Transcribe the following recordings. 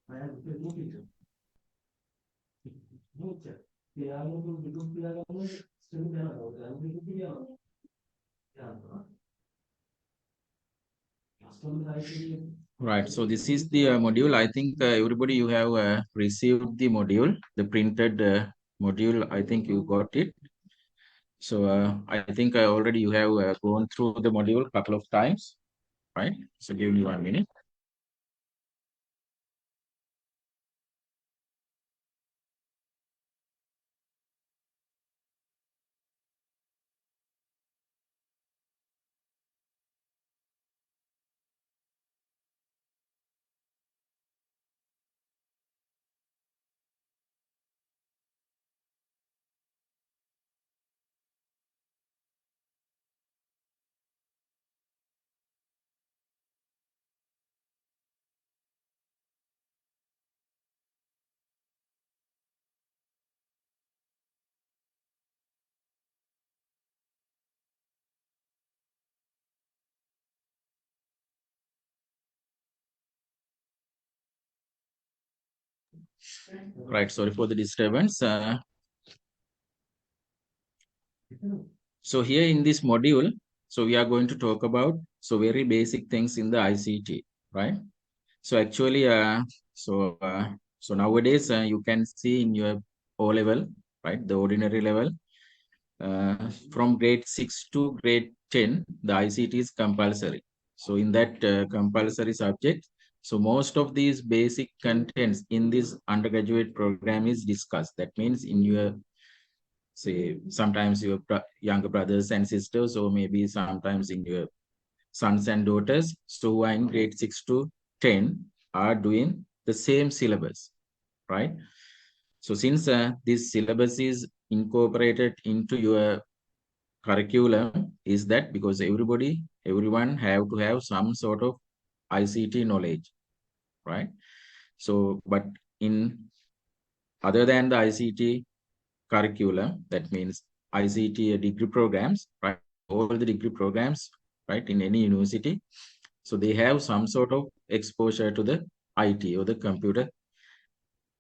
Right. So this is the module. I think everybody you have received the module, the printed module. I think you got it. So I think already you have gone through the module a couple of times, right? So give me 1 minute. Right. Sorry for the disturbance. So here in this module, so we are going to talk about very basic things in the ICT, right? So actually, so nowadays you can see in your O level, right, the ordinary level, from grade 6 to grade 10, the ICT is compulsory. So in that compulsory subject, so most of these basic contents in this undergraduate program is discussed. That means in your, say, sometimes your younger brothers and sisters, or maybe sometimes in your sons and daughters, so who are in grade 6 to 10 are doing the same syllabus, right? So since this syllabus is incorporated into your curriculum, is that because everyone have to have some sort of ICT knowledge, right? So, but in other than the ICT curriculum, that means ICT degree programs, right? All the degree programs, right, in any university, so they have some sort of exposure to the IT or the computer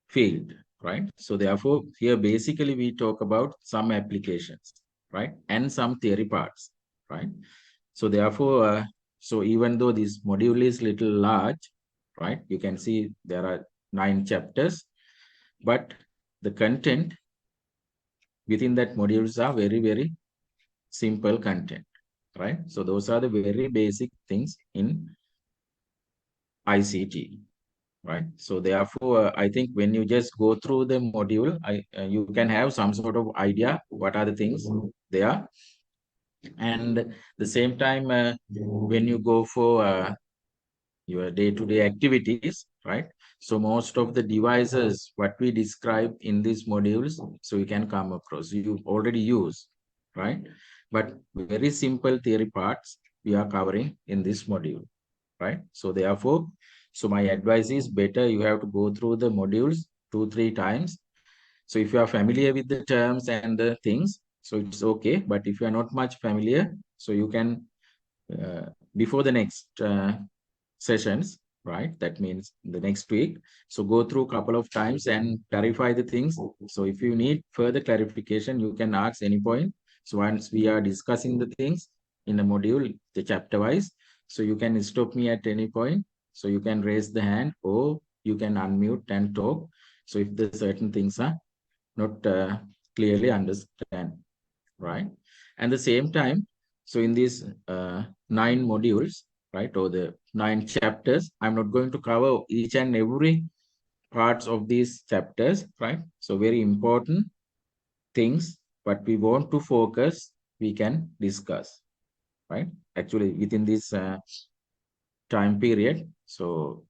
field, right? So therefore, here basically we talk about some applications, right, and some theory parts, right? So therefore, so even though this module is little large, right, you can see there are 9 chapters, but the content within that modules are very simple content, right? So those are the very basic things in ICT, right? So therefore, I think when you just go through the module, you can have some sort of idea what are the things there, and the same time when you go for your day-to-day activities, right? So most of the devices what we describe in these modules, so you can come across, you already use, right? But very simple theory parts we are covering in this module, right? So therefore, so my advice is better you have to go through the modules 2-3 times. So if you are familiar with the terms and the things, so it's okay. But if you are not much familiar, so you can before the next sessions, right? That means the next week. So go through a couple of times and clarify the things. So if you need further clarification, you can ask any point. So once we are discussing the things in a module, the chapter wise, so you can stop me at any point. So you can raise the hand or you can unmute and talk. So if the certain things are not clearly understand, right? And the same time, so in these 9 modules, right, or the 9 chapters, I'm not going to cover each and every parts of these chapters, right? So very important things, but we want to focus, we can discuss, right? Actually, within this time period, so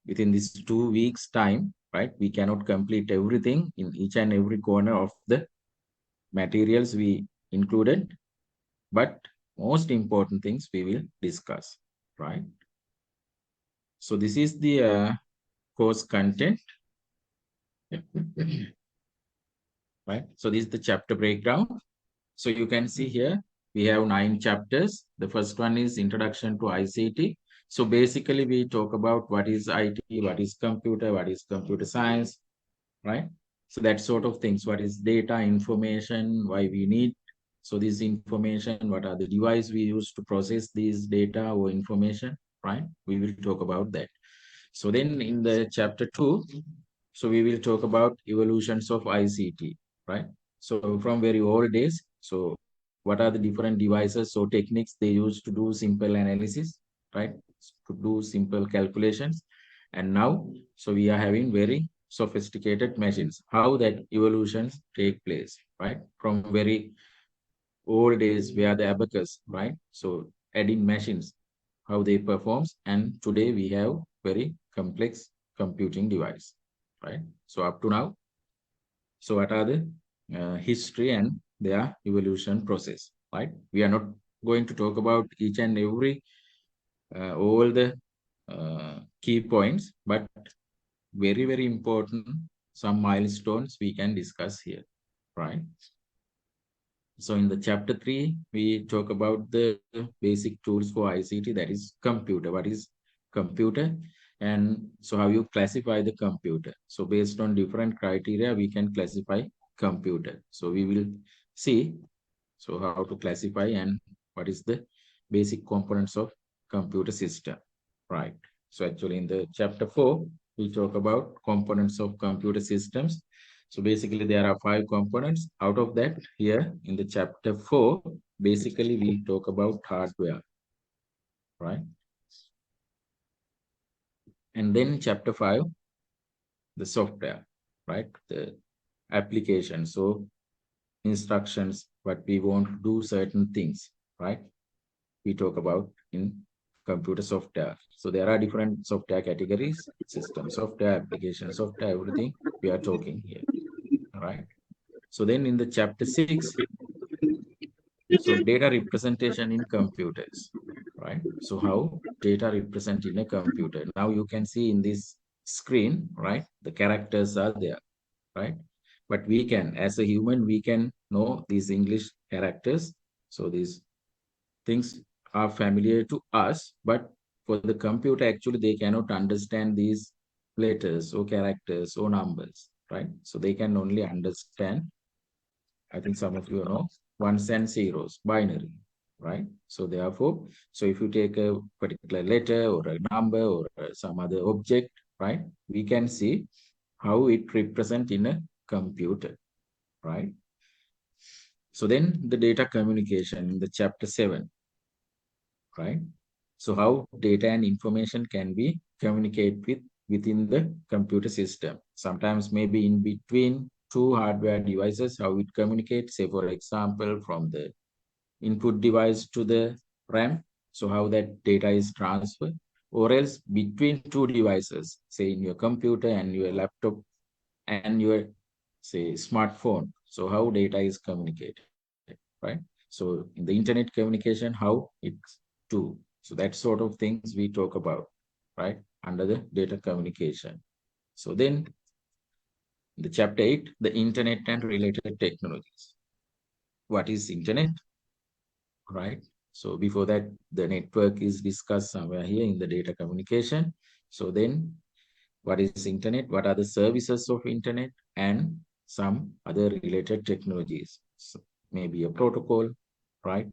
within this 2 weeks time, right, we cannot complete everything in each and every corner of the materials we included, but most important things we will discuss, right? So this is the course content, right? So this is the chapter breakdown. So you can see here, we have 9 chapters. The first one is Introduction to ICT. So basically, we talk about what is IT, what is computer science, right? So that sort of things. What is data, information, why we need. So this information, what are the device we use to process these data or information, right? We will talk about that. So then in the chapter 2, so we will talk about evolutions of ICT, right? So from very old days, so what are the different devices or techniques they use to do simple analysis, right? To do simple calculations. And now, so we are having very sophisticated machines. How that evolutions take place, right? From very old days, where the abacus, right? So adding machines, how they performs, and today we have very complex computing device, right? So up to now, so what are the history and their evolution process, right? We are not going to talk about each and every all the key points, but very important some milestones we can discuss here, right? So in the chapter 3, we talk about the basic tools for ICT, that is computer. What is computer? And so how you classify the computer. So based on different criteria, we can classify computer. So we will see so how to classify and what is the basic components of computer system, right? So actually in the chapter 4, we talk about components of computer systems. So basically there are 5 components. Out of that, here in the chapter 4, basically we talk about hardware, right? And then chapter 5, the software, right? The application. So instructions, what we want to do certain things, right? We talk about in computer software. So there are different software categories, system software, application software, everything we are talking here, all right? So then in the chapter 6, so data representation in computers, right? So how data represent in a computer. Now you can see in this screen, right? The characters are there, right? But we can, as a human, we can know these English characters. So these things are familiar to us, but for the computer, actually, they cannot understand these letters or characters or numbers, right? So they can only understand, I think some of you know, ones and zeros, binary, right? So therefore, so if you take a particular letter or a number or some other object, right, we can see how it represents in a computer, right? So then the data communication in the chapter 7, right? So how data and information can be communicated within the computer system. Sometimes maybe in between two hardware devices, how it communicates, say for example, from the input device to the RAM. So how that data is transferred, or else between two devices, say in your computer and your laptop and your, say, smartphone. So how data is communicated, right? So in the internet communication, how it's do. So that sort of things we talk about, right? Under the data communication. So then the chapter 8, the internet and related technologies. What is internet, right? So before that, the network is discussed somewhere here in the data communication. So then what is internet? What are the services of internet and some other related technologies? So maybe a protocol, right?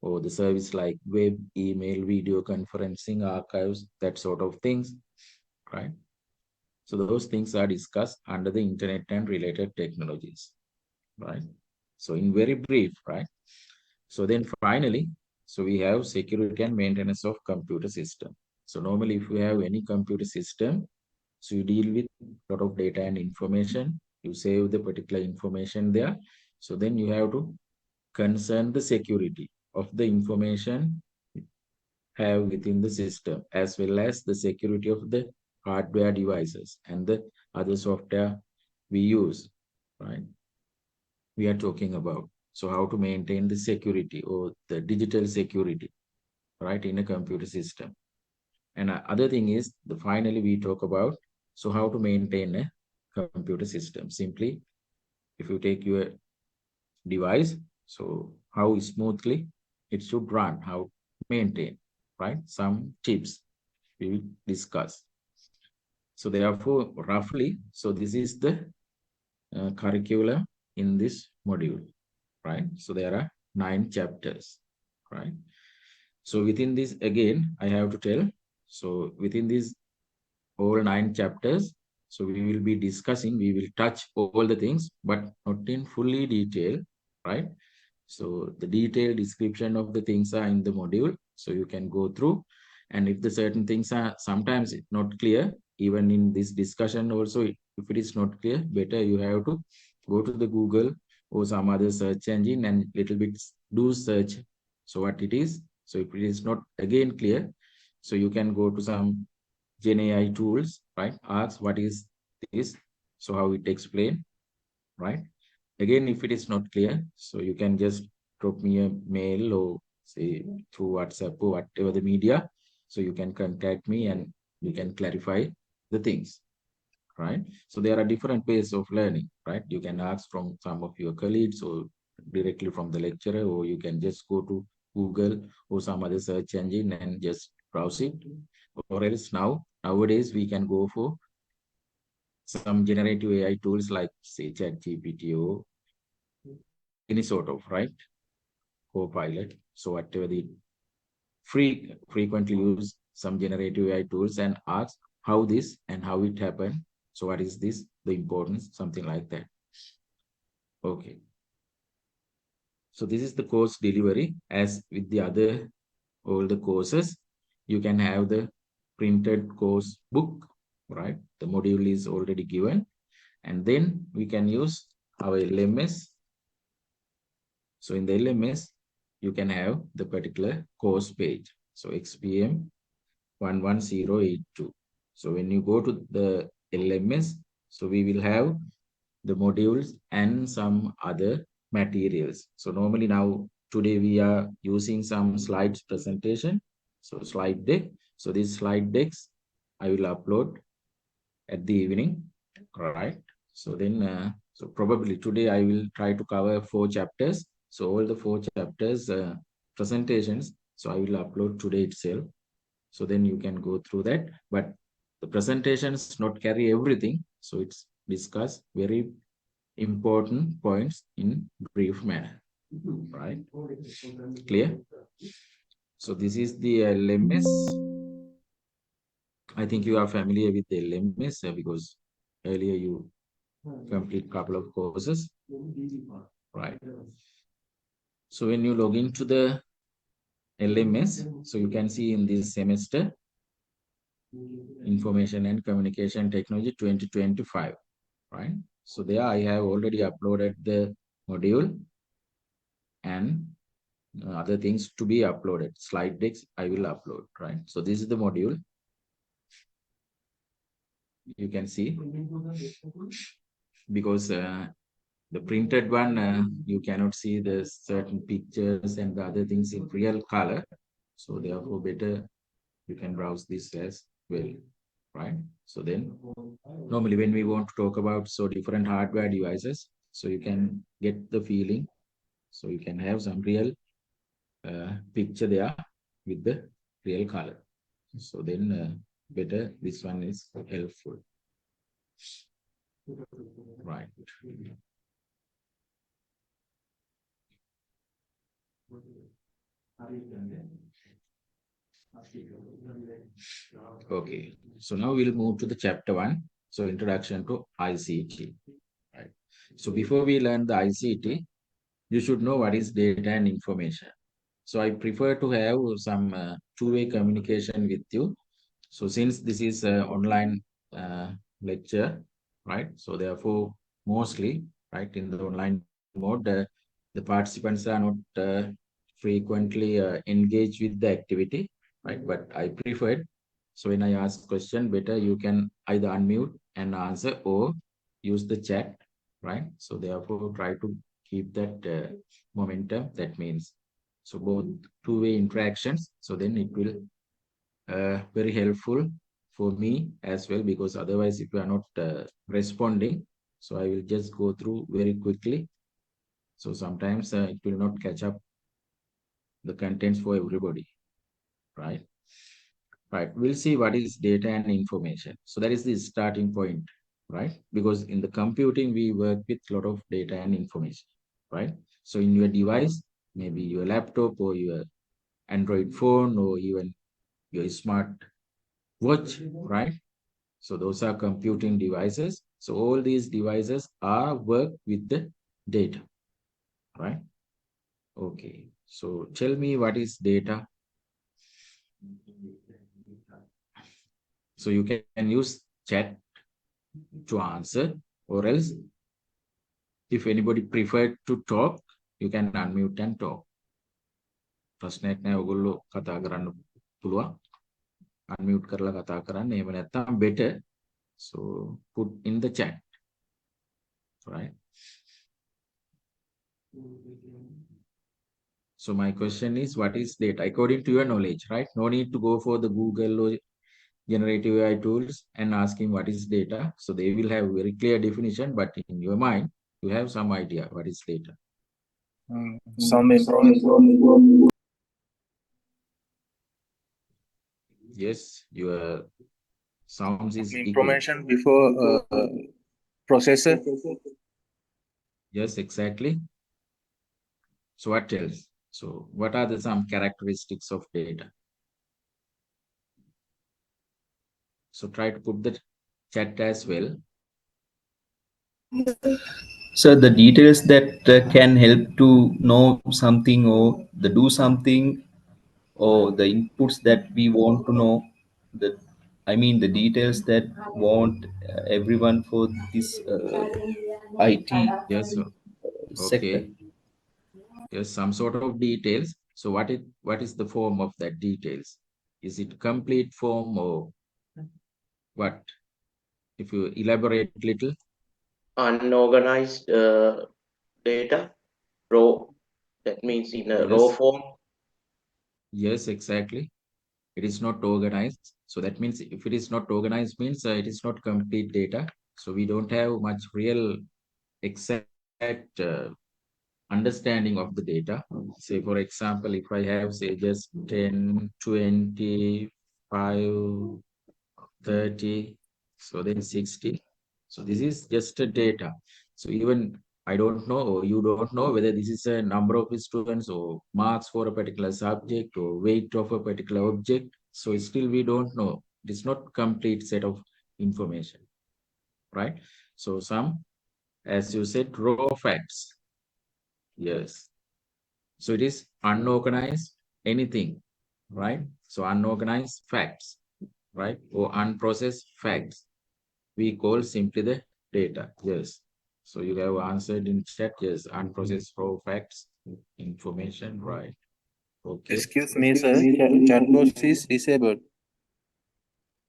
Or the service like web, email, video conferencing, archives, that sort of things, right? So those things are discussed under the internet and related technologies, right? So in very brief, right? So then finally, so we have security and maintenance of computer system. So normally if you have any computer system, so you deal with a lot of data and information, you save the particular information there. So then you have to concern the security of the information have within the system, as well as the security of the hardware devices and the other software we use, right? We are talking about. So how to maintain the security or the digital security, right, in a computer system. And other thing is, the finally we talk about, so how to maintain a computer system. Simply, if you take your device, so how smoothly it should run, how maintain, right? Some tips. we will discuss. So therefore, roughly, so this is the curriculum in this module, right? So there are 9 chapters, right? So within this, again, I have to tell, so within these all 9 chapters, so we will be discussing, we will touch all the things, but not in fully detail, right? So the detailed description of the things are in the module, so you can go through. And if the certain things are sometimes not clear, even in this discussion also, if it is not clear, better you have to go to the Google or some other search engine and little bit do search. So what it is, so if it is not again clear, so you can go to some Gen AI tools, right? Ask what is this, so how it explain, right? Again, if it is not clear, so you can just drop me a mail or say through WhatsApp or whatever the media. So you can contact me and we can clarify the things, right? So there are different ways of learning, right? You can ask from some of your colleagues or directly from the lecturer, or you can just go to Google or some other search engine and just browse it. Or else nowadays we can go for some generative AI tools like say ChatGPT or any sort of, right? Copilot. So whatever the frequently use some generative AI tools and ask how this and how it happened. So what is this, the importance, something like that. Okay. So this is the course delivery. As with the other, all the courses, you can have the printed course book, right? The module is already given. And then we can use our LMS. So in the LMS, you can have the particular course page. So XPM 11082. So when you go to the LMS, so we will have the modules and some other materials. So normally now, today we are using some slides presentation. So slide deck. So these slide decks, I will upload at the evening, right? So then, so probably today I will try to cover 4 chapters. So all the 4 chapters presentations, so I will upload today itself. So then you can go through that. But the presentations not carry everything. So it's discuss very important points in brief manner, right? Clear? So this is the LMS. I think you are familiar with the LMS because earlier you complete couple of courses, right? So when you log into the LMS, so you can see in this semester, Information and Communication Technology 2025, right? So there I have already uploaded the module and other things to be uploaded. Slide decks I will upload, right? So this is the module. You can see because the printed one, you cannot see the certain pictures and the other things in real color. So therefore better you can browse this as well, right? So then normally when we want to talk about so different hardware devices, so you can get the feeling. So you can have some real picture there with the real color. So then better this one is helpful, right? Okay, so now we'll move to the chapter 1. So introduction to ICT, right? So before we learn the ICT, you should know what is data and information. So I prefer to have some two-way communication with you. So since this is an online lecture, right? So therefore, mostly, right, in the online mode, the participants are not frequently engaged with the activity, right? But I preferred, so when I ask question, better you can either unmute and answer or use the chat, right? So therefore, try to keep that momentum. That means, so both two-way interactions. So then it will very helpful for me as well, because otherwise if you are not responding, so I will just go through very quickly. So sometimes it will not catch up the contents for everybody, right? right? We'll see what is data and information. So that is the starting point, right? Because in the computing, we work with a lot of data and information, right? So in your device, maybe your laptop or your Android phone or even your smart watch, right? So those are computing devices. So all these devices are work with the data, right? Okay. So tell me what is data. So you can use chat to answer, or else if anybody prefer to talk, you can unmute and talk. ප්‍රශ්නයක් නෑ ඔයගොල්ලෝ කතා කරන්න පුළුවන්. Unmute කරලා කතා කරන්න. එහෙම නැත්නම් better. So put in the chat, right? So my question is, what is data according to your knowledge, right? No need to go for the Google or generative AI tools and asking what is data. So they will have very clear definition, but in your mind, you have some idea what is data. Some information. Yes, your sounds is equal. Information before processor. Yes, exactly. So what else? So what are the some characteristics of data? So try to put the chat as well. So the details that can help to know something or the do something or the inputs that we want to know, the I mean the details that want everyone for this IT Yes, sir. sector. Okay. Yes, some sort of details. So what is the form of that details? Is it complete form or what? If you elaborate a little. Unorganized data, raw, that means in a raw Yes. form. Yes, exactly. It is not organized. So that means if it is not organized means it is not complete data. So we don't have much real exact understanding of the data. Say, for example, if I have, say, just 10, 20, 5, 30, so then 60. So this is just a data. So even I don't know, or you don't know whether this is a number of students or marks for a particular subject or weight of a particular object. So still we don't know. It's not complete set of information, right? So some, as you said, raw facts. Yes. So it is unorganized anything, right? So unorganized facts, right? Or unprocessed facts. We call simply the data. Yes. So you have answered in chat. Yes. Unprocessed raw facts, information, right? Okay. Excuse me, sir. Chat box is disabled.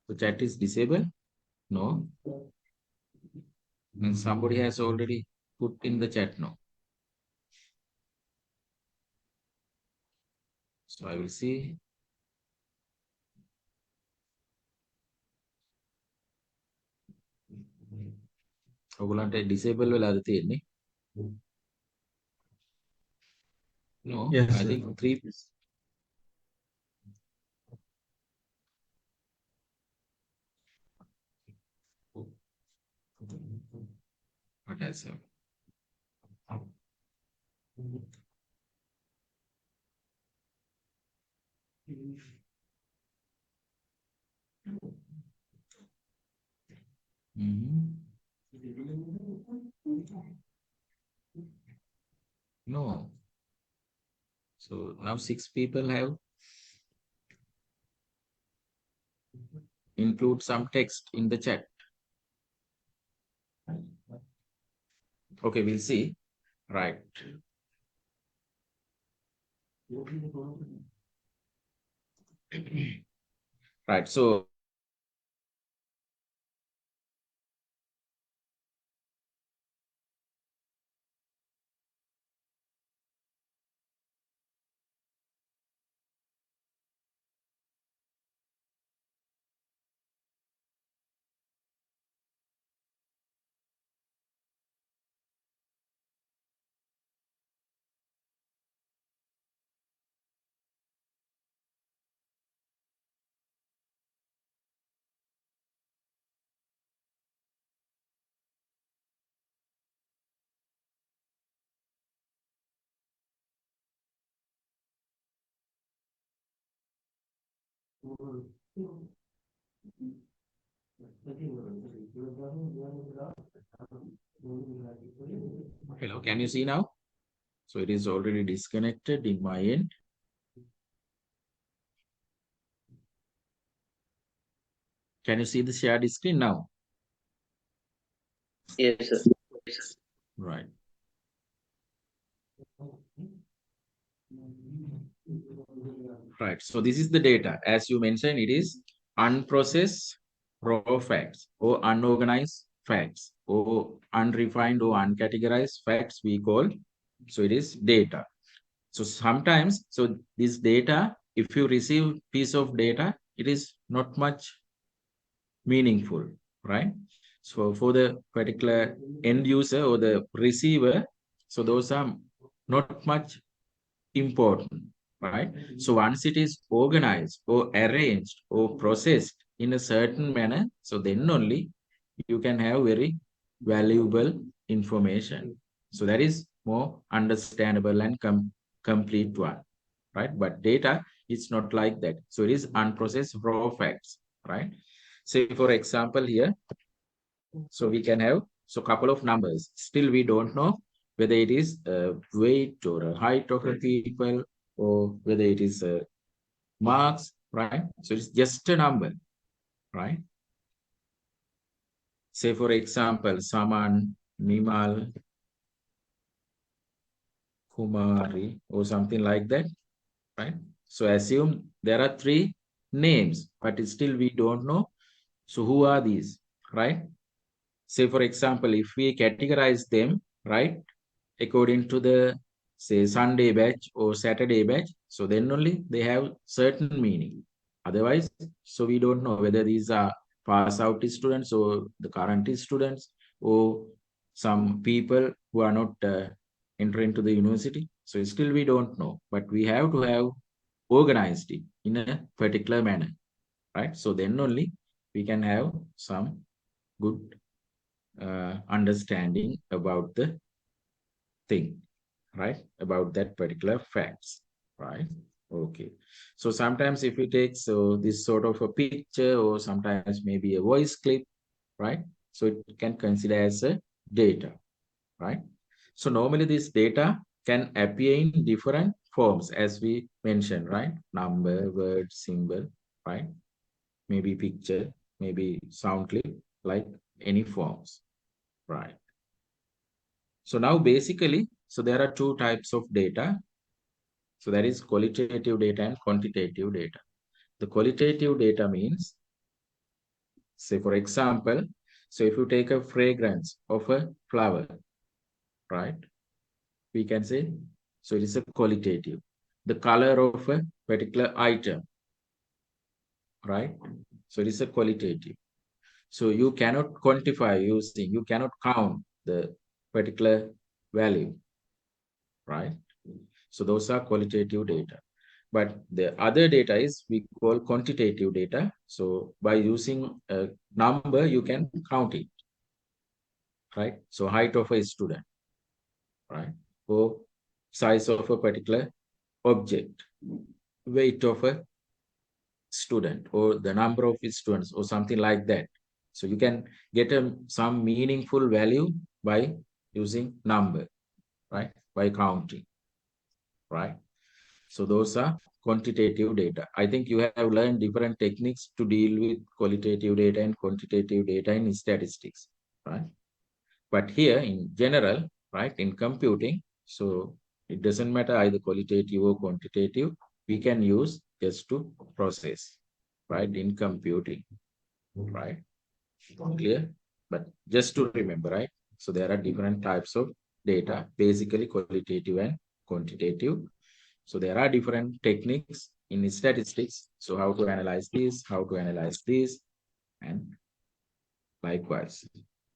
So chat is disabled? No. And somebody has already put in the chat. No. So I will see. ඔගොල්ලන්ට disable වෙලාද තියෙන්නේ? No, Yes, I sir. think 3. What has happened? No. So now 6 people have include some text in the chat. Okay, we'll see. Right. Right. So Hello, can you see now? So it is already disconnected in my end. Can you see the shared screen now? Yes, sir. Right. Right. So this is the data. As you mentioned, it is unprocessed raw facts or unorganized facts or unrefined or uncategorized facts we call. So it is data. So sometimes, so this data, if you receive piece of data, it is not much meaningful, right? So for the particular end user or the receiver, so those are not much important, right? So once it is organized or arranged or processed in a certain manner, so then only you can have very valuable information. So that is more understandable and complete one, right? But data is not like that. So it is unprocessed raw facts, right? Say for example here, so we can have so couple of numbers. Still we don't know whether it is a weight or a height of a people or whether it is a marks, right? So it's just a number, right? Say for example, Saman, Nimal, Kumari, or something like that, right? So assume there are three names, but still we don't know. So who are these, right? Say for example, if we categorize them, right, according to the say Sunday batch or Saturday batch, so then only they have certain meaning. Otherwise, so we don't know whether these are pass out students or the current students or some people who are not entering to the university. So still we don't know, but we have to have organized it in a particular manner, right? So then only we can have some good understanding about the thing, right? About that particular facts, right? Okay. So sometimes if we take so this sort of a picture or sometimes maybe a voice clip, right? So it can consider as a data, right? So normally this data can appear in different forms as we mentioned, right? Number, word, symbol, right? Maybe picture, maybe sound clip, like any forms, right? So now basically, so there are two types of data. So that is qualitative data and quantitative data. The qualitative data means, say for example, so if you take a fragrance of a flower, right? We can say, so it is a qualitative. The color of a particular item, right? So it is a qualitative. So you cannot quantify using, you cannot count the particular value, right? So those are qualitative data. But the other data is we call quantitative data. So by using a number, you can count it, right? So height of a student, right? Or size of a particular object, weight of a student, or the number of students, or something like that. So you can get some meaningful value by using number, right? By counting, right? So those are quantitative data. I think you have learned different techniques to deal with qualitative data and quantitative data in statistics, right? But here in general, right, in computing, so it doesn't matter either qualitative or quantitative, we can use just to process, right, in computing, right? Clear? But just to remember, right? So there are different types of data, basically qualitative and quantitative. So there are different techniques in statistics. So how to analyze this, how to analyze this, and likewise.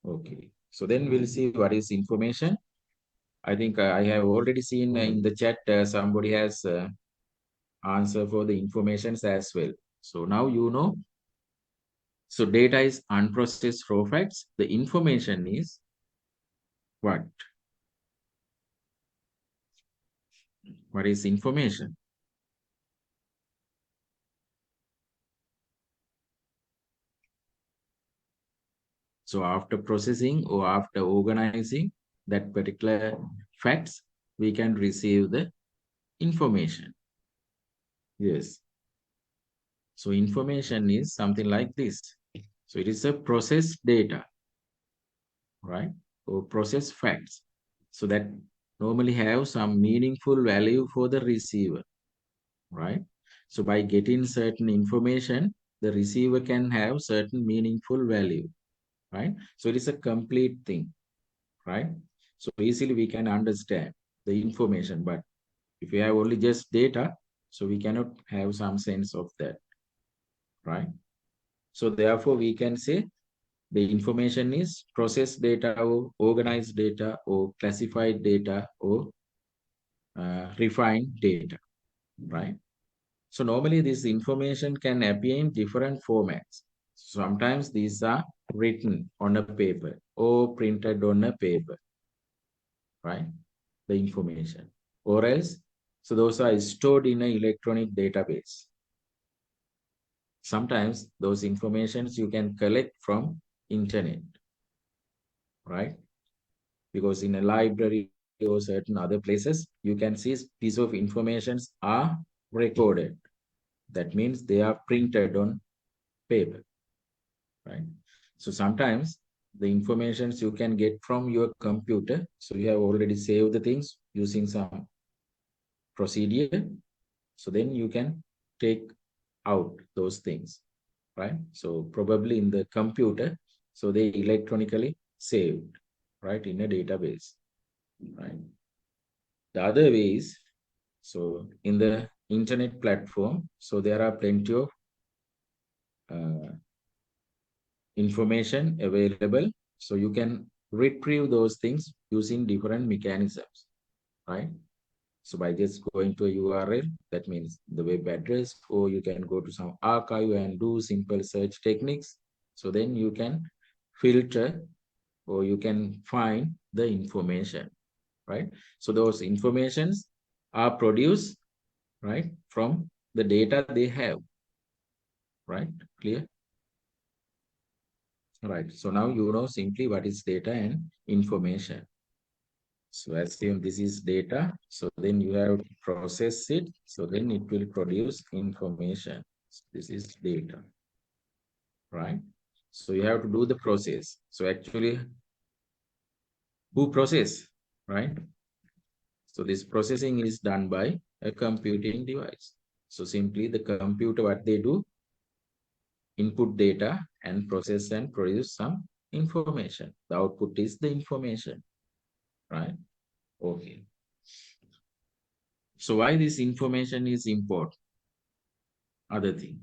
Okay. So then we'll see what is information. I think I have already seen in the chat somebody has answer for the informations as well. So now you know. So data is unprocessed raw facts. The information is what? What is information? So after processing or after organizing that particular facts, we can receive the information. Yes. So information is something like this. So it is a processed data, right? Or processed facts. So that normally have some meaningful value for the receiver, right? So by getting certain information, the receiver can have certain meaningful value, right? So it is a complete thing, right? So easily we can understand the information, but if we have only just data, so we cannot have some sense of that, right? So therefore we can say the information is processed data or organized data or classified data or refined data, right? So normally this information can appear in different formats. Sometimes these are written on a paper or printed on a paper, right? The information. Or else, so those are stored in an electronic database. Sometimes those informations you can collect from internet, right? Because in a library or certain other places, you can see piece of informations are recorded. That means they are printed on paper, right? So sometimes the informations you can get from your computer. So you have already saved the things using some procedure. So then you can take out those things, right? So probably in the computer, so they electronically saved, right, in a database, right? The other ways, so in the internet platform, so there are plenty of information available. So you can retrieve those things using different mechanisms, right? So by just going to a URL, that means the web address, or you can go to some archive and do simple search techniques. So then you can filter or you can find the information, right? So those informations are produced, right, from the data they have, right? Clear? Right. So now you know simply what is data and information. So assume this is data. So then you have to process it. So then it will produce information. So this is data, right? So you have to do the process. So actually, who process, right? So this processing is done by a computing device. So simply the computer, what they do, input data and process and produce some information. The output is the information, right? Okay. So why this information is important? Other thing.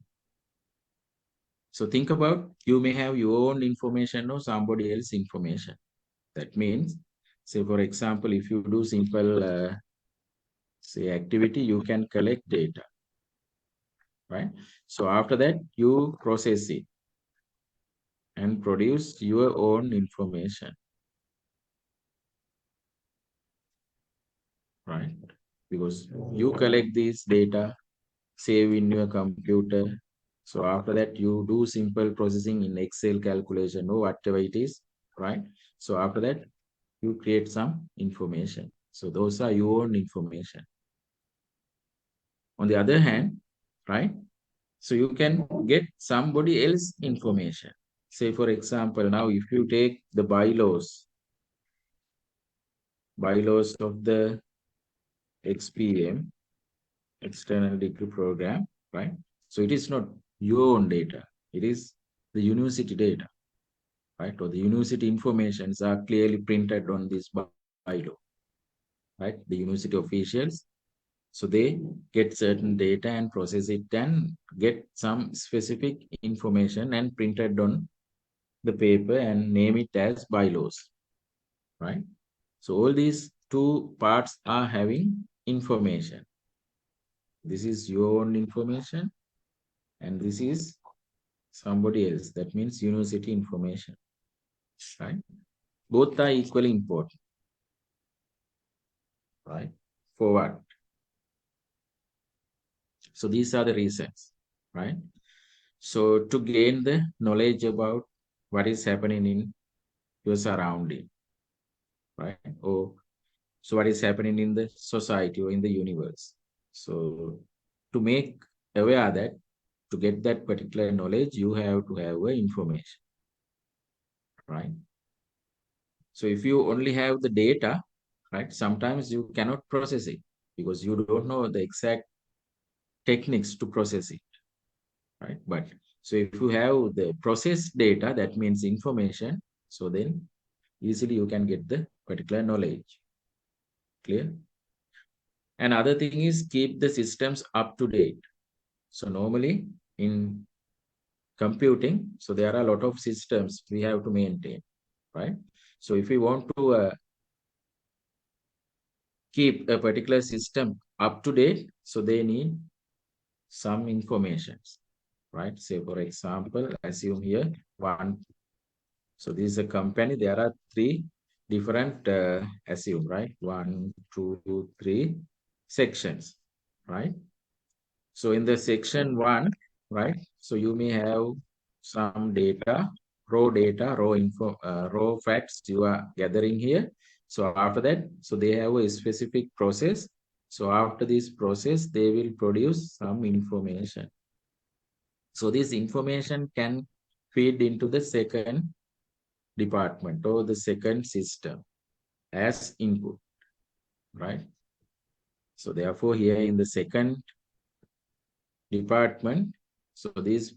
So think about, you may have your own information or somebody else's information. That means, say for example, if you do simple, say activity, you can collect data, right? So after that, you process it and produce your own information, right? Because you collect this data, save in your computer. So after that, you do simple processing in Excel calculation or whatever it is, right? So after that, you create some information. So those are your own information. On the other hand, right? So you can get somebody else's information. Say for example, now if you take the bylaws of the XPM, external degree program, right? So it is not your own data. It is the university data, right? Or the university informations are clearly printed on this bylaw, right? The university officials, so they get certain data and process it and get some specific information and printed on the paper and name it as bylaws, right? So all these two parts are having information. This is your own information and this is somebody else. That means university information, right? Both are equally important, right? For what? So these are the reasons, right? So to gain the knowledge about what is happening in your surrounding, right? Or so what is happening in the society or in the universe. So to make aware that, to get that particular knowledge, you have to have information, right? So if you only have the data, right, sometimes you cannot process it because you don't know the exact techniques to process it, right? But so if you have the processed data, that means information, so then easily you can get the particular knowledge. Clear? Another thing is keep the systems up to date. So normally in computing, so there are a lot of systems we have to maintain, right? So if we want to keep a particular system up to date, so they need some information, right? Say for example, assume here one. So this is a company. There are three different assume, right? 1, 2, 3 sections, right? So in the section 1, right? So you may have some data, raw info, raw facts you are gathering here. So after that, so they have a specific process. So after this process, they will produce some information. So this information can feed into the second department or the second system as input, right? So therefore here in the second department, so this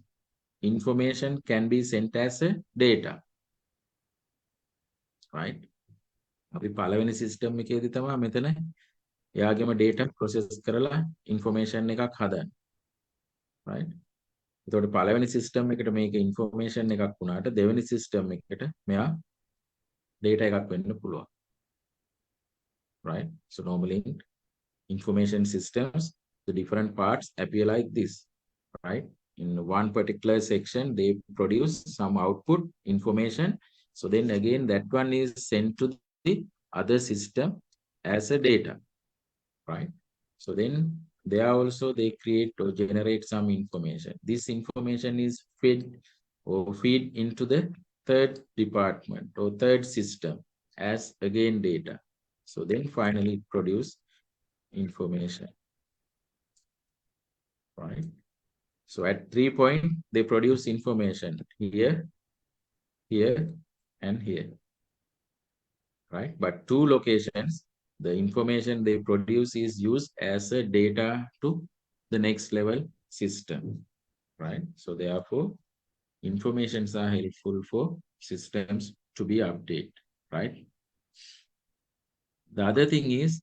information can be sent as a data, right? අපි පළවෙනි system එකේදී තමයි මෙතන එයාගේම data process කරලා information එකක් හදන්නේ, right? එතකොට පළවෙනි සිස්ටම් එකට මේක information එකක් වුණාට දෙවෙනි සිස්ටම් එකට මෙයා data එකක් වෙන්න පුළුවන්, right? So normally in information systems, the different parts appear like this, right? In one particular section, they produce some output information. So then again, that one is sent to the other system as a data, right? So then there also they create or generate some information. This information is fed or feed into the third department or third system as again data. So then finally produce information, right? So at 3 points, they produce information here, here, and here, right? But 2 locations, the information they produce is used as a data to the next level system, right? So therefore, informations are helpful for systems to be updated, right? The other thing is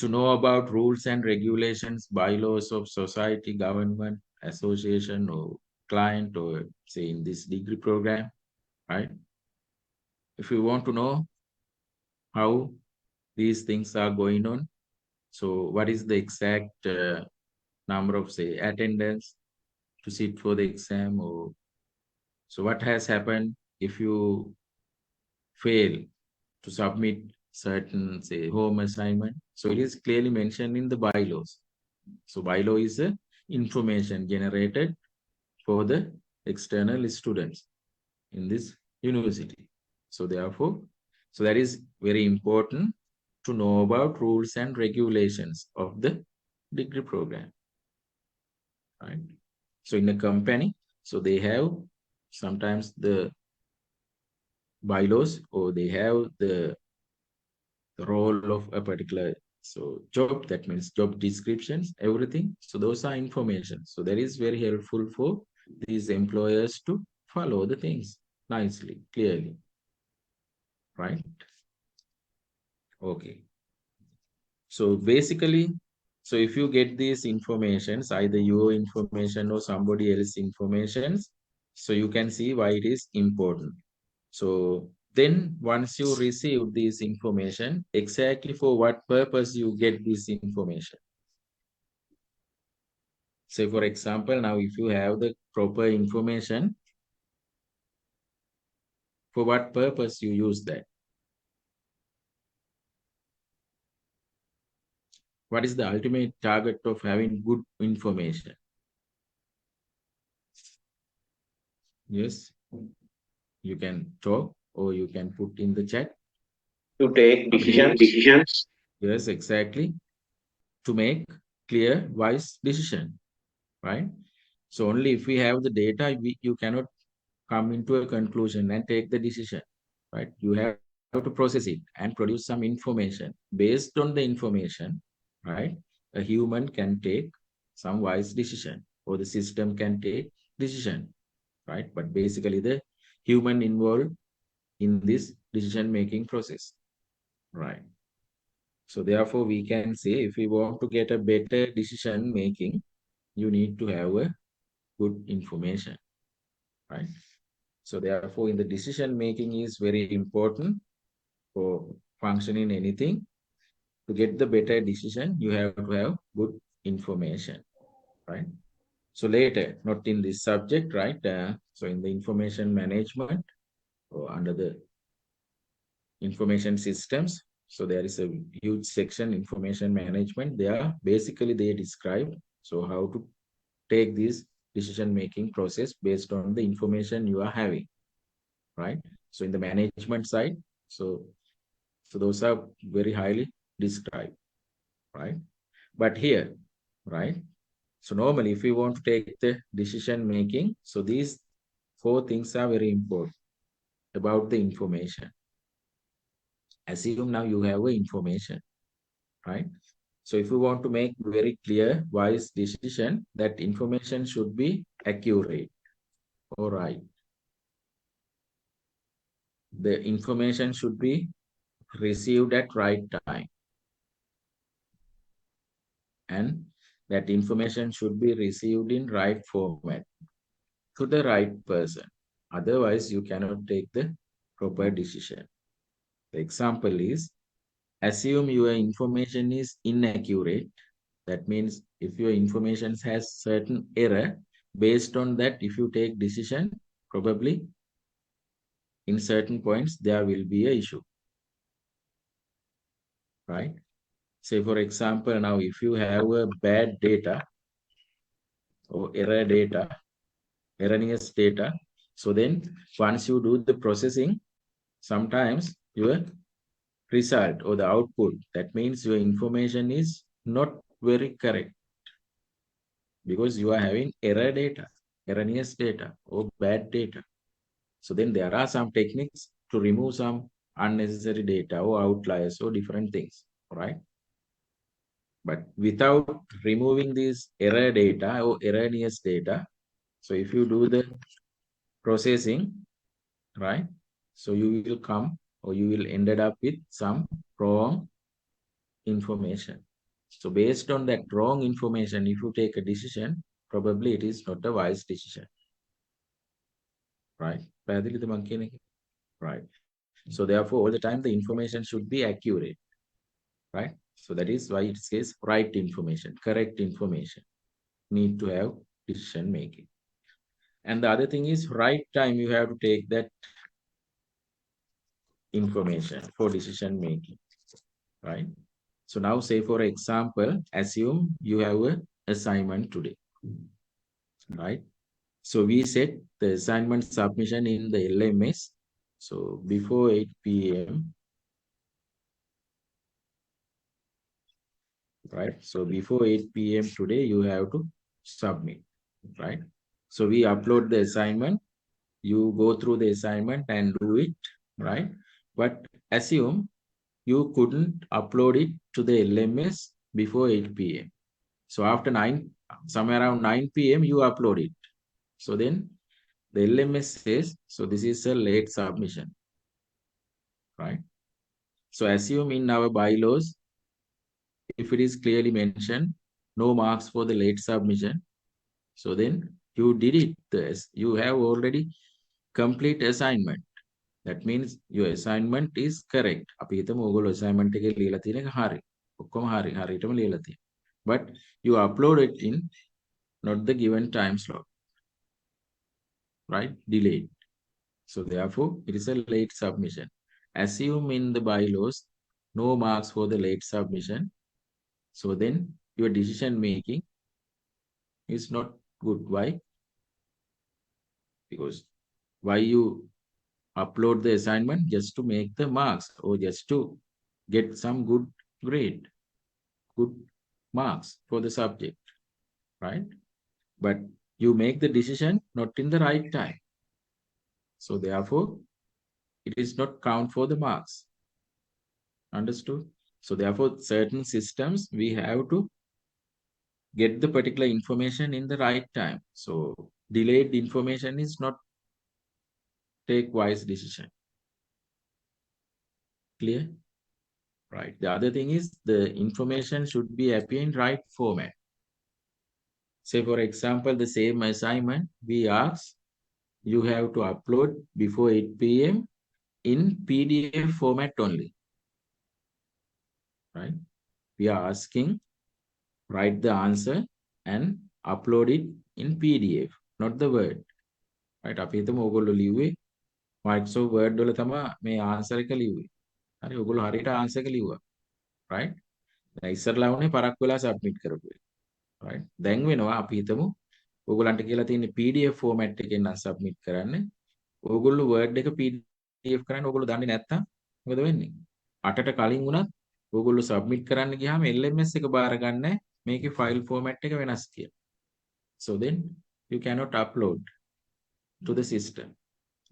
to know about rules and regulations, bylaws of society, government, association, or client, or say in this degree program, right? If you want to know how these things are going on, so what is the exact number of, say, attendance to sit for the exam, or so what has happened if you fail to submit certain, say, home assignment. So it is clearly mentioned in the bylaws. So bylaw is a information generated for the external students in this university. So therefore, so that is very important to know about rules and regulations of the degree program, right? So in a company, so they have sometimes the bylaws, or they have the role of a particular job, that means job descriptions, everything. So those are information. So that is very helpful for these employers to follow the things nicely, clearly, right? Okay. So basically, so if you get these informations, either your information or somebody else's informations, so you can see why it is important. So then once you receive this information, exactly for what purpose you get this information. Say for example, now if you have the proper information, for what purpose you use that? What is the ultimate target of having good information? Yes. You can talk or you can put in the chat. To take decisions. Yes, exactly. To make clear, wise decision, right? So only if we have the data, you cannot come into a conclusion and take the decision, right? You have to process it and produce some information. Based on the information, right, a human can take some wise decision or the system can take decision, right? But basically the human involved in this decision-making process, right? So therefore we can say if we want to get a better decision-making, you need to have a good information, right? So therefore, in the decision making is very important for functioning anything. To get the better decision, you have to have good information, right? So later, not in this subject, right? So in the information management or under the information systems, so there is a huge section, information management. There, basically they describe so how to take this decision making process based on the information you are having, right? So in the management side, so those are very highly described, right? But here, right? So normally if we want to take the decision making, so these 4 things are very important about the information. Assume now you have information, right? So if you want to make very clear, wise decision, that information should be accurate or right. The information should be received at right time. And that information should be received in right format to the right person. Otherwise, you cannot take the proper decision. The example is, assume your information is inaccurate. That means if your information has certain error, based on that, if you take decision, probably in certain points, there will be an issue, right? Say, for example, now if you have a bad data or erroneous data, so then once you do the processing, sometimes your result or the output, that means your information is not very correct because you are having erroneous data or bad data. So then there are some techniques to remove some unnecessary data or outliers or different things, right? But without removing this error data or erroneous data, so if you do the processing, right? So you will come or you will ended up with some wrong information. So based on that wrong information, if you take a decision, probably it is not a wise decision, right? Right. So therefore, all the time the information should be accurate, right? So that is why it says right information, correct information. Need to have decision making. And the other thing is right time you have to take that information for decision making, right? So now say for example, assume you have an assignment today, right? So we set the assignment submission in the LMS. So before 8 p.m., right? So before 8 p.m. today, you have to submit, right? So we upload the assignment, you go through the assignment and do it, right? But assume you couldn't upload it to the LMS before 8 p.m. So after 9, somewhere around 9 p.m., you upload it. So then the LMS says, so this is a late submission, right? So assume in our bylaws, if it is clearly mentioned, no marks for the late submission. So then you did it. You have already complete assignment. That means your assignment is correct. අපි හිතමු ඔයගොල්ලෝ assignment එකේ ලියලා තියෙන එක හරි. ඔක්කොම හරියටම ලියලා තියෙනවා. But you upload it in not the given time slot. Right? Delayed. So therefore, it is a late submission. Assume in the bylaws, no marks for the late submission. So then your decision making is not good. Why? Because why you upload the assignment just to make the marks or just to get some good grade, good marks for the subject, right? But you make the decision not in the right time. So therefore, it is not count for the marks. Understood? So therefore, certain systems, we have to get the particular information in the right time. So delayed information is not take wise decision. Clear? Right. The other thing is the information should be appear in right format. Say, for example, the same assignment, we ask you have to upload before 8 p.m. in PDF format only. Right? We are asking, write the answer and upload it in PDF, not the Word. Right? අපි හිතමු ඕගොල්ලෝ ලිව්වේ Microsoft Word වල තමයි මේ answer එක ලිව්වේ. හරි ඕගොල්ලෝ හරියට answer එක ලිව්වා. Right? දැන් ඉස්සරලා උනේ පරක්කු වෙලා submit කරපු එක. Right? දැන් වෙනවා අපි හිතමු ඕගොල්ලන්ට කියලා තියෙන PDF format එකෙන් නම් submit කරන්න. ඕගොල්ලෝ Word එක PDF කරන්න ඕගොල්ලෝ දන්නේ නැත්තම් මොකද වෙන්නේ? 8ට කලින් වුණත් ඕගොල්ලෝ submit කරන්න ගියාම LMS එක බාර ගන්නෑ මේකේ file format එක වෙනස් කියලා. So then you cannot upload to the system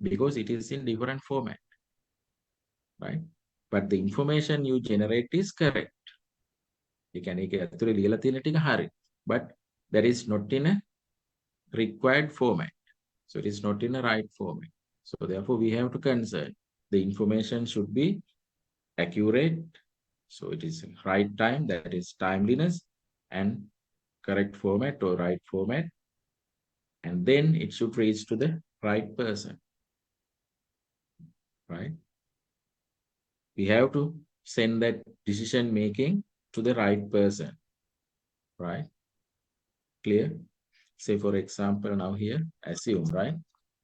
because it is in different format, right? But the information you generate is correct. You can ඇතුලේ ලියලා තියෙන ටික හරි, but that is not in a required format. So it is not in a right format. So therefore we have to concern the information should be accurate. So it is right time, that is timeliness, and correct format or right format. And then it should reach to the right person, right? We have to send that decision making to the right person, right? Clear? Say, for example, now here, assume, right?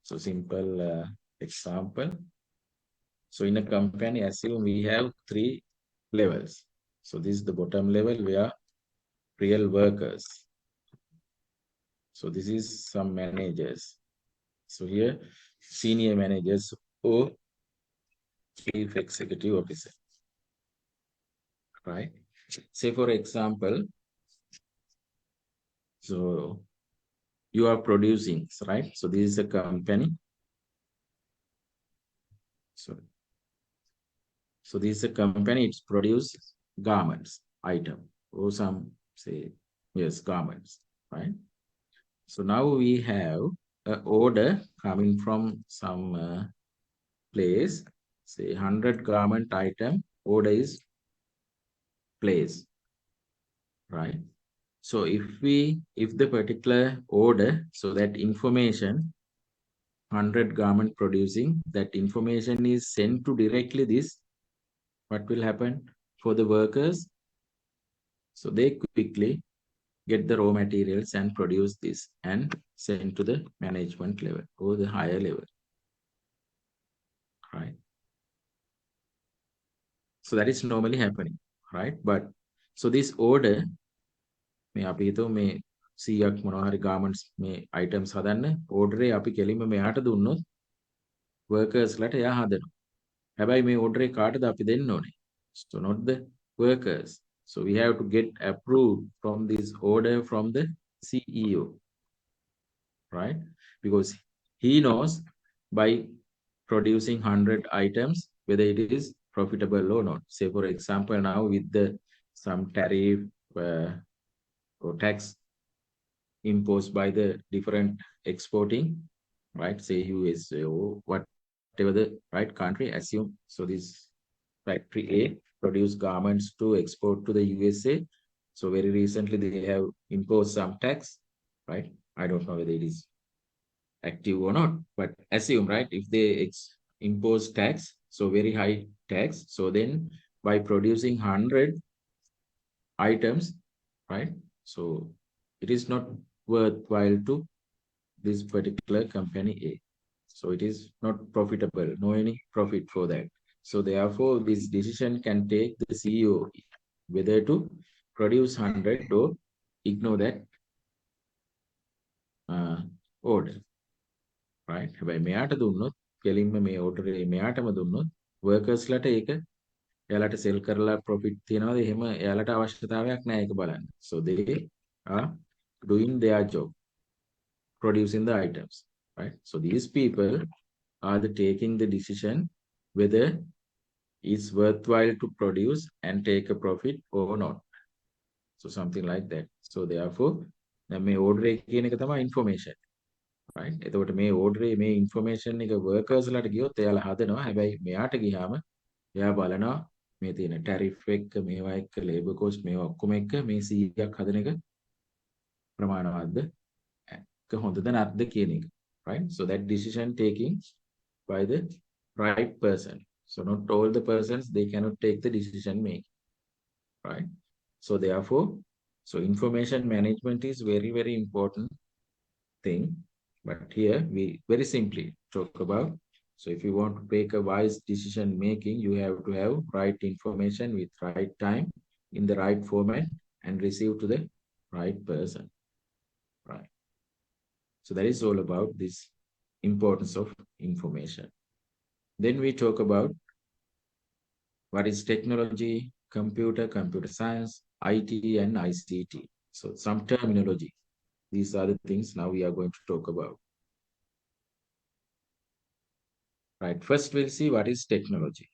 So simple example. So in a company, assume we have 3 levels. So this is the bottom level where real workers. So this is some managers. So here, senior managers or chief executive officer, right? Say, for example, so you are producing, right? So this is a company. So this is a company, it's produces garments, item, or some, say, yes, garments, right? So now we have an order coming from some place, say 100 garment item, order is placed, right? So if the particular order, so that information, 100 garment producing, that information is sent to directly this, what will happen for the workers? So they quickly get the raw materials and produce this and send to the management level or the higher level, right? So that is normally happening, right? But so this order, මේ අපි හිතුව මේ 100ක් මොනවා හරි garments මේ items හදන්න order එක අපි කෙලින්ම මෙයාට දුන්නොත් workers ලට එයා හදනවා. හැබැයි මේ order එක කාටද අපි දෙන්න ඕනේ? So not the workers. So we have to get approved from this order from the CEO, right? Because he knows by producing 100 items whether it is profitable or not. Say, for example, now with the some tariff or tax imposed by the different exporting, right? Say USA or whatever the right country, assume. So this factory A produce garments to export to the USA. So very recently they have imposed some tax, right? I don't know whether it is active or not, but assume, right? If they impose tax, so very high tax. So then by producing 100 items, right? So it is not worthwhile to this particular company A. So it is not profitable, no any profit for that. So therefore, this decision can take the CEO whether to produce 100 or ignore that order, right? හැබැයි මෙයාට දුන්නොත් කෙලින්ම මේ order එක මෙයාටම දුන්නොත් workersලාට ඒක එයාලට sell කරලා profit තියනවාද එහෙම එයාලට අවශ්‍යතාවයක් නැහැ ඒක බලන්න. So they are doing their job, producing the items, right? So these people are taking the decision whether it's worthwhile to produce and take a profit or not. So something like that. So therefore, දැන් මේ order එක කියන එක තමයි information. Right? එතකොට මේ order මේ information එක workers ලාට ගියොත් එයාලා හදනවා. හැබැයි මෙයාට ගියාම එයා බලනවා මේ තියෙන tariff එක මේවා එක්ක labor cost මේවා ඔක්කොම එක්ක මේ 100ක් හදන එක ප්‍රමාණවත්ද? ඒක හොඳද නැද්ද කියන එක. Right? So that decision taking by the right person. So not all the persons they cannot take the decision making. Right? So therefore, so information management is very, very important thing. But here we very simply talk about, so if you want to make a wise decision making, you have to have right information with right time in the right format and receive to the right person. Right. So that is all about this importance of information. Then we talk about what is technology, computer science, IT and ICT. So some terminology. These are the things now we are going to talk about. Right, first we'll see what is technology.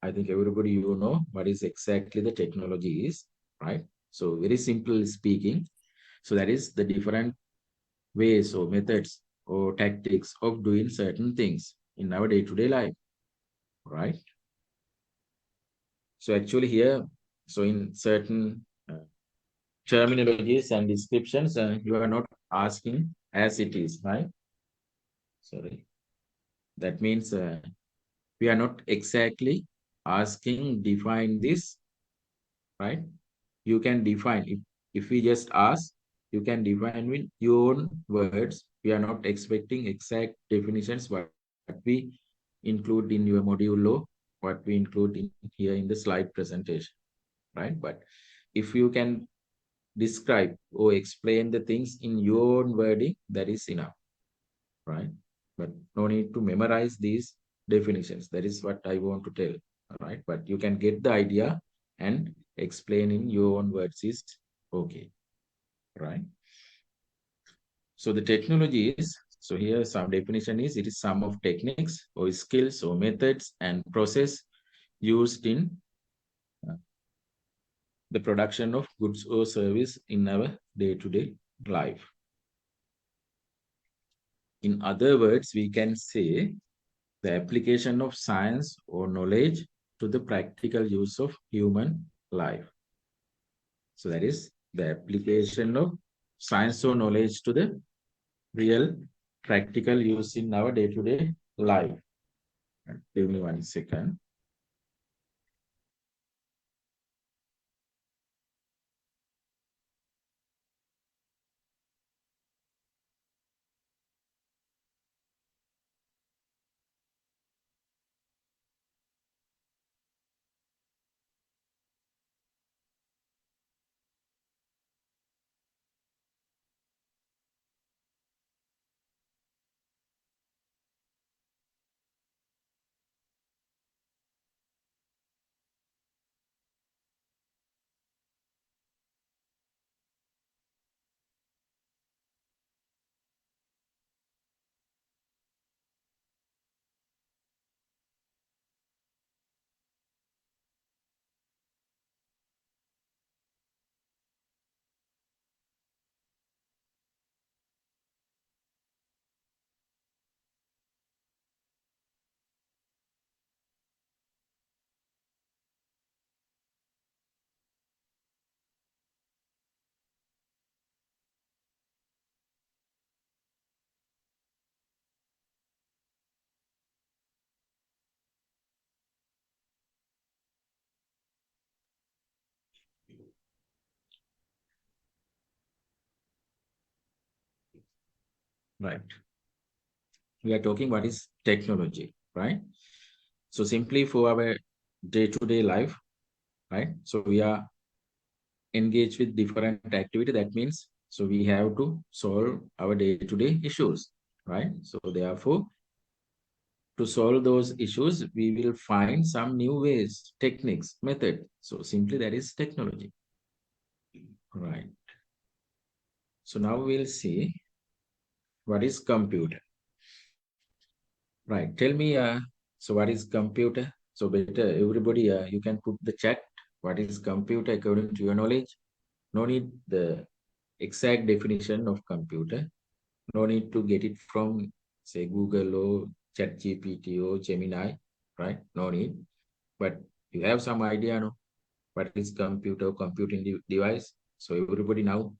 I think everybody you know what is exactly the technology is, right? So very simple speaking. So that is the different ways or methods or tactics of doing certain things in our day-to-day life, right? So actually here, so in certain terminologies and descriptions, you are not asking as it is, right? Sorry. That means we are not exactly asking define this, right? You can define if we just ask, you can define with your own words. We are not expecting exact definitions what we include in your module law, what we include in here in the slide presentation, right? But if you can describe or explain the things in your own wording, that is enough, right? But no need to memorize these definitions. That is what I want to tell, right? But you can get the idea and explain in your own words is okay, right? So the technology is, so here some definition is, it is sum of techniques or skills or methods and process used in the production of goods or service in our day-to-day life. In other words, we can say the application of science or knowledge to the practical use of human life. So that is the application of science or knowledge to the real practical use in our day-to-day life. Give me 1 second. Right. We are talking what is technology, right? So simply for our day-to-day life, right? So we are engaged with different activity. That means, so we have to solve our day-to-day issues, right? So therefore, to solve those issues, we will find some new ways, techniques, method. So simply that is technology. Right. So now we'll see what is computer. Right. Tell me, so what is computer? So better everybody, you can put the chat. What is computer according to your knowledge? No need the exact definition of computer. No need to get it from, say, Google or ChatGPT or Gemini, right? No need. But you have some idea, no? What is computer, computing device? So everybody now,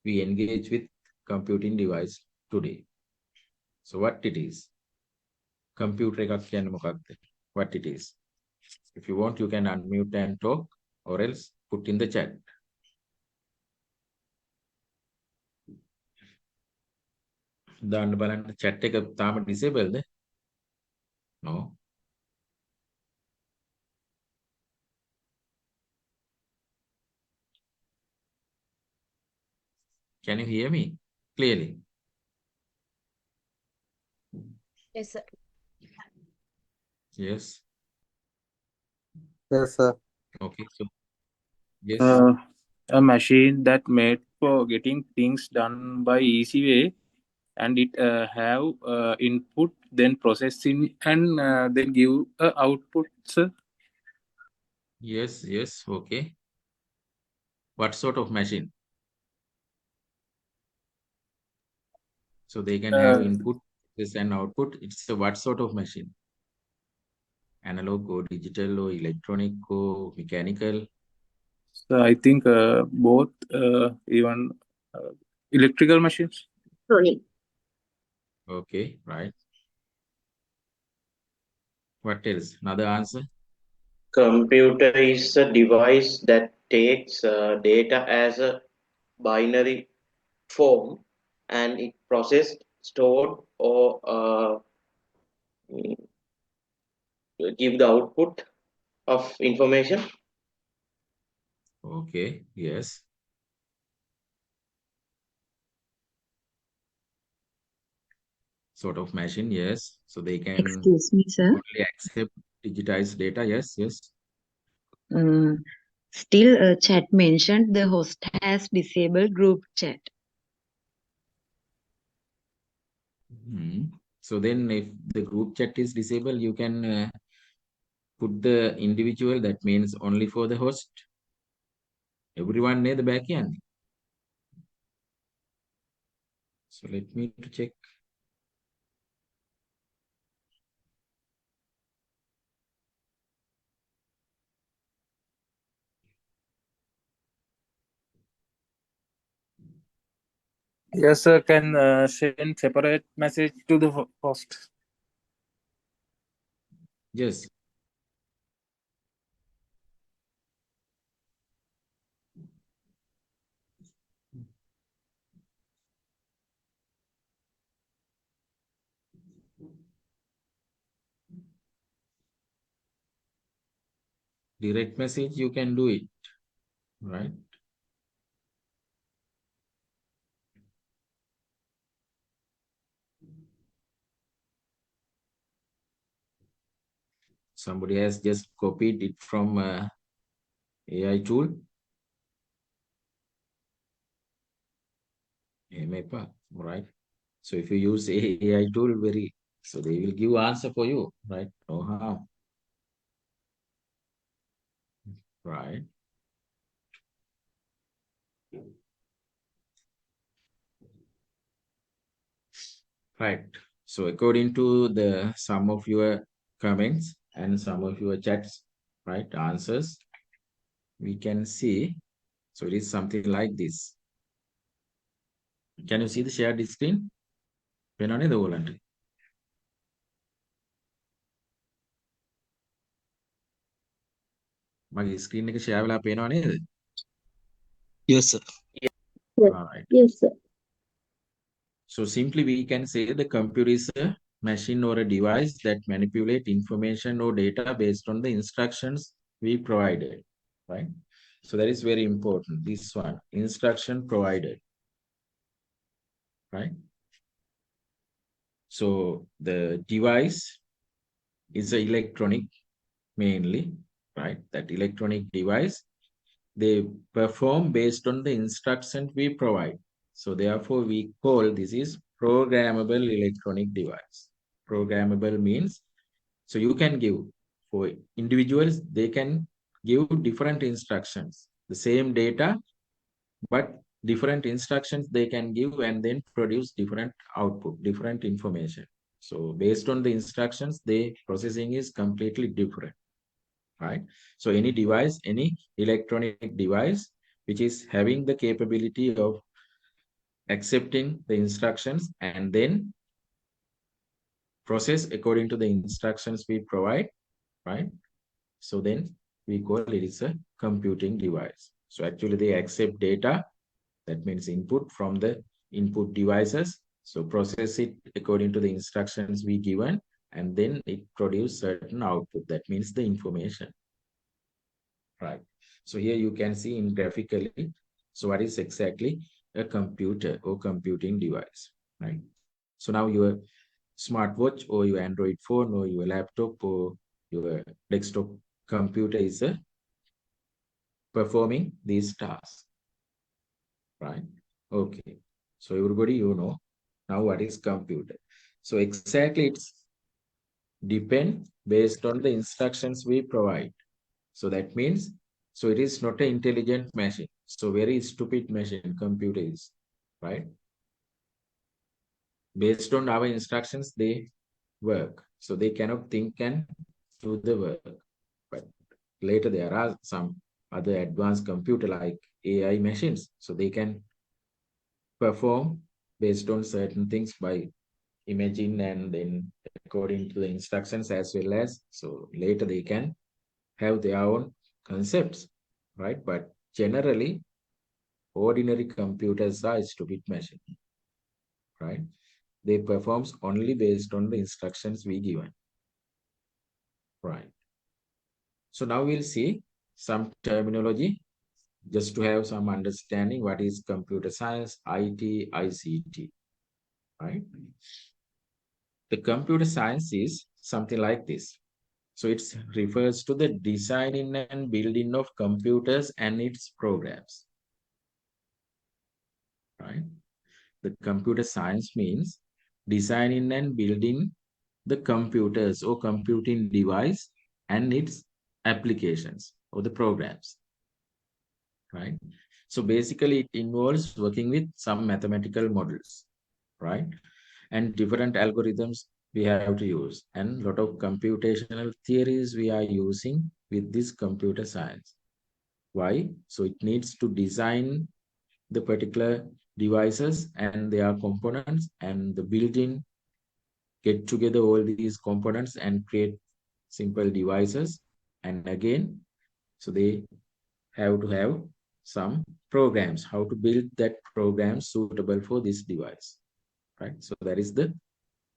we engage with computing device today. So what it is? Computer එකක් කියන්නේ මොකක්ද? What it is? If you want, you can unmute and talk, or else put in the chat. දාන්න බලන්න chat එක තාම disable the? No. Can you hear me clearly? Yes, sir. Yes. Yes, sir. Okay. So yes. A machine that made for getting things done by easy way, and it have input, then processing, and then give output, sir. Yes. Yes. Okay. What sort of machine? So they can have input, this and output. It's a what sort of machine? Analog or digital or electronic or mechanical? So I think both, even electrical machines. Sorry. Okay, right. What else? Another answer? Computer is a device that takes data as a binary form and it processed, stored, or give the output of information. Okay, yes. Sort of machine, yes. So they can Excuse me, sir. only accept digitized data. Yes, yes. Still, chat mentioned the host has disabled group chat. So then if the group chat is disabled, you can put the individual, that means only for the host. Everyone near the back end. So let me to check. Yes, sir. Can send separate message to the host. Yes. Direct message, you can do it, right? Somebody has just copied it from AI tool. Right? So if you use AI tool, so they will give answer for you, right? No harm. Right. Right. So according to some of your comments and some of your chats, right, answers, we can see. So it is something like this. Can you see the shared screen? පේනවනේ ද ඔයගලන්ට? මගේ screen එක share වෙලා පේනව නේද? Yes, sir. All right. Yes, sir. So simply we can say the computer is a machine or a device that manipulate information or data based on the instructions we provided, right? So that is very important. This one, instruction provided, right? So the device is an electronic mainly, right? That electronic device, they perform based on the instructions we provide. So therefore, we call this is programmable electronic device. Programmable means, so you can give, for individuals, they can give different instructions, the same data, but different instructions they can give and then produce different output, different information. So based on the instructions, the processing is completely different, right? So any device, any electronic device, which is having the capability of accepting the instructions and then process according to the instructions we provide, right? So then we call it is a computing device. So actually they accept data, that means input from the input devices. So process it according to the instructions we given, and then it produce certain output. That means the information, right? So here you can see in graphically, so what is exactly a computer or computing device, right? So now your smartwatch or your Android phone or your laptop or your desktop computer is performing these tasks, right? Okay. So everybody, you know now what is computer. So exactly it's depend based on the instructions we provide. So that means, so it is not an intelligent machine. So very stupid machine, computer is, right? Based on our instructions, they work. So they cannot think and do the work. But later there are some other advanced computer like AI machines. So they can perform based on certain things by imaging and then according to the instructions as well as, so later they can have their own concepts, right? But generally, ordinary computers are stupid machine, right? They performs only based on the instructions we given, right? So now we'll see some terminology just to have some understanding what is computer science, IT, ICT, right? The computer science is something like this. So it refers to the designing and building of computers and its programs, right? The computer science means designing and building the computers or computing device and its applications or the programs, right? So basically it involves working with some mathematical models, right? And different algorithms we have to use, and a lot of computational theories we are using with this computer science. Why? So it needs to design the particular devices and their components, and the building, get together all these components and create simple devices. And again, so they have to have some programs, how to build that program suitable for this device, right? So that is the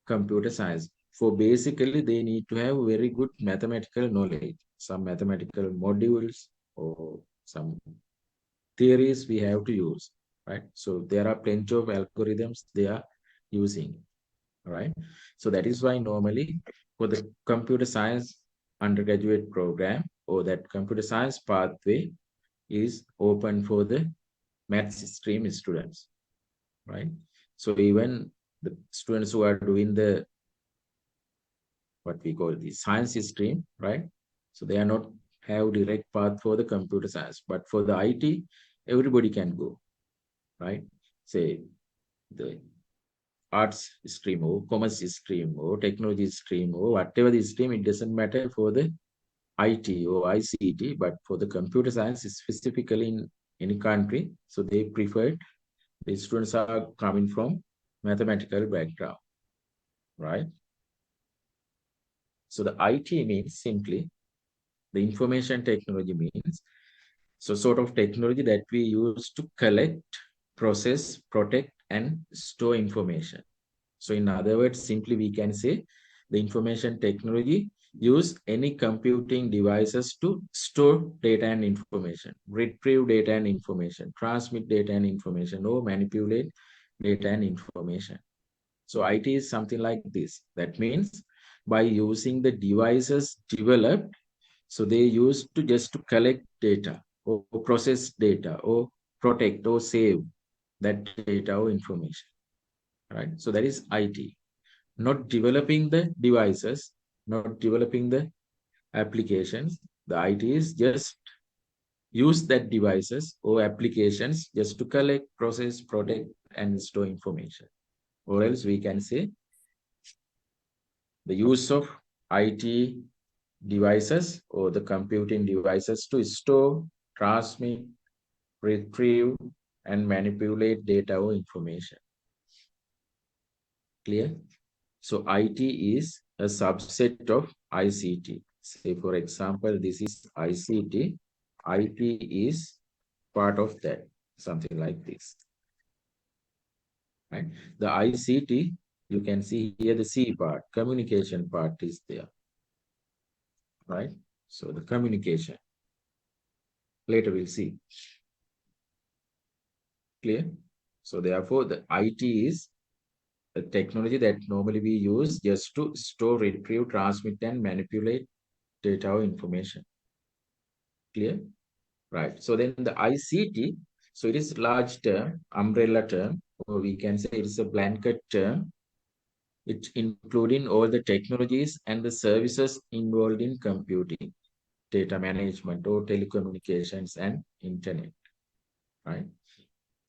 computer science. For basically, they need to have very good mathematical knowledge, some mathematical modules or some theories we have to use, right? So there are plenty of algorithms they are using, right? So that is why normally for the computer science undergraduate program or that computer science pathway is open for the maths stream students, right? So even the students who are doing the what we call the science stream, right? So they are not have direct path for the computer science, but for the IT, everybody can go, right? Say the arts stream or commerce stream or technology stream or whatever the stream, it doesn't matter for the IT or ICT, but for the computer science specifically in any country, so they prefer the students are coming from mathematical background, right? So the IT means simply the information technology means, so sort of technology that we use to collect, process, protect, and store information. So in other words, simply we can say the information technology use any computing devices to store data and information, retrieve data and information, transmit data and information, or manipulate data and information. So IT is something like this. That means by using the devices developed. So they used to just to collect data or process data or protect or save that data or information, right? So that is IT, not developing the devices, not developing the applications. The IT is just use that devices or applications just to collect, process, protect, and store information. Or else we can say the use of IT devices or the computing devices to store, transmit, retrieve, and manipulate data or information. Clear? So IT is a subset of ICT. Say, for example, this is ICT. IT is part of that, something like this. Right? The ICT, you can see here the C part, communication part is there. Right? So the communication. Later we'll see. Clear? So therefore, the IT is a technology that normally we use just to store, retrieve, transmit, and manipulate data or information. Clear? Right. So then the ICT, so it is large term, umbrella term, or we can say it is a blanket term. It's including all the technologies and the services involved in computing, data management, or telecommunications and internet. Right.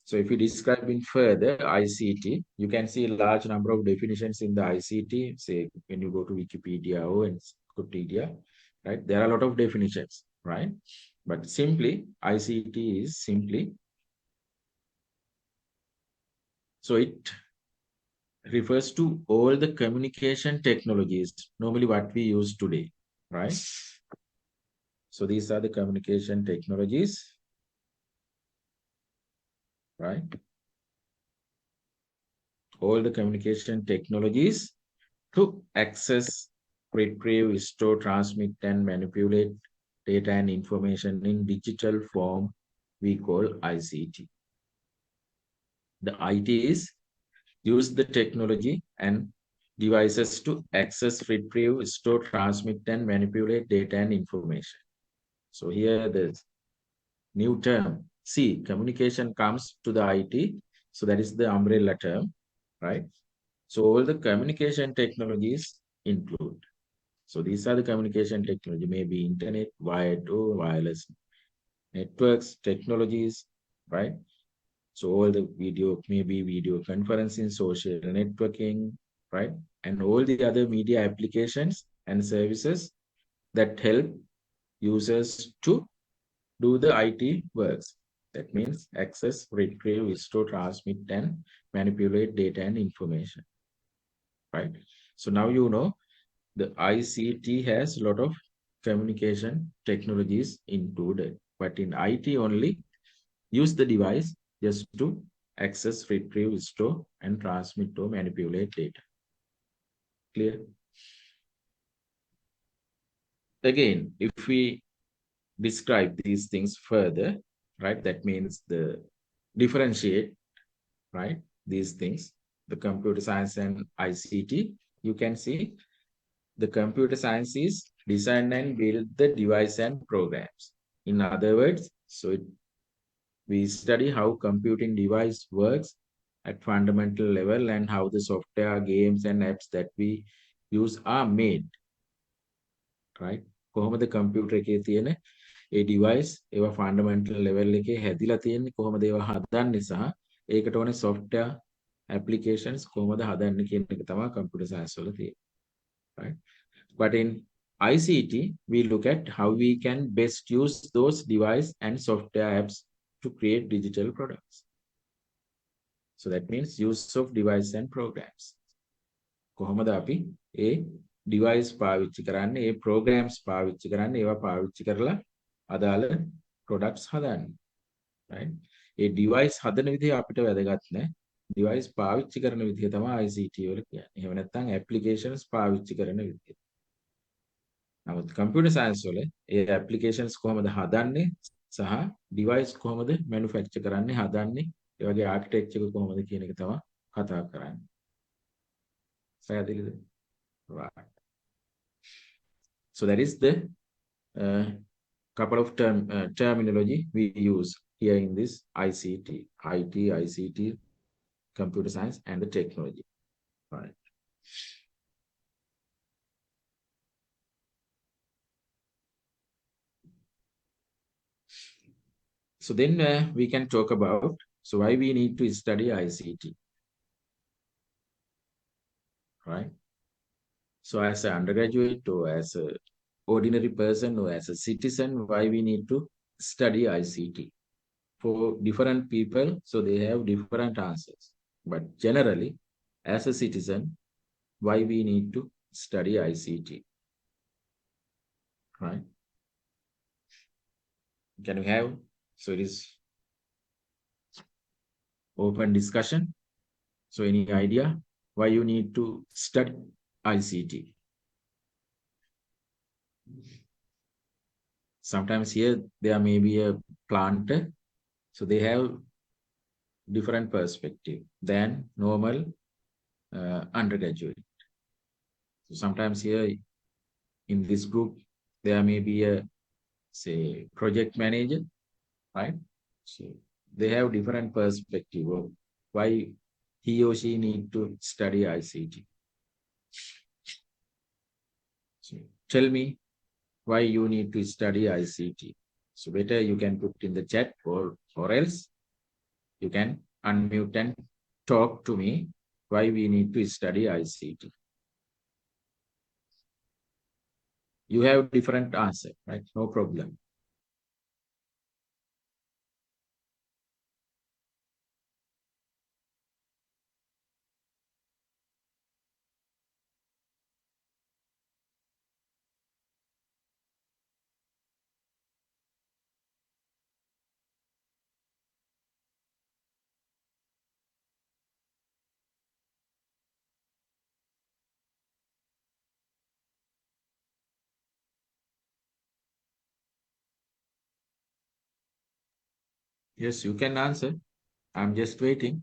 So if you describe in further ICT, you can see a large number of definitions in the ICT. Say when you go to Wikipedia or Encyclopedia, right? There are a lot of definitions, right? But simply ICT is simply, so it refers to all the communication technologies, normally what we use today, right? So these are the communication technologies, right? All the communication technologies to access, retrieve, store, transmit, and manipulate data and information in digital form, we call ICT. The IT is use the technology and devices to access, retrieve, store, transmit, and manipulate data and information. So here the new term, C, communication comes to the IT. So that is the umbrella term, right? So all the communication technologies include. So these are the communication technology, maybe internet, wired or wireless networks, technologies, right? So all the video, maybe video conferencing, social networking, right? And all the other media applications and services that help users to do the IT works. That means access, retrieve, restore, transmit, and manipulate data and information, right? So now you know the ICT has a lot of communication technologies included, but in IT only use the device just to access, retrieve, store, and transmit or manipulate data. Clear? Again, if we describe these things further, right, that means the differentiate, right, these things, the computer science and ICT, you can see the computer science is design and build the device and programs. In other words, so we study how computing device works at fundamental level and how the software, games, and apps that we use are made, right? කොහොමද computer එකේ තියෙන ඒ device ඒවා fundamental level එකේ හැදිලා තියෙන්නේ, කොහොමද ඒවා හදන්නේ සහ ඒකට ඕනේ software applications කොහොමද හදන්නේ කියන එක තමයි computer science වල තියෙන්නේ, right? But in ICT, we look at how we can best use those device and software apps to create digital products. So that means use of device and programs. කොහොමද අපි ඒ device පාවිච්චි කරන්නේ, ඒ programs පාවිච්චි කරන්නේ, ඒවා පාවිච්චි කරලා අදාළ products හදන්නේ, right? ඒ device හදන විදිහ අපිට වැදගත් නෑ. device පාවිච්චි කරන විදිහ තමයි ICT වල කියන්නේ. එහෙම නැත්නම් applications පාවිච්චි කරන විදිහ. නමුත් computer science වල ඒ applications කොහොමද හදන්නේ සහ device කොහොමද manufacture කරන්නේ, හදන්නේ, ඒ වගේ architecture එක කොහොමද කියන එක තමයි කතා කරන්නේ. පැහැදිලිද? Right. So that is the couple of terminology we use here in this ICT, IT, ICT, computer science, and the technology. Right. So then we can talk about why we need to study ICT. Right. So as an undergraduate or as a ordinary person or as a citizen, why we need to study ICT? For different people, so they have different answers. But generally, as a citizen, why we need to study ICT? Right? Can we have? So it is open discussion. So any idea why you need to study ICT? Sometimes here there may be a planter, so they have different perspective than normal undergraduate. So sometimes here in this group, there may be a, say, project manager, right? So they have different perspective of why he or she need to study ICT. So tell me why you need to study ICT. So better you can put in the chat or else you can unmute and talk to me why we need to study ICT. You have different answer, right? No problem. Yes, you can answer. I'm just waiting.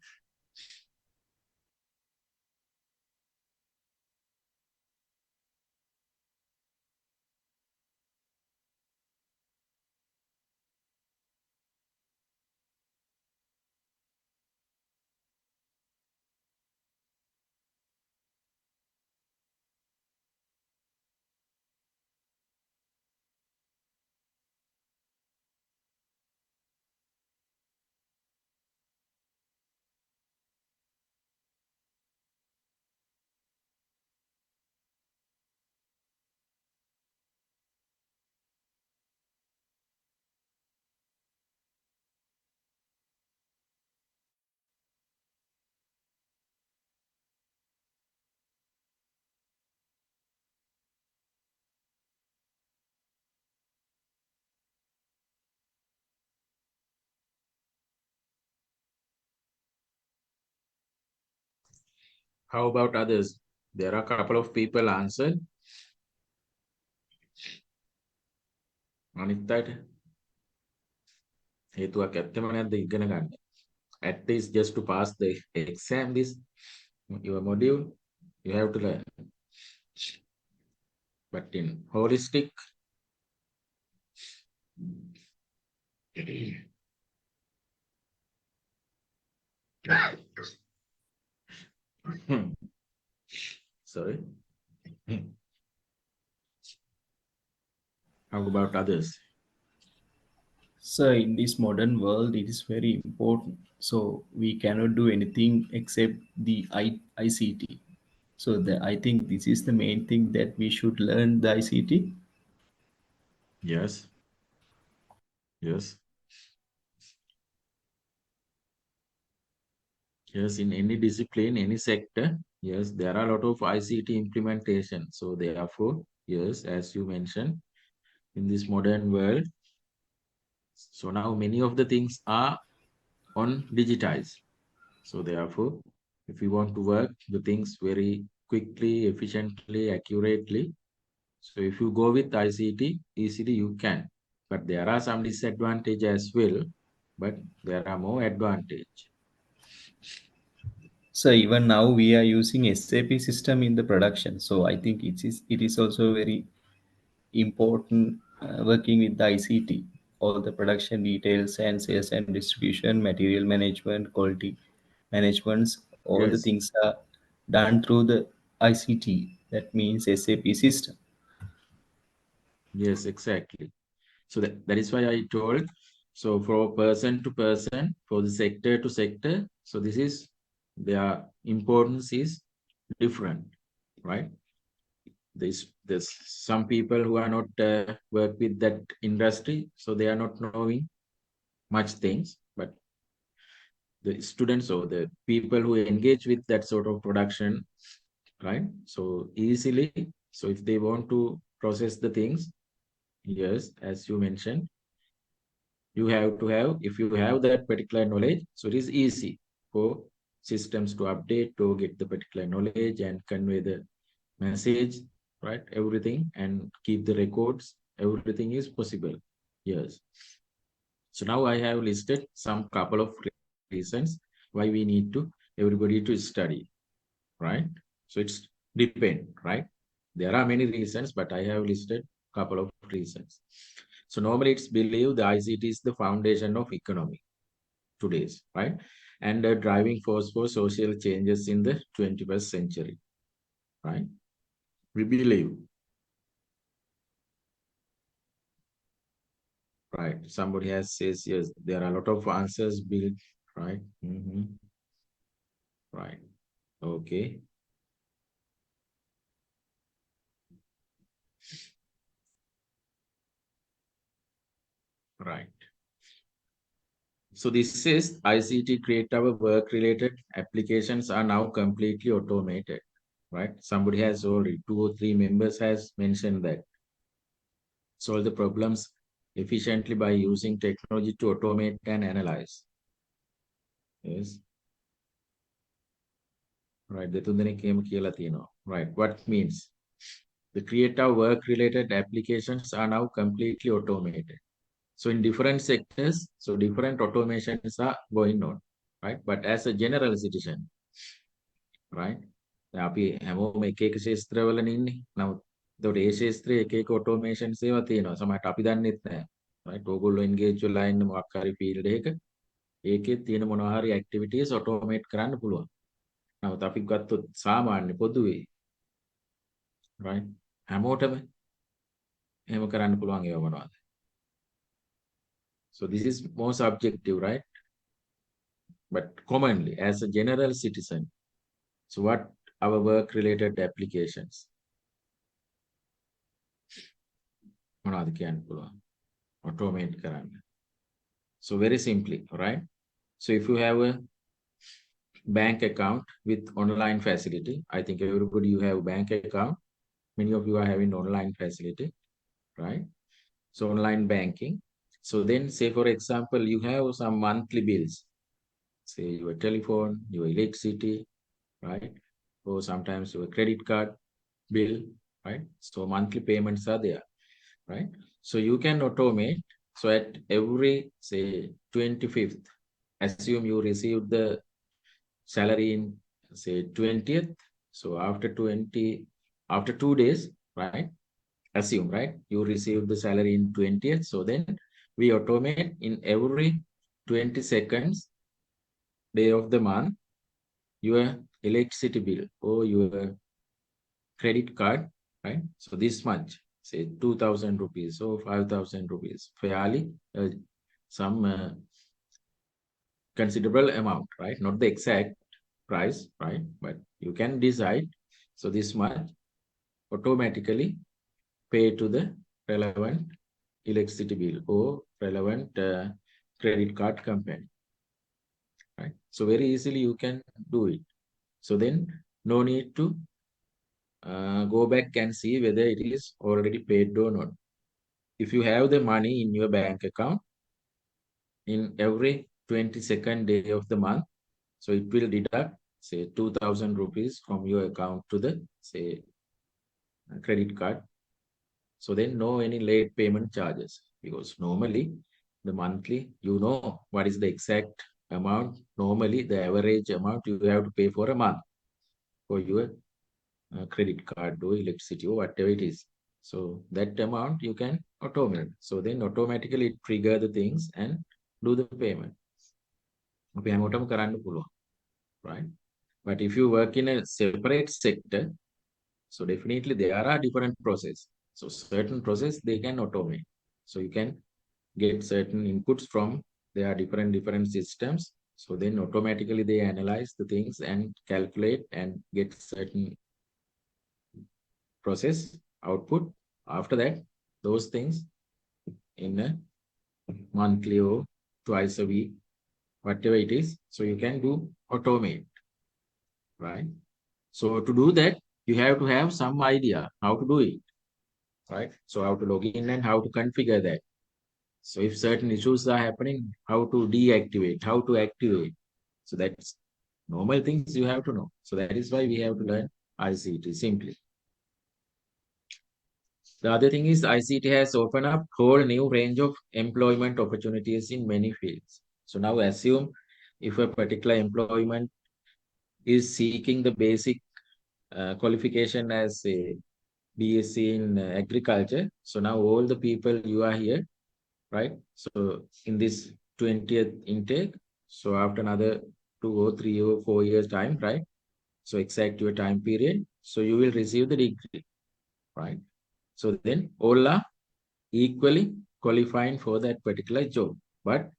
How about others? There are a couple of people answered. අනිත් අයට හේතුවක් ඇත්තම නැද්ද ඉගෙන ගන්න? At least just to pass the exam, this your module, you have to learn. But in holistic, sorry. How about others? So in this modern world, it is very important. So we cannot do anything except the ICT. So I think this is the main thing that we should learn the ICT. Yes. Yes. Yes, in any discipline, any sector, yes, there are a lot of ICT implementation. So therefore, yes, as you mentioned, in this modern world, so now many of the things are on digitized. So therefore, if you want to work the things very quickly, efficiently, accurately, so if you go with ICT, easily you can. But there are some disadvantages as well, but there are more advantage. So even now we are using SAP system in the production. So I think it is also very important working with the ICT. All the production details and sales and distribution, material management, quality managements, all the Yes. things are done through the ICT. That means SAP system. Yes, exactly. So that is why I told. So for person to person, for the sector to sector, so this is their importance is different, right? There's some people who are not work with that industry, so they are not knowing much things, but the students or the people who engage with that sort of production, right? So easily, so if they want to process the things, yes, as you mentioned, you have to have, if you have that particular knowledge, so it is easy for systems to update to get the particular knowledge and convey the message, right? Everything, and keep the records, everything is possible. Yes. So now I have listed some couple of reasons why we need to everybody to study, right? So it's depend, right? There are many reasons, but I have listed couple of reasons. So normally it's believed the ICT is the foundation of economy today's, right? And a driving force for social changes in the 21st century, right? We believe, right? Somebody has says, yes, there are a lot of answers built, right? Right. Okay. Right. So this says ICT create our work-related applications are now completely automated, right? Somebody has already, 2 or 3 members has mentioned that. Solve the problems efficiently by using technology to automate and analyze. Yes. Right. Right. What means? The creative work-related applications are now completely automated. So in different sectors, so different automations are going on, right? But as a general citizen, right? අපි හැමෝම එක එක ශේත්‍රවලනේ ඉන්නේ. නමුත් එතකොට ඒ ශේත්‍රයේ එක එක ඔටෝමේෂන්ස් ඒවා තියෙනවා. සමහරට අපි දන්නෙත් නැහැ. right? ඕගොල්ලෝ engage වෙලා ඉන්න මොකක් හරි field එකක ඒකේ තියෙන මොනවා හරි activities automate කරන්න පුළුවන්. නමුත් අපි ගත්තොත් සාමාන්‍ය පොදුවේ right? හැමෝටම එහෙම කරන්න පුළුවන් ඒවා මොනවද? So this is more subjective, right? But commonly as a general citizen, so what our work related applications? මොනවද කියන්න පුළුවන්? Automate කරන්න. So very simply, right? So if you have a bank account with online facility, I think everybody you have bank account. Many of you are having online facility, right? So online banking. So then say for example, you have some monthly bills, say your telephone, your electricity, right? Or sometimes your credit card bill, right? So monthly payments are there, right? So you can automate. So at every, say, 25th, assume you received the salary in, say, 20th. So after 2 days, right? Assume, right? You received the salary in 20th. So then we automate in every 20 seconds, day of the month, your electricity bill or your credit card, right? So this much, say 2,000 rupees or 5,000 rupees, fairly some considerable amount, right? Not the exact price, right? But you can decide. So this much automatically pay to the relevant electricity bill or relevant credit card company, right? So very easily you can do it. So then no need to go back and see whether it is already paid or not. If you have the money in your bank account in every 22nd day of the month, so it will deduct, say, 2,000 rupees from your account to the, say, credit card. So then no any late payment charges, because normally the monthly, you know what is the exact amount, normally the average amount you have to pay for a month for your credit card or electricity or whatever it is. So that amount you can automate. So then automatically it trigger the things and do the payment. අපි හැමෝටම කරන්න පුළුවන්, right? But if you work in a separate sector, so definitely there are different process. So certain process they can automate. So you can get certain inputs from there are different systems. So then automatically they analyze the things and calculate and get certain process output. After that, those things in a monthly or twice a week, whatever it is, so you can do automate, right? So to do that, you have to have some idea how to do it, right? So how to log in and how to configure that. So if certain issues are happening, how to deactivate, how to activate. So that's normal things you have to know. So that is why we have to learn ICT simply. The other thing is ICT has opened up whole new range of employment opportunities in many fields. So now assume if a particular employment is seeking the basic qualification as a BSc in agriculture. So now all the people you are here, right? So in this 20th intake, so after another 2 or 3 or 4 years time, right? So exact your time period, so you will receive the degree, right? So then all are equally qualifying for that particular job, but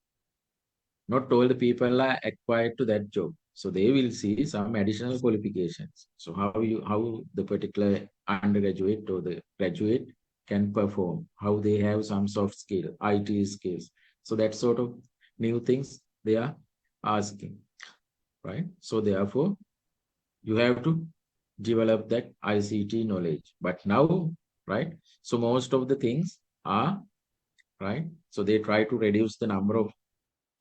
not all the people are acquired to that job. So they will see some additional qualifications. So how the particular undergraduate or the graduate can perform, how they have some soft skill, IT skills. So that sort of new things they are asking, right? So therefore, you have to develop that ICT knowledge. But now, right? So most of the things are, right? So they try to reduce the number of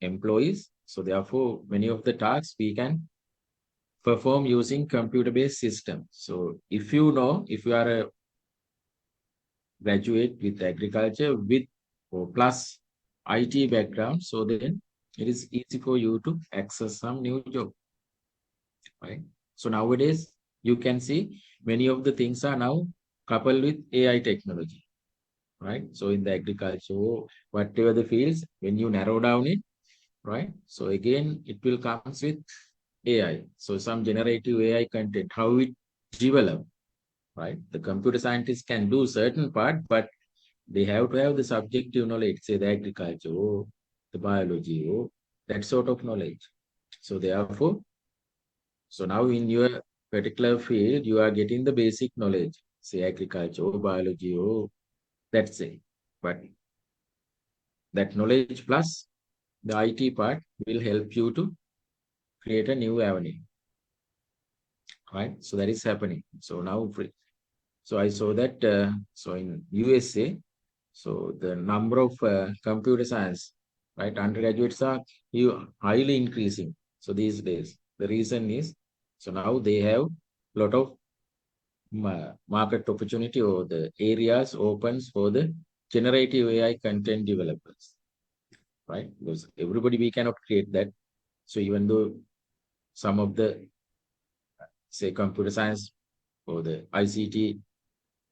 employees. So therefore, many of the tasks we can perform using computer-based system. So if you know, if you are a graduate with agriculture with or plus IT background, so then it is easy for you to access some new job, right? So nowadays, you can see many of the things are now coupled with AI technology, right? So in the agriculture, whatever the fields, when you narrow down it, right? So again, it will comes with AI. So some generative AI content, how it develop, right? The computer scientists can do certain part, but they have to have the subjective knowledge, say the agriculture or the biology or that sort of knowledge. So therefore, so now in your particular field, you are getting the basic knowledge, say agriculture or biology or that's it. But that knowledge plus the IT part will help you to create a new avenue, right? So that is happening. So now, so I saw that, so in USA, so the number of computer science, right, undergraduates are highly increasing. So these days, the reason is, so now they have a lot of market opportunity or the areas opens for the generative AI content developers, right? Because everybody, we cannot create that. So even though some of the, say, computer science or the ICT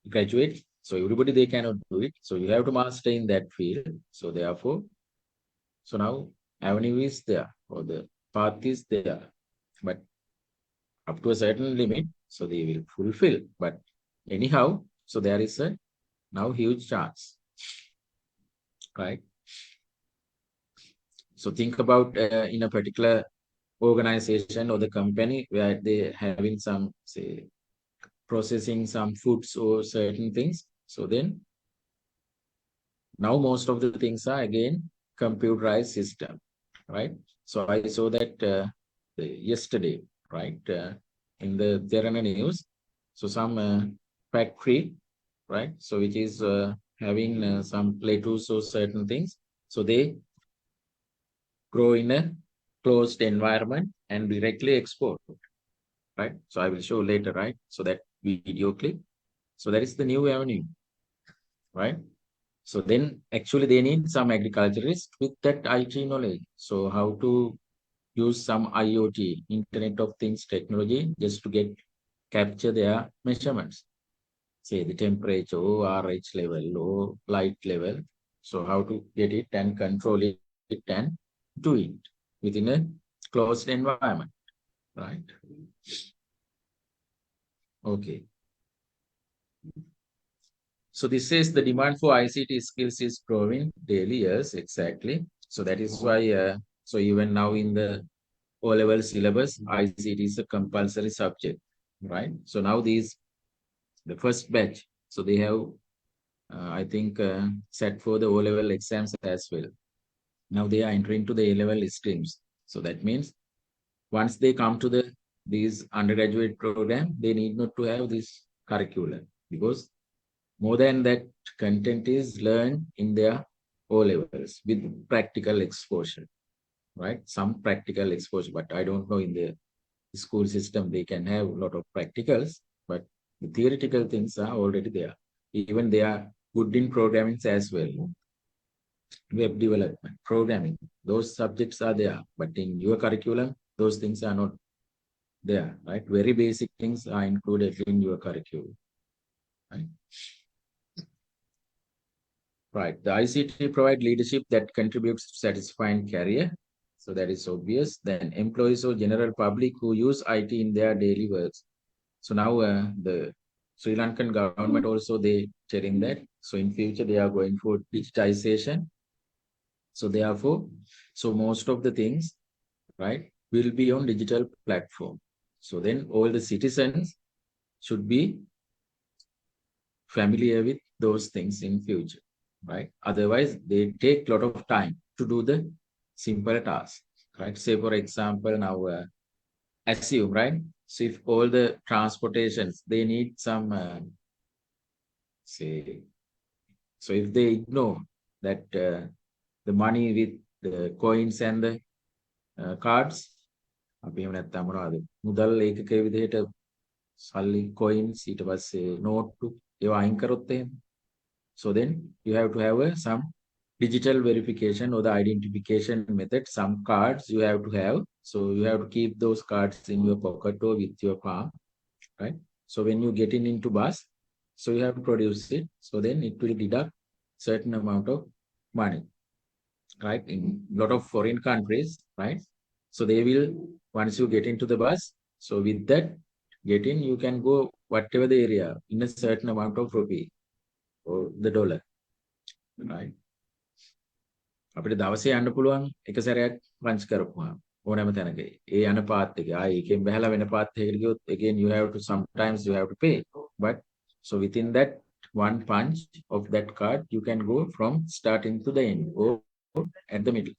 graduate, so everybody, they cannot do it. So you have to master in that field. So therefore, so now avenue is there or the path is there, but up to a certain limit, so they will fulfill. But anyhow, so there is a now huge chance, right? So think about in a particular organization or the company where they having some, say, processing some foods or certain things. So then now most of the things are again computerized system, right? So I saw that yesterday, right, in the Terana news. So some factory, right? So which is having some lettuce or certain things. So they grow in a closed environment and directly export, right? So I will show later, right? So that video clip. So that is the new avenue, right? So then actually they need some agriculturists with that IT knowledge. So how to use some IoT, Internet of Things technology, just to capture their measurements. say the temperature or RH level or light level. So how to get it and control it and do it within a closed environment, right? Okay. So this says the demand for ICT skills is growing daily, yes, exactly. So that is why, so even now in the O-level syllabus, ICT is a compulsory subject, right? So now the first batch, so they have, I think, set for the O-level exams as well. Now they are entering to the A-level streams. So that means once they come to these undergraduate program, they need not to have this curriculum, because more than that content is learned in their O levels with practical exposure, right? Some practical exposure, but I don't know in the school system they can have a lot of practicals, but the theoretical things are already there. Even they are good in programming as well. Web development, programming, those subjects are there, but in your curriculum, those things are not there, right? Very basic things are included in your curriculum, right? Right. The ICT provide leadership that contributes to satisfying career. So that is obvious. Then employees or general public who use IT in their daily works. So now the Sri Lankan government also they telling that. So in future they are going for digitization. So therefore, so most of the things, right, will be on digital platform. So then all the citizens should be familiar with those things in future, right? Otherwise, they take a lot of time to do the simple tasks, right? Say, for example, now assume, right? So if all the transportations, they need some, say, so if they ignore that the money with the coins and the cards, අපි එහෙම නැත්නම් මොනවද මුදල් ඒකකයේ විදිහට සල්ලි coins ඊට පස්සේ නෝට්ටු ඒවා අයින් කරොත් එහෙම. So then you have to have some digital verification or the identification method. Some cards you have to have. So you have to keep those cards in your pocket or with your palm, right? So when you get into bus, so you have to produce it. So then it will deduct certain amount of money, right? In a lot of foreign countries, right? So they will, once you get into the bus, so with that get in, you can go whatever the area in a certain amount of rupee or the dollar, right? අපිට දවසේ යන්න පුළුවන් එක සැරයක් punch කරපුවා ඕනෑම තැනක ඒ යන පාත් එක ආයි එකෙන් බහැලා වෙන පාත් එකකට ගියොත් again you have to sometimes you have to pay, but so within that one punch of that card you can go from starting to the end or at the middle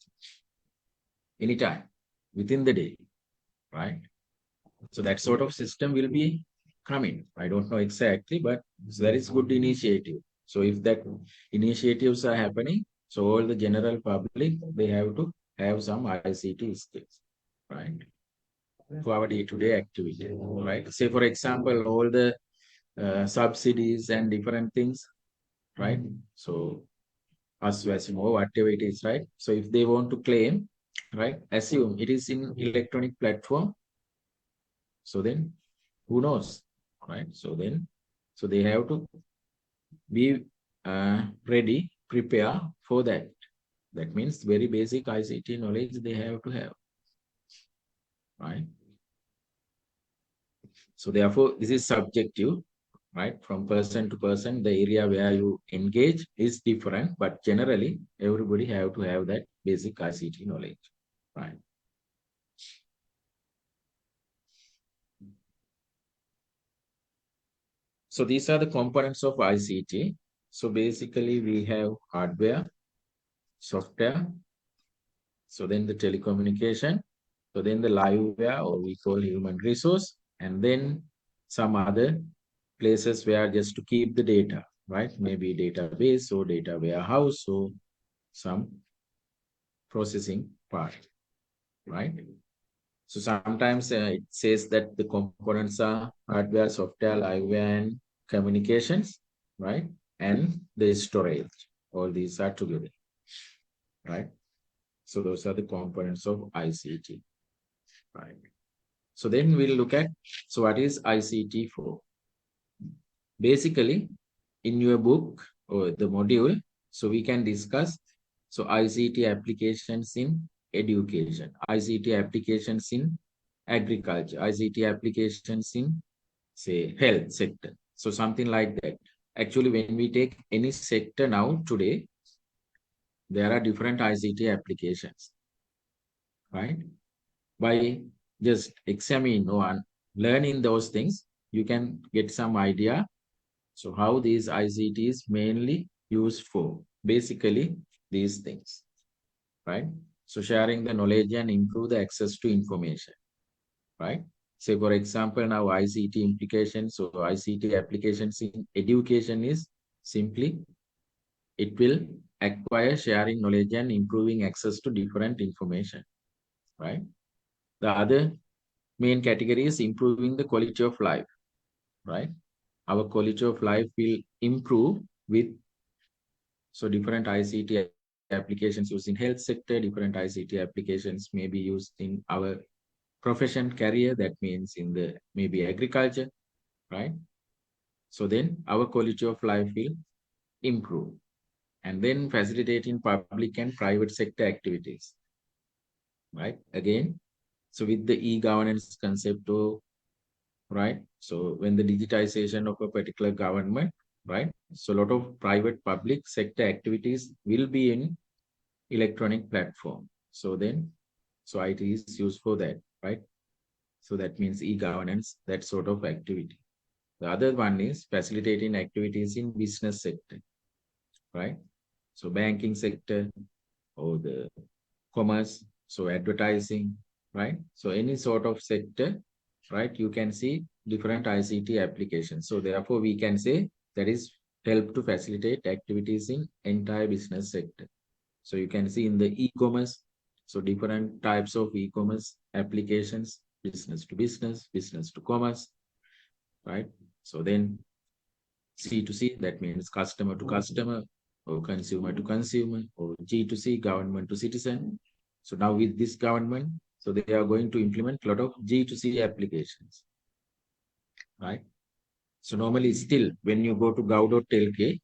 anytime within the day, right? So that sort of system will be coming. I don't know exactly, but that is good initiative. So if that initiatives are happening, so all the general public, they have to have some ICT skills, right? For our day-to-day activity, right? Say, for example, all the subsidies and different things, right? So ASWASIMO, whatever it is, right? So if they want to claim, right, assume it is in electronic platform. So then who knows, right? So then, so they have to be ready, prepare for that. That means very basic ICT knowledge they have to have, right? So therefore, this is subjective, right? From person to person, the area where you engage is different, but generally everybody have to have that basic ICT knowledge, right? So these are the components of ICT. So basically we have hardware, software, so then the telecommunication, so then the liveware, or we call human resource, and then some other places where just to keep the data, right? Maybe database or data warehouse or some processing part, right? So sometimes it says that the components are hardware, software, liveware, and communications, right? And the storage. All these are together, right? So those are the components of ICT, right? So then we'll look at, so what is ICT for? basically in your book or the module, so we can discuss. So ICT applications in education, ICT applications in agriculture, ICT applications in, say, health sector. So something like that. Actually, when we take any sector now today, there are different ICT applications, right? By just examining or learning those things, you can get some idea. So how these ICT is mainly used for, basically these things, right? So sharing the knowledge and improve the access to information, right? Say for example, now ICT implications or ICT applications in education is simply, it will acquire sharing knowledge and improving access to different information, right? The other main category is improving the quality of life, right? Our quality of life will improve with, so different ICT applications used in health sector, different ICT applications may be used in our profession career, that means in the maybe agriculture, right? So then our quality of life will improve. And then facilitating public and private sector activities, right? Again, so with the e-governance concept, right? So when the digitization of a particular government, right? So a lot of private public sector activities will be in electronic platform. So then, so IT is used for that, right? So that means e-governance, that sort of activity. The other one is facilitating activities in business sector, right? So banking sector or the commerce, so advertising, right? So any sort of sector, right? You can see different ICT applications. So therefore we can say that is help to facilitate activities in entire business sector. So you can see in the e-commerce, so different types of e-commerce applications, business to commerce, right? So then C2C, that means customer to customer or consumer to consumer, or G2C, government to citizen. So now with this government, so they are going to implement a lot of G2C applications, right? So normally still when you go to gov.lk,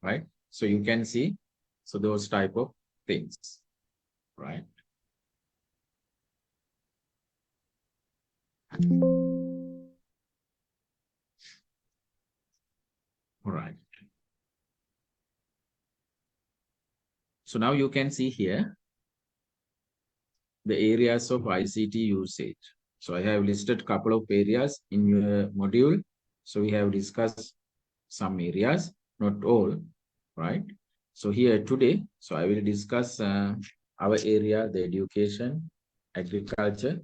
right? So you can see, so those type of things, right? All right. So now you can see here the areas of ICT usage. So I have listed a couple of areas in your module. So we have discussed some areas, not all, right? So here today, so I will discuss our area, the education, agriculture,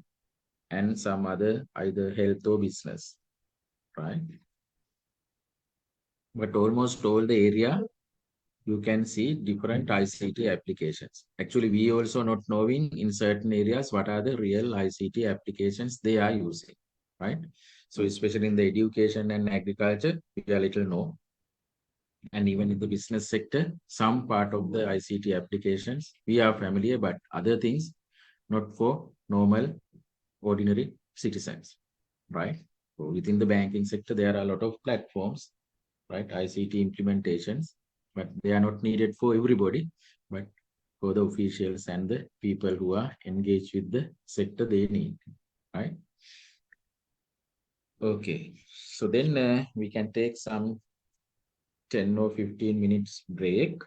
and some other either health or business, right? But almost all the area, you can see different ICT applications. Actually, we also not knowing in certain areas what are the real ICT applications they are using, right? So especially in the education and agriculture, we are little know. And even in the business sector, some part of the ICT applications, we are familiar, but other things, not for normal, ordinary citizens, right? So within the banking sector, there are a lot of platforms, right? ICT implementations, but they are not needed for everybody, but for the officials and the people who are engaged with the sector they need, right? Okay, so then we can take some 10 or 15 minutes break.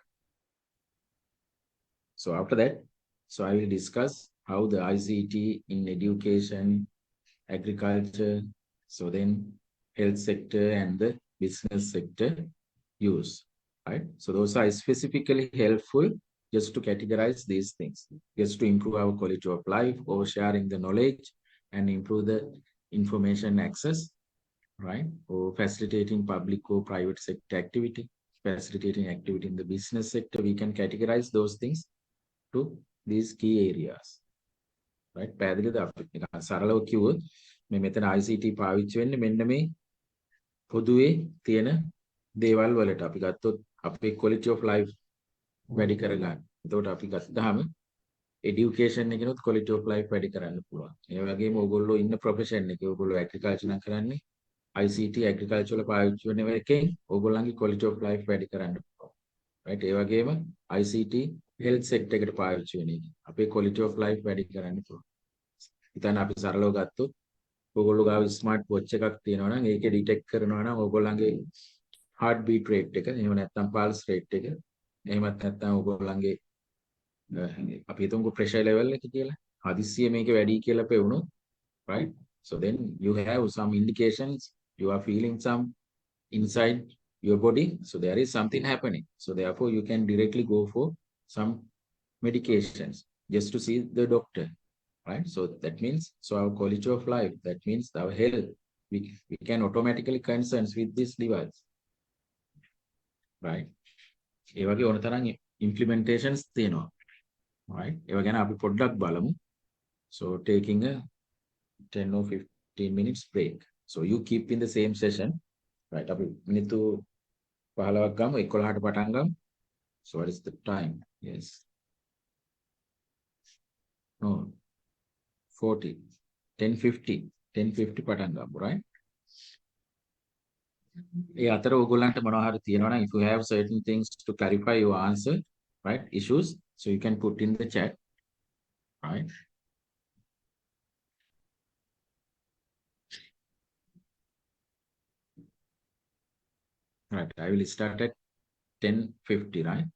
So after that, so I will discuss how the ICT in education, agriculture, so then health sector and the business sector use, right? So those are specifically helpful just to categorize these things, just to improve our quality of life or sharing the knowledge and improve the information access, right? Or facilitating public or private sector activity, facilitating activity in the business sector. We can categorize those things to these key areas, right? පැහැදිලිද අපිට සරලව කිව්වොත් මේ මෙතන ICT පාවිච්චි වෙන්නේ මෙන්න මේ පොදුවේ තියෙන දේවල් වලට. අපි ගත්තොත් අපේ quality of life වැඩි කරගන්න. එතකොට අපි ගත්තාම education එකනොත් quality of life වැඩි කරන්න පුළුවන්. ඒ වගේම ඕගොල්ලෝ ඉන්න profession එකේ ඕගොල්ලෝ agriculture නම් කරන්නේ ICT agricultural පාවිච්චි වෙන එකෙන් ඕගොල්ලන්ගේ quality of life වැඩි කරන්න පුළුවන්. right? ඒ වගේම ICT health sector එකට පාවිච්චි වෙන එක. අපේ quality of life වැඩි කරන්න පුළුවන්. හිතන්න අපි සරලව ගත්තොත් ඕගොල්ලෝ ගාව ස්මාර්ට් වොච් එකක් තියෙනවා නම් ඒකේ ඩිටෙක්ට් කරනවා නම් ඕගොල්ලන්ගේ heart beat rate එක, එහෙම නැත්නම් pulse rate එක, එහෙමත් නැත්නම් ඕගොල්ලන්ගේ අපි හිතමුකෝ pressure level එක කියලා. හදිස්සියෙ මේක වැඩි කියලා පෙවුනොත්, right? So then you have some indications, you are feeling some inside your body, so there is something happening. So therefore you can directly go for some medications just to see the doctor, right? So that means, so our quality of life, that means our health, we can automatically concerns with this device, right? ඒ වගේ ඕන තරම් implementations තියෙනවා, right? ඒව ගැන අපි පොඩ්ඩක් බලමු. So taking a 10 or 15 minutes break. So you keep in the same session, right? අපි මිනිත්තු 15ක් ගමු, 11ට පටන් ගමු. So what is the time? Yes. No. 40. 10:50. 10:50 පටන් ගමු, right? ඒ අතර ඕගොල්ලන්ට මොනවා හරි තියෙනවා නම්, if you have certain things to clarify your answer, right? Issues, so you can put in the chat, right? Right, I will start at 10:50, right?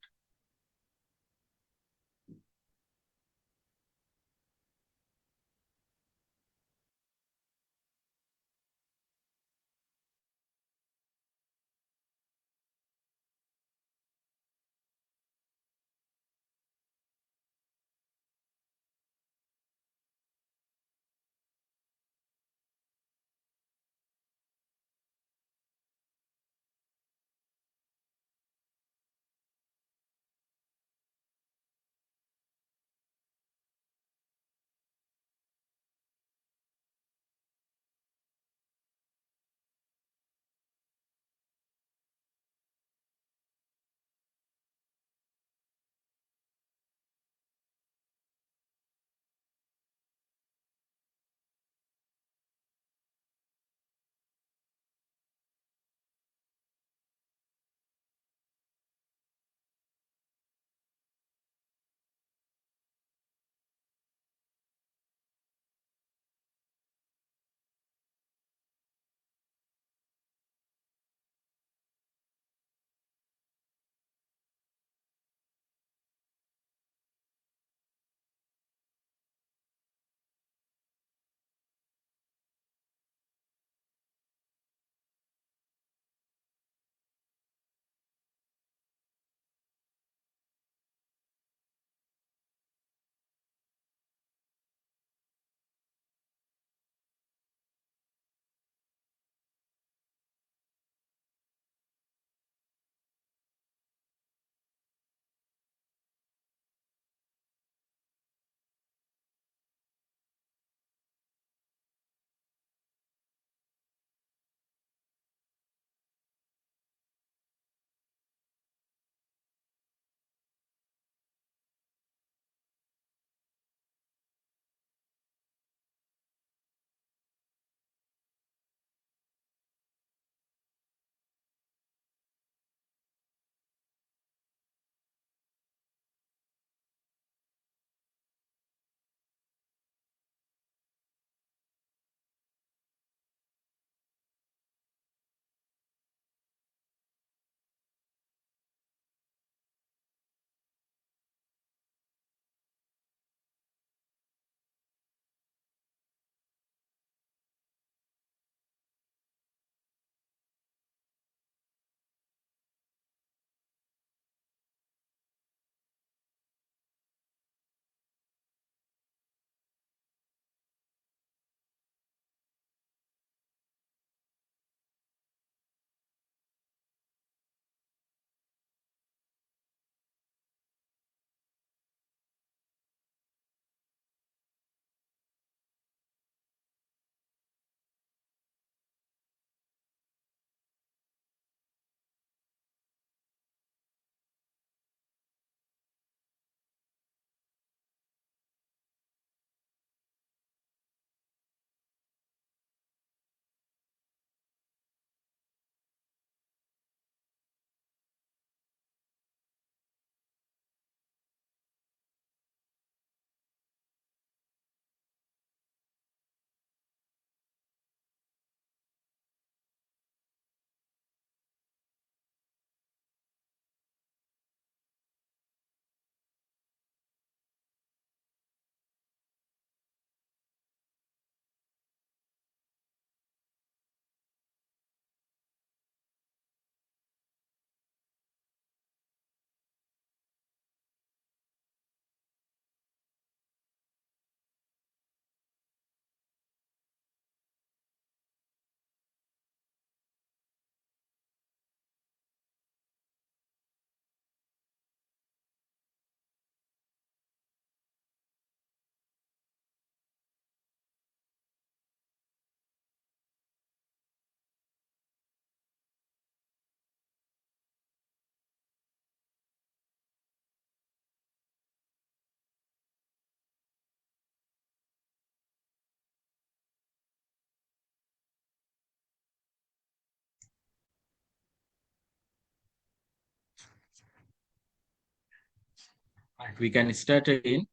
We can start again.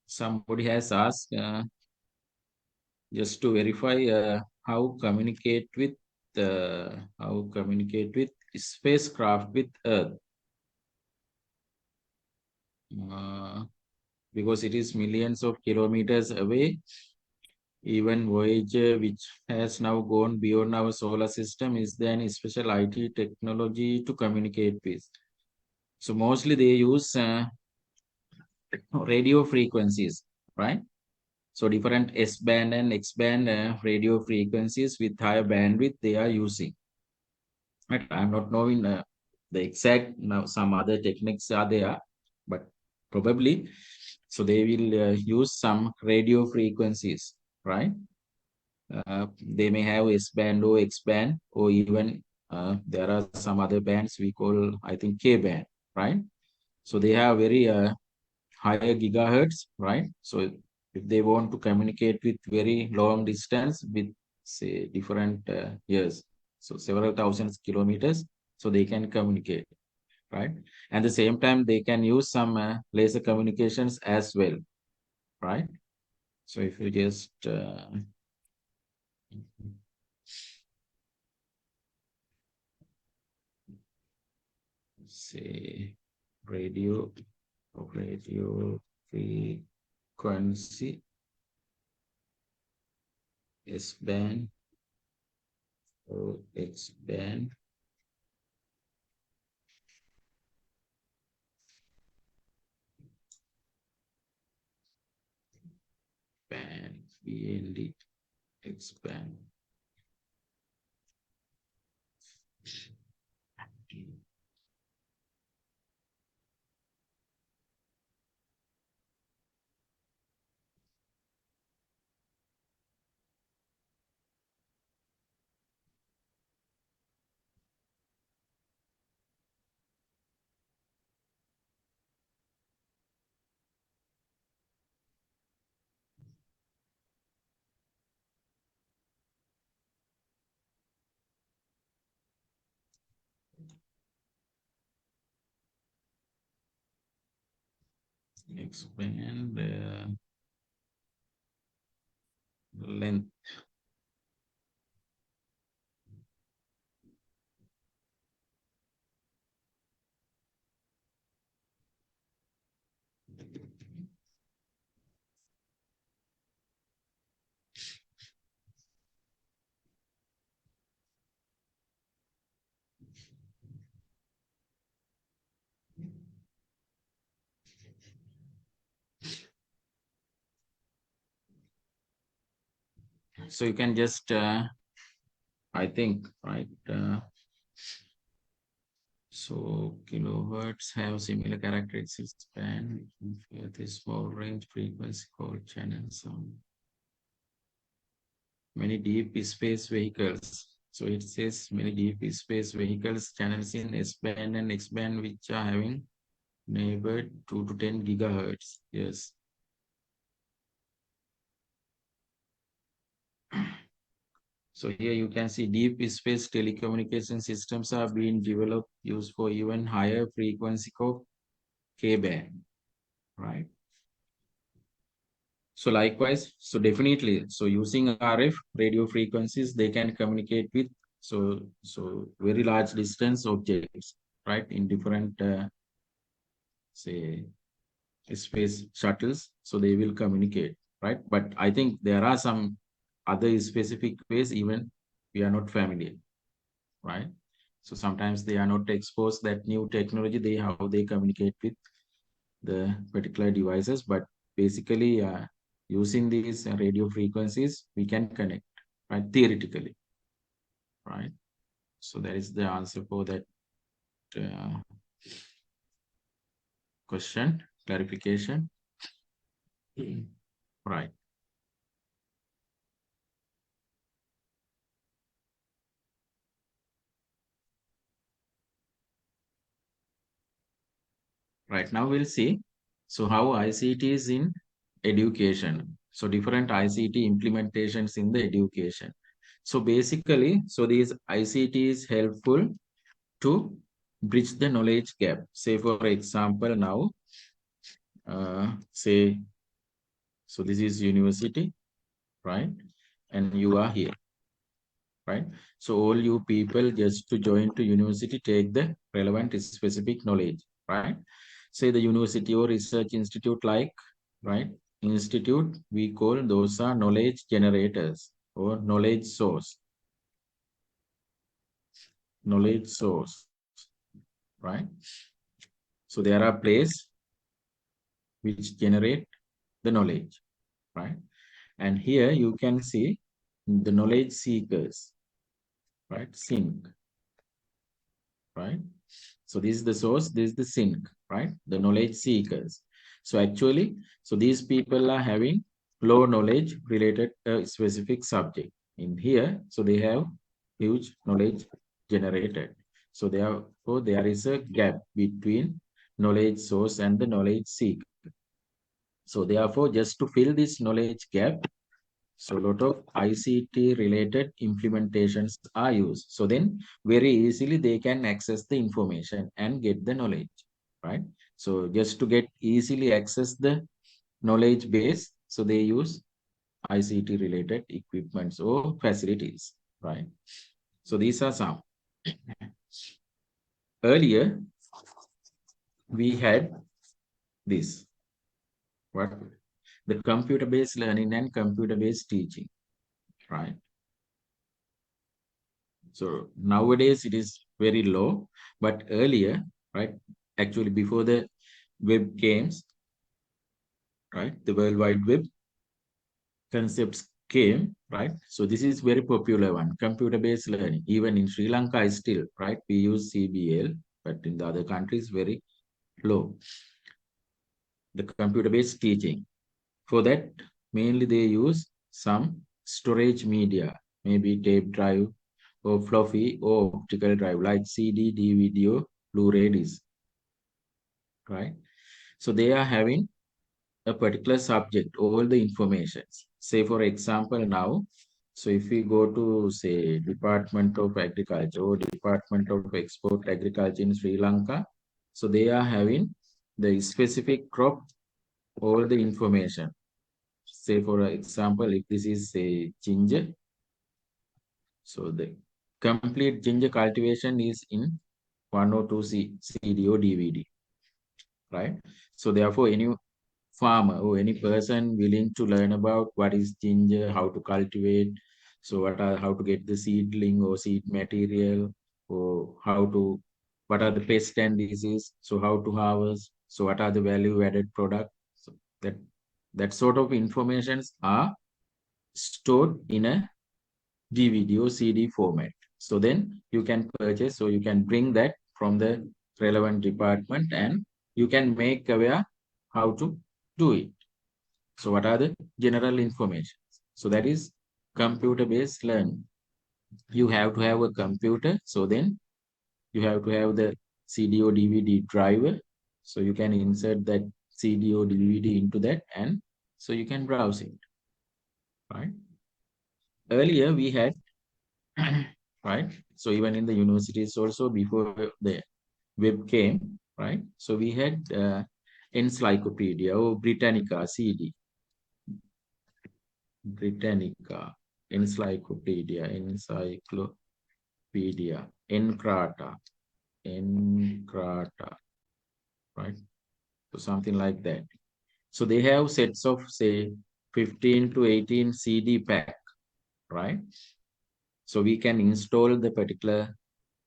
Somebody has asked just to verify how communicate with spacecraft with Earth, because it is millions of kilometers away. Even Voyager, which has now gone beyond our solar system, is there any special IT technology to communicate with? So mostly they use radio frequencies, right? So different S-band and X-band radio frequencies with higher bandwidth they are using. Right? I'm not knowing the exact, now some other techniques are there, but probably, so they will use some radio frequencies, right? They may have S-band or X-band, or even there are some other bands we call, I think, K-band, right? So they have very higher gigahertz, right? So if they want to communicate with very long distance with, say, different years, so several thousands kilometers, so they can communicate, right? And the same time, they can use some laser communications as well, right? So if you just say radio frequency S-band or X-band, band, BND, X-band. Expand length. So you can just, I think, right? So kilohertz have similar characteristics band with a small range frequency called channel sound. Many deep space vehicles. So it says many deep space vehicles channels in S-band and X-band which are having neighbored 2 to 10 gigahertz. Yes. So here you can see deep space telecommunication systems are being developed, used for even higher frequency of K-band, right? So likewise, so definitely, so using RF radio frequencies, they can communicate with so very large distance objects, right? In different say space shuttles, so they will communicate, right? But I think there are some other specific ways even we are not familiar, right? So sometimes they are not exposed that new technology, they how they communicate with the particular devices, but basically using these radio frequencies, we can connect, right? Theoretically, right? So that is the answer for that question, clarification. Right. Right now we'll see. So how ICT is in education. So different ICT implementations in the education. So basically, so these ICT is helpful to bridge the knowledge gap. Say for example, now, say, so this is university, right? And you are here, right? So all you people just to join to university, take the relevant specific knowledge, right? Say the university or research institute like, right? Institute, we call those are knowledge generators or knowledge source, right? So there are places which generate the knowledge, right? And here you can see the knowledge seekers, right? Sink, right? So this is the source, this is the sink, right? The knowledge seekers. So actually, so these people are having low knowledge related to a specific subject. In here, so they have huge knowledge generated. So therefore, there is a gap between knowledge source and the knowledge seeker. So therefore, just to fill this knowledge gap, so a lot of ICT related implementations are used. So then very easily they can access the information and get the knowledge, right? So just to get easily access the knowledge base, so they use ICT related equipments or facilities, right? So these are some. Earlier, we had this, what? The computer-based learning and computer-based teaching, right? So nowadays it is very low, but earlier, right? Actually, before the web games, right? The World Wide Web concepts came, right? So this is very popular one, computer-based learning. Even in Sri Lanka, is still, right? We use CBL, but in the other countries, very low. The computer-based teaching. For that, mainly they use some storage media, maybe tape drive or floppy or optical drive like CD, DVD, or Blu-ray disc, right? So they are having a particular subject, all the information. Say for example now, so if we go to say Department of Agriculture or Department of Export Agriculture in Sri Lanka, so they are having the specific crop, all the information. Say for example, if this is a ginger, so the complete ginger cultivation is in 1 or 2 CD or DVD, right? So therefore, any farmer or any person willing to learn about what is ginger, how to cultivate, so how to get the seedling or seed material, or what are the pest and disease, so how to harvest, so what are the value added products. So that sort of informations are stored in a DVD or CD format. So then you can purchase, so you can bring that from the relevant department and you can make aware how to do it. So what are the general information? So that is computer-based learning. You have to have a computer, so then you have to have the CD or DVD driver. So you can insert that CD or DVD into that and so you can browse it, right? Earlier we had, right? So even in the universities also before the web came, right? So we had Encyclopedia or Britannica CD. Britannica, Encyclopedia, Encarta, right? So something like that. So they have sets of say 15 to 18 CD pack, right? So we can install the particular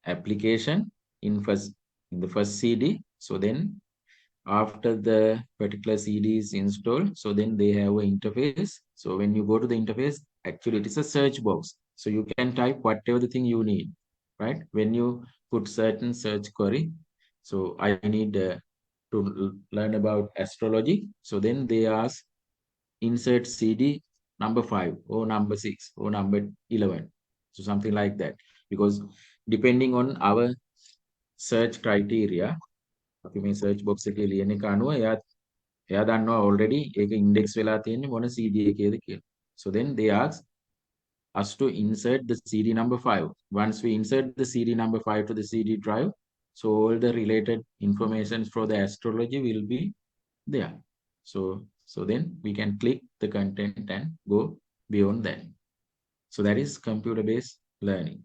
application in the first CD. So then after the particular CD is installed, so then they have an interface. So when you go to the interface, actually it is a search box. So you can type whatever the thing you need, right? When you put certain search query, so I need to learn about astrology. So then they ask insert CD number 5 or number 6 or number 11. So something like that. Because depending on our search criteria, අපි මේ search box එකේ ලියන එක අනුව එයා දන්නවා already ඒක index වෙලා තියෙන්නේ මොන CD එකේද කියලා. So then they ask us to insert the CD number 5. Once we insert the CD number 5 to the CD drive, so all the related information for the astrology will be there. So then we can click the content and go beyond that. So that is computer-based learning.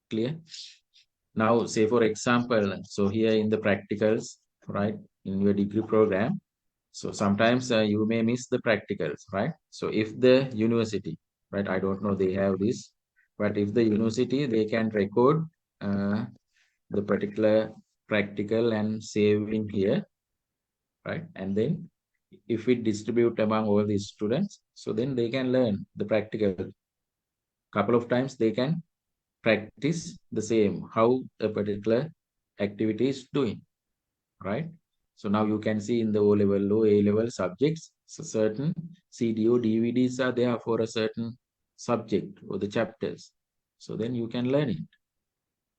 Clear? Now, say for example, so here in the practicals, right, in your degree program, so sometimes you may miss the practicals, right? So if the university, right, I don't know they have this, but if the university, they can record the particular practical and save in here, right? And then if we distribute among all these students, so then they can learn the practical. Couple of times they can practice the same, how a particular activity is doing, right? So now you can see in the O-level, low A-level subjects, so certain CDO DVDs are there for a certain subject or the chapters. So then you can learn it,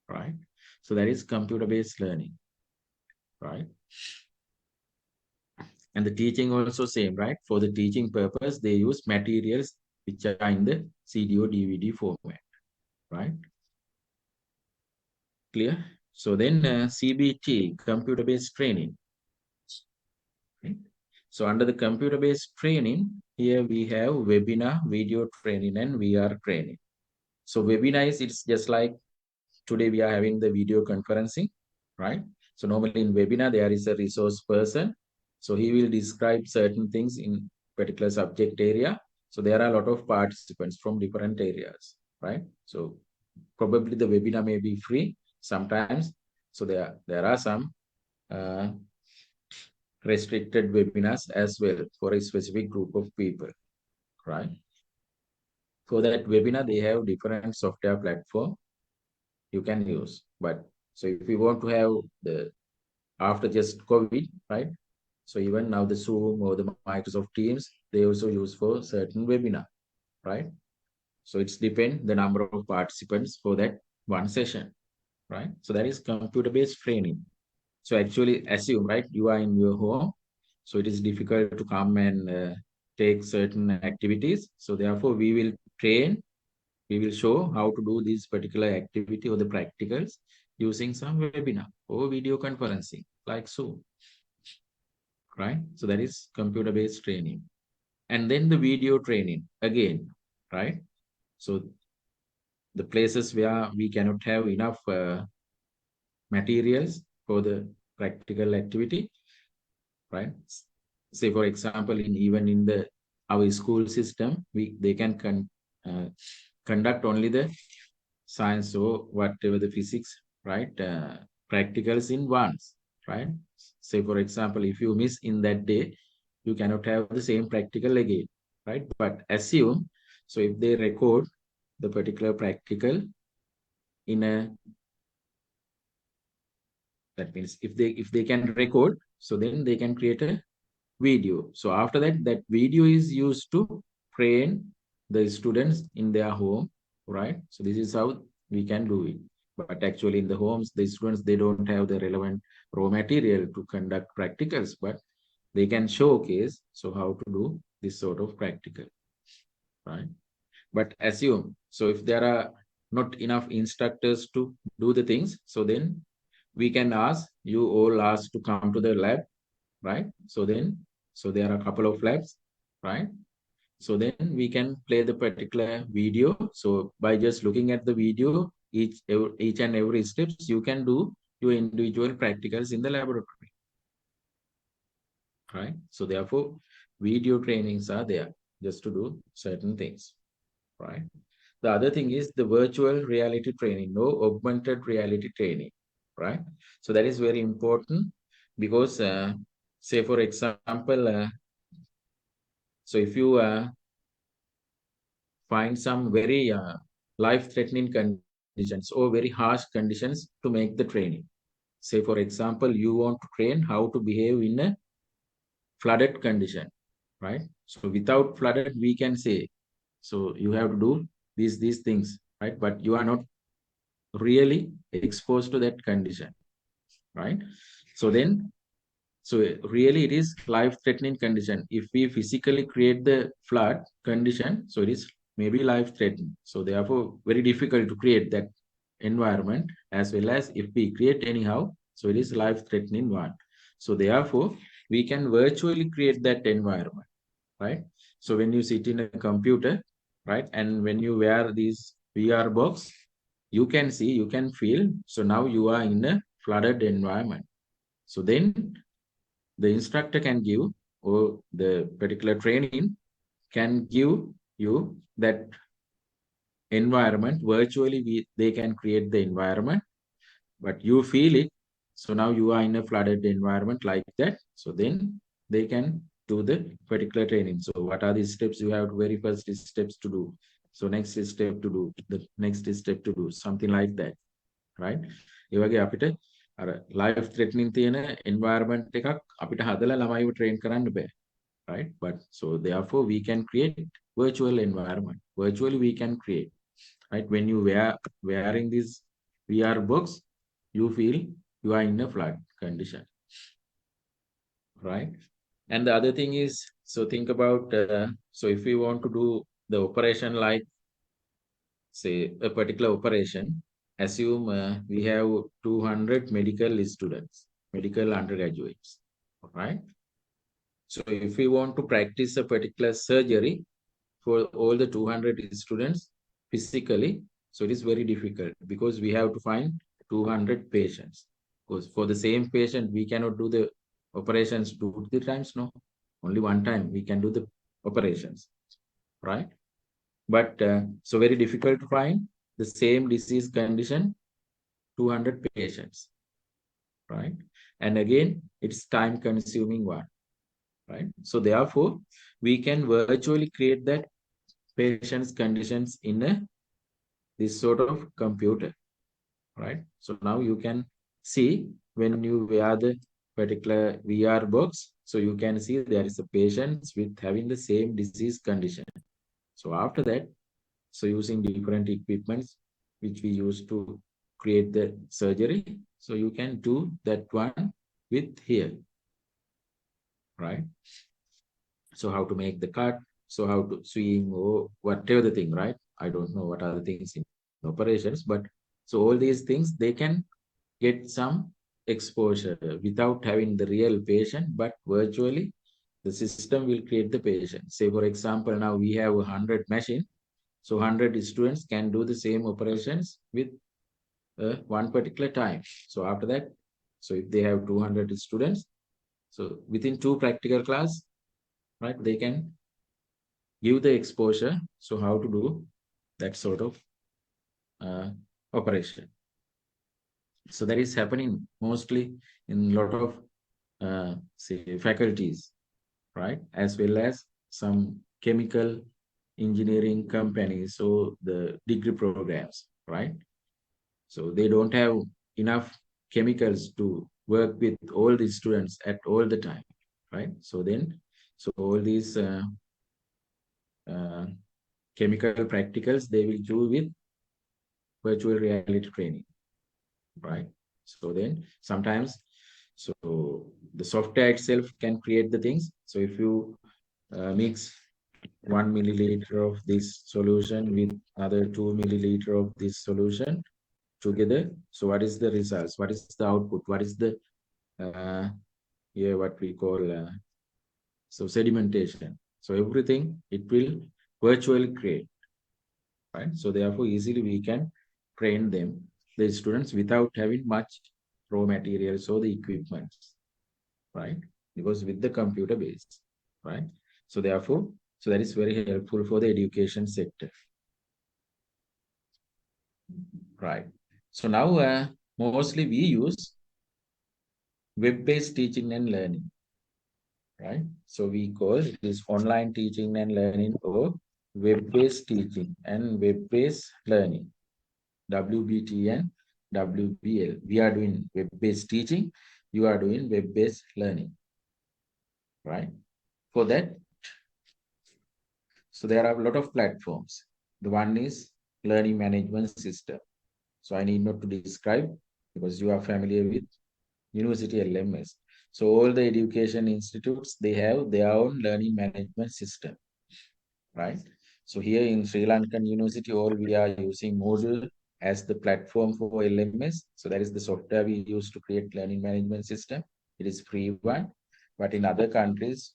right? So that is computer-based learning, right? And the teaching also same, right? For the teaching purpose, they use materials which are in the CD or DVD format, right? Clear? So then CBT, computer-based training. Okay. So under the computer-based training, here we have webinar, video training, and VR training. So webinar is, it's just like today we are having the video conferencing, right? So normally in webinar, there is a resource person. So he will describe certain things in particular subject area. So there are a lot of participants from different areas, right? So probably the webinar may be free sometimes. So there are some restricted webinars as well for a specific group of people, right? For that webinar, they have different software platform you can use. But so if you want to have the after just COVID, right? So even now the Zoom or the Microsoft Teams, they also use for certain webinar, right? So it's depend the number of participants for that one session, right? So that is computer-based training. So actually assume, right, you are in your home, so it is difficult to come and take certain activities. So therefore we will train, we will show how to do this particular activity or the practicals using some webinar or video conferencing like Zoom, right? So that is computer-based training. And then the video training again, right? So the places where we cannot have enough materials for the practical activity, right? Say for example, even in the our school system, they can conduct only the science or whatever the physics, right? Practicals in once, right? Say for example, if you miss in that day, you cannot have the same practical again, right? But assume, so if they record the particular practical in a, that means if they can record, so then they can create a video. So after that, that video is used to train the students in their home, right? So this is how we can do it. But actually in the homes, the students, they don't have the relevant raw material to conduct practicals, but they can showcase, so how to do this sort of practical, right? But assume, so if there are not enough instructors to do the things, so then we can ask, you all asked to come to the lab, right? So then, so there are a couple of labs, right? So then we can play the particular video. So by just looking at the video, each and every steps, you can do your individual practicals in the laboratory, right? So therefore, video trainings are there just to do certain things, right? The other thing is the virtual reality training, no augmented reality training, right? So that is very important because say for example, so if you find some very life-threatening conditions or very harsh conditions to make the training. Say for example, you want to train how to behave in a flooded condition, right? So without flooded, we can say, so you have to do these things, right? But you are not really exposed to that condition, right? So then, so really it is life-threatening condition. If we physically create the flood condition, so it is may be life-threatening. So therefore, very difficult to create that environment, as well as if we create anyhow, so it is life-threatening one. So therefore, we can virtually create that environment, right? So when you sit in a computer, right, and when you wear these VR box, you can see, you can feel, so now you are in a flooded environment. So then the instructor can give, or the particular training can give you that environment virtually. They can create the environment, but you feel it. So now you are in a flooded environment like that. So then they can do the particular training. So what are the steps? You have very first steps to do. So next is step to do, the next is step to do, something like that, right? ඒ වගේ අපිට අර life threatening තියෙන environment එකක් අපිට හදලා ළමයිව train කරන්න බෑ, right? But so therefore we can create virtual environment. Virtually we can create, right? When you wearing this VR box, you feel you are in a flood condition, right? And the other thing is, so think about, so if we want to do the operation, like say a particular operation, assume we have 200 medical students, medical undergraduates, right? So if we want to practice a particular surgery for all the 200 students physically, so it is very difficult because we have to find 200 patients. Because for the same patient, we cannot do the operations 2 times, no. Only one time we can do the operations, right? But so very difficult to find the same disease condition, 200 patients, right? And again, it's time consuming one, right? So therefore, we can virtually create that patient's conditions in this sort of computer, right? So now you can see when you wear the particular VR box, so you can see there is a patient with having the same disease condition. So after that, so using different equipments which we use to create the surgery, so you can do that one with here, right? So how to make the cut, so how to swing, or whatever the thing, right? I don't know what are the things in operations, but so all these things, they can get some exposure without having the real patient, but virtually the system will create the patient. Say for example, now we have 100 machine, so 100 students can do the same operations with one particular time. So after that, so if they have 200 students, so within 2 practical class, right, they can give the exposure, so how to do that sort of operation. So that is happening mostly in a lot of say faculties, right, as well as some chemical engineering companies, so the degree programs, right? So they don't have enough chemicals to work with all the students at all the time, right? So then, so all these chemical practicals, they will do with virtual reality training, right? So then sometimes, so the software itself can create the things. So if you mix 1 milliliter of this solution with another 2 milliliter of this solution together, so what is the results? What is the output? What is the here what we call so sedimentation? So everything it will virtually create, right? So therefore, easily we can train them, the students, without having much raw materials or the equipment, right? Because with the computer based, right? So therefore, so that is very helpful for the education sector, right? So now mostly we use web-based teaching and learning, right? So we call this online teaching and learning, or web-based teaching and web-based learning, WBT and WBL. We are doing web-based teaching, you are doing web-based learning, right? For that, so there are a lot of platforms. The one is learning management system. So I need not to describe because you are familiar with University LMS. So all the education institutes, they have their own learning management system, right? So here in Sri Lankan University, all we are using Moodle as the platform for LMS. So that is the software we use to create learning management system. It is free one, but in other countries,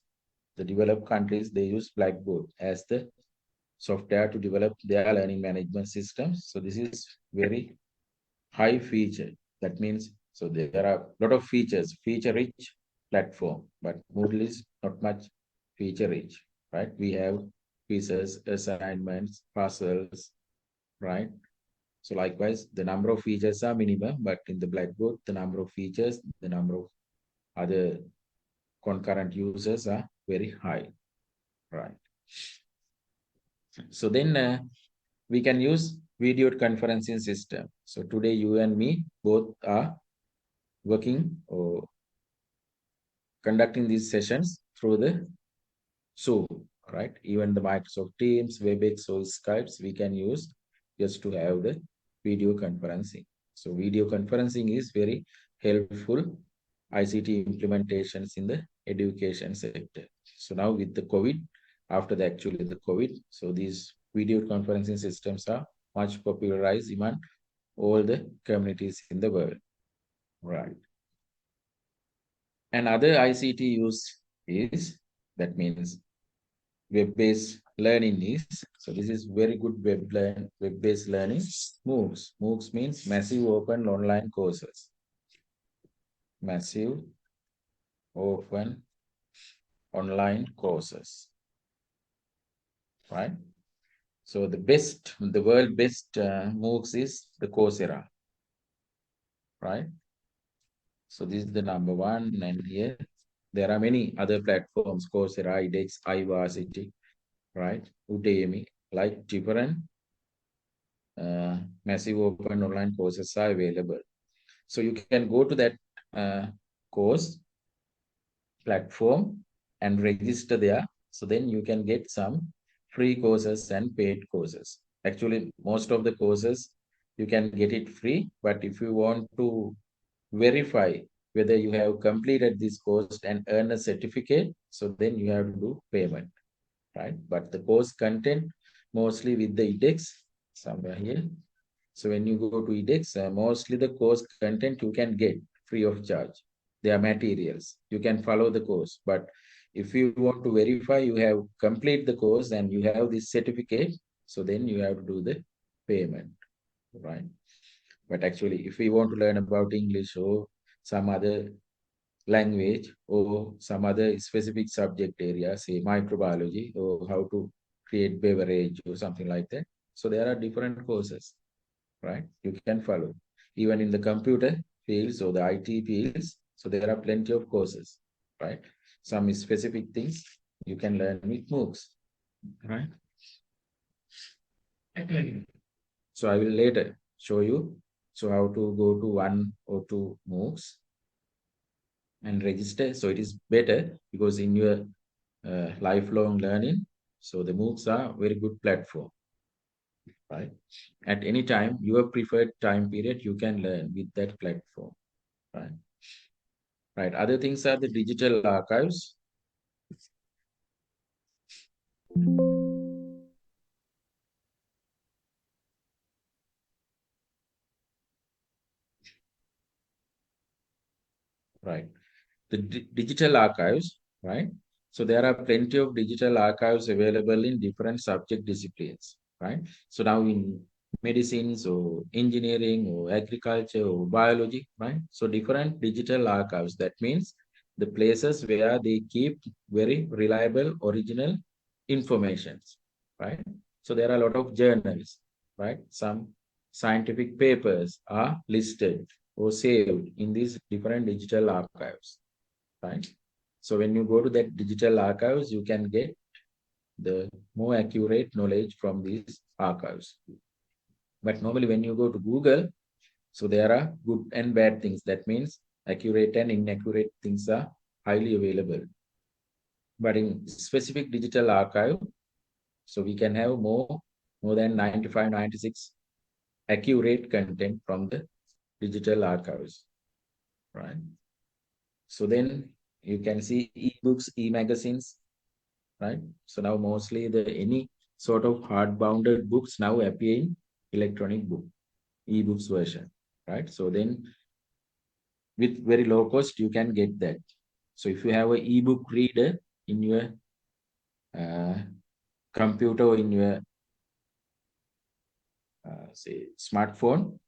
the developed countries, they use Blackboard as the software to develop their learning management systems. So this is very high feature. That means, so there are a lot of features, feature rich platform, but Moodle is not much feature rich, right? We have quizzes, assignments, puzzles, right? So likewise, the number of features are minimum, but in the Blackboard, the number of features, the number of other concurrent users are very high, right? So then we can use video conferencing system. So today you and me both are working or conducting these sessions through the Zoom, right? Even the Microsoft Teams, WebEx or Skypes we can use just to have the video conferencing. So video conferencing is very helpful ICT implementations in the education sector. So now with the COVID, after the COVID, so these video conferencing systems are much popularized among all the communities in the world, right? Another ICT use is, that means web-based learning is, so this is very good web-based learning. MOOCs. MOOCs means massive open online courses. Massive open online courses, right? So the world best MOOCs is the Coursera, right? So this is the number one, and here there are many other platforms, Coursera, edX, iVarsity, right? Udemy, like different massive open online courses are available. So you can go to that course platform and register there. So then you can get some free courses and paid courses. Actually, most of the courses you can get it free, but if you want to verify whether you have completed this course and earn a certificate, so then you have to do payment, right? But the course content mostly with the edX somewhere here. So when you go to edX, mostly the course content you can get free of charge. They are materials. You can follow the course. But if you want to verify you have complete the course and you have this certificate, so then you have to do the payment, right? But actually, if we want to learn about English or some other language or some other specific subject area, say microbiology or how to create beverage or something like that. So there are different courses, right? You can follow. Even in the computer fields or the IT fields, so there are plenty of courses, right? Some specific things you can learn with MOOCs, right? So I will later show you so how to go to one or two MOOCs and register. So it is better because in your lifelong learning, so the MOOCs are very good platform, right? At any time, your preferred time period, you can learn with that platform, right? Right. Other things are the digital archives. Right. The digital archives, right? So there are plenty of digital archives available in different subject disciplines, right? So now in medicines or engineering or agriculture or biology, right? So different digital archives, that means the places where they keep very reliable original informations, right? So there are a lot of journals, right? Some scientific papers are listed or saved in these different digital archives, right? So when you go to that digital archives, you can get the more accurate knowledge from these archives. But normally when you go to Google, so there are good and bad things. That means accurate and inaccurate things are highly available. But in specific digital archive, so we can have more than 95, 96 accurate content from the digital archives, right? So then you can see ebooks, e-magazines, right? So now mostly any sort of hard-bounded books now appear in electronic book, ebooks version, right? So then with very low cost, you can get that. So if you have an ebook reader in your computer or in your say smartphone,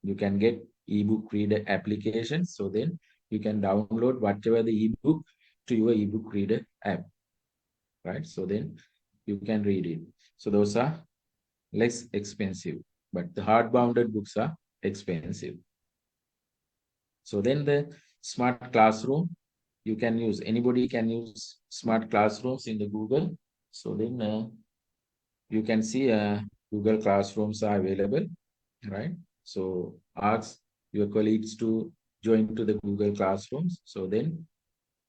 you can get ebook reader applications. So then you can download whatever the ebook to your ebook reader app, right? So then you can read it. So those are less expensive, but the hard-bounded books are expensive. So then the smart classroom, you can use, anybody can use smart classrooms in the Google. So then you can see Google Classrooms are available, right? So ask your colleagues to join to the Google Classrooms. So then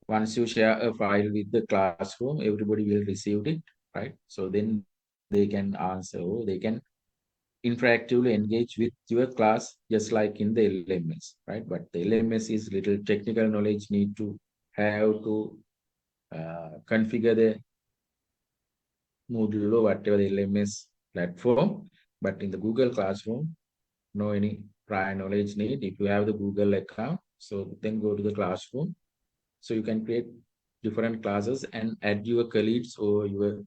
once you share a file with the classroom, everybody will receive it, right? So then they can answer, or they can interactively engage with your class, just like in the LMS, right? But the LMS is little technical knowledge need to have to configure the Moodle or whatever the LMS platform. But in the Google Classroom, no any prior knowledge need. If you have the Google account, so then go to the classroom. So you can create different classes and add your colleagues or your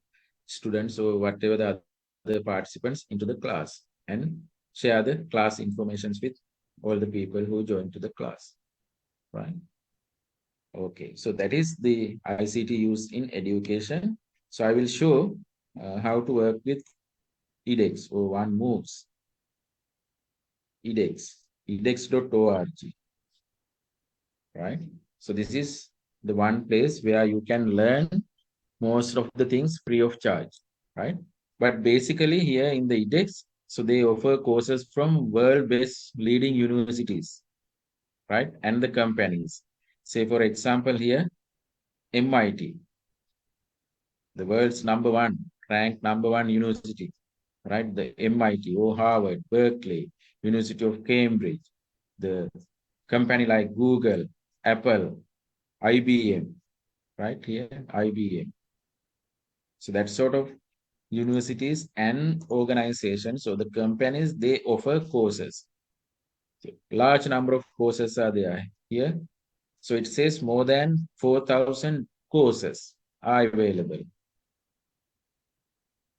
students or whatever the other participants into the class and share the class informations with all the people who join to the class, right? Okay, so that is the ICT used in education. So I will show how to work with edX or one moves edX.org, right? So this is the one place where you can learn most of the things free of charge, right? But basically here in the edX, so they offer courses from world-based leading universities, right? And the companies. Say for example here, MIT, the world's ranked number one university, right? The MIT or Harvard, Berkeley, University of Cambridge, the company like Google, Apple, IBM, right here, IBM. So that sort of universities and organizations, so the companies, they offer courses. So large number of courses are there here. So it says more than 4,000 courses are available.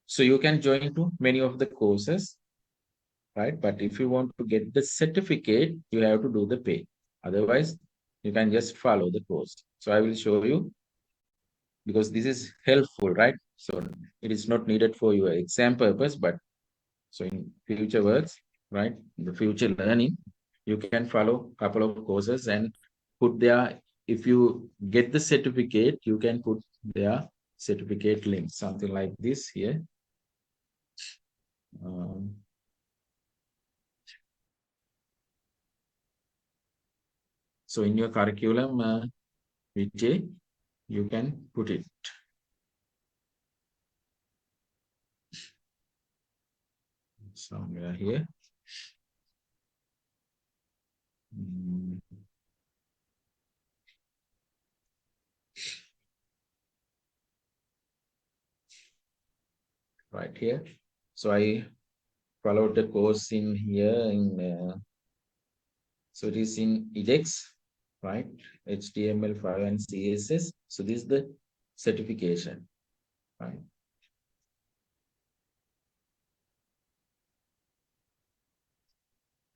So you can join to many of the courses, right? But if you want to get the certificate, you have to do the pay. Otherwise, you can just follow the course. So I will show you, because this is helpful, right? So it is not needed for your exam purpose, but so in future works, right? In the future learning, you can follow a couple of courses and put there. If you get the certificate, you can put their certificate link, something like this here. So in your curriculum, Vijay, you can put it. Somewhere here. Right here. So I followed the course in here so it is in edX, right? HTML5 and CSS. So this is the certification, right?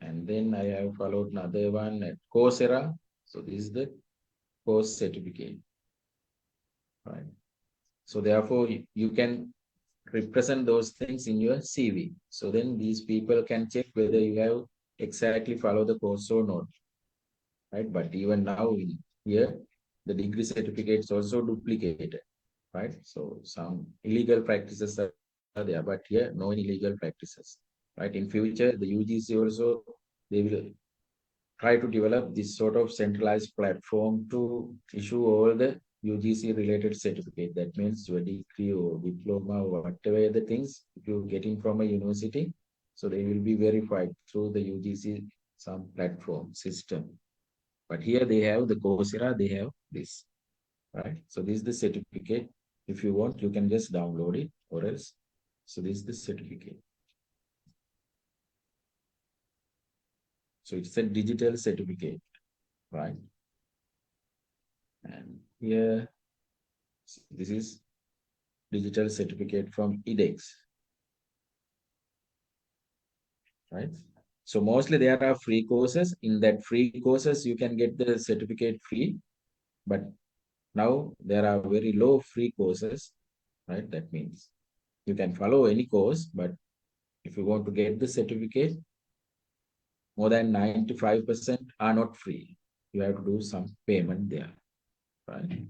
And then I have followed another one at Coursera. So this is the course certificate, right? So therefore you can represent those things in your CV. So then these people can check whether you have exactly followed the course or not, right? But even now in here, the degree certificates also duplicated, right? So some illegal practices are there, but here no illegal practices, right? In future, the UGC also, they will try to develop this sort of centralized platform to issue all the UGC related certificate. That means your degree or diploma or whatever the things, if you're getting from a university, so they will be verified through the UGC some platform system. But here they have the Coursera, they have this, right? So this is the certificate. If you want, you can just download it, or else So this is the certificate. So it's a digital certificate, right? And here, this is digital certificate from edX, right? So mostly there are free courses. In that free courses, you can get the certificate free, but now there are very low free courses, right? That means you can follow any course, but if you want to get the certificate, more than 95% are not free. You have to do some payment there, right?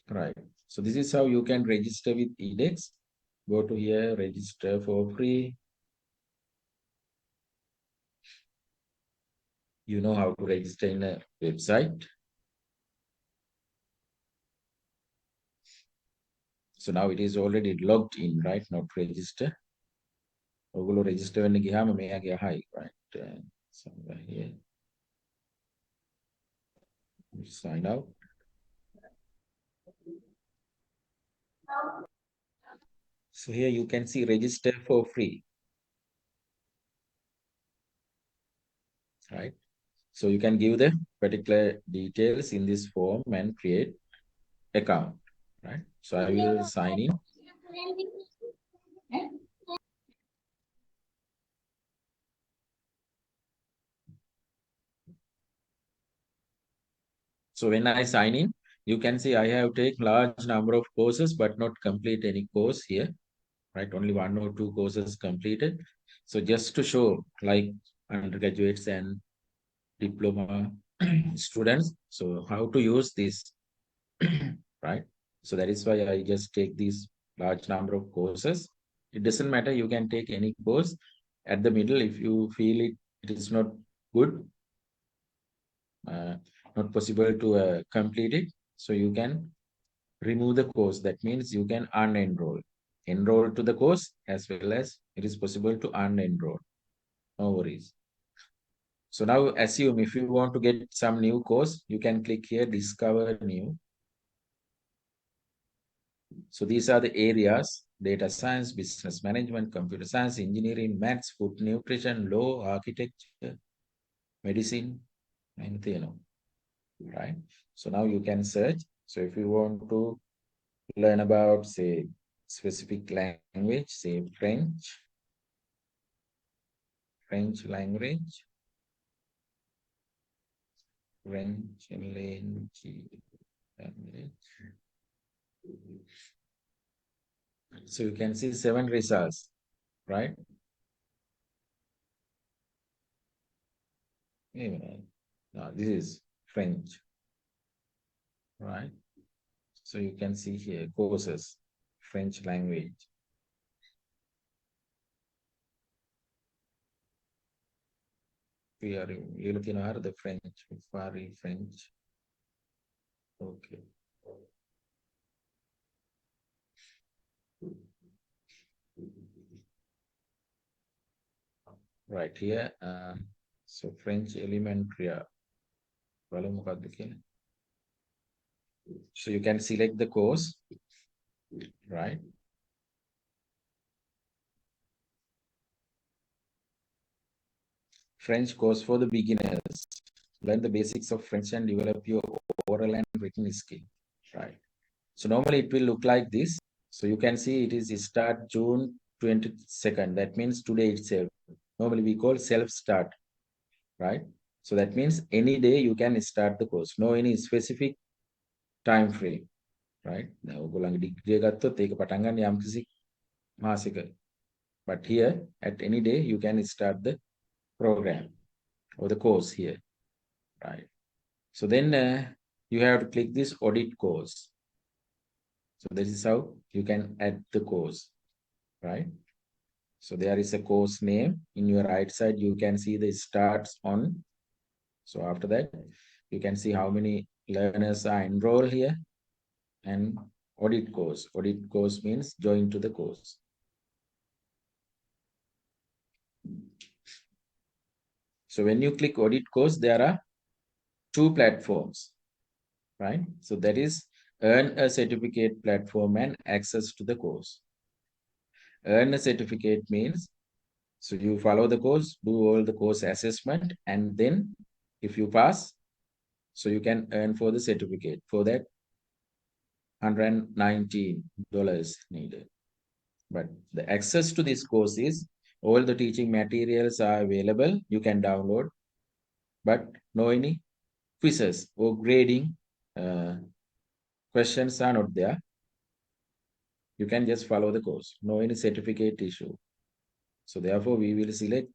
Right. So this is how you can register with edX. Go to here, register for free. You know how to register in a website. So now it is already logged in, right? Not register. Ogolo register when gihama meyage high, right? Somewhere here. Sign out. So here you can see register for free, right? So you can give the particular details in this form and create account, right? So I will sign in. So when I sign in, you can see I have taken large number of courses, but not complete any course here, right? Only 1 or 2 courses completed. So just to show like undergraduates and diploma students, so how to use this, right? So that is why I just take these large number of courses. It doesn't matter, you can take any course at the middle if you feel it is not good, not possible to complete it. So you can remove the course. That means you can unenroll. Enroll to the course as well as it is possible to unenroll. No worries. So now assume if you want to get some new course, you can click here, discover new. So these are the areas: data science, business management, computer science, engineering, maths, food nutrition, law, architecture, medicine, and right? So now you can search. So if you want to learn about, say, specific language, say French language, French language. So you can see 7 results, right? Now this is French, right? So you can see here courses, French language. You're looking at the French, French. Okay. Right here, so French elementary. So you can select the course, right? French course for the beginners. Learn the basics of French and develop your oral and written skill, right? So normally it will look like this. So you can see it is start June 22nd. That means today itself. Normally we call self-start, right? So that means any day you can start the course. No any specific time frame, right? Now but here at any day you can start the program or the course here, right? So then you have to click this audit course. So this is how you can add the course, right? So there is a course name. In your right side, you can see the starts on. So after that, you can see how many learners are enrolled here. And audit course. Audit course means join to the course. So when you click audit course, there are 2 platforms, right? So that is Earn a certificate platform and access to the course. Earn a certificate means, so you follow the course, do all the course assessment, and then if you pass, so you can earn for the certificate. For that, $119 needed. But the access to this course is, all the teaching materials are available, you can download, but no any quizzes or grading questions are not there. You can just follow the course, no any certificate issue. So therefore, we will select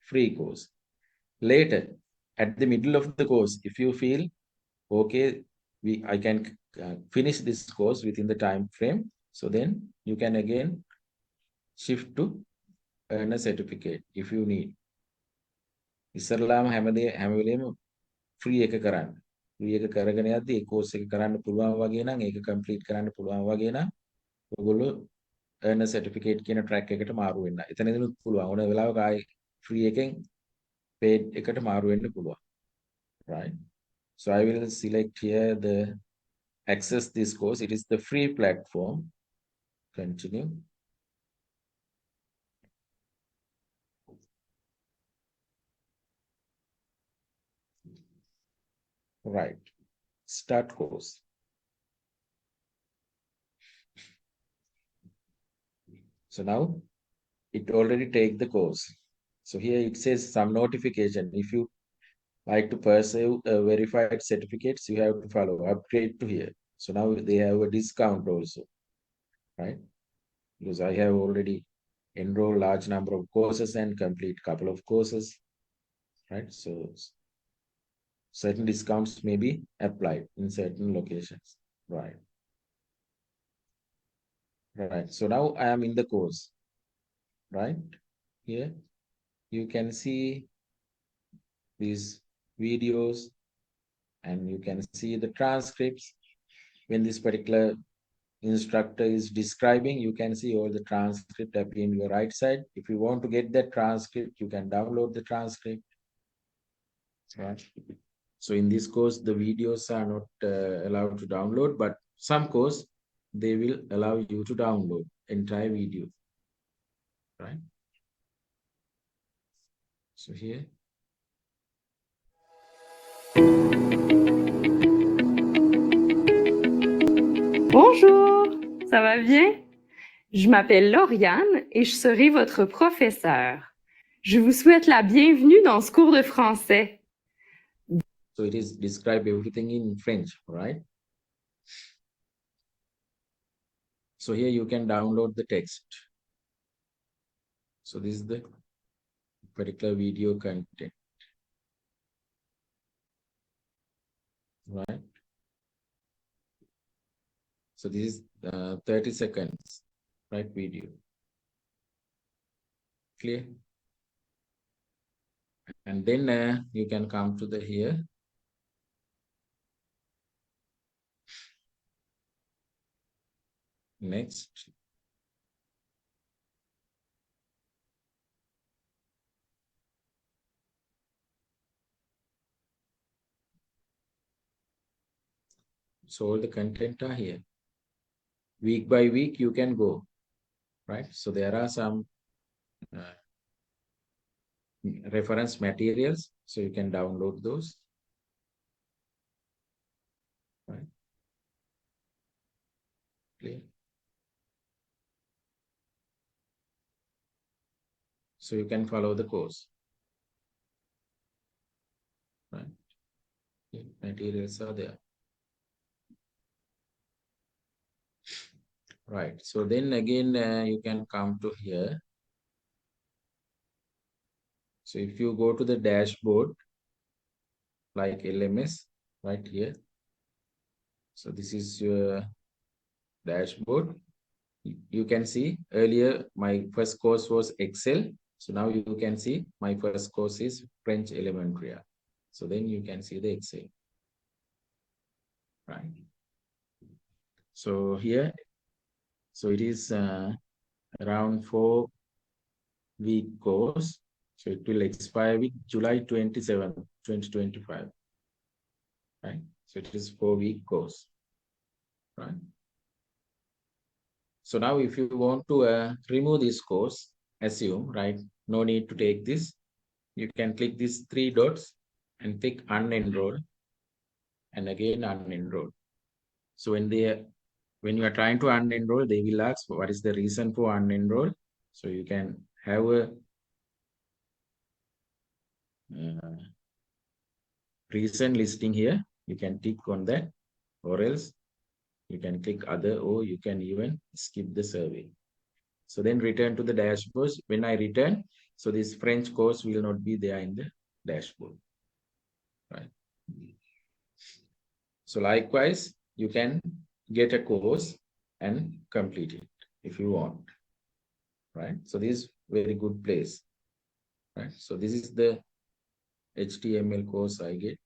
free course. Later, at the middle of the course, if you feel, okay, I can finish this course within the time frame, so then you can again shift to earn a certificate if you need. ඉස්සරලාම හැම වෙලේම free එක කරන්න. Free එක කරගෙන යද්දි ඒ course එක කරන්න පුළුවන් වගේ නම් ඒක කම්ප්ලීට් කරන්න පුළුවන් වගේ නම් ඔයගොල්ලෝ earn a certificate කියන track එකට මාරු වෙන්න. එතනදිනුත් පුළුවන්. ඕන වෙලාවක ආයි free එකෙන් paid එකට මාරු වෙන්න පුළුවන්. Right? So I will select here the access this course. It is the free platform. Continue. Right. Start course. So now it already take the course. So here it says some notification. If you like to pursue verified certificates, you have to follow upgrade to here. So now they have a discount also, right? Because I have already enrolled large number of courses and complete couple of courses, right? So certain discounts may be applied in certain locations, right? Right. So now I am in the course, right? Here you can see these videos and you can see the transcripts. When this particular instructor is describing, you can see all the transcript appear in your right side. If you want to get that transcript, you can download the transcript. Right. So in this course, the videos are not allowed to download, but some course, they will allow you to download entire video. Right. So here. Bonjour, ça va bien? Je m'appelle Lauriane et je serai votre professeure. Je vous souhaite la bienvenue dans ce cours de français. So it is describe everything in French, right? So here you can download the text. So this is the particular video content, right? So this is 30 seconds, right? Video. Clear? And then you can come to the here. Next. So all the content are here. Week by week, you can go, right? So there are some reference materials, so you can download those. Right? Clear? So you can follow the course. Right? Materials are there. Right. So then again, you can come to here. So if you go to the dashboard, like LMS, right here. So this is your dashboard. You can see earlier my first course was Excel. So now you can see my first course is French Elementary. So then you can see the Excel. Right. So here, so it is around 4-week course. So it will expire with July 27, 2025. Right. So it is 4-week course. right? So now if you want to remove this course, assume, right? No need to take this. You can click these 3 dots and click unenroll and again unenroll. So when you are trying to unenroll, they will ask what is the reason for unenroll. So you can have a reason listing here. You can tick on that, or else you can click other, or you can even skip the survey. So then return to the dashboard. When I return, so this French course will not be there in the dashboard, right? So likewise, you can get a course and complete it if you want, right? So this is very good place, right? So this is the HTML course I get.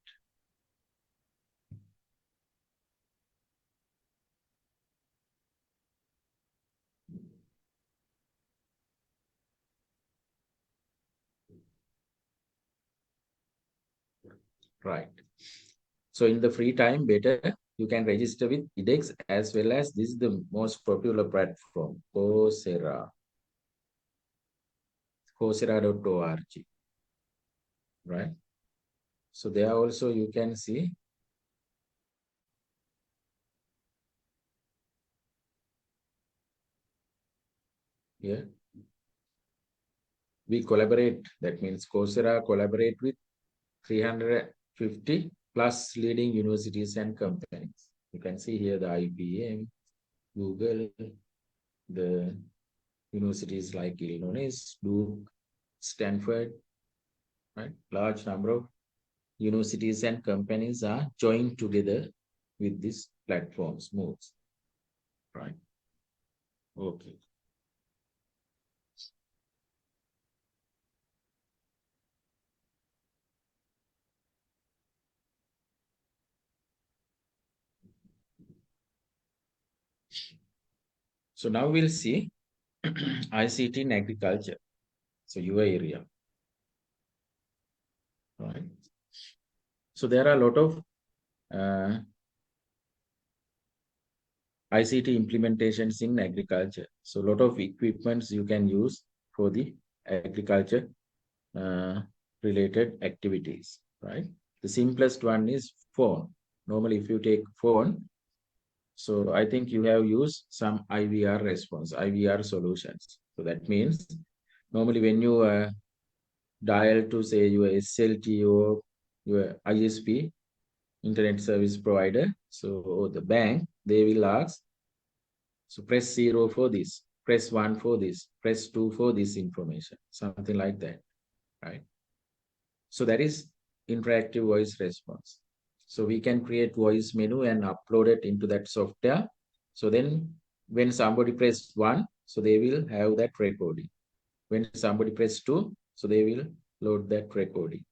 Right. So in the free time, better you can register with edX, as well as this is the most popular platform, Coursera, coursera.org, right? So there also you can see here. We collaborate, that means Coursera collaborate with 350 plus leading universities and companies. You can see here the IBM, Google, the universities like Illinois, Duke, Stanford, right? Large number of universities and companies are joined together with this platform, Smooth, right? Okay. So now we'll see ICT in agriculture. So your area, right? So there are a lot of ICT implementations in agriculture. So a lot of equipments you can use for the agriculture related activities, right? The simplest one is phone. Normally, if you take phone, so I think you have used some IVR response, IVR solutions. So that means normally when you dial to say your SLT or your ISP, internet service provider, so the bank, they will ask, so press 0 for this, press 1 for this, press 2 for this information, something like that, right? So that is interactive voice response. So we can create voice menu and upload it into that software. So then when somebody press 1, so they will have that recording. When somebody press 2, so they will load that recording.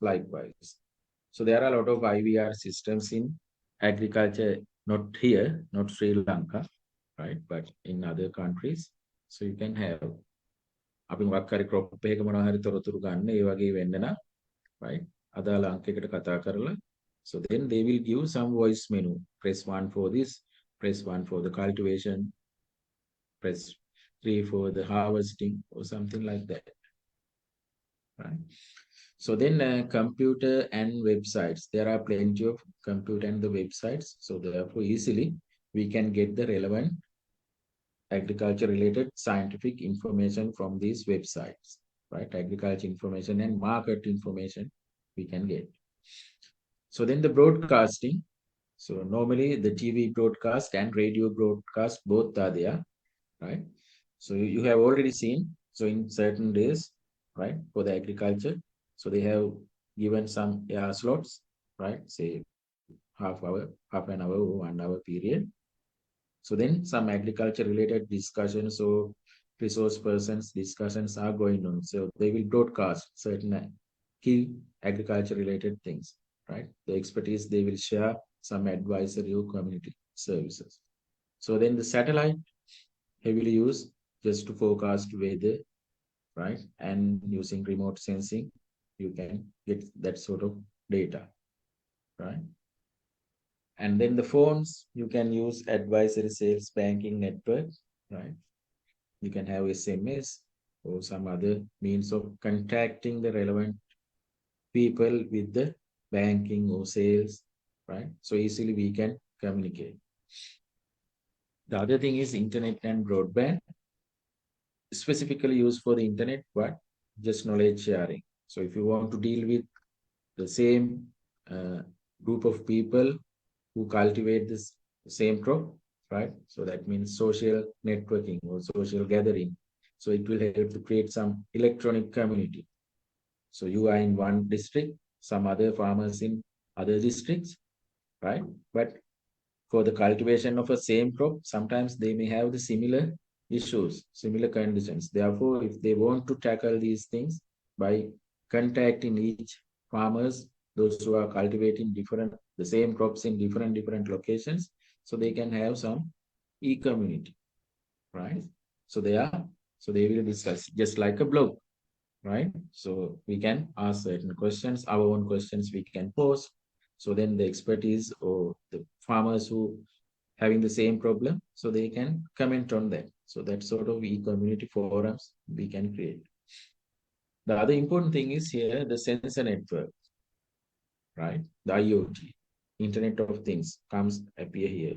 Likewise. So there are a lot of IVR systems in agriculture, not here, not Sri Lanka, right? But in other countries. So you can have අපි මොකක් හරි crop එකක මොනවා හරි තොරතුරු ගන්න ඒ වගේ වෙන්න නම්, right? අදාළ අංකයකට කතා කරලා, so then they will give some voice menu. Press 1 for this, press 1 for the cultivation, press 3 for the harvesting, or something like that, right? So then computer and websites, there are plenty of computer and the websites. So therefore easily we can get the relevant agriculture related scientific information from these websites, right? Agriculture information and market information we can get. So then the broadcasting. So normally the TV broadcast and radio broadcast both are there, right? So you have already seen, so in certain days, right, for the agriculture, so they have given some air slots, right? Say half an hour or 1 hour period. So then some agriculture related discussions or resource persons discussions are going on. So they will broadcast certain key agriculture related things, right? The expertise they will share, some advisory or community services. So then the satellite heavily used just to forecast weather, right? And using remote sensing, you can get that sort of data, right? And then the phones, you can use advisory sales banking network, right? You can have SMS or some other means of contacting the relevant people with the banking or sales, right? So easily we can communicate. The other thing is internet and broadband, specifically used for the internet, but just knowledge sharing. So if you want to deal with the same group of people who cultivate this same crop, right? So that means social networking or social gathering. So it will help to create some electronic community. So you are in one district, some other farmers in other districts, right? But for the cultivation of a same crop, sometimes they may have the similar issues, similar conditions. Therefore, if they want to tackle these things by contacting each farmers, those who are cultivating the same crops in different locations, so they can have some e-community, right? So they will discuss just like a blog, right? So we can ask certain questions, our own questions we can post. So then the expertise or the farmers who having the same problem, so they can comment on that. So that sort of e-community forums we can create. The other important thing is here, the sensor network, right? The IoT, Internet of Things appear here.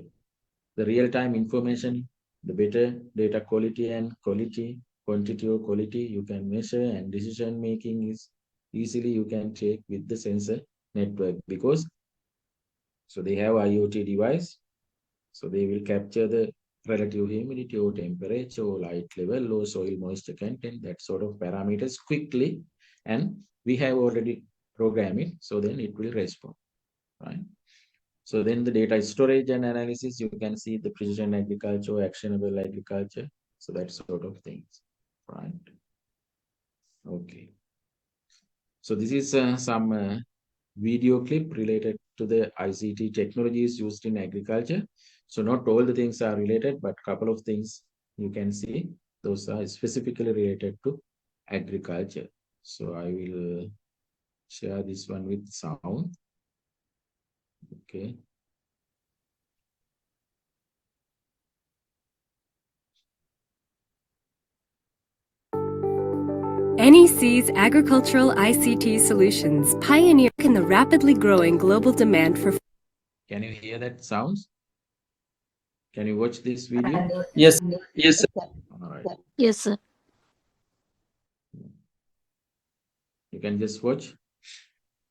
The real-time information, the better data quality and quantity or quality you can measure, and decision making is easily you can take with the sensor network, because so they have IoT device, so they will capture the relative humidity or temperature or light level or soil moisture content, that sort of parameters quickly, and we have already programmed it, so then it will respond, right? So then the data storage and analysis, you can see the precision agriculture, actionable agriculture, so that sort of things, right? Okay. So this is some video clip related to the ICT technologies used in agriculture. So not all the things are related, but a couple of things you can see, those are specifically related to agriculture. So I will share this one with sound. Okay. NEC's agricultural ICT solutions pioneer in the rapidly growing global demand for. Can you hear that sounds? Can you watch this video? Yes, yes, sir. All right. Yes, sir. You can just watch.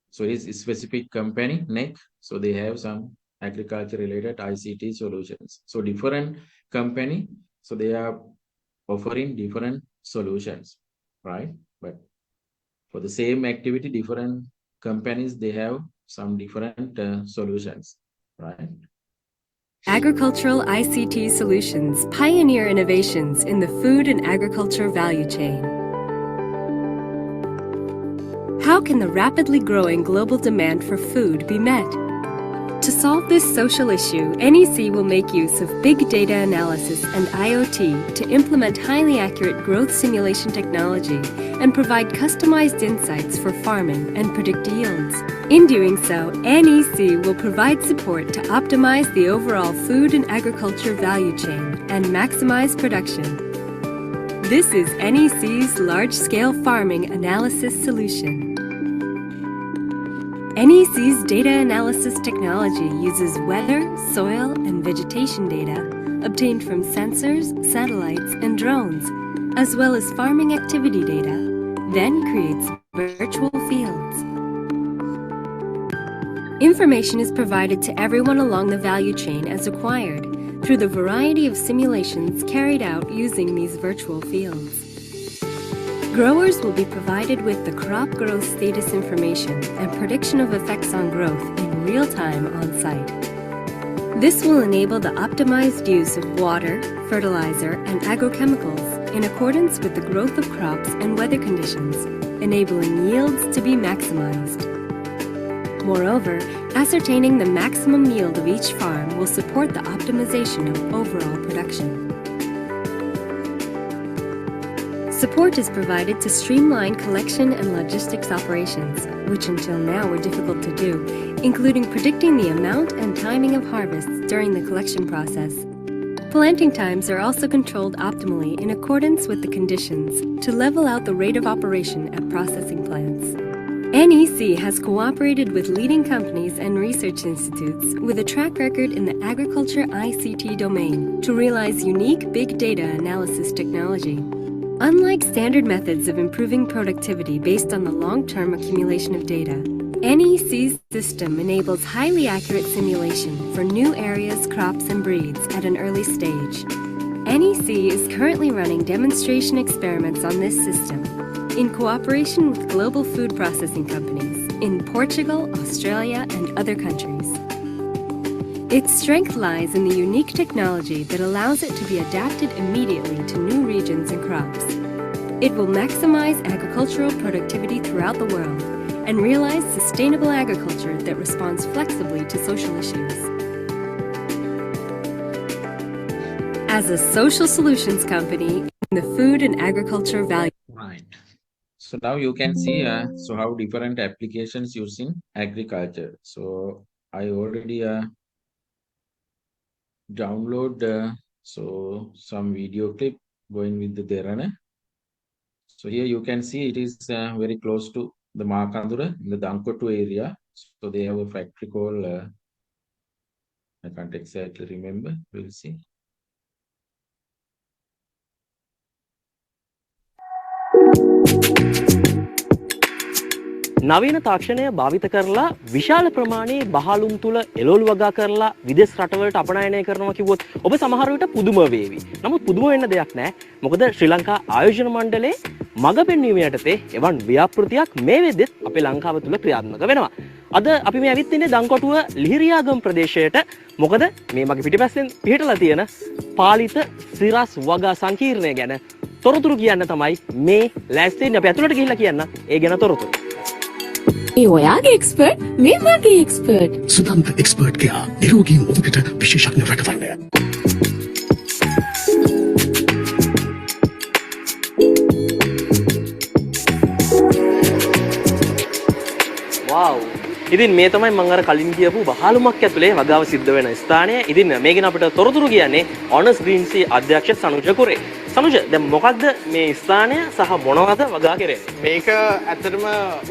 So it's a specific company, NEC. So they have some agriculture related ICT solutions. So different company, so they are offering different solutions, right? But for the same activity, different companies, they have some different solutions, right? Agricultural ICT solutions pioneer innovations in the food and agriculture value chain. How can the rapidly growing global demand for food be met? To solve this social issue, NEC will make use of big data analysis and IoT to implement highly accurate growth simulation technology and provide customized insights for farming and predict yields. In doing so, NEC will provide support to optimize the overall food and agriculture value chain and maximize production. This is NEC's large-scale farming analysis solution. NEC's data analysis technology uses weather, soil, and vegetation data obtained from sensors, satellites, and drones, as well as farming activity data, then creates virtual fields. Information is provided to everyone along the value chain as acquired through the variety of simulations carried out using these virtual fields. Growers will be provided with the crop growth status information and prediction of effects on growth in real time on site. This will enable the optimized use of water, fertilizer, and agrochemicals in accordance with the growth of crops and weather conditions, enabling yields to be maximized. Moreover, ascertaining the maximum yield of each farm will support the optimization of overall production. Support is provided to streamline collection and logistics operations, which until now were difficult to do, including predicting the amount and timing of harvests during the collection process. Planting times are also controlled optimally in accordance with the conditions to level out the rate of operation at processing plants. NEC has cooperated with leading companies and research institutes with a track record in the agriculture ICT domain to realize unique big data analysis technology. Unlike standard methods of improving productivity based on the long-term accumulation of data, NEC's system enables highly accurate simulation for new areas, crops, and breeds at an early stage. NEC is currently running demonstration experiments on this system in cooperation with global food processing companies in Portugal, Australia, and other countries. Its strength lies in the unique technology that allows it to be adapted immediately to new regions and crops. It will maximize agricultural productivity throughout the world and realize sustainable agriculture that responds flexibly to social issues. As a social solutions company in the food and agriculture value. Right. So now you can see so how different applications used in agriculture. So I already download so some video clip going with the Derana. So here you can see it is very close to the Makandura in the Dankotu area. So they have a factory called I can't exactly remember. We'll see. නවීන තාක්ෂණය භාවිත කරලා විශාල ප්‍රමාණයේ බහලුම් තුල එළවලු වගා කරලා විදේශ රටවලට අපනයනය කරනවා කිව්වොත් ඔබ සමහර විට පුදුම වේවි. නමුත් පුදුම වෙන්න දෙයක් නැහැ. මොකද ශ්‍රී ලංකා ආයෝජන මණ්ඩලයේ මඟ පෙන්වීම යටතේ එවන් ව්‍යාපෘතියක් මේ වෙද්දෙත් අපේ ලංකාව තුල ක්‍රියාත්මක වෙනවා. අද අපි මේ ඇවිත් ඉන්නේ දංකොටුව ලිහිරියාගම ප්‍රදේශයට. මොකද මේ මගේ පිටිපස්සෙන් පිහිටලා තියෙන පාලිත සිරස් වගා සංකීර්ණය ගැන තොරතුරු කියන්න තමයි මේ ලෑස්තියෙන් අපි අතුලට ගිහිල්ලා කියන්න ඒ ගැන තොරතුරු. ඒ ඔයාගේ එක්ස්පර්ට් මේ මගේ එක්ස්පර්ට් සුදන්ත එක්ස්පර්ට් ගයා නිරෝගී ඔබකට විශේෂඥ රැකවරණය wow ඉතින් මේ තමයි මම අර කලින් කියපු බහලුමක් ඇතුලේ වගාව සිද්ධ වෙන ස්ථානය. ඉතින් මේ ගැන අපිට තොරතුරු කියන්නේ ඔනස් ග්‍රීන් සී අධ්‍යක්ෂ සනුජ කුරේ. සනුජ දැන් මොකක්ද මේ ස්ථානය සහ මොනවද වගා කරන්නේ? මේක ඇත්තටම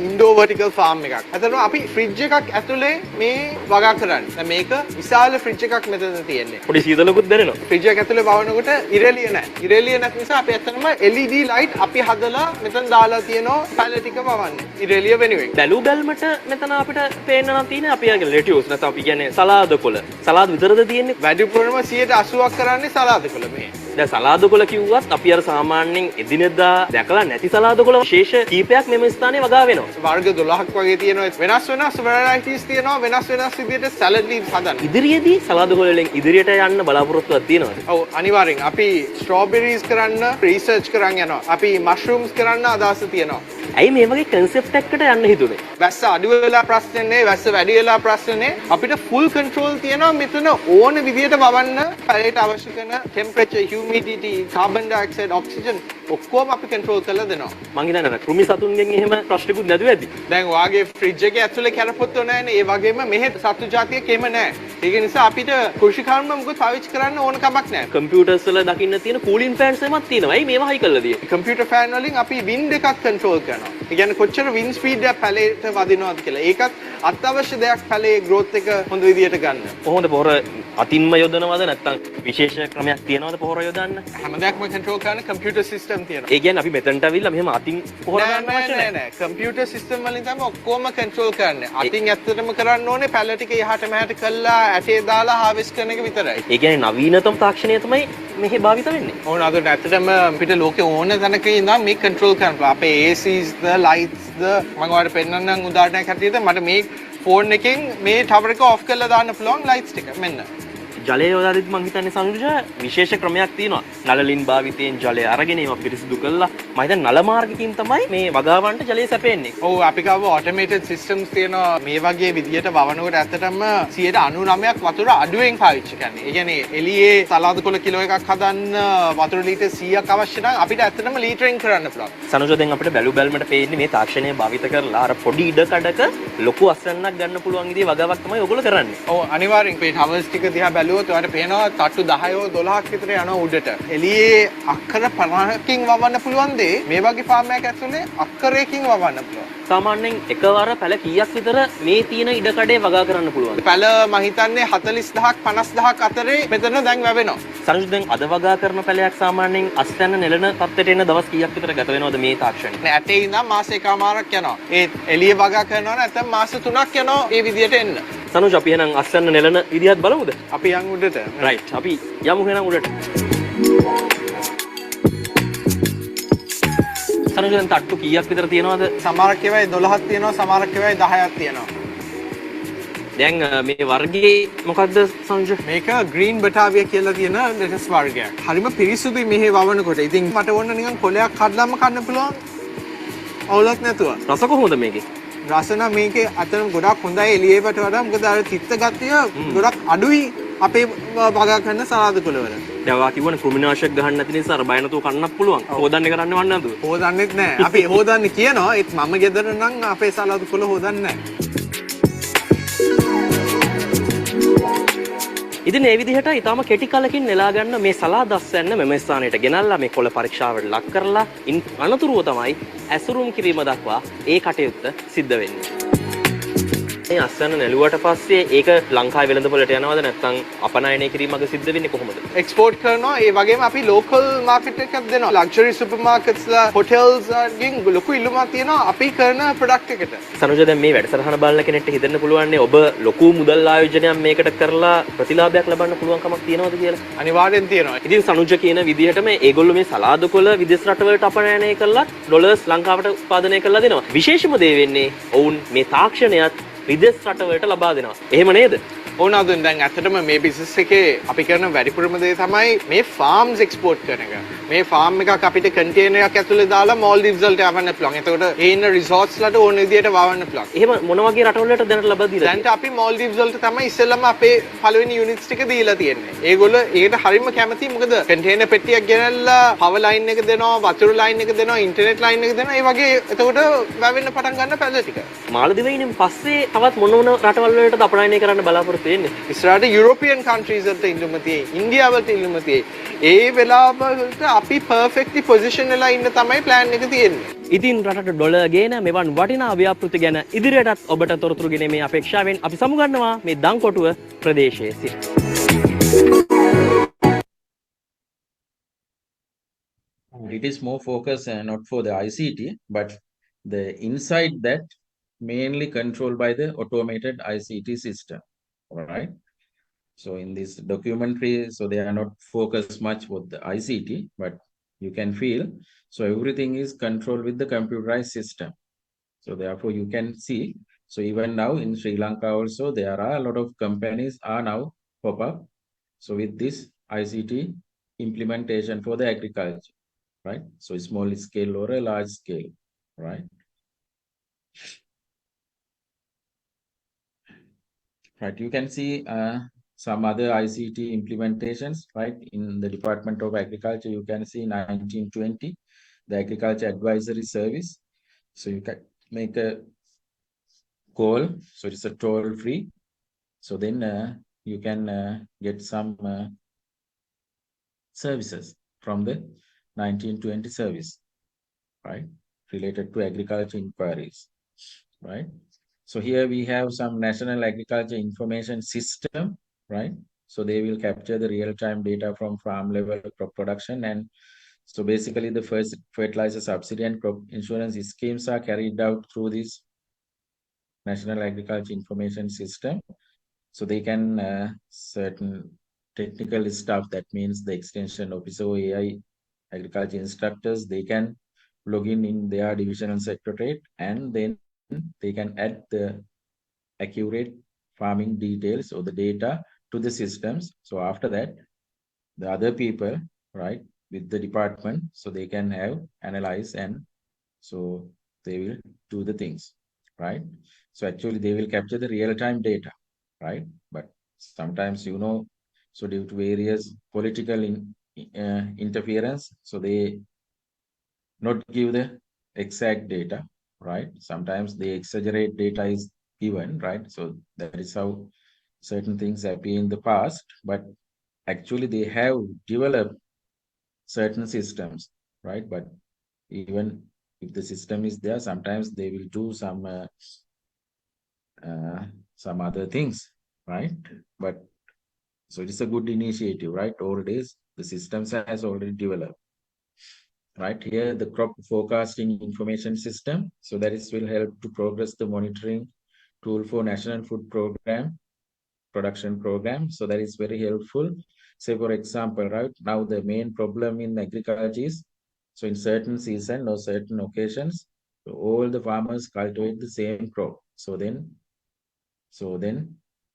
ඉන්ඩෝ වර්ටිකල් ෆාම් එකක්. ඇත්තටම අපි ෆ්‍රිජ් එකක් ඇතුලේ මේ වගා කරන්නේ. දැන් මේක විශාල ෆ්‍රිජ් එකක් මෙතන තියෙන්නේ. පොඩි සීතලකුත් දැනෙනවා. ෆ්‍රිජ් එක ඇතුලේ වවනකොට ඉරෙලිය නැහැ. ඉරෙලිය නැති නිසා අපි ඇත්තටම LED ලයිට් අපි හදලා මෙතන දාලා තියෙනවා පැලට් එක වවන්න. ඉරෙලිය වෙනුවෙන්. බැලු බැලමට මෙතන අපිට පේන්න නම් තියෙන්නේ අපි යගේ ලෙටියුස් නැත්නම් අපි කියන්නේ සලාද කොළ. සලාද විතරද තියෙන්නේ? වැඩිපුරම 80%ක් කරන්නේ සලාද කොළ මේ. දැන් සලාද කොළ කිව්වත් අපි අර සාමාන්‍යයෙන් එදිනෙදා දැකලා නැති සලාද කොළ විශේෂ කීපයක් මෙම ස්ථානයේ වගා වෙනවා. වර්ග 12ක් වගේ තියෙනවා. වෙනස් varieties තියෙනවා. වෙනස් විදිහට salad leaves හදන්න. ඉදිරියේදී සලාද කොළ වලින් ඉදිරියට යන්න බලාපොරොත්තුවක් තියෙනවද? ඔව් අනිවාර්යෙන්. අපි strawberries කරන්න research කරන් යනවා. අපි mushrooms කරන්න අදහස තියෙනවා. ඇයි මේ වගේ concept එකකට යන්න හිතුනේ? වැස්ස අඩු වෙලා ප්‍රශ්නේ නේ, වැස්ස වැඩි වෙලා ප්‍රශ්නේ නේ. අපිට full control තියෙනවා මෙතන ඕන විදිහට වවන්න. පැලේට අවශ්‍ය කරන temperature, humidity, carbon dioxide, oxygen ඔක්කොම අපි control කරලා දෙනවා. මං හිතන්නේ කෘමි සතුන්ගෙන් එහෙම ප්‍රශ්නකුත් නැතුව ඇති. දැන් වාගේ ෆ්‍රිජ් එකේ ඇතුලේ කැරපොත්තෝ නැහැනේ. ඒ වගේම මෙහෙ සතු జాතියක් එහෙම නැහැ. ඒක නිසා අපිට කෘෂි කර්ම මොකද පාවිච්චි කරන්න ඕන කමක් නැහැ. කම්පියුටර්ස් වල දකින්න තියෙන cooling fans එකක් තියෙනවා. ඇයි මේවා හයි කරලා තියෙන්නේ? කම්පියුටර් ෆෑන් වලින් අපි wind එකක් control කරනවා. ඒ කියන්නේ කොච්චර wind speed එක පැලේට වදිනවද කියලා. ඒකත් අත්‍යවශ්‍ය දෙයක් පැලේ growth එක හොඳ විදියට ගන්න. කොහොමද පොහොර අතින්ම යොදනවද නැත්නම් විශේෂ ක්‍රමයක් තියෙනවද පොහොර යොදන්න? හැම දෙයක්ම control කරන කම්පියුටර් සිස්ටම් තියෙනවා. ඒ කියන්නේ අපි මෙතනට අවිල්ලා මෙහෙම අතින් පොහොර ගන්න අවශ්‍ය නැහැ. නෑ. කම්පියුටර් සිස්ටම් වලින් තමයි ඔක්කොම control කරන්නේ. අතින් ඇත්තටම කරන්න ඕනේ පැල ටික එහාට මෙහාට කළා ඇටේ දාලා harvest කරන එක විතරයි. ඒ කියන්නේ නවීනතම තාක්ෂණය තමයි මෙහි භාවිත වෙන්නේ. ඕන අද ඇත්තටම අපිට ලෝකේ ඕන තැනක ඉඳන් මේ control කරනවා. අපේ ACs ද lights ද මම ඔයාලට පෙන්නන්නම් උදාහරණයක් හැටියට මට මේ ෆෝන් එකෙන් මේ tower එක off කරලා දාන්න පුළුවන් lights ටික මෙන්න. ජලය යොදාදෙත් මං හිතන්නේ සනුජ විශේෂ ක්‍රමයක් තියෙනවා. නළලින් භාවිතයෙන් ජලය අරගෙන ඒවා පිරිසිදු කළා. මම හිතන්නේ නල මාර්ගකින් තමයි මේ වගාවන්ට ජලය සැපෙන්නේ. ඔව් අපි ගාව ඔටෝමේටඩ් සිස්ටම්ස් තියෙනවා මේ වගේ විදියට වවනකොට ඇත්තටම 99%ක් වතුර අඩුවෙන් පාවිච්චි කරන්නේ. ඒ කියන්නේ එළියේ සලාද කොළ කිලෝ එකක් හදන්න වතුර ලීටර් 100ක් අවශ්‍ය නම් අපිට ඇත්තටම ලීටරින් කරන්න පුළුවන්. සනුජ දැන් අපිට බැලු බැලමට පේන්නේ මේ තාක්ෂණය භාවිත කරලා අර පොඩි ඉඩකඩක ලොකු අස්වැන්නක් ගන්න පුළුවන් විදිහේ වගාවක් තමයි ඔයගොල්ලෝ කරන්නේ. ඔව් අනිවාර්යෙන් මේ ටවර්ස් ටික දිහා බැලුවොත් ඔයාලට පේනවා තට්ටු 10 12ක් විතර යනවා උඩට. එළියේ අක්කර 50කින් වවන්න පුළුවන් දේ මේ වගේ ෆාම් එකක් ඇතුලේ අක්කරයකින් වවන්න පුළුවන්. සාමාන්‍යයෙන් එකවර පැල කීයක් විතර මේ තියෙන ඉඩකඩේ වගා කරන්න පුළුවන්? පැල මම හිතන්නේ 40000ක් 50000ක් අතරේ මෙතන දැන් වැවෙනවා. සනුජ දැන් අද වගා කරන පැලයක් සාමාන්‍යයෙන් අස්වැන්න නෙලන තත්ත්වයට එන දවස් කීයක් විතර ගත වෙනවද මේ තාක්ෂණය? ඇටේ ඉඳන් මාස එකමාරක් යනවා. ඒ එළිය වගා කරනවා නැත්නම් මාස 3ක් යනවා මේ විදියට එන්න. සනුජ අපි එහෙනම් අස්වැන්න නෙලන විදිහත් බලමුද? අපි යන් උඩට. රයිට්. අපි යමු එහෙනම් උඩට. සනුජ දැන් තට්ටු කීයක් විතර තියෙනවද? සමහරක් ඒවායි 12ක් තියෙනවා සමහරක් ඒවායි 10ක් තියෙනවා. දැන් මේ වර්ගයේ මොකක්ද සනුජ? මේක ග්‍රීන් බටාවියා කියලා තියෙන ලෙටස් වර්ගයක්. හරිම පිරිසුදුයි මෙහි වවනකොට. ඉතින් මට ඕන නිකන් කොලයක් කඩලාම කන්න පුළුවන්. අවුලක් නැතුව. රස කොහොමද මේකේ? රස නම් මේකේ අතරම ගොඩක් හොඳයි එළියේට වඩා. මොකද අර තිත්ත ගතිය ගොඩක් අඩුයි අපේ වගා කරන සලාද කොළවල. දැන් වා කිව්වනේ කෘමිනාශක ගහන්න නැති නිසා අර බය නැතුව කන්නත් පුළුවන්. හොදන්නේ කරන්නේ වන්න නැතුව. හොදන්නෙත් නැහැ. අපි හොදන්නේ කියනවා ඒත් මම ගෙදර නම් අපේ සලාද කොළ හොදන්නේ නැහැ. ඉතින් මේ විදිහට ඊටම කෙටි කලකින් නෙලා ගන්න මේ සලාද අස්වැන්න මෙම ස්ථානයට ගෙනල්ලා මේ කොළ පරීක්ෂාවට ලක් කරලා අනතුරුව තමයි ඇසුරුම් කිරීම දක්වා ඒ කටයුත්ත සිද්ධ වෙන්නේ. මේ අස්වැන්න නෙළුවට පස්සේ ඒක ලංකාවේ වෙළඳපොළට යනවද නැත්නම් අපනයනය කිරීමක සිද්ධ වෙන්නේ කොහොමද? එක්ස්පෝර්ට් කරනවා. ඒ වගේම අපි ලෝකල් මාකට් එකක් දෙනවා. ලක්ෂරි සුපර් මාකට්ස්ලා හොටෙල්ස් ගින් ලොකු ඉල්ලුමක් තියෙනවා අපි කරන ප්‍රොඩක්ට් එකට. සනුජ දැන් මේ වැඩසටහන බලන කෙනෙක්ට හිතෙන්න පුළුවන් ඔබ ලොකු මුදල් ආයෝජනයක් මේකට කරලා ප්‍රතිලාභයක් ලබන්න පුළුවන් කමක් තියනවද කියලා? අනිවාර්යෙන් තියෙනවා. ඉතින් සනුජ කියන විදිහටම ඒගොල්ලෝ මේ සලාද කොළ විදේශ රටවලට අපනයනය කරලා ඩොලර්ස් ලංකාවට උත්පාදනය කරලා දෙනවා. විශේෂම දේ වෙන්නේ ඔවුන් මේ තාක්ෂණයත් විදේශ රටවලට ලබා දෙනවා. එහෙම නේද? ඕන අදුන් දැන් ඇත්තටම මේ බිස්නස් එකේ අපි කරන වැඩිපුරම දේ තමයි මේ ෆාම්ස් එක්ස්පෝර්ට් කරන එක. මේ ෆාම් එකක් අපිට කන්ටේනර් එකක් ඇතුලේ දාලා මෝල්ඩිව්ස් වලට යවන්න පුළුවන්. එතකොට ඒ ඉන්න රිසෝර්ට්ස් වලට ඕන විදියට වවන්න පුළුවන්. එහෙම මොන වගේ රටවල් වලට දැනට ලබා දීලා? දැන්ට අපි මෝල්ඩිව්ස් වලට තමයි ඉස්සෙල්ලාම අපේ පළවෙනි යුනිට්ස් ටික දීලා තියෙන්නේ. ඒගොල්ලෝ ඒකට හරියම කැමතියි. මොකද කන්ටේනර් පෙට්ටියක් ගෙනල්ලා පවර් ලයින් එක දෙනවා, වතුර ලයින් එක දෙනවා, ඉන්ටර්නෙට් ලයින් එක දෙනවා. ඒ වගේ එතකොට වැවෙන්න පටන් ගන්න පැල ටික. මාලදිවයිනෙන් පස්සේ තවත් මොන රටවල් වලටද අපනයනය කරන්න බලාපොරොත්තු වෙන්නේ? ඉස්සරහට යුරෝපියන් කන්ට්‍රීස් වලට ඉල්ලුම තියෙයි. ඉන්දියාවට ඉල්ලුම තියෙයි. ඒ වෙලාවලට අපි පර්ෆෙක්ට්ලි පොසිෂන් වෙලා ඉන්න තමයි ප්ලෑන් එක තියෙන්නේ. ඉතින් රටට ඩොලර් ගේන මෙවන් වටිනා ව්‍යාපෘති ගැන ඉදිරියටත් ඔබට තොරතුරු ගෙනීමේ අපේක්ෂාවෙන් අපි සමුගන්නවා මේ දංකොටුව ප්‍රදේශයේ සිට. It is more focus not for the ICT, but the inside that mainly controlled by the automated ICT system. All right. So in this documentary, so they are not focused much with the ICT, but you can feel, so everything is controlled with the computerized system. So therefore you can see, so even now in Sri Lanka also, there are a lot of companies are now pop up. So with this ICT implementation for the agriculture, right? So small scale or a large scale, right? Right, you can see some other ICT implementations, right? In the Department of Agriculture, you can see 1920, the Agriculture Advisory Service. So you can make a call, so it's a toll free. So then you can get some services from the 1920 service, right? Related to agriculture inquiries, right? So here we have some National Agriculture Information System, right? So they will capture the real-time data from farm level crop production. And so basically the first fertilizer subsidy and crop insurance schemes are carried out through this National Agriculture Information System. So they can certain technical stuff, that means the extension officer, AI agriculture instructors, they can log in their divisional secretariat, and then they can add the accurate farming details or the data to the systems. So after that, the other people, right, with the department, so they can have analyze, and so they will do the things, right? So actually they will capture the real-time data, right? But sometimes, so due to various political interference, so they not give the exact data, right? Sometimes they exaggerate data is given, right? So that is how certain things appear in the past, but actually they have developed certain systems, right? But even if the system is there, sometimes they will do some other things, right? But so it is a good initiative, right? Nowadays the systems has already developed. Right here, the crop forecasting information system. So that is will help to progress the monitoring tool for National Food Program, production program. So that is very helpful. Say for example, right now the main problem in agriculture is, so in certain season or certain occasions, all the farmers cultivate the same crop. So then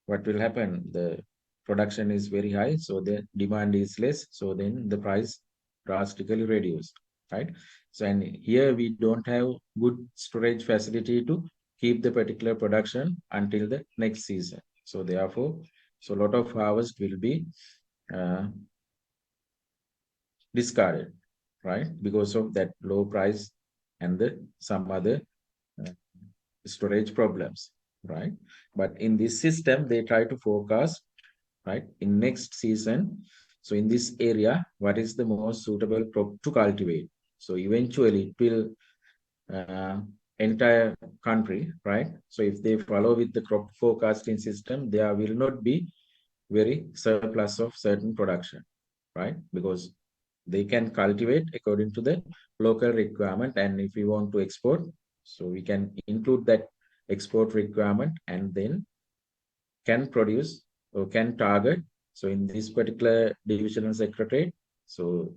what will happen? The production is very high, so the demand is less. So then the price drastically reduced, right? So and here we don't have good storage facility to keep the particular production until the next season. So therefore, so a lot of harvest will be discarded, right? Because of that low price and some other storage problems, right? But in this system, they try to forecast, right, in next season. So in this area, what is the most suitable crop to cultivate? So eventually it will entire country, right? So if they follow with the crop forecasting system, there will not be very surplus of certain production, right? Because they can cultivate according to the local requirement. And if we want to export, so we can include that export requirement and then can produce or can target. So in this particular divisional secretariat, so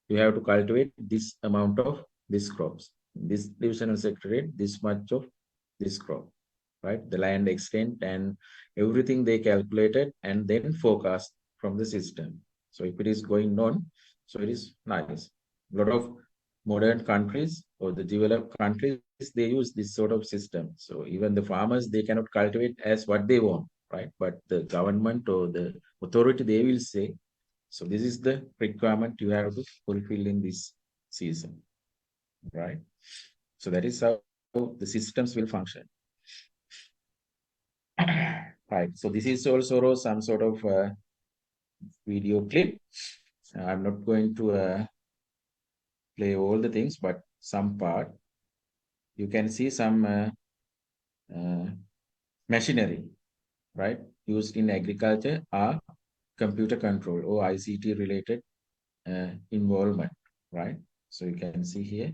you have to cultivate this amount of these crops. This divisional secretariat, this much of this crop, right? The land extent and everything they calculated and then forecast from the system. So if it is going on, so it is nice. A lot of modern countries or the developed countries, they use this sort of system. So even the farmers, they cannot cultivate as what they want, right? But the government or the authority, they will say, so this is the requirement you have to fulfill in this season, right? So that is how the systems will function. Right. So this is also some sort of video clip. I'm not going to play all the things, but some part. You can see some machinery, right, used in agriculture are computer control or ICT related involvement, right? So you can see here.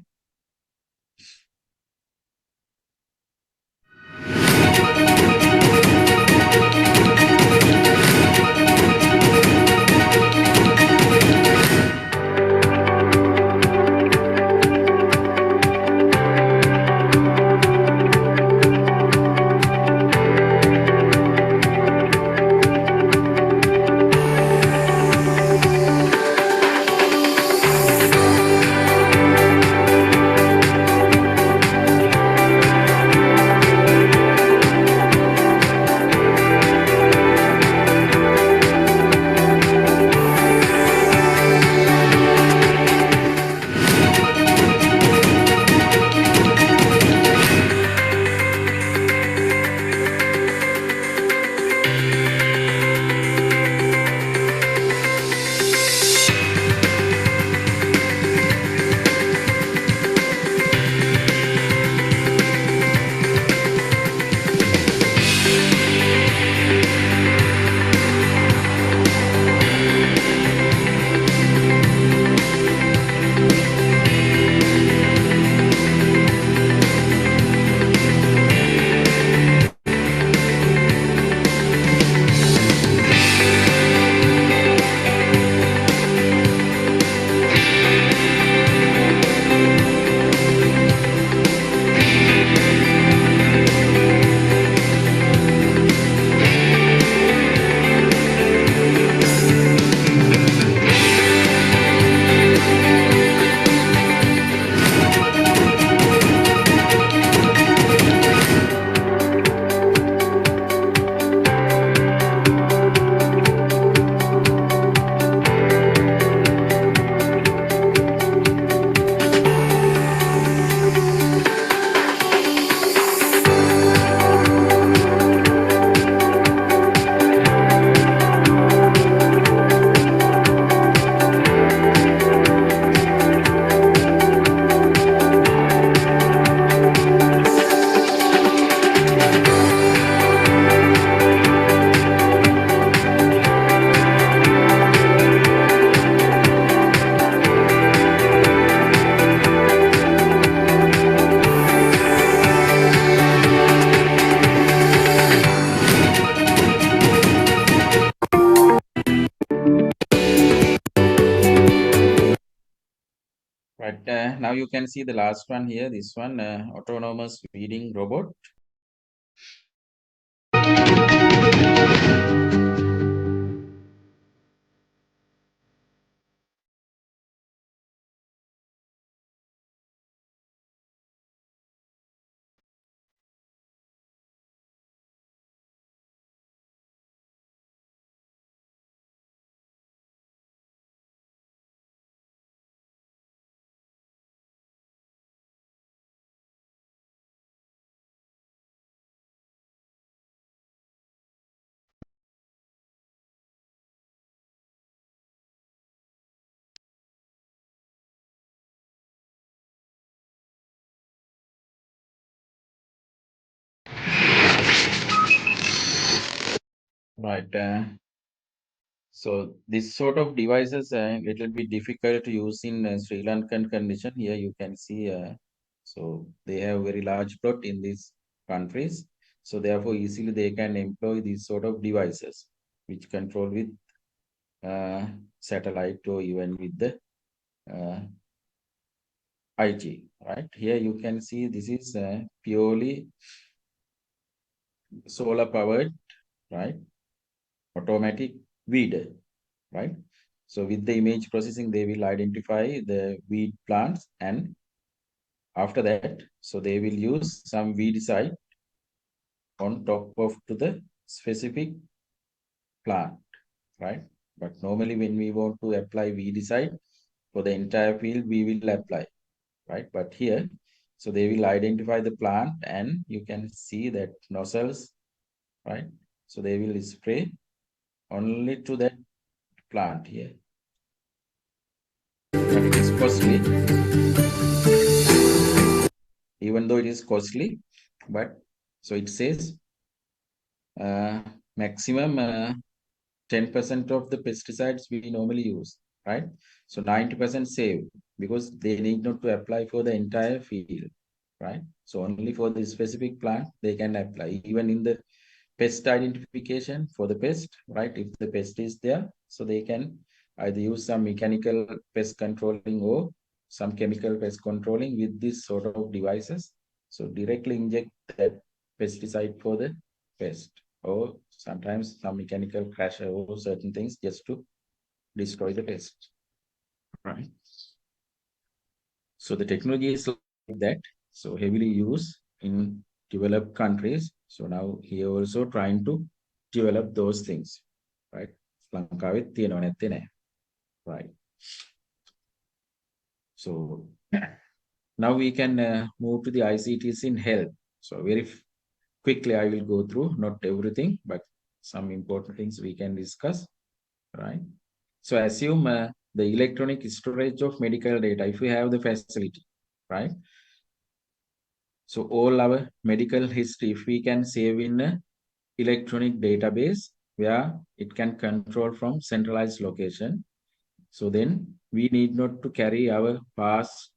now you can see the last one here, this one, autonomous feeding robot. Right. So this sort of devices it will be difficult to use in Sri Lankan condition. Here you can see, so they have very large plot in these countries. So therefore easily they can employ these sort of devices which control with satellite or even with the IT. Right. Here you can see this is purely solar powered, right? Automatic weeder, right? So with the image processing, they will identify the weed plants, and after that, so they will use some weedicide on top of to the specific plant, right? But normally when we want to apply weedicide for the entire field, we will apply, right? But here, so they will identify the plant and you can see that nozzles, right? So they will spray only to that plant here. But it is costly. Even though it is costly, but so it says maximum 10% of the pesticides we normally use, right? So 90% save because they need not to apply for the entire field, right? So only for the specific plant they can apply. Even in the pest identification for the pest, right? If the pest is there, so they can either use some mechanical pest controlling or some chemical pest controlling with this sort of devices. So directly inject that pesticide for the pest, or sometimes some mechanical crusher or certain things just to destroy the pest, right? So the technology is like that, so heavily used in developed countries. So now here also trying to develop those things, right? Right. So now we can move to the ICTs in health. So very quickly I will go through, not everything, but some important things we can discuss, right? So assume the electronic storage of medical data, if we have the facility, right? So all our medical history, if we can save in a electronic database where it can control from centralized location, so then we need not to carry our past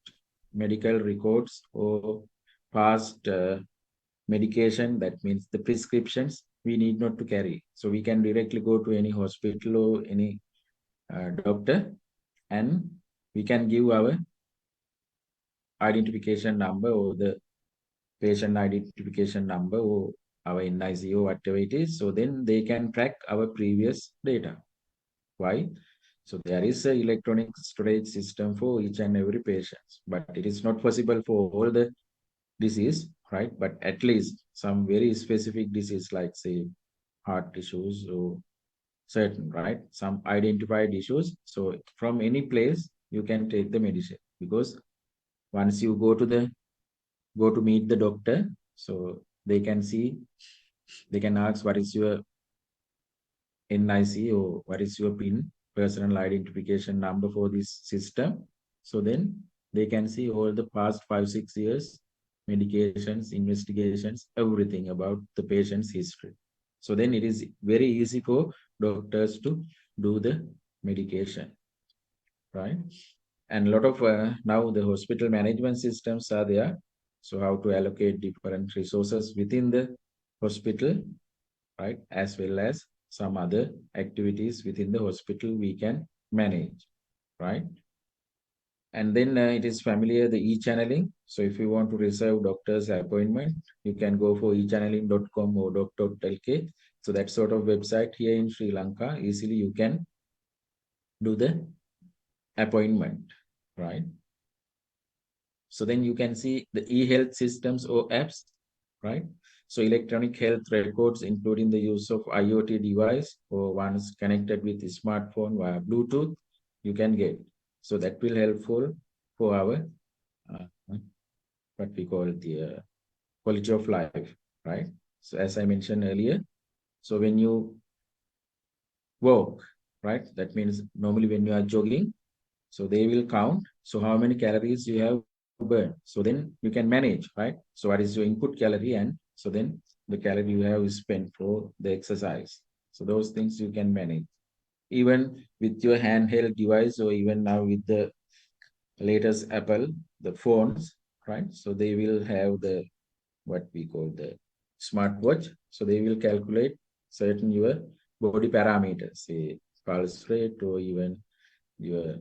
medical records or past medication, that means the prescriptions, we need not to carry. So we can directly go to any hospital or any doctor and we can give our identification number or the patient identification number or our NIC or whatever it is. So then they can track our previous data. Why? So there is an electronic storage system for each and every patient, but it is not possible for all the disease, right? But at least some very specific disease like say heart issues or certain, right? Some identified issues. So from any place you can take the medicine, because once you go to meet the doctor, so they can see, they can ask what is your NIC or what is your PIN, personal identification number for this system. So then they can see all the past 5-6 years medications, investigations, everything about the patient's history. So then it is very easy for doctors to do the medication, right? And a lot of now the hospital management systems are there. So how to allocate different resources within the hospital, right? As well as some other activities within the hospital we can manage, right? And then it is familiar, the e-channeling. So if you want to reserve doctor's appointment, you can go for echanneling.com or doc.lk. So that sort of website here in Sri Lanka, easily you can do the appointment, right? So then you can see the e-health systems or apps, right? So electronic health records, including the use of IoT device or ones connected with the smartphone via Bluetooth, you can get. So that will helpful for our what we call the quality of life, right? So as I mentioned earlier, so when you walk, right, that means normally when you are jogging, so they will count. So how many calories you have burned. So then you can manage, right? So what is your input calorie, and so then the calorie you have spent for the exercise. So those things you can manage. Even with your handheld device, or even now with the latest Apple, the phones, right? So they will have the what we call the smartwatch. So they will calculate certain your body parameters, say pulse rate, or even your,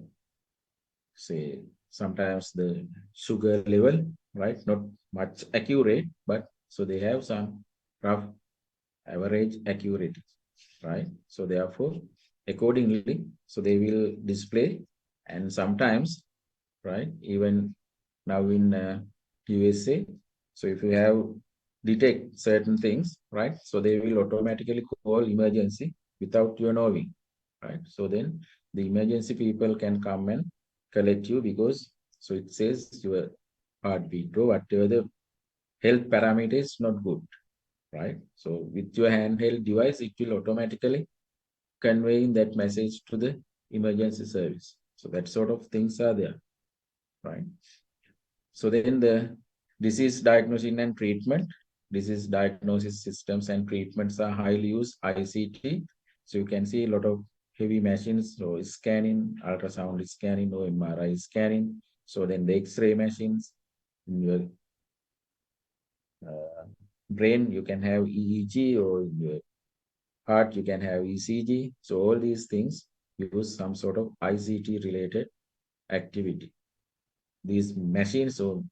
say, sometimes the sugar level, right? Not much accurate, but so they have some rough average accuracy, right? So therefore, accordingly, so they will display, and sometimes, right, even now in USA, so if you have detect certain things, right, so they will automatically call emergency without you knowing, right? So then the emergency people can come and collect you, because so it says your heartbeat or whatever the health parameter is not good, right? So with your handheld device, it will automatically conveying that message to the emergency service. So that sort of things are there, right? So then the disease diagnosis and treatment, disease diagnosis systems and treatments are highly used ICT. So you can see a lot of heavy machines, so scanning, ultrasound scanning, or MRI scanning. So then the X-ray machines in your brain, you can have EEG, or in your heart, you can have ECG. So all these things use some sort of ICT related activity. These machines, or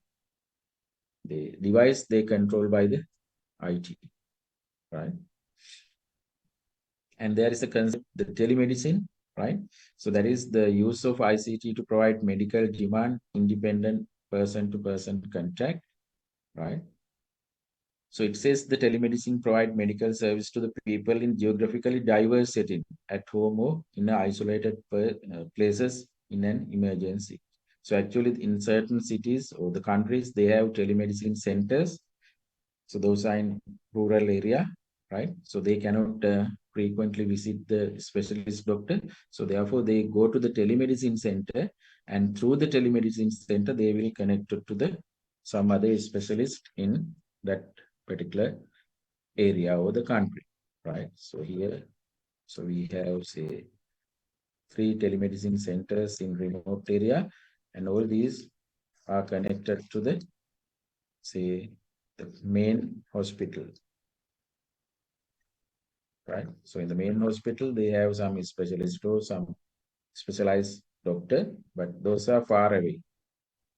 the device, they control by the IT, right? And there is a concept, the telemedicine, right? So that is the use of ICT to provide medical demand independent person-to-person contact, right? So it says the telemedicine provide medical service to the people in geographically diverse setting, at home or in isolated places in an emergency. So actually in certain cities or the countries, they have telemedicine centers. So those are in rural area, right? So they cannot frequently visit the specialist doctor. So therefore they go to the telemedicine center, and through the telemedicine center, they will connect to the some other specialist in that particular area or the country, right? So here, so we have, say, 3 telemedicine centers in remote area, and all these are connected to the, say, the main hospital, right? So in the main hospital, they have some specialist or some specialized doctor, but those are far away.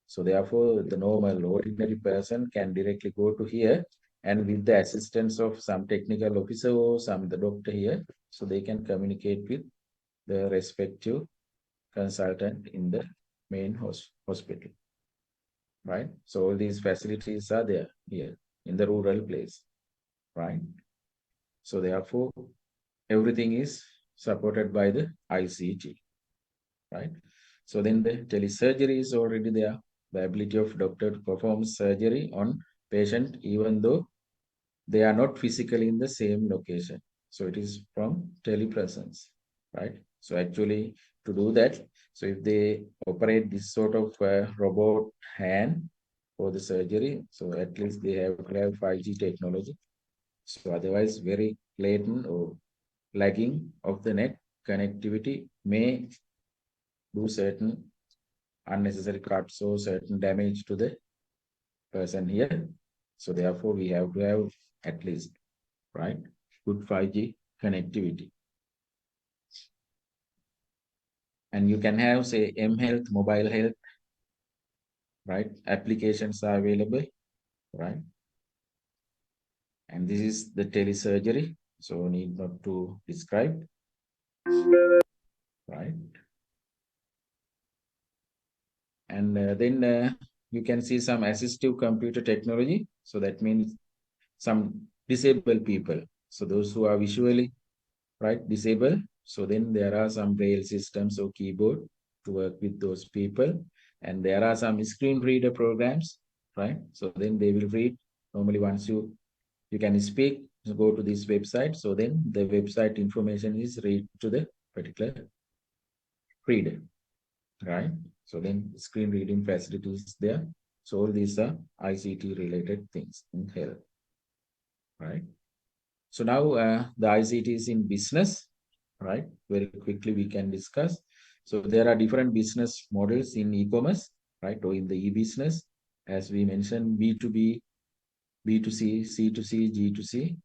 So therefore, the normal ordinary person can directly go to here, and with the assistance of some technical officer or some the doctor here, so they can communicate with the respective consultant in the main hospital, right? So all these facilities are there here in the rural place, right? So therefore, everything is supported by the ICT, right? So then the telesurgery is already there. The ability of doctor to perform surgery on patient, even though they are not physically in the same location. So it is from telepresence, right? So actually to do that, so if they operate this sort of robot hand for the surgery, so at least they have to have 5G technology. So otherwise very latent or lagging of the net connectivity may do certain unnecessary cuts or certain damage to the person here. So therefore we have to have at least, right, good 5G connectivity. And you can have, say, mHealth, mobile health, right? Applications are available, right? And this is the telesurgery, so need not to describe, right? And then you can see some assistive computer technology. So that means some disabled people. So those who are visually, right, disabled. So then there are some braille systems or keyboard to work with those people. And there are some screen reader programs, right? So then they will read. Normally once you can speak, so go to this website. So then the website information is read to the particular reader, right? So then screen reading facilities there. So all these are ICT related things in health, right? So now the ICT is in business, right? Very quickly we can discuss. So there are different business models in e-commerce, right? Or in the e-business, as we mentioned, B2B, B2C, C2C, G2C,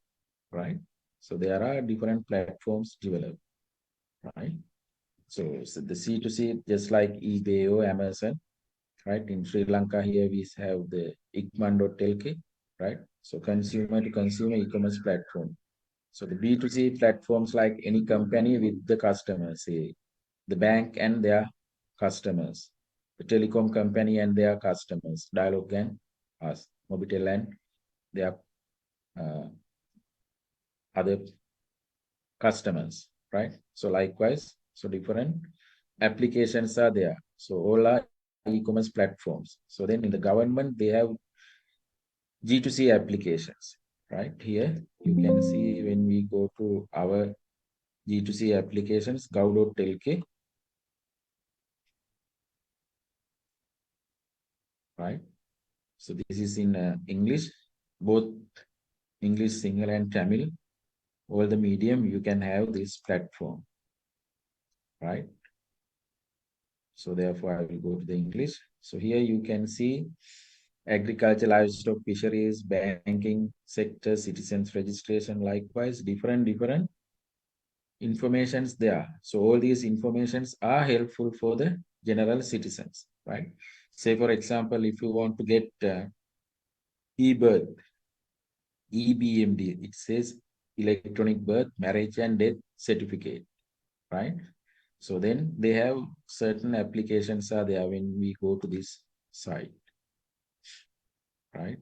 right? So there are different platforms developed, right? So the C2C, just like eBay or Amazon, right? In Sri Lanka here we have the Ikman.lk, right? So consumer to consumer e-commerce platform. So the B2C platforms like any company with the customers, say the bank and their customers, the telecom company and their customers, Dialog and us, Mobitel and their other customers, right? So likewise, so different applications are there. So all are e-commerce platforms. So then in the government, they have G2C applications, right? Here you can see when we go to our G2C applications, gov.lk, right? So this is in English, both English, Sinhala and Tamil. All the medium, you can have this platform, right? So therefore, I will go to the English. So here you can see agriculture, livestock, fisheries, banking sector, citizens registration, likewise, different informations there. So all these informations are helpful for the general citizens, right? Say, for example, if you want to get e-birth, EBMD, it says electronic birth, marriage and death certificate, right? So then they have certain applications are there when we go to this site, right?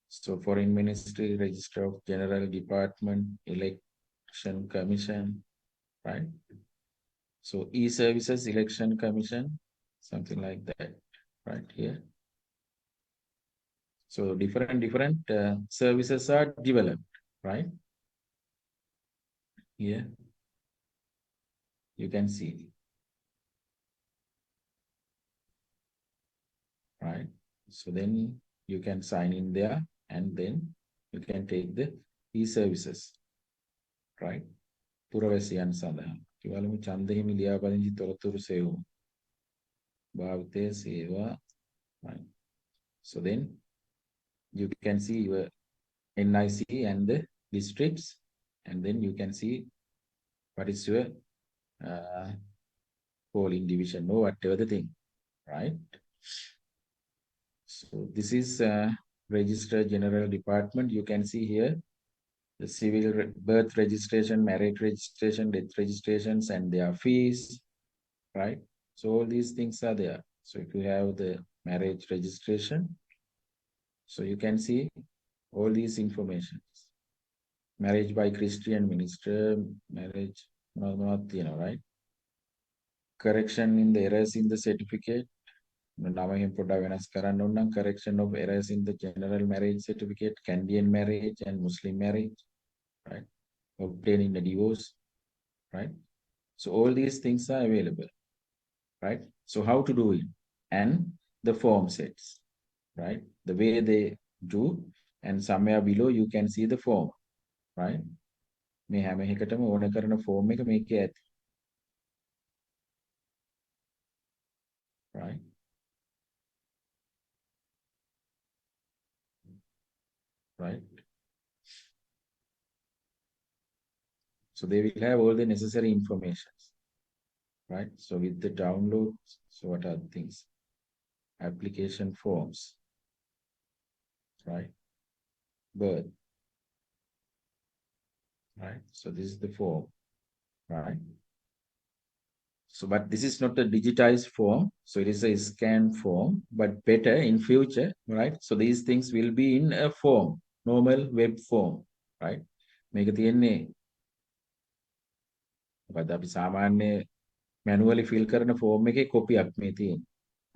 So Foreign Ministry, Register of General Department, Election Commission, right? So e-services, Election Commission, something like that, right here. So different services are developed, right? Here you can see, right? So then you can sign in there and then you can take the e-services, right? පුරවැසියන් සඳහා. කිවලමු ඡන්ද හිමි ලියාපදිංචි තොරතුරු සෙවීම. භාවිතය සේවා, right? So then you can see your NIC and the districts, and then you can see what is your polling division or whatever the thing, right? So this is Register General Department. You can see here the civil birth registration, marriage registration, death registrations, and their fees, right? So all these things are there. So if you have the marriage registration, so you can see all these informations. Marriage by Christian minister, marriage, not, you know, right? Correction in the errors in the certificate. Correction of errors in the general marriage certificate, Canadian marriage and Muslim marriage, right? Obtaining the divorce, right? So all these things are available, right? So how to do it? And the form sets, right? The way they do, and somewhere below you can see the form, right? මේ හැම එකටම ඕන කරන form එක මේකේ ඇති. Right? Right? So they will have all the necessary information, right? So with the downloads, so what are the things? application forms, right? Birth, right? So this is the form, right? So, but this is not a digitized form. So it is a scan form, but better in future, right? So these things will be in a form, normal web form, right? මේක තියෙන්නේ මොකද අපි සාමාන්‍ය manually fill කරන form එකේ කොපියක් මේ තියෙන්නේ,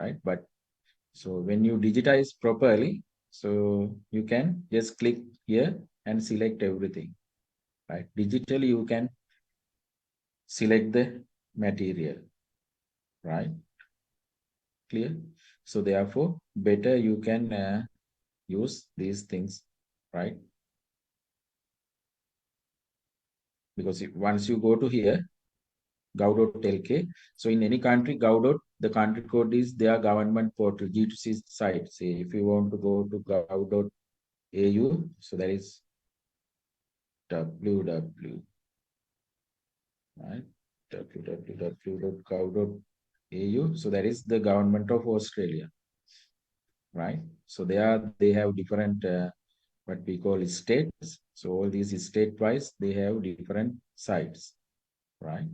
right? But so when you digitize properly, so you can just click here and select everything, right? Digitally you can select the material, right? Clear? So therefore better you can use these things, right? Because once you go to here, gov.lk, so in any country, the country code is their government portal, G2C site. Say if you want to go to gov.au, so that is www, right? www.gov.au, so that is the government of Australia, right? So they have different what we call states. So all these state-wise, they have different sites, right?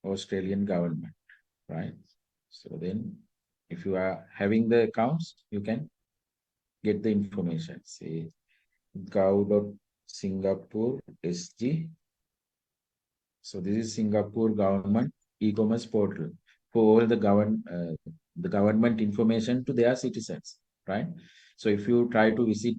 Australian government, right? So then if you are having the accounts, you can get the information. Say gov.singapore SG. So this is Singapore government e-commerce portal for all the government information to their citizens, right? So if you try to visit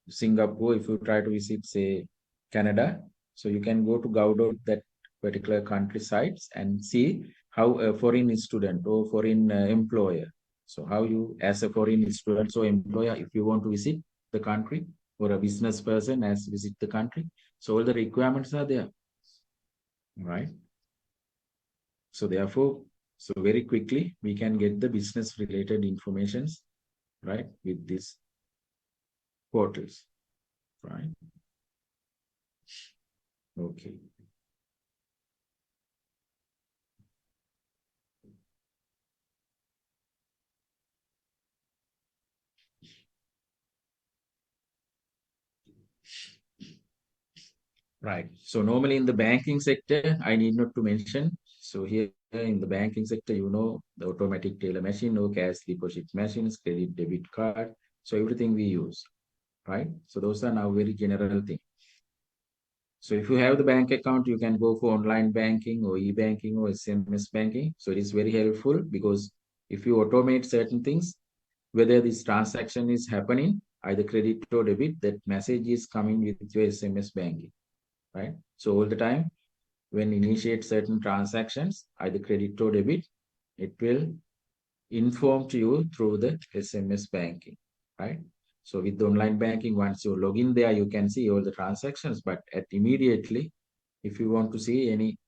Singapore, if you try to visit, say, Canada, so you can go to gov.that particular country sites and see how a foreign student or foreign employer, so how you as a foreign student or employer, if you want to visit the country, or a business person as visit the country, so all the requirements are there, right? So therefore, so very quickly we can get the business related informations, right, with these portals, right? Okay. Right. So normally in the banking sector, I need not to mention. So here in the banking sector, you know, the automatic teller machine, no cash deposit machines, credit debit card. So everything we use, right? So those are now very general things. So if you have the bank account, you can go for online banking or e-banking or SMS banking. So it is very helpful because if you automate certain things, whether this transaction is happening, either credit or debit, that message is coming with your SMS banking, right? So all the time, when initiate certain transactions, either credit or debit, it will inform to you through the SMS banking, right? So with the online banking, once you log in there, you can see all the transactions, but immediately, if you want to see any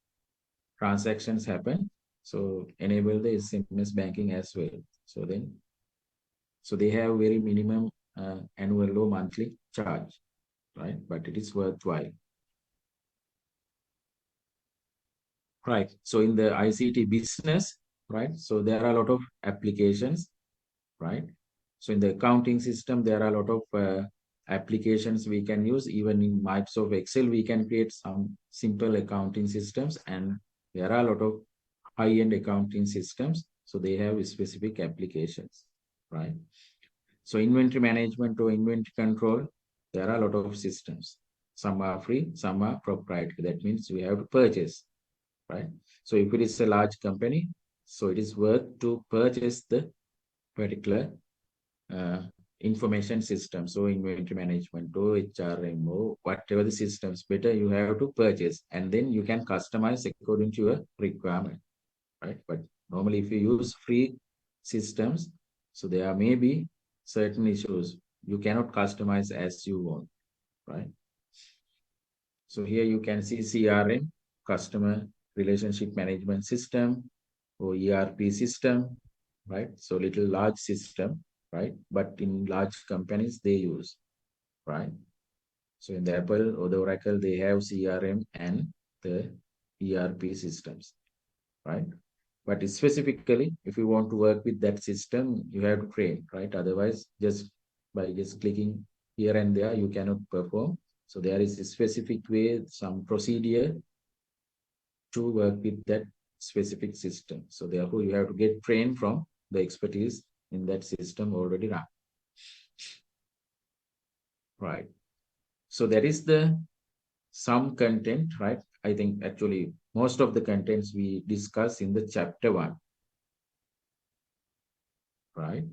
transactions happen, so enable the SMS banking as well. So then, so they have very minimum annual or monthly charge, right? But it is worthwhile. Right. So in the ICT business, right? So there are a lot of applications, right? So in the accounting system, there are a lot of applications we can use. Even in Microsoft Excel, we can create some simple accounting systems, and there are a lot of high-end accounting systems. So they have specific applications, right? So inventory management or inventory control, there are a lot of systems. Some are free, some are proprietary. That means we have to purchase, right? So if it is a large company, so it is worth to purchase the particular information system. So inventory management or HRM or whatever the systems, better you have to purchase, and then you can customize according to your requirement, right? But normally if you use free systems, so there may be certain issues. You cannot customize as you want, right? So here you can see CRM, customer relationship management system, or ERP system, right? So little large system, right? But in large companies, they use, right? So in the Apple or the Oracle, they have CRM and the ERP systems, right? But specifically, if you want to work with that system, you have to train, right? Otherwise, just by just clicking here and there, you cannot perform. So there is a specific way, some procedure to work with that specific system. So therefore, you have to get trained from the expertise in that system already run. Right. So that is the some content, right? I think actually most of the contents we discuss in the chapter 1. Right.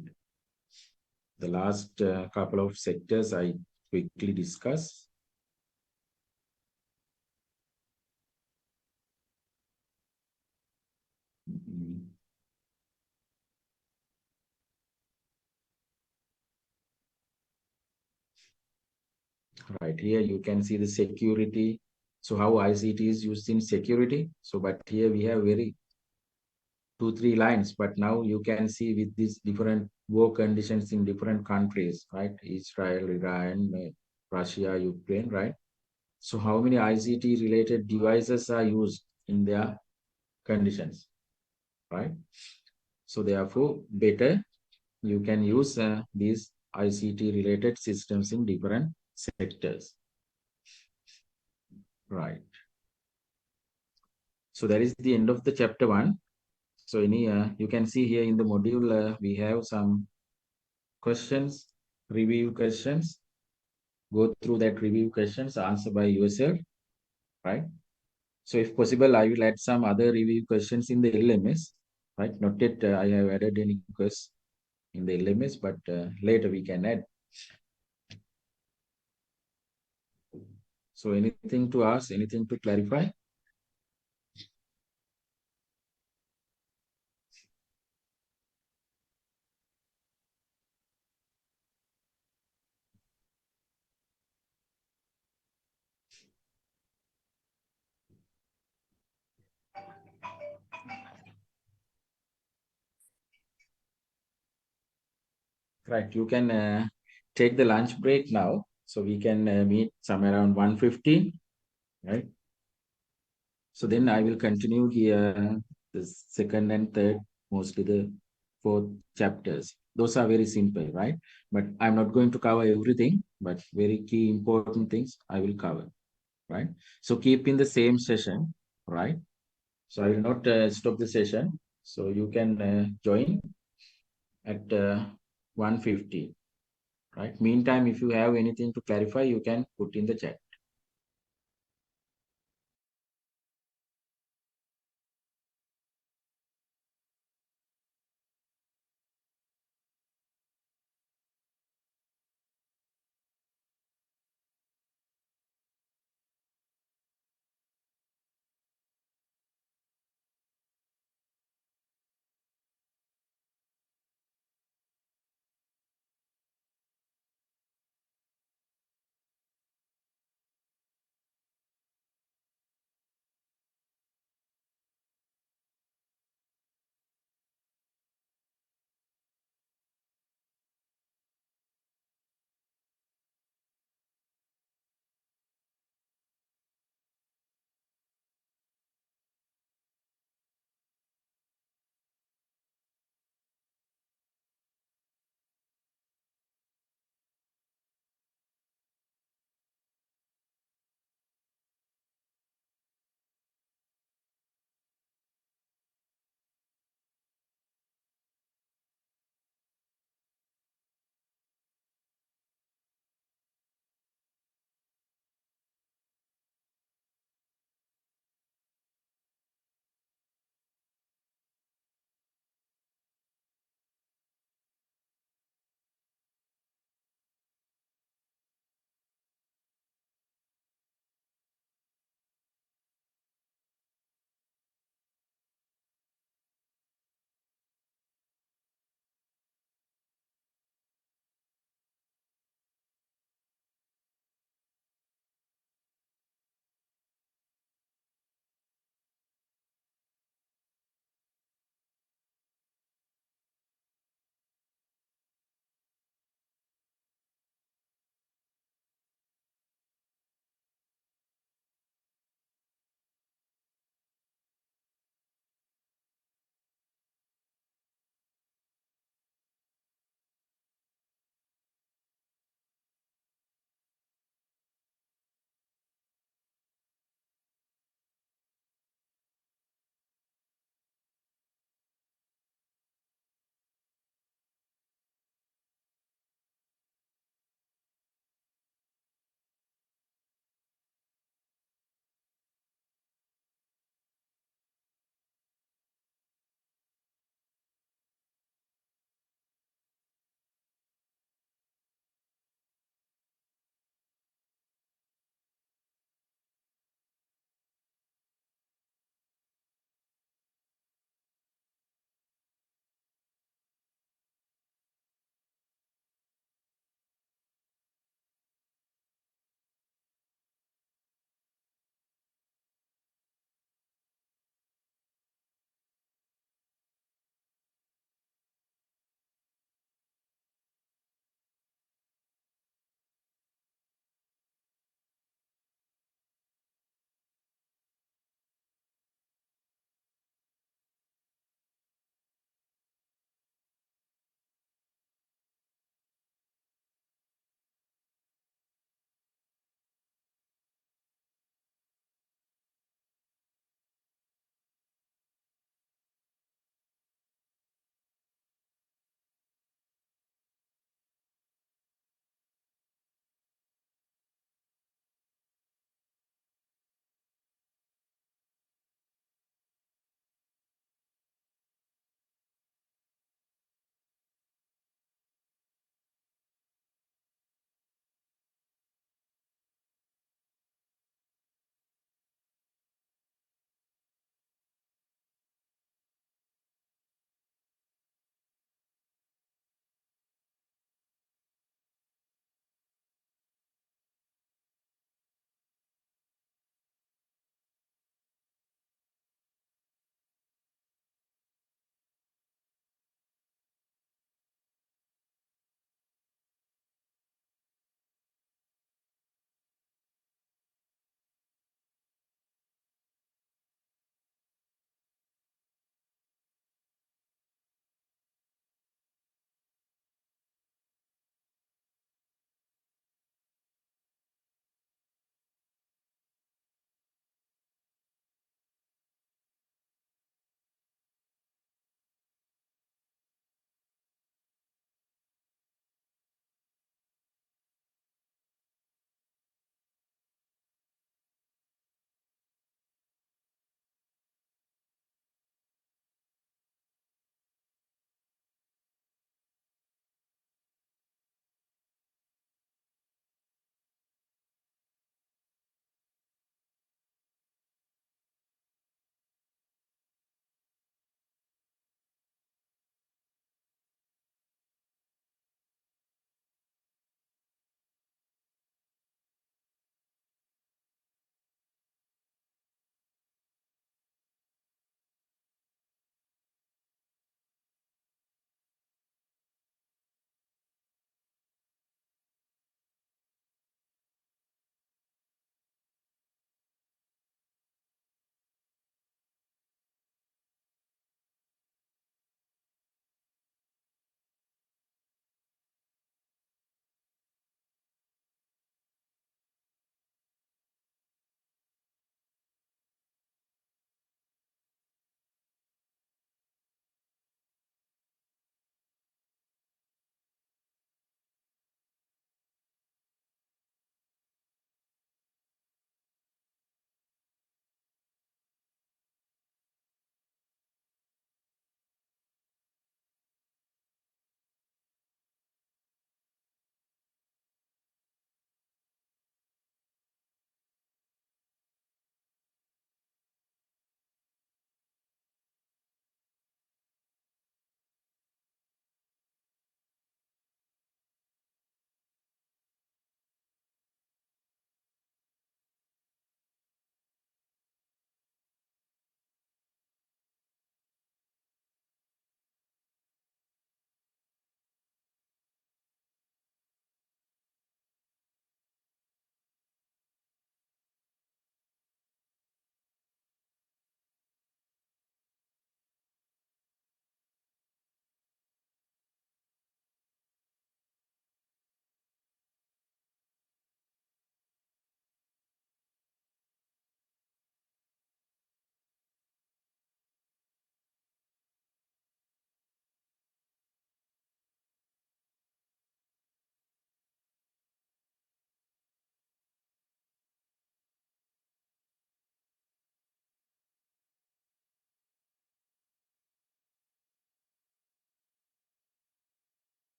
The last couple of sectors I quickly discuss. Right here you can see the security. So how ICT is used in security. So but here we have very 2-3 lines, but now you can see with these different war conditions in different countries, right? Israel, Iran, Russia, Ukraine, right? So how many ICT related devices are used in their conditions, right? So therefore better you can use these ICT related systems in different sectors, right? So that is the end of the chapter 1. So you can see here in the module, we have some questions, review questions. Go through that review questions, answer by yourself, right? So if possible, I will add some other review questions in the LMS, right? Not yet I have added any questions in the LMS, but later we can add. So anything to ask, anything to clarify? Right, you can take the lunch break now. So we can meet somewhere around 1:15, right? So then I will continue here, the second and third, mostly the 4th chapters. Those are very simple, right? But I'm not going to cover everything, but very key important things I will cover, right? So keep in the same session, right? So I will not stop the session. So you can join at 1:50, right? Meantime, if you have anything to clarify, you can put in the chat.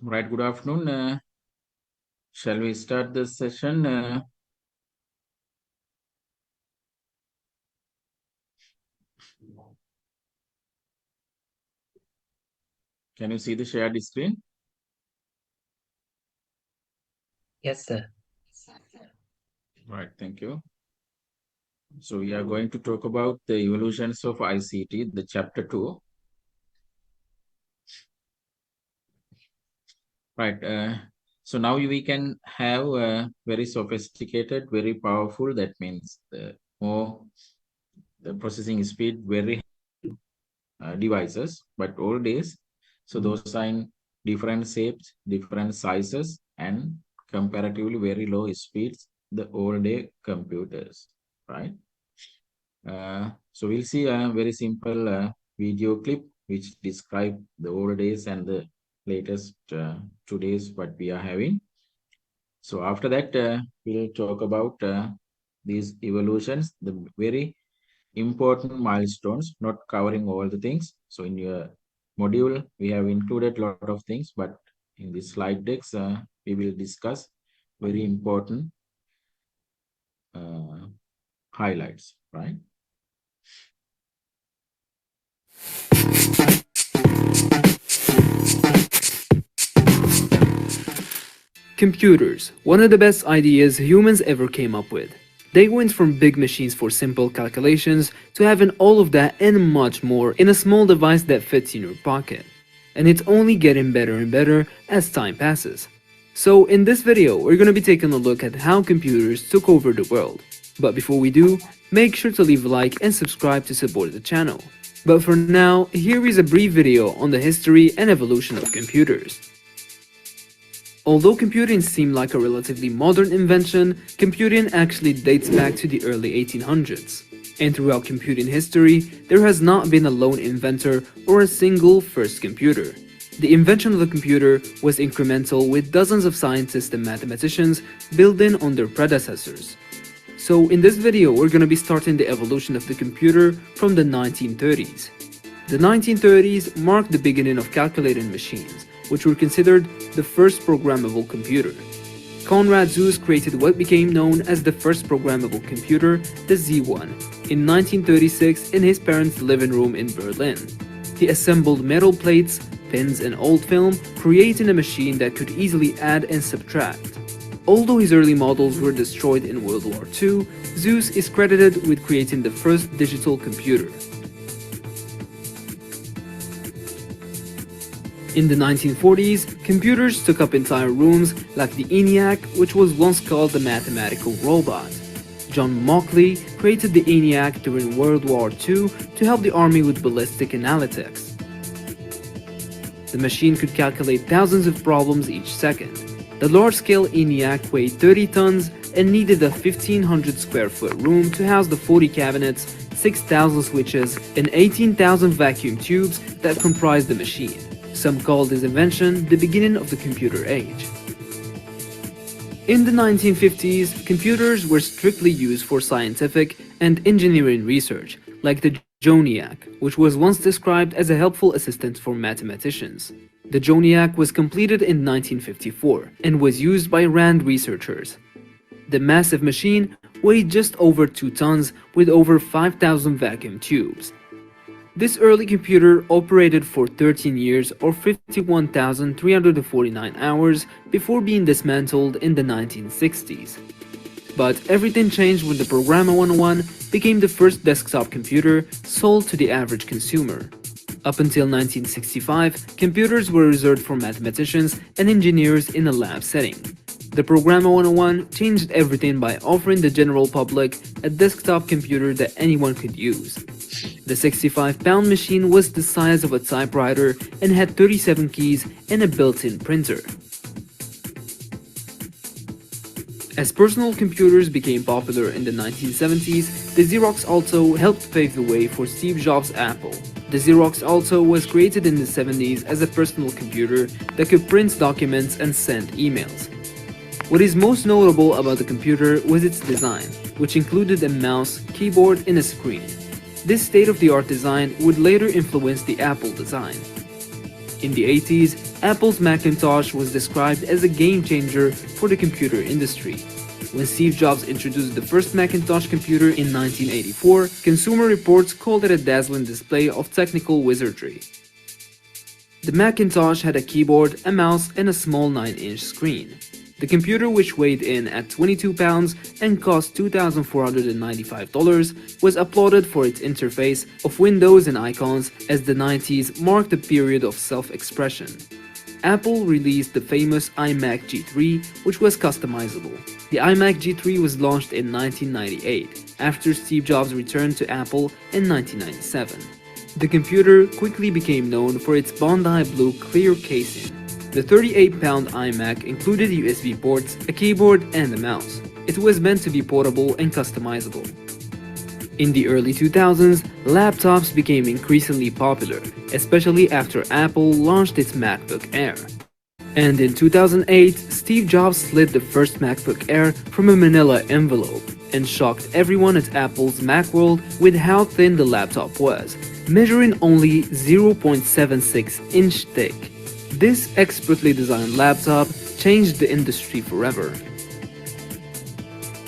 Right, good afternoon. Shall we start this session? Can you see the shared screen? Yes, sir. Right, thank you. So we are going to talk about the evolutions of ICT, the chapter 2. Right, so now we can have very sophisticated, very powerful, that means the processing speed, very devices, but old days, so those are in different shapes, different sizes, and comparatively very low speeds, the old day computers, right? So we'll see a very simple video clip which describe the old days and the latest today's what we are having. So after that, we'll talk about these evolutions, the very important milestones, not covering all the things. So in your module, we have included a lot of things, but in the slide decks, we will discuss very important highlights, right? Computers, one of the best ideas humans ever came up with. They went from big machines for simple calculations to having all of that and much more in a small device that fits in your pocket. And it's only getting better and better as time passes. So in this video, we're going to be taking a look at how computers took over the world. But before we do, make sure to leave a like and subscribe to support the channel. But for now, here is a brief video on the history and evolution of computers. Although computing seemed like a relatively modern invention, computing actually dates back to the early 1800s. And throughout computing history, there has not been a lone inventor or a single first computer. The invention of the computer was incremental, with dozens of scientists and mathematicians building on their predecessors. So in this video, we're going to be starting the evolution of the computer from the 1930s. The 1930s marked the beginning of calculating machines, which were considered the first programmable computer. Konrad Zuse created what became known as the first programmable computer, the Z1, in 1936 in his parents' living room in Berlin. He assembled metal plates, pins, and old film, creating a machine that could easily add and subtract. Although his early models were destroyed in World War II, Zuse is credited with creating the first digital computer. In the 1940s, computers took up entire rooms like the ENIAC, which was once called the mathematical robot. John Mauchly created the ENIAC during World War II to help the army with ballistic analytics. The machine could calculate thousands of problems each second. The large-scale ENIAC weighed 30 tons and needed a 1,500 square foot room to house the 40 cabinets, 6,000 switches, and 18,000 vacuum tubes that comprised the machine. Some called this invention the beginning of the computer age. In the 1950s, computers were strictly used for scientific and engineering research, like the JONIAC, which was once described as a helpful assistant for mathematicians. The JONIAC was completed in 1954 and was used by RAND researchers. The massive machine weighed just over 2 tons with over 5,000 vacuum tubes. This early computer operated for 13 years or 51,349 hours before being dismantled in the 1960s. But everything changed when the Programmer 101 became the first desktop computer sold to the average consumer. Up until 1965, computers were reserved for mathematicians and engineers in a lab setting. The Programmer 101 changed everything by offering the general public a desktop computer that anyone could use. The 65-pound machine was the size of a typewriter and had 37 keys and a built-in printer. As personal computers became popular in the 1970s, the Xerox Alto helped pave the way for Steve Jobs' Apple. The Xerox Alto was created in the 70s as a personal computer that could print documents and send emails. What is most notable about the computer was its design, which included a mouse, keyboard, and a screen. This state-of-the-art design would later influence the Apple design. In the 80s, Apple's Macintosh was described as a game changer for the computer industry. When Steve Jobs introduced the first Macintosh computer in 1984, Consumer Reports called it a dazzling display of technical wizardry. The Macintosh had a keyboard, a mouse, and a small 9-inch screen. The computer, which weighed in at 22 pounds and cost $2,495, was applauded for its interface of windows and icons, as the 90s marked a period of self-expression. Apple released the famous iMac G3, which was customizable. The iMac G3 was launched in 1998, after Steve Jobs returned to Apple in 1997. The computer quickly became known for its Bondi blue clear casing. The 38-pound iMac included USB ports, a keyboard, and a mouse. It was meant to be portable and customizable. In the early 2000s, laptops became increasingly popular, especially after Apple launched its MacBook Air. And in 2008, Steve Jobs slid the first MacBook Air from a manila envelope and shocked everyone at Apple's Macworld with how thin the laptop was, measuring only 0.76-inch thick. This expertly designed laptop changed the industry forever.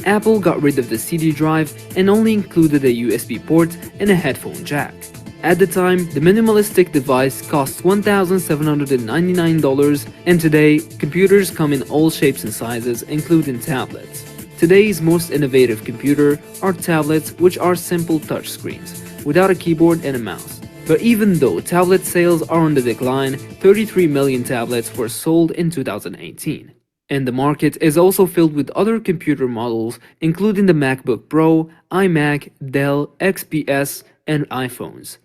Apple got rid of the CD drive and only included a USB port and a headphone jack. At the time, the minimalistic device cost $1,799, and today, computers come in all shapes and sizes, including tablets. Today's most innovative computer are tablets, which are simple touchscreens, without a keyboard and a mouse. But even though tablet sales are on the decline, 33 million tablets were sold in 2018. And the market is also filled with other computer models, including the MacBook Pro, iMac, Dell, XPS, and iPhones.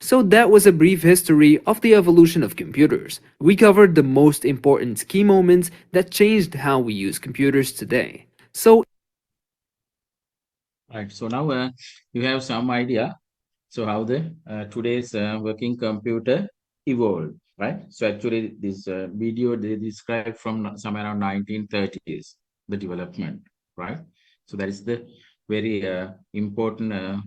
So that was a brief history of the evolution of computers. We covered the most important key moments that changed how we use computers today. So, Right. So now you have some idea. So how the today's working computer evolved, right? So actually this video they describe from somewhere around 1930s, the development, right? So that is the very important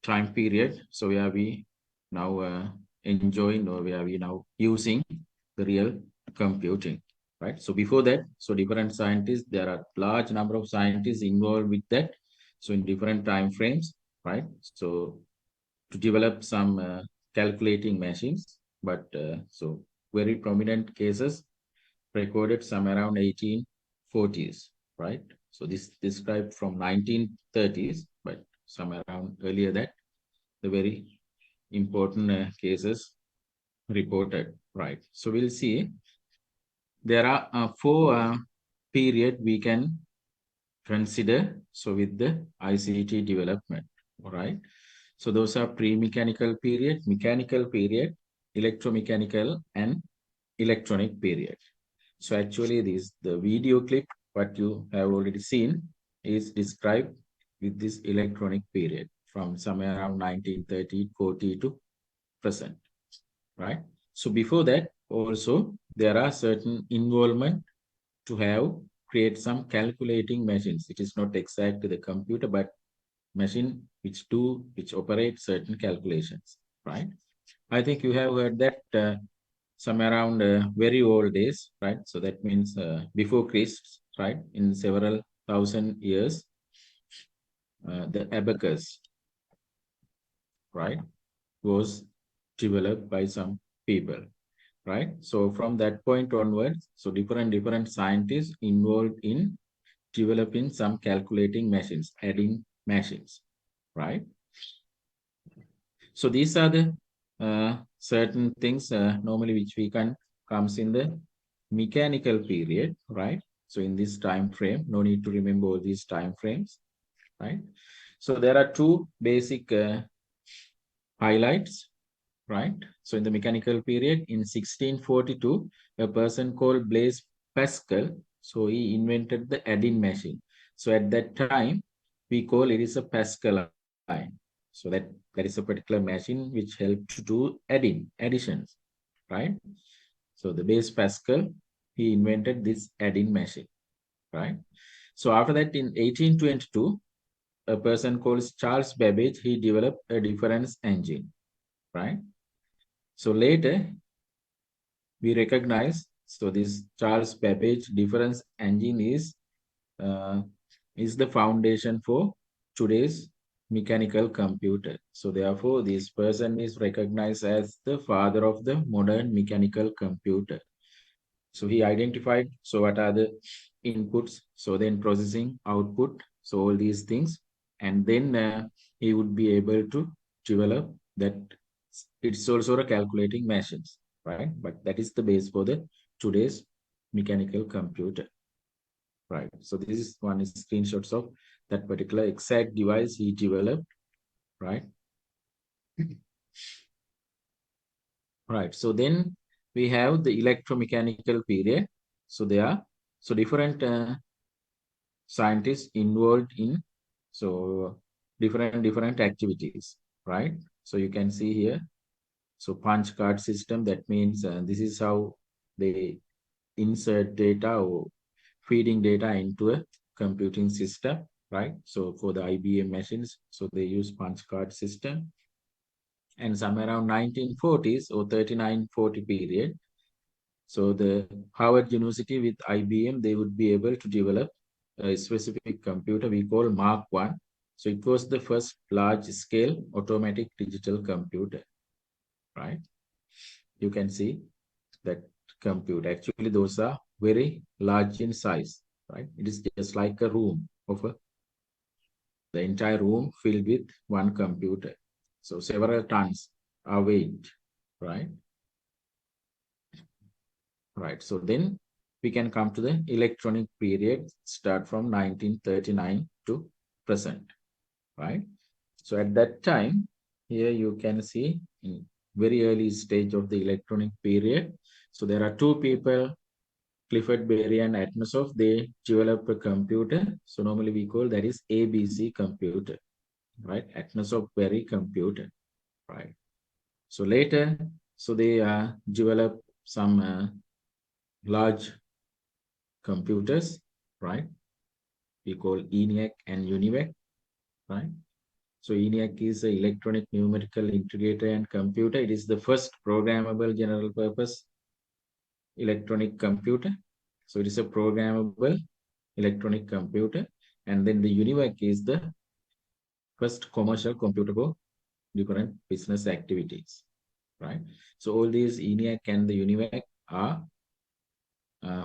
time period. So where we now enjoying, or where we now using the real computing, right? So before that, so different scientists, there are large number of scientists involved with that. So in different time frames, right? So to develop some calculating machines, but so very prominent cases recorded somewhere around 1840s, right? So this described from 1930s, but somewhere around earlier that the very important cases reported, right? So we'll see there are four period we can consider. So with the ICT development, all right? So those are pre-mechanical period, mechanical period, electromechanical, and electronic period. So actually the video clip, what you have already seen, is described with this electronic period from somewhere around 1930-40 to present, right? So before that, also, there are certain involvement to create some calculating machines. It is not exactly the computer, but machine which operate certain calculations, right? I think you have heard that somewhere around very old days, right? So that means before Christ, right? In several thousand years, the abacus, right, was developed by some people, right? So from that point onwards, so different scientists involved in developing some calculating machines, adding machines, right? So these are the certain things normally which we can comes in the mechanical period, right? So in this time frame, no need to remember all these time frames, right? So there are two basic highlights, right? So in the mechanical period, in 1642, a person called Blaise Pascal, so he invented the adding machine. So at that time, we call it is a Pascal line. So that is a particular machine which helped to do additions, right? So the Blaise Pascal, he invented this adding machine, right? So after that, in 1822, a person called Charles Babbage, he developed a difference engine, right? So later, we recognize, so this Charles Babbage difference engine is the foundation for today's mechanical computer. So therefore, this person is recognized as the father of the modern mechanical computer. So he identified, so what are the inputs, so then processing, output, so all these things, and then he would be able to develop that. It's also a calculating machines, right? But that is the base for the today's mechanical computer, right? So this is one is screenshots of that particular exact device he developed, right? Right. So then we have the electromechanical period. So there are different scientists involved in different activities, right? So you can see here. So punch card system, that means this is how they insert data or feeding data into a computing system, right? So for the IBM machines, so they use punch card system. And somewhere around 1940s or 3940 period, so the Harvard University with IBM, they would be able to develop a specific computer we call Mark I. So it was the first large-scale automatic digital computer, right? You can see that computer. Actually, those are very large in size, right? It is just like a room the entire room filled with one computer. So several tons are weight, right? Right. So then we can come to the electronic period, start from 1939 to present, right? So at that time, here you can see in very early stage of the electronic period. So there are two people, Clifford Berry and Atmasov, they developed a computer. So normally we call that is ABC computer, right? Atmasov Berry computer, right? So later, so they developed some large computers, right? We call ENIAC and UNIVAC, right? So ENIAC is an electronic numerical integrator and computer. It is the first programmable general purpose electronic computer. So it is a programmable electronic computer. And then the UNIVAC is the first commercial computer for different business activities, right? So all these ENIAC and the UNIVAC are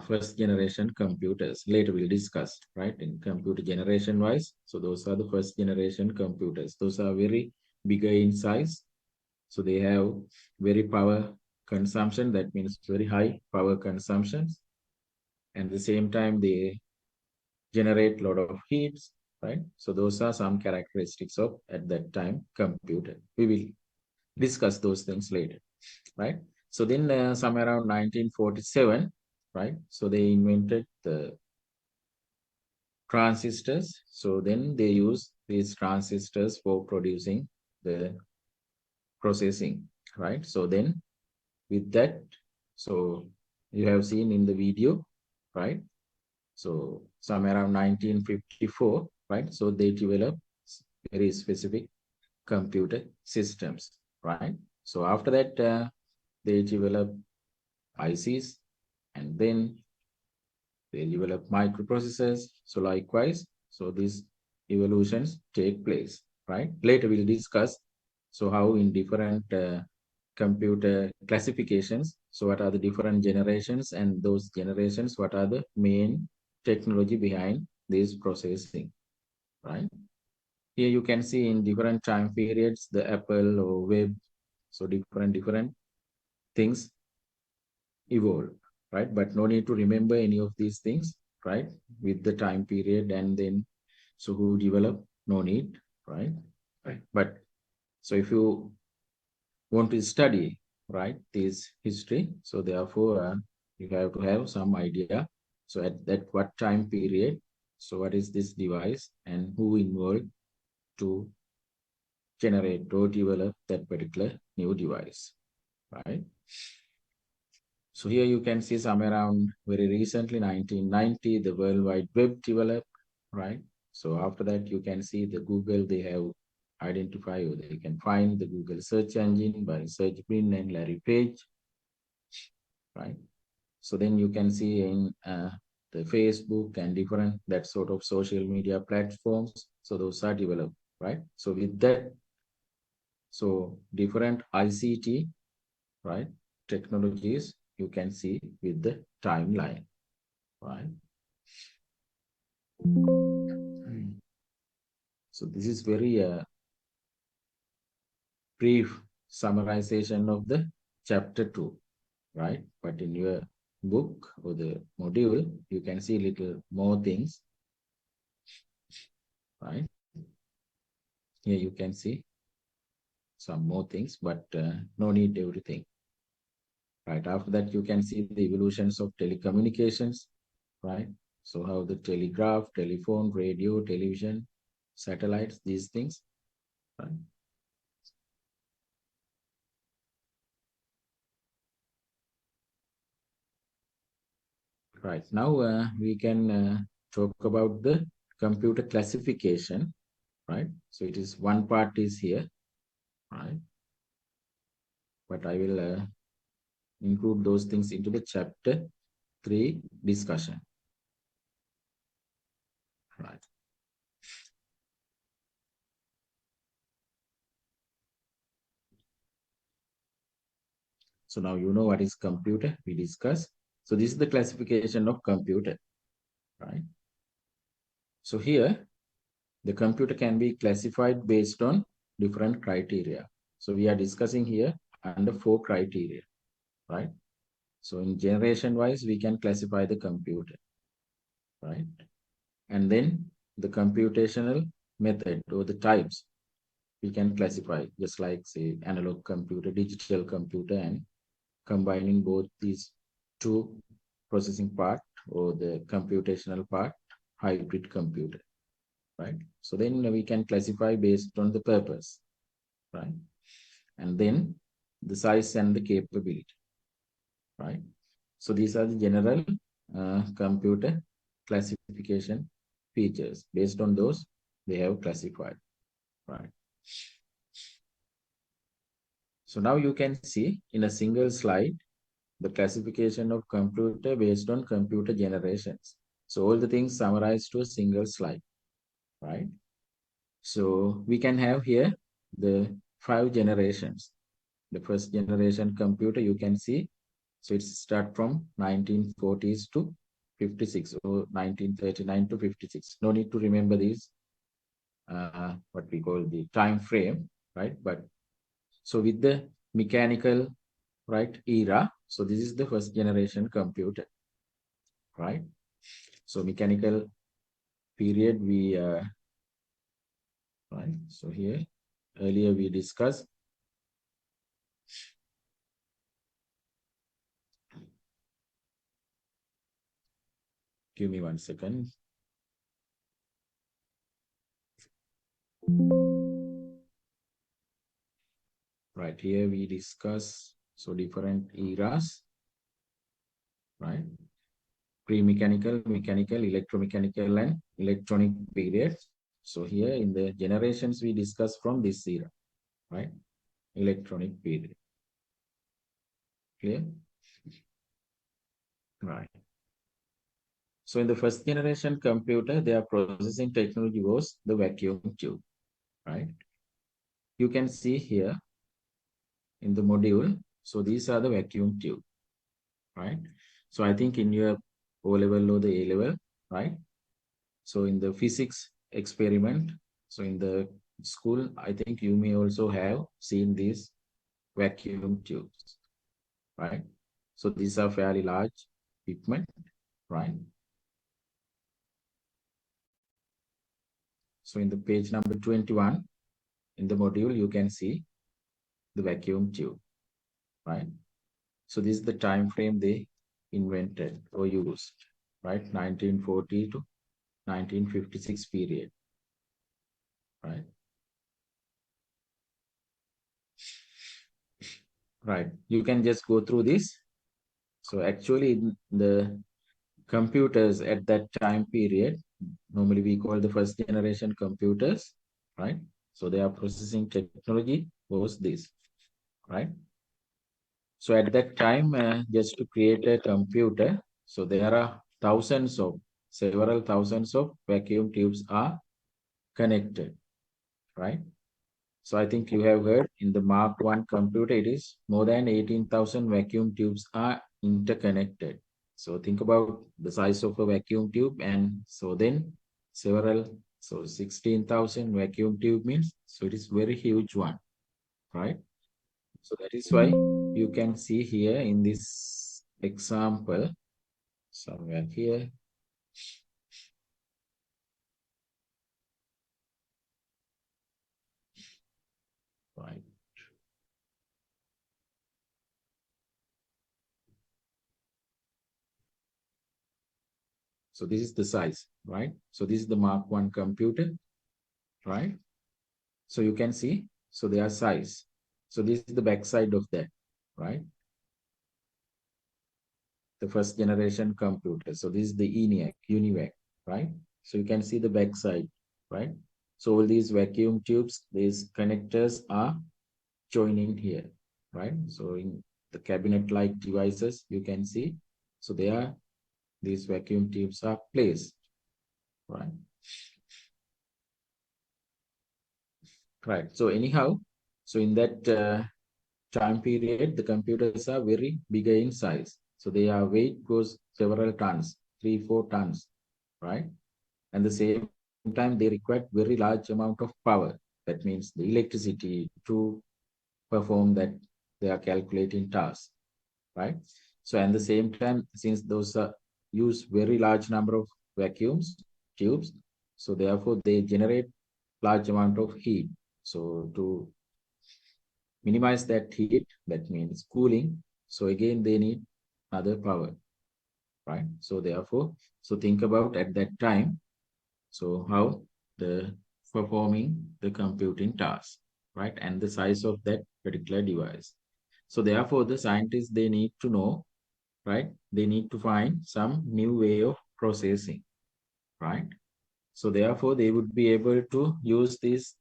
first generation computers. Later we'll discuss, right, in computer generation wise. So those are the first generation computers. Those are very bigger in size. So they have very power consumption. That means very high power consumptions. And at the same time, they generate a lot of heats, right? So those are some characteristics of, at that time, computer. We will discuss those things later, right? So then somewhere around 1947, right? So they invented the transistors. So then they use these transistors for producing the processing, right? So then with that, so you have seen in the video, right? So somewhere around 1954, right? So they developed very specific computer systems, right? So after that, they developed ICs, and then they develop microprocessors. So likewise, so these evolutions take place, right? Later we'll discuss, so how in different computer classifications, so what are the different generations, and those generations, what are the main technology behind this processing, right? Here you can see in different time periods, the Apple or web, so different things evolve, right? But no need to remember any of these things, right? With the time period, and then, so who developed, no need, right? Right. But so if you want to study, right, this history, so therefore you have to have some idea. So at that what time period, so what is this device and who involved to generate or develop that particular new device, right? So here you can see somewhere around very recently, 1990, the World Wide Web developed, right? So after that, you can see the Google, they have identified, or they can find the Google search engine by Sergey Brin and Larry Page, right? So then you can see in the Facebook and different that sort of social media platforms. So those are developed, right? So with that, so different ICT, right, technologies you can see with the timeline, right? So this is very brief summarization of the chapter 2, right? But in your book or the module, you can see little more things, right? Here you can see some more things, but no need everything. Right, after that, you can see the evolutions of telecommunications, right? So how the telegraph, telephone, radio, television, satellites, these things, right? Right, now we can talk about the computer classification, right? So it is one part is here, right? But I will include those things into the chapter 3 discussion, right? So now you know what is computer, we discussed. So this is the classification of computer, right? So here, the computer can be classified based on different criteria. So we are discussing here under 4 criteria, right? So in generation wise, we can classify the computer, right? And then the computational method or the types we can classify, just like say analog computer, digital computer, and combining both these 2 processing part or the computational part, hybrid computer, right? So then we can classify based on the purpose, right? And then the size and the capability, right? So these are the general computer classification features. Based on those, they have classified, right? So now you can see in a single slide, the classification of computer based on computer generations. So all the things summarized to a single slide, right? So we can have here the 5 generations. The first generation computer you can see, so it's start from 1940s to 56 or 1939 to 56. No need to remember these, what we call the time frame, right? But so with the mechanical, right, era, so this is the first generation computer, right? So mechanical period we, right? So here, earlier we discussed give me 1 second. Right, here we discuss so different eras, right? Pre-mechanical, mechanical, electromechanical, and electronic periods. So here in the generations we discuss from this era, right? Electronic period. Clear? Right. So in the first generation computer, their processing technology was the vacuum tube, right? You can see here in the module, so these are the vacuum tube, right? So I think in your O-level or the A-level, right? So in the physics experiment, so in the school, I think you may also have seen these vacuum tubes, right? So these are fairly large equipment, right? So in the page number 21, in the module, you can see the vacuum tube, right? So this is the time frame they invented or used, right? 1940 to 1956 period, right? Right, you can just go through this. So actually the computers at that time period, normally we call the first generation computers, right? So their processing technology was this, right? So at that time, just to create a computer, so there are several thousands of vacuum tubes are connected, right? So I think you have heard in the Mark I computer, it is more than 18,000 vacuum tubes are interconnected. So think about the size of a vacuum tube, and so then so 16,000 vacuum tube means, so it is very huge one, right? So that is why you can see here in this example, somewhere here, right? So this is the size, right? So this is the Mark I computer, right? So you can see, so their size. So this is the backside of that, right? The first generation computer. So this is the UNIVAC, right? So you can see the backside, right? So all these vacuum tubes, these connectors are joining here, right? So in the cabinet-like devices, you can see, so these vacuum tubes are placed, right? Right. So anyhow, so in that time period, the computers are very bigger in size. So their weight goes several tons, 3-4 tons, right? And the same time, they require very large amount of power. That means the electricity to perform that they are calculating tasks, right? So at the same time, since those use very large number of vacuums tubes, so therefore they generate large amount of heat. So to minimize that heat, that means cooling. So again, they need other power, right? So therefore, so think about at that time, so how the performing the computing task, right? And the size of that particular device. So therefore, the scientists, they need to know, right? They need to find some new way of processing, right? So therefore, they would be able to use this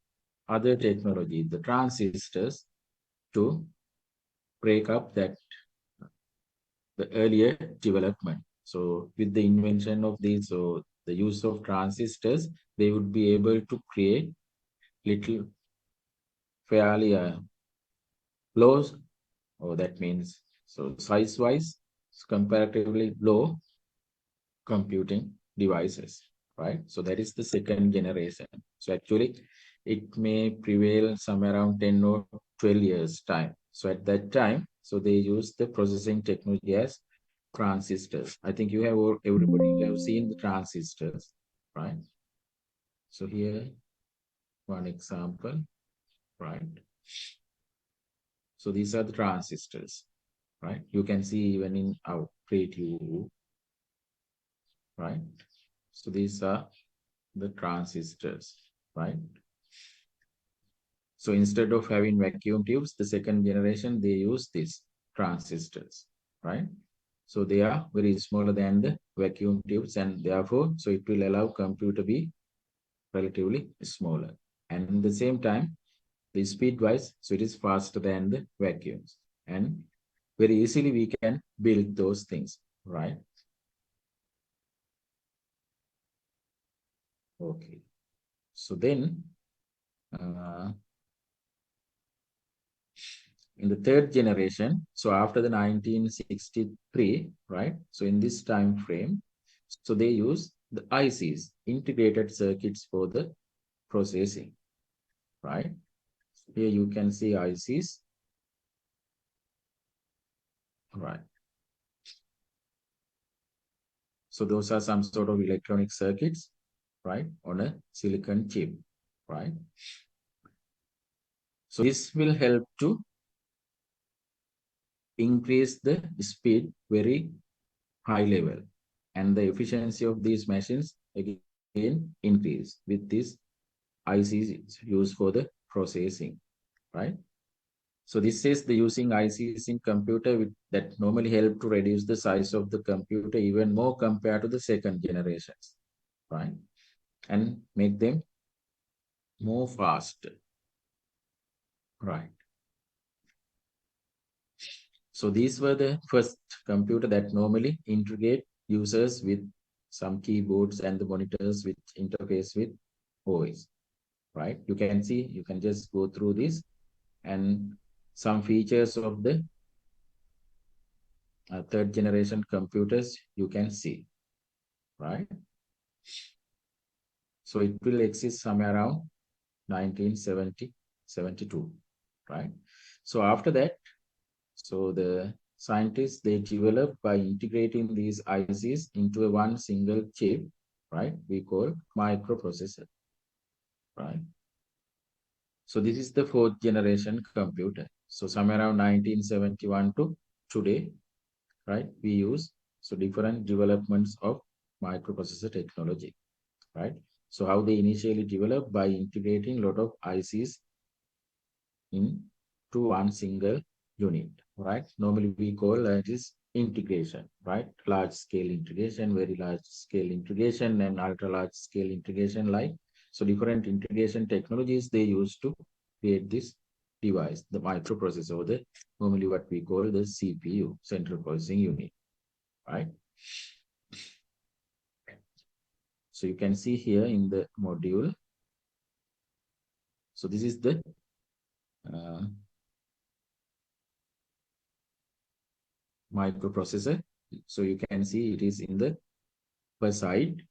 other technology, the transistors, to break up that the earlier development. So with the invention of these, so the use of transistors, they would be able to create little fairly low, or that means, so size-wise, comparatively low computing devices, right? So that is the second generation. So actually, it may prevail somewhere around 10 or 12 years time. So at that time, so they use the processing technology as transistors. I think you have everybody have seen the transistors, right? So here, one example, right? So these are the transistors, right? You can see even in our creative, right? So these are the transistors, right? So instead of having vacuum tubes, the second generation, they use these transistors, right? So they are very smaller than the vacuum tubes, and therefore, so it will allow computer to be relatively smaller. And at the same time, the speed-wise, so it is faster than the vacuums. And very easily we can build those things, right? Okay. So then, in the third generation, so after the 1963, right? So in this time frame, so they use the ICs, integrated circuits, for the processing, right? Here you can see ICs, right? So those are some sort of electronic circuits, right, on a silicon chip, right? So this will help to increase the speed very high level, and the efficiency of these machines again increase with this ICs used for the processing, right? So this says the using ICs in computer that normally help to reduce the size of the computer even more compared to the second generations, right? And make them more fast, right? So these were the first computer that normally integrate users with some keyboards and the monitors which interface with OS, right? You can see, you can just go through this and some features of the third generation computers you can see, right? So it will exist somewhere around 1970, 72, right? So after that, so the scientists, they developed by integrating these ICs into a one single chip, right? We call microprocessor, right? So this is the fourth generation computer. So somewhere around 1971 to today, right? We use so different developments of microprocessor technology, right? So how they initially developed by integrating a lot of ICs into one single unit, right? Normally we call that is integration, right? Large scale integration, very large scale integration, and ultra large scale integration, like so different integration technologies they use to create this device, the microprocessor, or the normally what we call the CPU, central processing unit, right? So you can see here in the module. So this is the microprocessor. So you can see it is in the per side,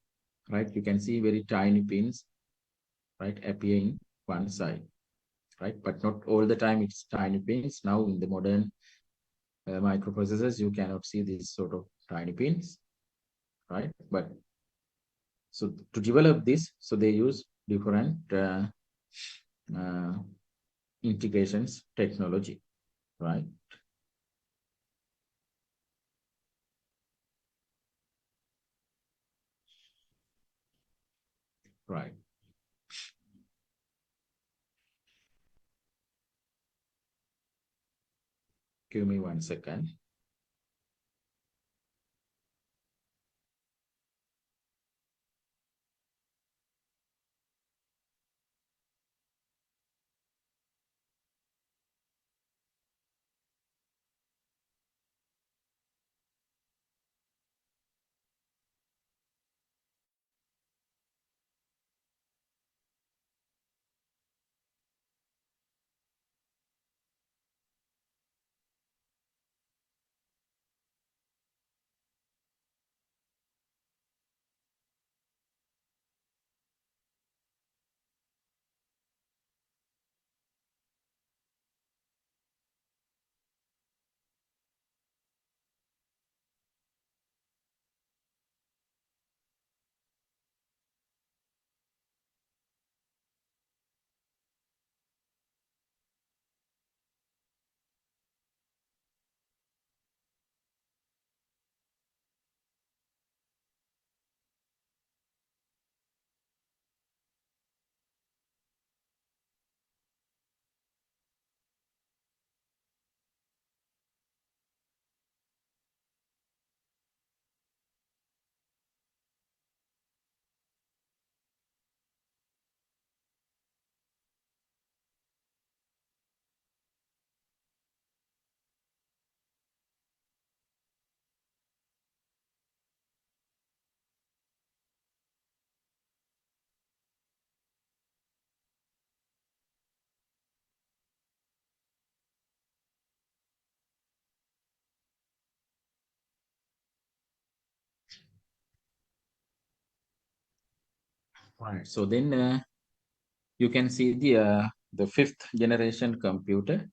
right? You can see very tiny pins, right, appearing one side, right? But not all the time it's tiny pins. Now in the modern microprocessors, you cannot see these sort of tiny pins, right? But so to develop this, so they use different integrations technology, right? Right. Give me 1 second. Right. So then you can see the fifth generation computer,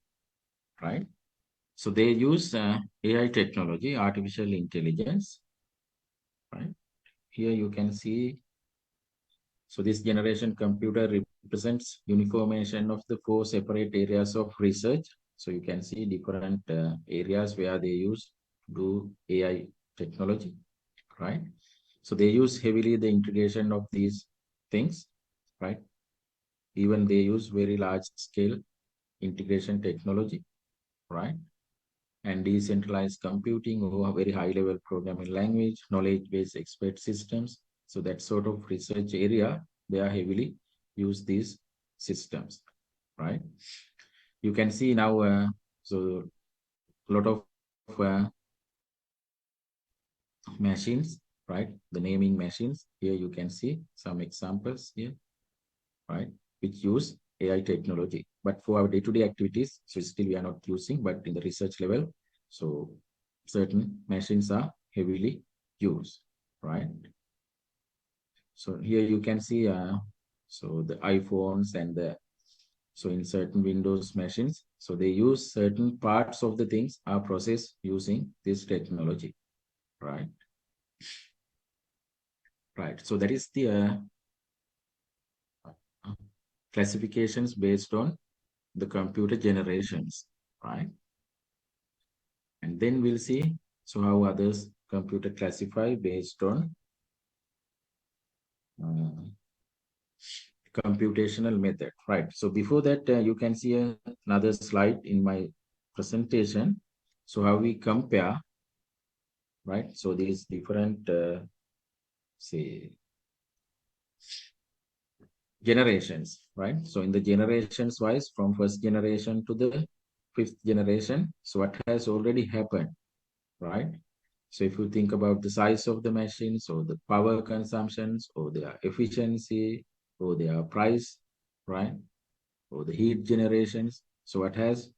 right? So they use AI technology, artificial intelligence, right? Here you can see, so this generation computer represents uniformation of the 4 separate areas of research. So you can see different areas where they use do AI technology, right? So they use heavily the integration of these things, right? Even they use very large scale integration technology, right? And decentralized computing or very high level programming language, knowledge-based expert systems. So that sort of research area, they are heavily use these systems, right? You can see now, so a lot of machines, right? The naming machines. Here you can see some examples here, right? Which use AI technology. But for our day-to-day activities, so still we are not using, but in the research level, so certain machines are heavily used, right? So here you can see, so the iPhones and so in certain Windows machines, so they use certain parts of the things are processed using this technology, right? Right. So that is the classifications based on the computer generations, right? And then we'll see so how others computer classify based on computational method, right? So before that, you can see another slide in my presentation. So how we compare, right? So these different, say, generations, right? So in the generations wise, from first generation to the fifth generation, so what has already happened, right? So if you think about the size of the machines or the power consumptions or their efficiency or their price, right? Or the heat generations, so what has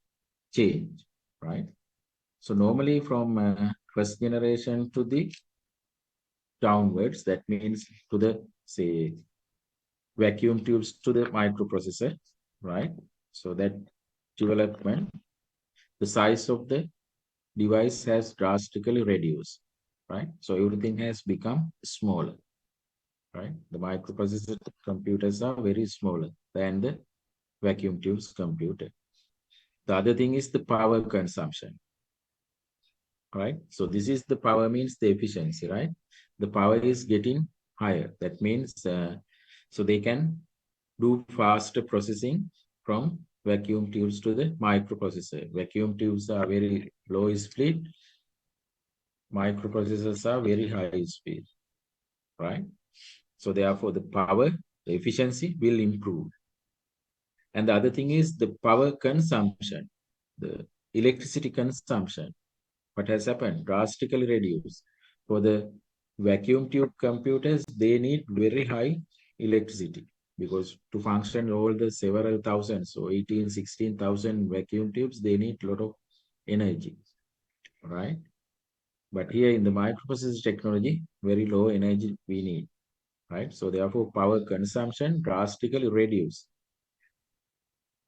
changed, right? So normally from first generation to the downwards, that means to the, say, vacuum tubes to the microprocessor, right? So that development, the size of the device has drastically reduced, right? So everything has become smaller, right? The microprocessor computers are very smaller than the vacuum tubes computer. The other thing is the power consumption, right? So this is the power means the efficiency, right? The power is getting higher. That means so they can do faster processing from vacuum tubes to the microprocessor. Vacuum tubes are very low speed. Microprocessors are very high speed, right? So therefore the power, the efficiency will improve. And the other thing is the power consumption, the electricity consumption. What has happened? Drastically reduced. For the vacuum tube computers, they need very high electricity because to function all the several thousands, so 18, 16,000 vacuum tubes, they need a lot of energy, right? But here in the microprocessor technology, very low energy we need, right? So therefore power consumption drastically reduced,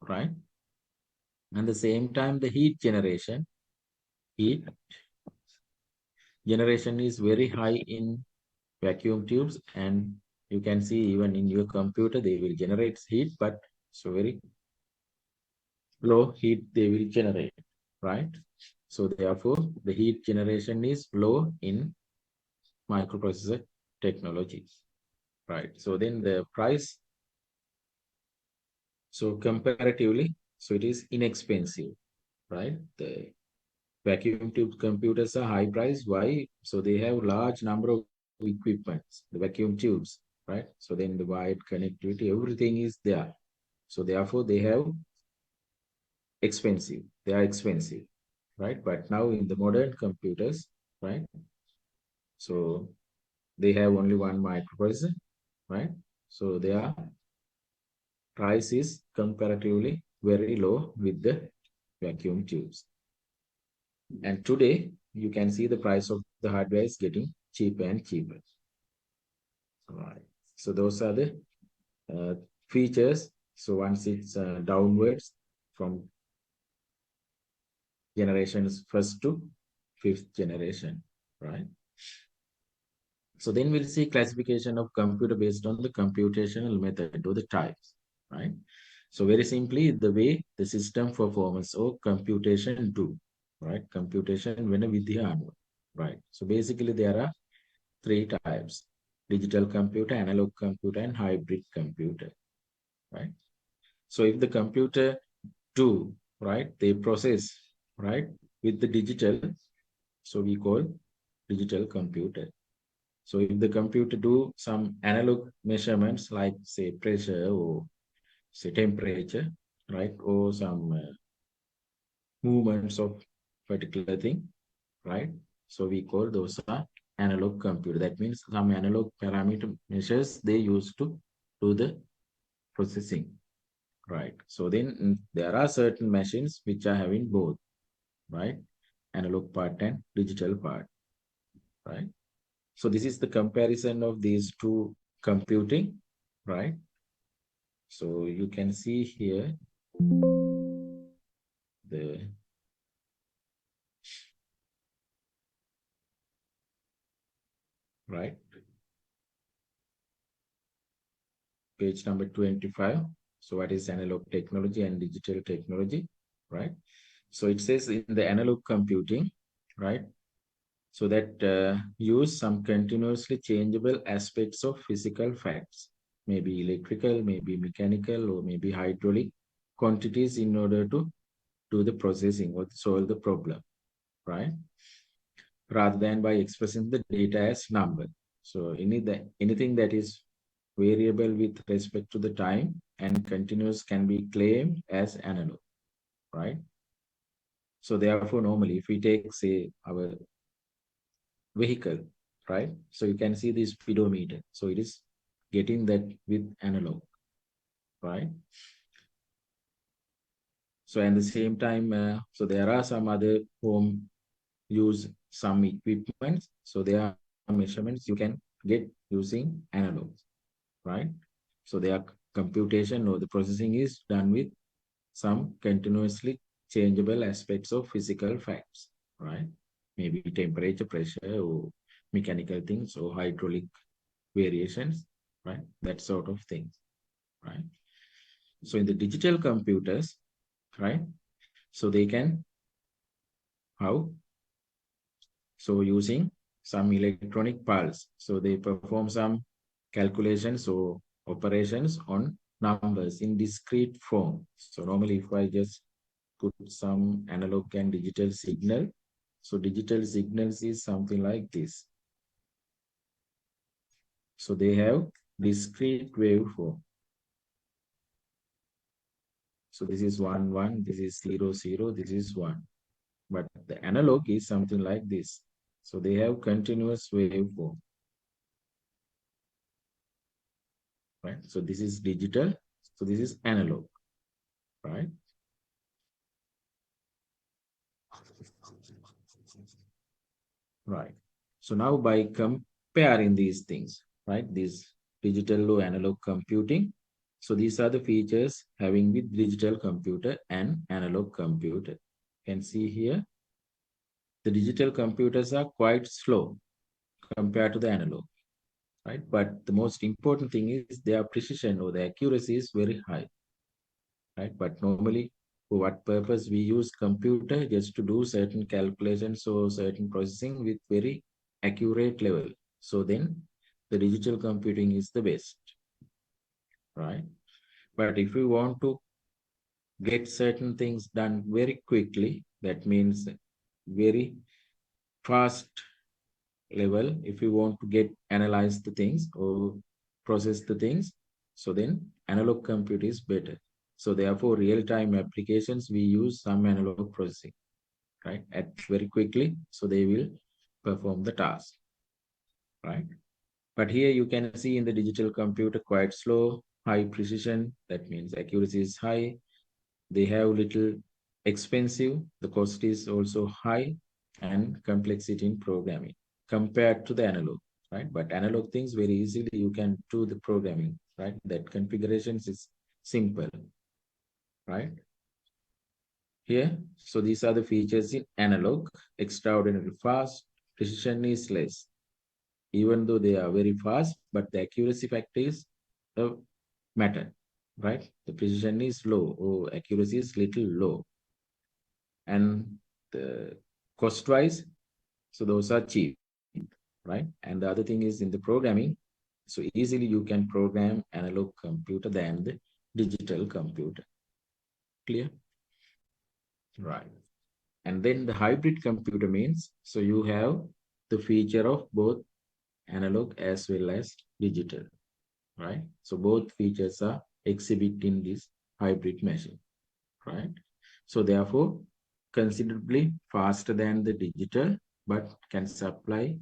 right? And the same time, the heat generation is very high in vacuum tubes, and you can see even in your computer they will generate heat, but so very low heat they will generate, right? So therefore the heat generation is low in microprocessor technology, right? So then the price, so comparatively, so it is inexpensive, right? The vacuum tube computers are high price. Why? So they have large number of equipments, the vacuum tubes, right? So then the wired connectivity, everything is there. So therefore they have expensive, they are expensive, right? But now in the modern computers, right? So they have only one microprocessor, right? So their price is comparatively very low with the vacuum tubes. And today you can see the price of the hardware is getting cheaper and cheaper. All right. So those are the features. So once it's downwards from generations first to fifth generation, right? So then we'll see classification of computer based on the computational method or the types, right? So very simply, the way the system performance or computation do, right? Computation when a vidya, right? So basically there are three types: digital computer, analog computer, and hybrid computer, right? So if the computer do, right, they process, right? With the digital, so we call digital computer. So if the computer do some analog measurements like say pressure or say temperature, right? Or some movements of particular thing, right? So we call those are analog computer. That means some analog parameter measures they use to do the processing, right? So then there are certain machines which are having both, right? Analog part and digital part, right? So this is the comparison of these two computing, right? So you can see here the right page number 25. So what is analog technology and digital technology, right? So it says in the analog computing, right? So that use some continuously changeable aspects of physical facts, maybe electrical, maybe mechanical, or maybe hydraulic quantities in order to do the processing or solve the problem, right? Rather than by expressing the data as number. So anything that is variable with respect to the time and continuous can be claimed as analog, right? So therefore, normally, if we take, say, our vehicle, right? So you can see this speedometer. So it is getting that with analog, right? So at the same time, so there are some other home use some equipment. So there are measurements you can get using analog, right? So their computation or the processing is done with some continuously changeable aspects of physical facts, right? Maybe temperature, pressure, or mechanical things, or hydraulic variations, right? That sort of things, right? So in the digital computers, right? So they can, how? So using some electronic pulse. So they perform some calculations or operations on numbers in discrete form. So normally if I just put some analog and digital signal, so digital signals is something like this. So they have discrete waveform. So this is 1, 1, this is 0, 0, this is 1. But the analog is something like this. So they have continuous waveform. Right? So this is digital. So this is analog. Right? Right. So now by comparing these things, right? These digital or analog computing. So these are the features having with digital computer and analog computer. You can see here, the digital computers are quite slow compared to the analog, right? But the most important thing is their precision or the accuracy is very high, right? But normally, for what purpose we use computer? Just to do certain calculations or certain processing with very accurate level. So then the digital computing is the best, right? But if we want to get certain things done very quickly, that means very fast level, if you want to analyze the things or process the things, so then analog compute is better. So therefore, real-time applications, we use some analog processing, right? At very quickly, so they will perform the task, right? But here you can see in the digital computer quite slow, high precision. That means accuracy is high. They have little expensive. The cost is also high, and complexity in programming compared to the analog, right? But analog things very easily you can do the programming, right? That configurations is simple, right? Here, so these are the features in analog: extraordinarily fast, precision is less. Even though they are very fast, but the accuracy factor is the matter, right? The precision is low or accuracy is little low. And the cost-wise, so those are cheap, right? And the other thing is in the programming, so easily you can program analog computer than the digital computer. Clear? Right. And then the hybrid computer means, so you have the feature of both analog as well as digital, right? So both features are exhibited in this hybrid machine, right? So therefore, considerably faster than the digital, but can supply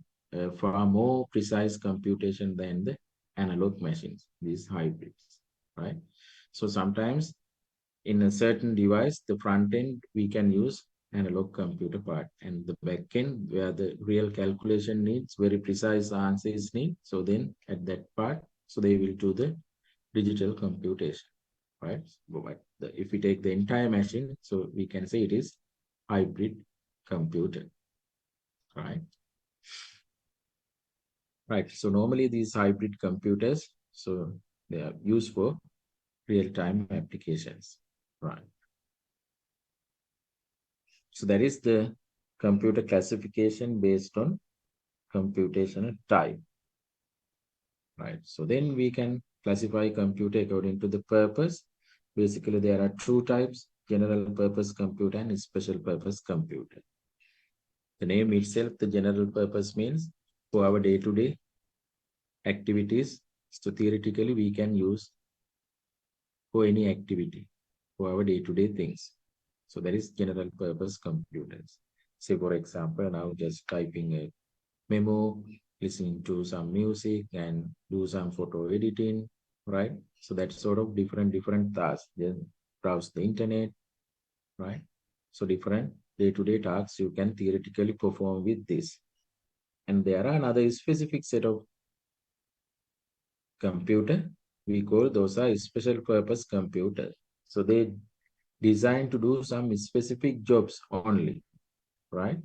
far more precise computation than the analog machines, these hybrids, right? So sometimes in a certain device, the front end, we can use analog computer part, and the back end where the real calculation needs, very precise answers need. So then at that part, so they will do the digital computation, right? But if we take the entire machine, so we can say it is hybrid computer, right? Right. So normally these hybrid computers, so they are used for real-time applications, right? So that is the computer classification based on computational type, right? So then we can classify computer according to the purpose. Basically, there are two types: general purpose computer and special purpose computer. The name itself, the general purpose, means for our day-to-day activities. So theoretically, we can use for any activity for our day-to-day things. So that is general purpose computers. Say, for example, now just typing a memo, listening to some music and do some photo editing, right? So that's sort of different tasks. Then browse the internet, right? So different day-to-day tasks you can theoretically perform with this. And there are another specific set of computer. We call those are special purpose computer. So they designed to do some specific jobs only, right?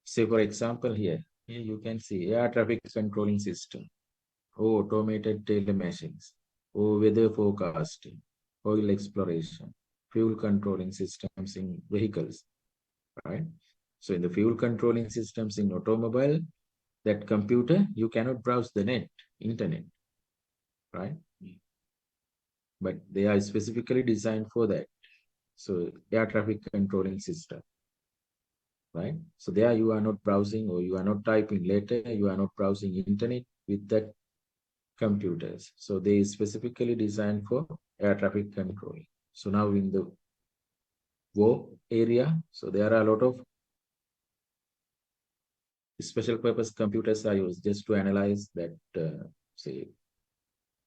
Say, for example, here you can see air traffic controlling system, or automated teller machines, or weather forecasting, oil exploration, fuel controlling systems in vehicles, right? So in the fuel controlling systems in automobile, that computer, you cannot browse the internet, right? But they are specifically designed for that. So air traffic controlling system, right? So there you are not browsing, or you are not typing later, you are not browsing internet with that computers. So they specifically designed for air traffic control. So now in the war area, so there are a lot of special purpose computers are used just to analyze that, say,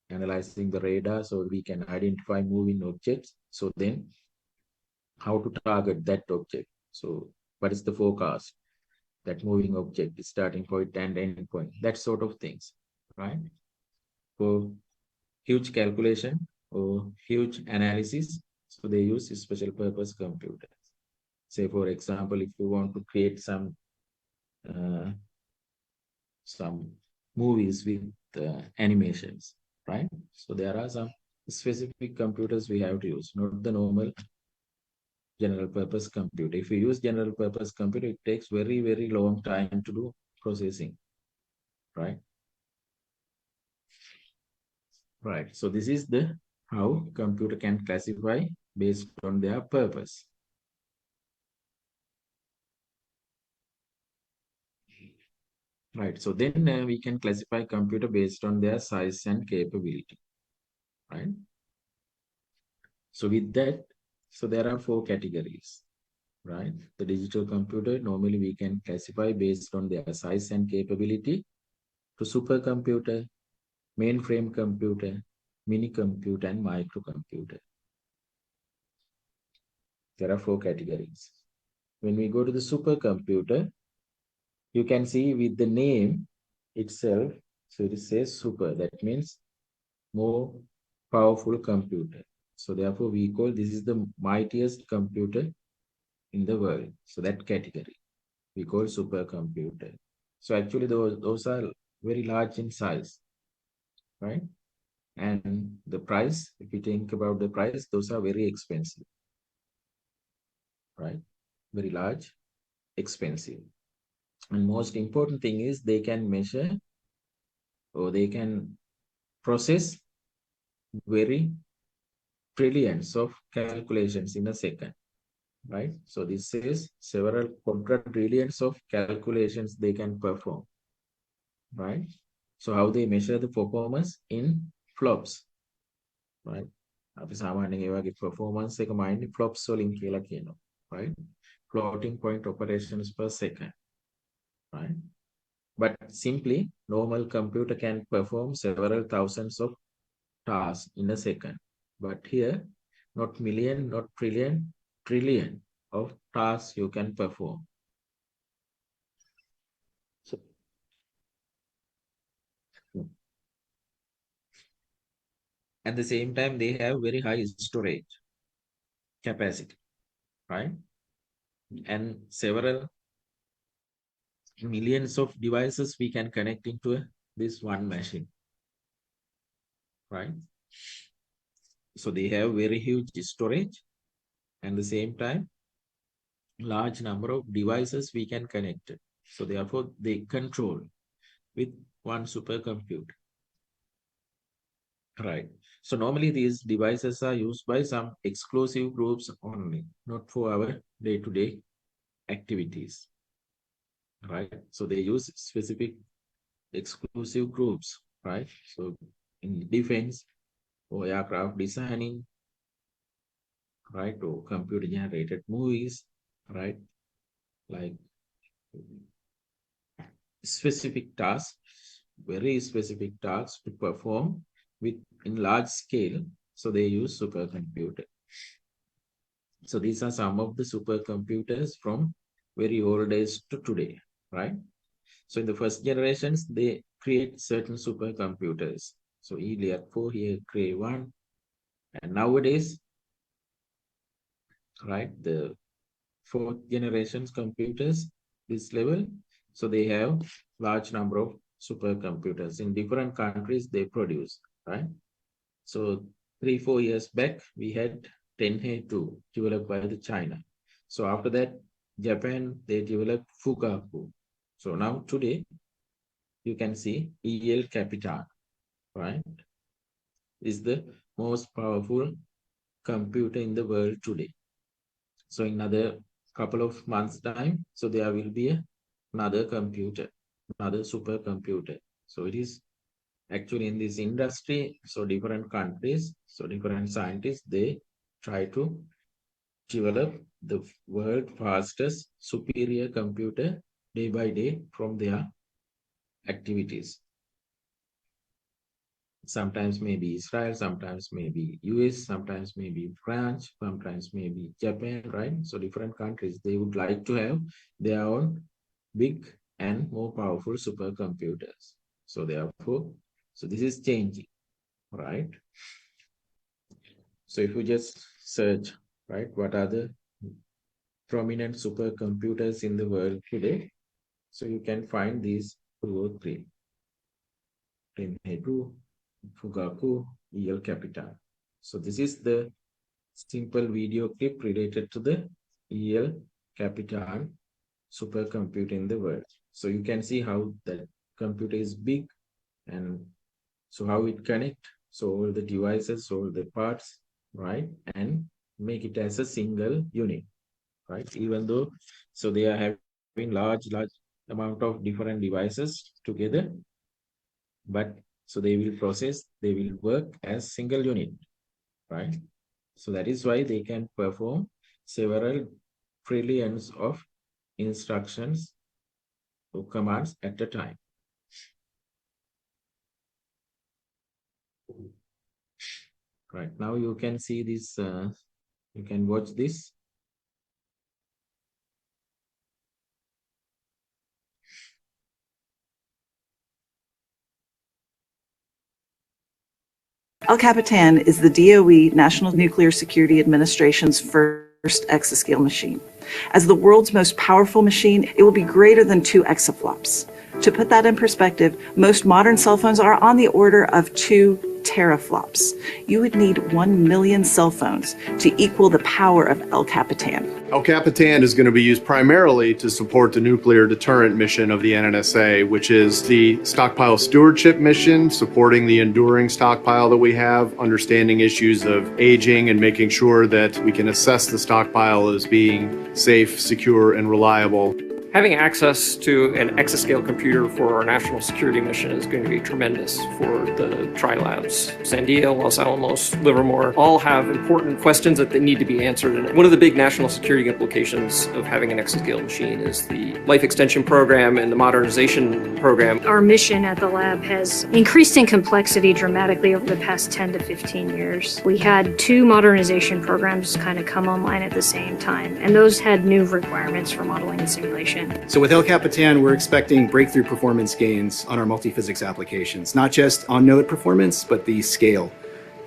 analyzing the radar, so we can identify moving objects. So then how to target that object. So what is the forecast, that moving object, is starting point and end point, that sort of things, right? For huge calculation or huge analysis, so they use special purpose computers. Say, for example, if you want to create some movies with animations, right? So there are some specific computers we have to use, not the normal general purpose computer. If you use general purpose computer, it takes very long time to do processing, right? Right. So this is the how computer can classify based on their purpose. Right. So then we can classify computer based on their size and capability, right? So with that, so there are 4 categories, right? The digital computer, normally we can classify based on their size and capability, to supercomputer, mainframe computer, mini computer, and microcomputer. There are 4 categories. When we go to the supercomputer, you can see with the name itself, so it says super, that means more powerful computer. So therefore we call this is the mightiest computer in the world. So that category we call supercomputer. So actually those are very large in size, right? And the price, if you think about the price, those are very expensive, right? Very large, expensive. And most important thing is they can measure, or they can process very trillions of calculations in a second, right? So this is several quadrillions of calculations they can perform, right? So how they measure the performance in flops, right? අපි සාමාන්‍යයෙන් ඒ වගේ performance එක mind flops වලින් කියලා කියනවා, right? Floating point operations per second, right? But simply, normal computer can perform several thousands of tasks in a second. But here, not million, not trillion, trillion of tasks you can perform. So, at the same time, they have very high storage capacity, right? And several millions of devices we can connect into this one machine, right? So they have very huge storage, and the same time, large number of devices we can connect it. So therefore, they control with one supercomputer, right? So normally these devices are used by some exclusive groups only, not for our day-to-day activities, right? So they use specific exclusive groups, right? So in defense or aircraft designing, right? Or computer generated movies, right? Like specific tasks, very specific tasks to perform with in large scale. So they use supercomputer. So these are some of the supercomputers from very old days to today, right? So in the first generations, they create certain supercomputers. So Iliad 4 here, Cray 1. And nowadays, right, the fourth generations computers, this level, so they have large number of supercomputers in different countries they produce, right? So 3-4 years back, we had Tenhei-2 developed by the China. So after that, Japan, they developed Fugaku. So now today, you can see EL Capitan, right? Is the most powerful computer in the world today. So in another couple of months' time, so there will be another computer, another supercomputer. So it is actually in this industry, so different countries, so different scientists, they try to develop the world fastest superior computer day by day from their activities. Sometimes maybe Israel, sometimes maybe US, sometimes maybe France, sometimes maybe Japan, right? So different countries, they would like to have their own big and more powerful supercomputers. So therefore, so this is changing, right? So if you just search, right, what are the prominent supercomputers in the world today? So you can find these 2 or 3. Tenhei-2, Fugaku, EL Capitan. So this is the simple video clip related to the EL Capitan supercomputer in the world. So you can see how the computer is big and so how it connects, so all the devices, all the parts, right, and make it as a single unit, right? Even though, so they are having large amount of different devices together, but so they will process, they will work as single unit, right? So that is why they can perform several trillions of instructions or commands at a time. Right, now you can see this, you can watch this. El Capitan is the DOE, National Nuclear Security Administration's first exascale machine. As the world's most powerful machine, it will be greater than 2 exaflops. To put that in perspective, most modern cell phones are on the order of 2 teraflops. You would need 1 million cell phones to equal the power of El Capitan. El Capitan is going to be used primarily to support the nuclear deterrent mission of the NNSA, which is the stockpile stewardship mission, supporting the enduring stockpile that we have, understanding issues of aging and making sure that we can assess the stockpile as being safe, secure, and reliable. Having access to an exascale computer for our national security mission is going to be tremendous for the tri-labs. Sandia, Los Alamos, Livermore all have important questions that they need to be answered. And one of the big national security implications of having an exascale machine is the life extension program and the modernization program. Our mission at the lab has increased in complexity dramatically over the past 10 to 15 years. We had 2 modernization programs kind of come online at the same time, and those had new requirements for modeling and simulation. So with El Capitan, we're expecting breakthrough performance gains on our multiphysics applications, not just on node performance, but the scale.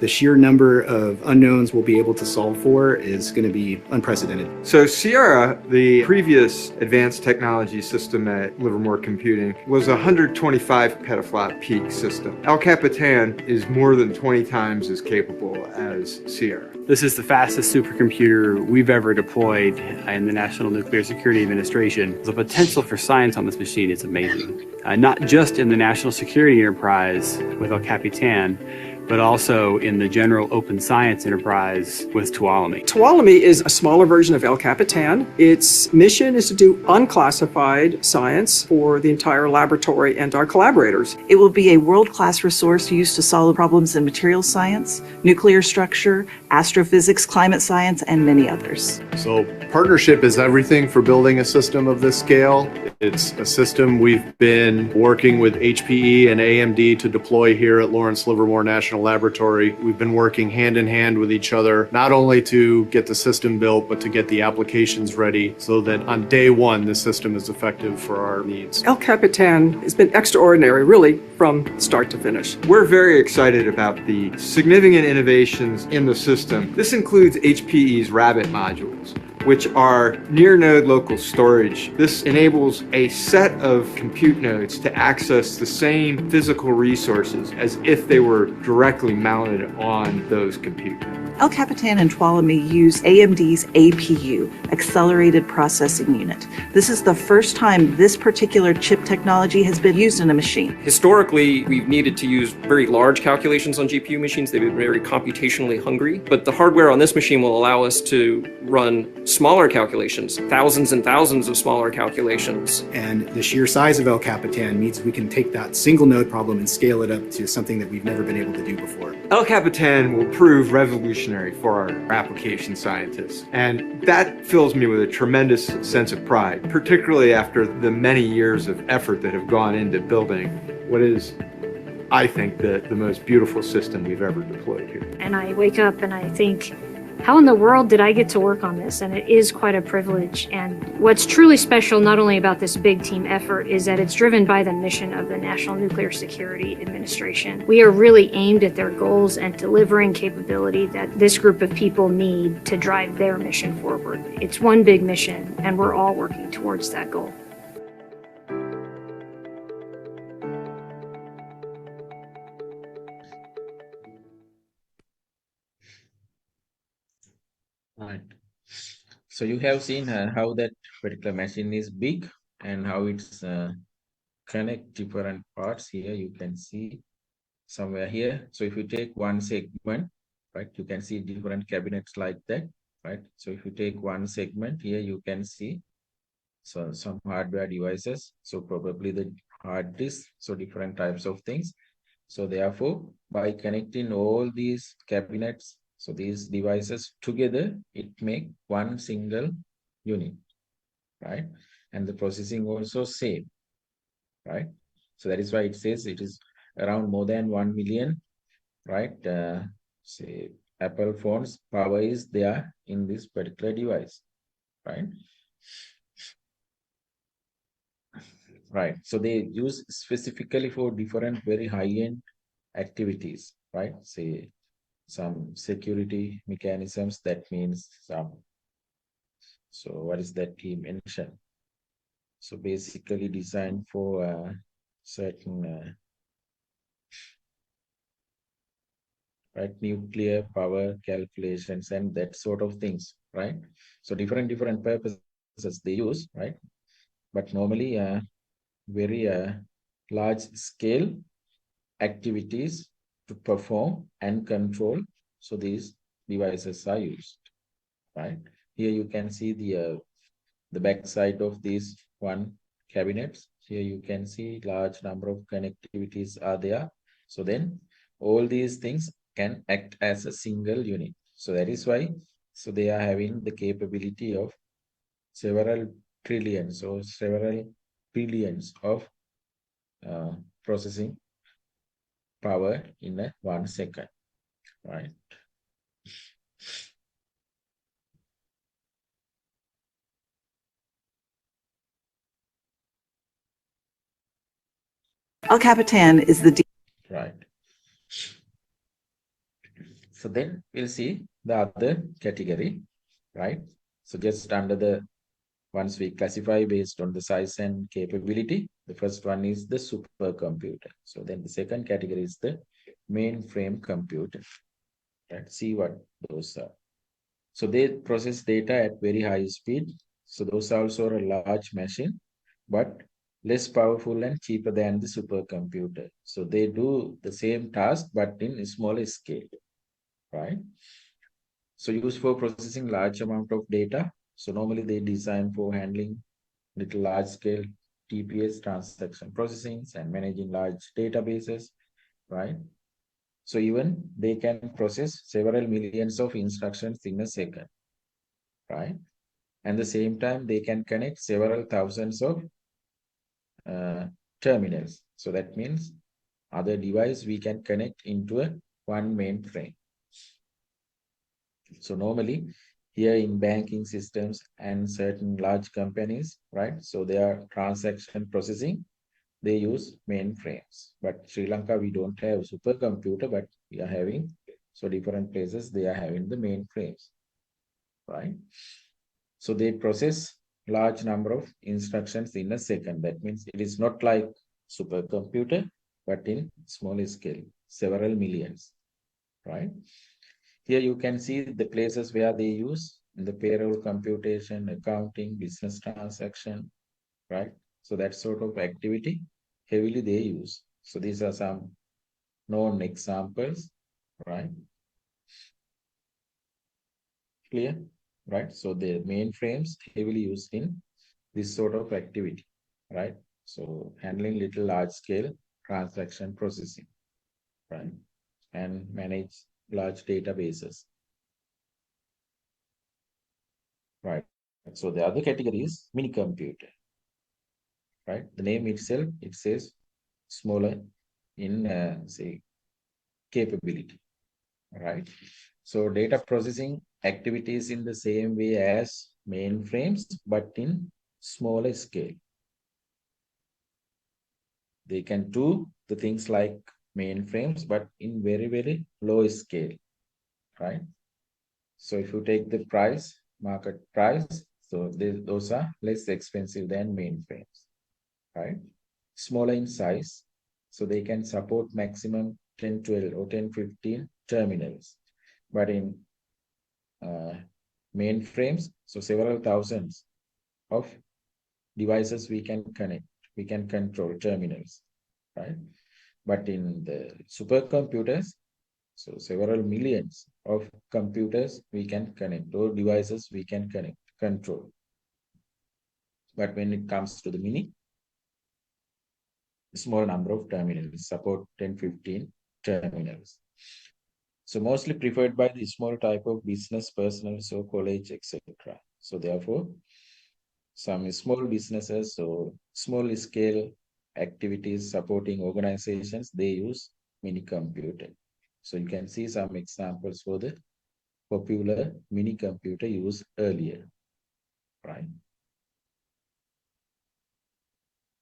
The sheer number of unknowns we'll be able to solve for is going to be unprecedented. So Sierra, the previous advanced technology system at Livermore Computing, was a 125 petaflop peak system. El Capitan is more than 20 times as capable as Sierra. This is the fastest supercomputer we've ever deployed in the National Nuclear Security Administration. The potential for science on this machine is amazing. Not just in the national security enterprise with El Capitan, but also in the general open science enterprise with Tuolumne. Tuolumne is a smaller version of El Capitan. Its mission is to do unclassified science for the entire laboratory and our collaborators. It will be a world-class resource used to solve problems in materials science, nuclear structure, astrophysics, climate science, and many others. So partnership is everything for building a system of this scale. It's a system we've been working with HPE and AMD to deploy here at Lawrence Livermore National Laboratory. We've been working hand in hand with each other, not only to get the system built, but to get the applications ready so that on day one, the system is effective for our needs. El Capitan has been extraordinary, really, from start to finish. We're very excited about the significant innovations in the system. This includes HPE's Rabbit modules, which are near-node local storage. This enables a set of compute nodes to access the same physical resources as if they were directly mounted on those compute nodes. El Capitan and Tuolumne use AMD's APU, Accelerated Processing Unit. This is the first time this particular chip technology has been used in a machine. Historically, we've needed to use very large calculations on GPU machines. They've been very computationally hungry, but the hardware on this machine will allow us to run smaller calculations, thousands and thousands of smaller calculations. And the sheer size of El Capitan means we can take that single node problem and scale it up to something that we've never been able to do before. El Capitan will prove revolutionary for our application scientists, and that fills me with a tremendous sense of pride, particularly after the many years of effort that have gone into building what is, I think, the most beautiful system we've ever deployed here. And I wake up and I think, how in the world did I get to work on this? And it is quite a privilege. And what's truly special, not only about this big team effort, is that it's driven by the mission of the National Nuclear Security Administration. We are really aimed at their goals and delivering capability that this group of people need to drive their mission forward. It's one big mission, and we're all working towards that goal. Right. So you have seen how that particular machine is big and how it's connect different parts. Here you can see somewhere here. So if you take one segment, right, you can see different cabinets like that, right? So if you take one segment here, you can see some hardware devices. So probably the hard disk, so different types of things. So therefore, by connecting all these cabinets, so these devices together, it make one single unit, right? And the processing also same, right? So that is why it says it is around more than 1 million, right? Say Apple phones power is there in this particular device, right? Right. So they use specifically for different very high-end activities, right? Say some security mechanisms, that means some, so what is that he mentioned? So basically designed for certain right? Nuclear power calculations and that sort of things, right? So different purposes they use, right? But normally very large scale activities to perform and control. So these devices are used, right? Here you can see the back side of these one cabinets. Here you can see large number of connectivities are there. So then all these things can act as a single unit. So that is why, so they are having the capability of several trillions or several billions of processing power in a 1 second, right? El Capitan is the Right. So then we'll see the other category, right? So just under the, once we classify based on the size and capability, the first one is the supercomputer. So then the second category is the mainframe computer. Let's see what those are. So they process data at very high speed. So those are also a large machine, but less powerful and cheaper than the supercomputer. So they do the same task, but in a smaller scale, right? So used for processing large amount of data. So normally they design for handling little large scale TPS transaction processing and managing large databases, right? So even they can process several millions of instructions in a second, right? And the same time, they can connect several thousands of terminals. So that means other device we can connect into a one mainframe. So normally here in banking systems and certain large companies, right? So their transaction processing, they use mainframes. But Sri Lanka, we don't have supercomputer, but we are having, so different places, they are having the mainframes, right? So they process large number of instructions in a second. That means it is not like supercomputer, but in small scale, several millions, right? Here you can see the places where they use the payroll computation, accounting, business transaction, right? So that sort of activity heavily they use. So these are some known examples, right? Clear, right? So the mainframes heavily used in this sort of activity, right? So handling little large scale transaction processing, right? And manage large databases, right? So the other category is mini computer, right? The name itself, it says smaller in say capability, right? So data processing activities in the same way as mainframes, but in smaller scale. They can do the things like mainframes, but in very, very low scale, right? So if you take the price, market price, so those are less expensive than mainframes, right? Smaller in size, so they can support maximum 10, 12 or 10, 15 terminals. But in mainframes, so several thousands of devices we can connect, we can control terminals, right? But in the supercomputers, so several millions of computers we can connect, or devices we can connect, control. But when it comes to the mini, small number of terminals, support 10, 15 terminals. So mostly preferred by the small type of business, personal, so college, etc. So therefore, some small businesses or small scale activities supporting organizations, they use mini computer. So you can see some examples for the popular mini computer used earlier, right?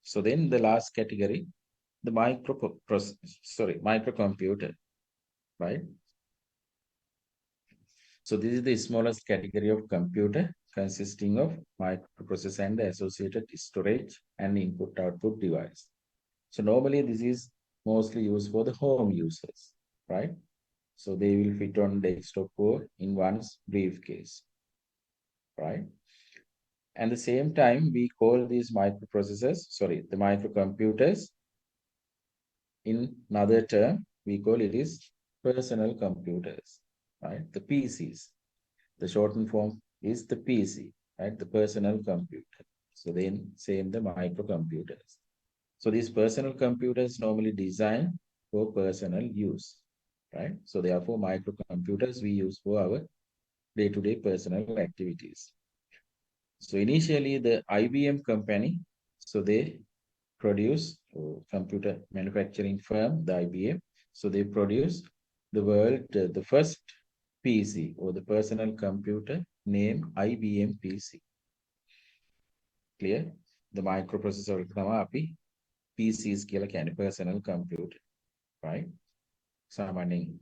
So then the last category, the microcomputer, right? So this is the smallest category of computer consisting of microprocessor and the associated storage and input-output device. So normally this is mostly used for the home users, right? So they will fit on desktop or in one's briefcase, right? And the same time, we call these the microcomputers, in another term, we call it is personal computers, right? The PCs. The shortened form is the PC, right? The personal computer. So then same the microcomputers. So these personal computers normally designed for personal use, right? So therefore microcomputers we use for our day-to-day personal activities. So initially the IBM company, so they produce computer manufacturing firm, the IBM. So they produce the first PC or the personal computer named IBM PC. Clear? The microprocessor තමයි PCs කියලා කියන්නේ personal computer, right? සාමාන්‍යයෙන්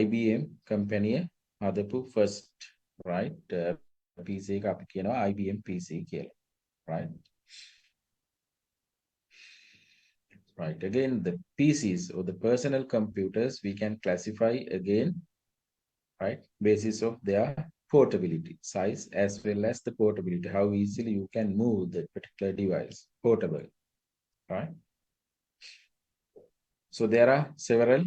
IBM company හදපු first, right? PC එක අපි කියනවා IBM PC කියලා, right? Right, again the PCs or the personal computers we can classify again, right, basis of their portability, size as well as the portability, how easily you can move the particular device, portable, right? So there are several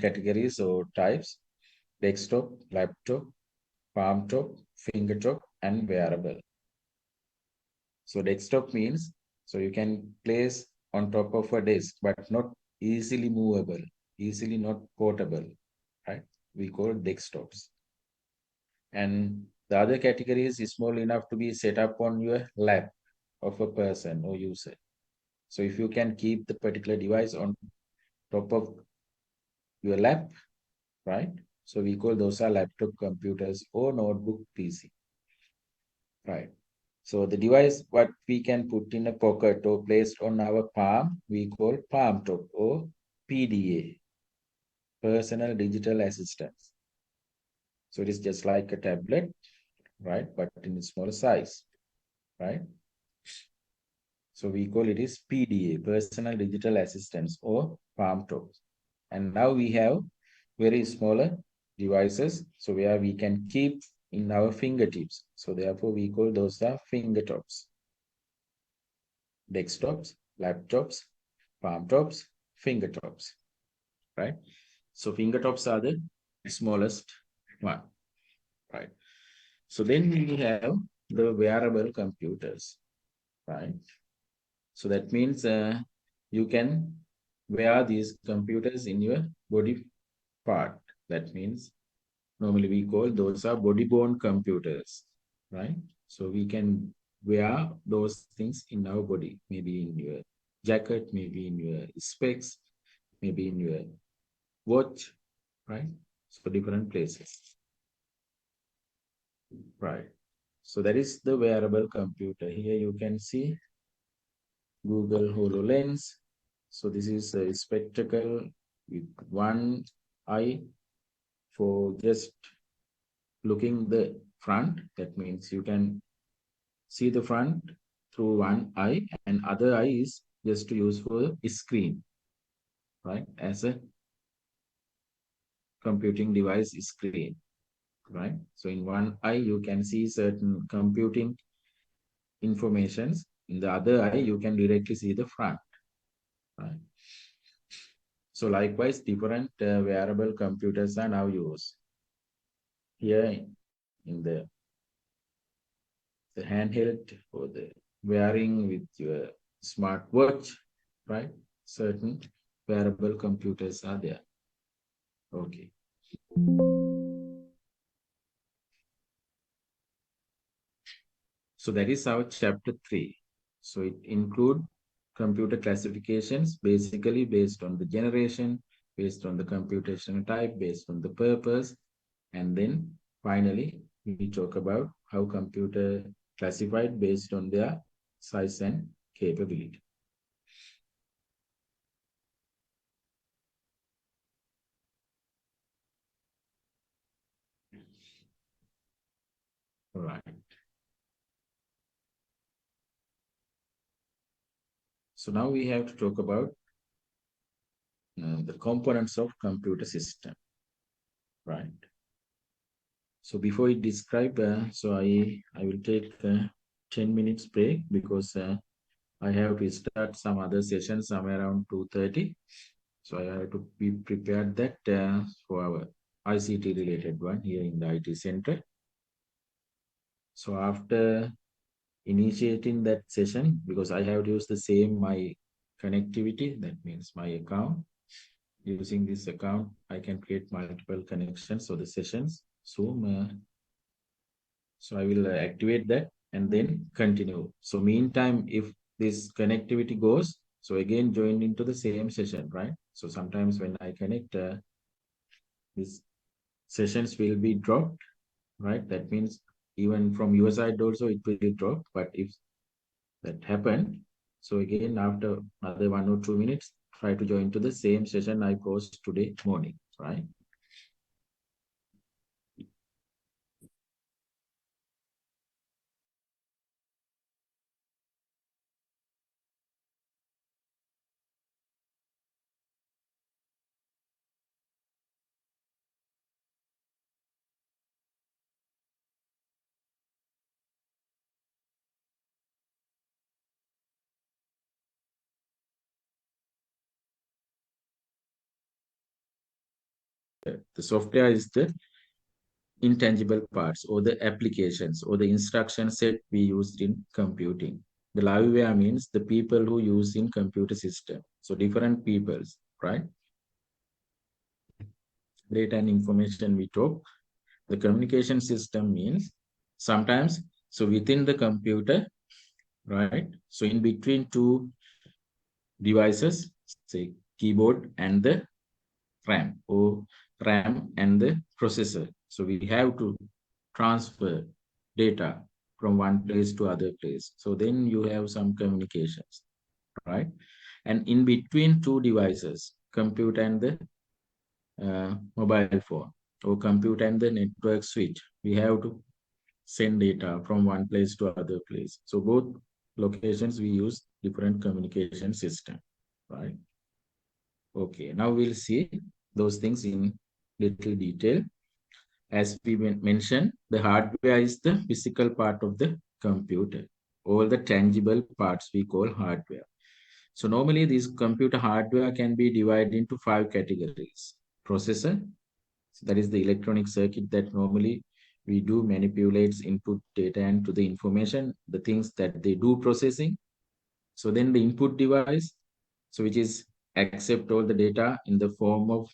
categories or types: desktop, laptop, palm top, finger top, and wearable. So desktop means, so you can place on top of a desk, but not easily movable, easily not portable, right? We call desktops. And the other category is small enough to be set up on your lap of a person or user. So if you can keep the particular device on top of your lap, right? So we call those are laptop computers or notebook PC, right? So the device what we can put in a pocket or placed on our palm, we call palm top or PDA, personal digital assistance. So it is just like a tablet, right? But in a smaller size, right? So we call it is PDA, personal digital assistance or palm top. And now we have very smaller devices, so where we can keep in our fingertips. So therefore we call those are fingertops. Desktops, laptops, palm tops, fingertops, right? So fingertops are the smallest one, right? So then we have the wearable computers, right? So that means you can wear these computers in your body part. That means normally we call those are body-worn computers, right? So we can wear those things in our body, maybe in your jacket, maybe in your specs, maybe in your watch, right? So different places, right? So that is the wearable computer. Here you can see Google HoloLens. So this is a spectacle with one eye for just looking the front. That means you can see the front through one eye, and other eye is just to use for a screen, right? As a computing device screen, right? So in one eye you can see certain computing informations. In the other eye you can directly see the front, right? So likewise different wearable computers are now used. Here in the handheld or the wearing with your smartwatch, right? Certain wearable computers are there. Okay. So that is our chapter 3. So it includes computer classifications, basically based on the generation, based on the computational type, based on the purpose. And then finally, we talk about how computer classified based on their size and capability. All right. So now we have to talk about the components of computer system, right? So before I describe, so I will take 10 minutes break because I have to start some other session somewhere around 2:30. So I have to be prepared that for our ICT related one here in the IT center. So after initiating that session, because I have to use the same my connectivity, that means my account. Using this account, I can create multiple connections. So the sessions, Zoom. So I will activate that and then continue. So meantime, if this connectivity goes, so again join into the same session, right? So sometimes when I connect, these sessions will be dropped, right? That means even from your side also it will be dropped. But if that happened, so again after another 1 or 2 minutes, try to join to the same session I post today morning, right? The software is the intangible parts or the applications or the instruction set we used in computing. The liveware means the people who use in computer system. So different peoples, right? Data and information we talk. The communication system means sometimes, so within the computer, right? So in between two devices, say keyboard and the RAM or RAM and the processor. So we have to transfer data from one place to other place. So then you have some communications, right? And in between two devices, computer and the mobile phone or computer and the network switch, we have to send data from one place to other place. So both locations we use different communication system, right? Okay, now we'll see those things in little detail. As we mentioned, the hardware is the physical part of the computer. All the tangible parts we call hardware. So normally this computer hardware can be divided into 5 categories. Processor, so that is the electronic circuit that normally we do manipulates input data and to the information, the things that they do processing. So then the input device, so which is accept all the data in the form of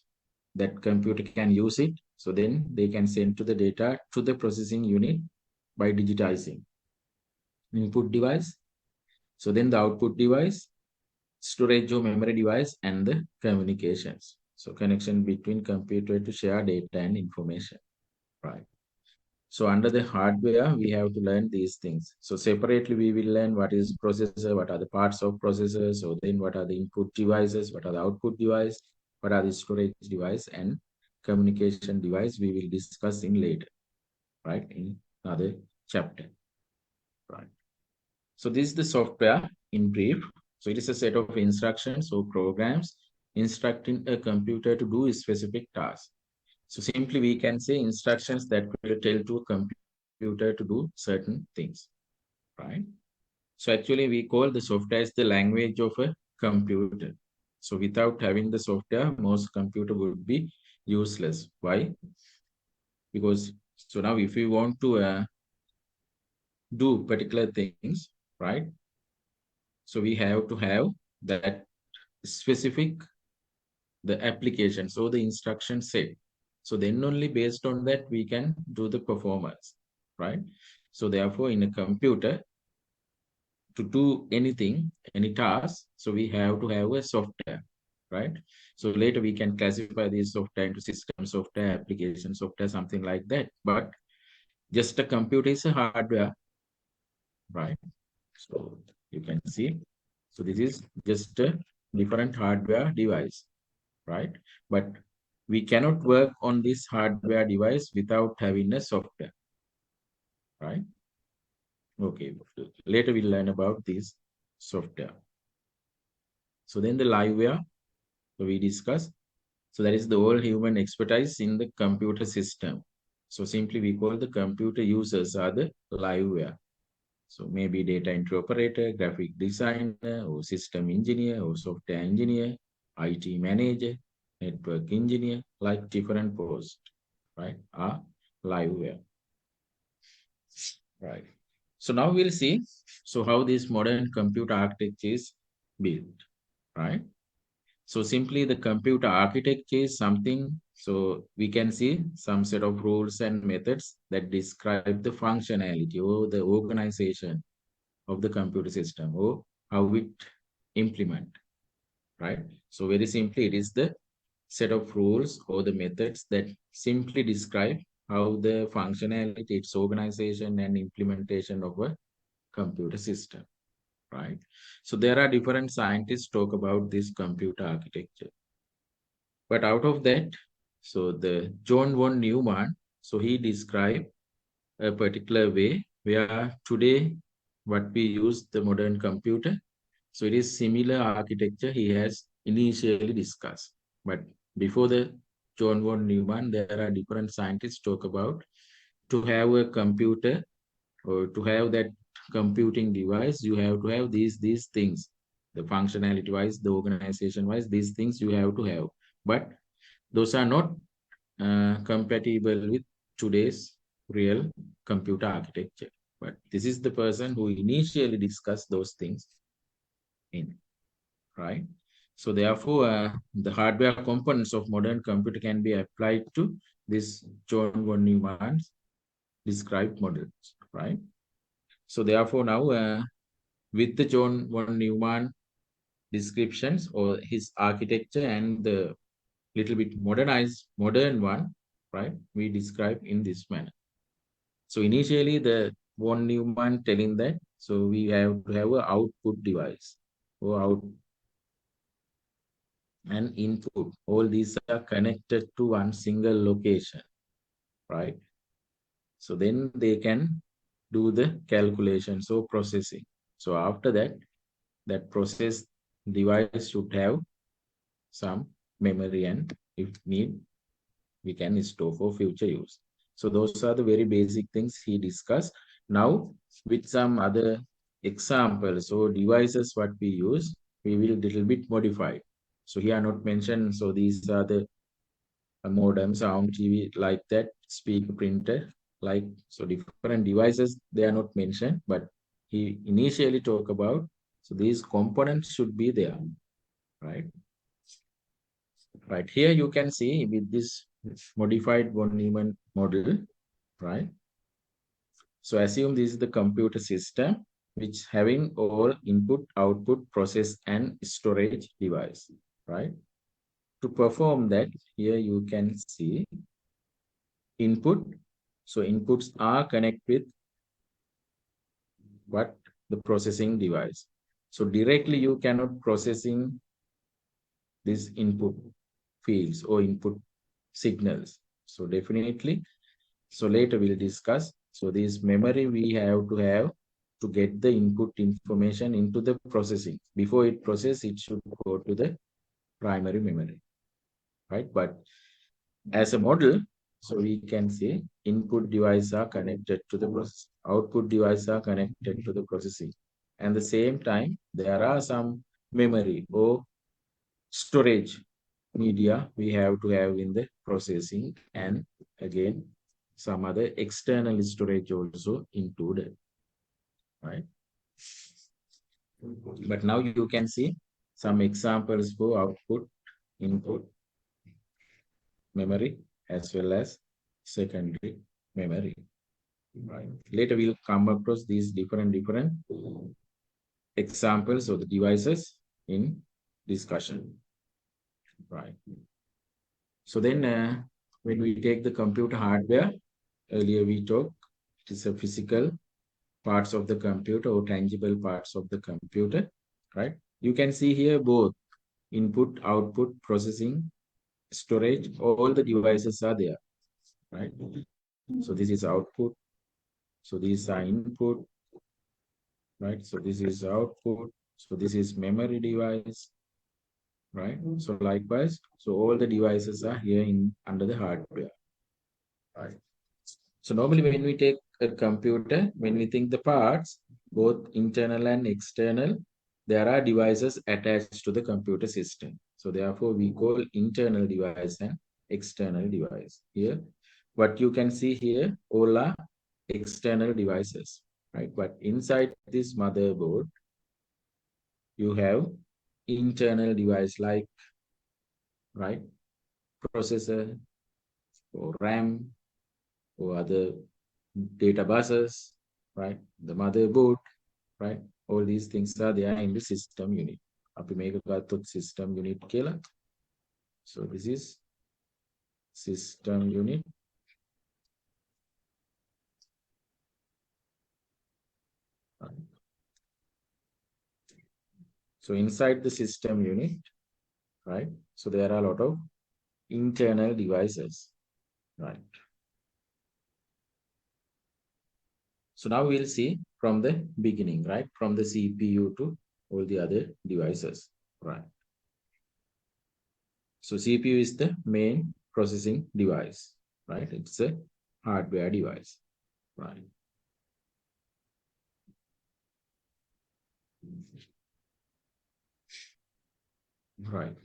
that computer can use it. So then they can send to the data to the processing unit by digitizing. Input device. So then the output device, storage or memory device, and the communications. So connection between computer to share data and information, right? So under the hardware, we have to learn these things. So separately, we will learn what is processor, what are the parts of processors, so then what are the input devices, what are the output device, what are the storage device, and communication device we will discuss in later, right? In another chapter, right? So this is the software in brief. So it is a set of instructions or programs instructing a computer to do a specific task. So simply we can say instructions that will tell to a computer to do certain things, right? So actually we call the software as the language of a computer. So without having the software, most computer would be useless. Why? Because so now if we want to do particular things, right? So we have to have that specific, the application, so the instruction set. So then only based on that we can do the performance, right? So therefore in a computer, to do anything, any task, so we have to have a software, right? So later we can classify these software into system software, application software, something like that. But just a computer is a hardware, right? So you can see, so this is just a different hardware device, right? But we cannot work on this hardware device without having a software, right? Okay, later we'll learn about this software. So then the liveware. So we discussed. So that is the whole human expertise in the computer system. So simply we call the computer users are the liveware. So maybe data entry operator, graphic designer, or system engineer, or software engineer, IT manager, network engineer, like different posts, right, are liveware. Right. So now we'll see so how this modern computer architecture is built, right? So simply the computer architecture is something, so we can see some set of rules and methods that describe the functionality or the organization of the computer system or how it implement, right? So very simply, it is the set of rules or the methods that simply describe how the functionality, its organization and implementation of a computer system, right? So there are different scientists talk about this computer architecture. But out of that, so the John von Neumann, so he described a particular way where today what we use the modern computer, so it is similar architecture he has initially discussed. But before the John von Neumann, there are different scientists talk about to have a computer or to have that computing device, you have to have these things, the functionality wise, the organization wise, these things you have to have. But those are not compatible with today's real computer architecture. But this is the person who initially discussed those things in, right? So therefore, the hardware components of modern computer can be applied to this John von Neumann's described models, right? So therefore now with the John von Neumann descriptions or his architecture and the little bit modern one, right, we describe in this manner. So initially the von Neumann telling that, so we have to have an output device or out and input. All these are connected to one single location, right? So then they can do the calculations or processing. So after that, that process device should have some memory, and if need, we can store for future use. So those are the very basic things he discussed. Now with some other examples or devices what we use, we will little bit modify. So here not mentioned, so these are the modem, sound, TV, like that, speaker, printer, like, so different devices, they are not mentioned, but he initially talked about, so these components should be there, right? Right, here you can see with this modified von Neumann model, right? So assume this is the computer system which having all input, output, process and storage device, right? To perform that, here you can see input. So inputs are connected with what? The processing device. So directly you cannot processing this input fields or input signals. So definitely, so later we'll discuss. So this memory we have to get the input information into the processing. Before it process, it should go to the primary memory, right? But as a model, so we can say input devices are connected to the process, output devices are connected to the processing. And at the same time, there are some memory or storage media we have to have in the processing, and again some other external storage also included, right? But now you can see some examples for output, input, memory, as well as secondary memory, right? Later we'll come across these different examples of the devices in discussion, right? So then when we take the computer hardware, earlier we talked, it is a physical parts of the computer or tangible parts of the computer, right? You can see here both input, output, processing, storage, all the devices are there, right? So this is output. So these are input, right? So this is output. So this is memory device, right? So likewise, so all the devices are here in under the hardware, right? So normally when we take a computer, when we think the parts, both internal and external, there are devices attached to the computer system. So therefore we call internal device and external device. Here, what you can see here, all are external devices, right? But inside this motherboard, you have internal device like, right, processor or RAM or other data buses, right? The motherboard, right? All these things are there in the system unit. අපි මේක ගත්තොත් system unit කියලා. So this is system unit. So inside the system unit, right? So there are a lot of internal devices, right? So now we'll see from the beginning, right? From the CPU to all the other devices, right? So CPU is the main processing device, right? It's a hardware device, right? Right.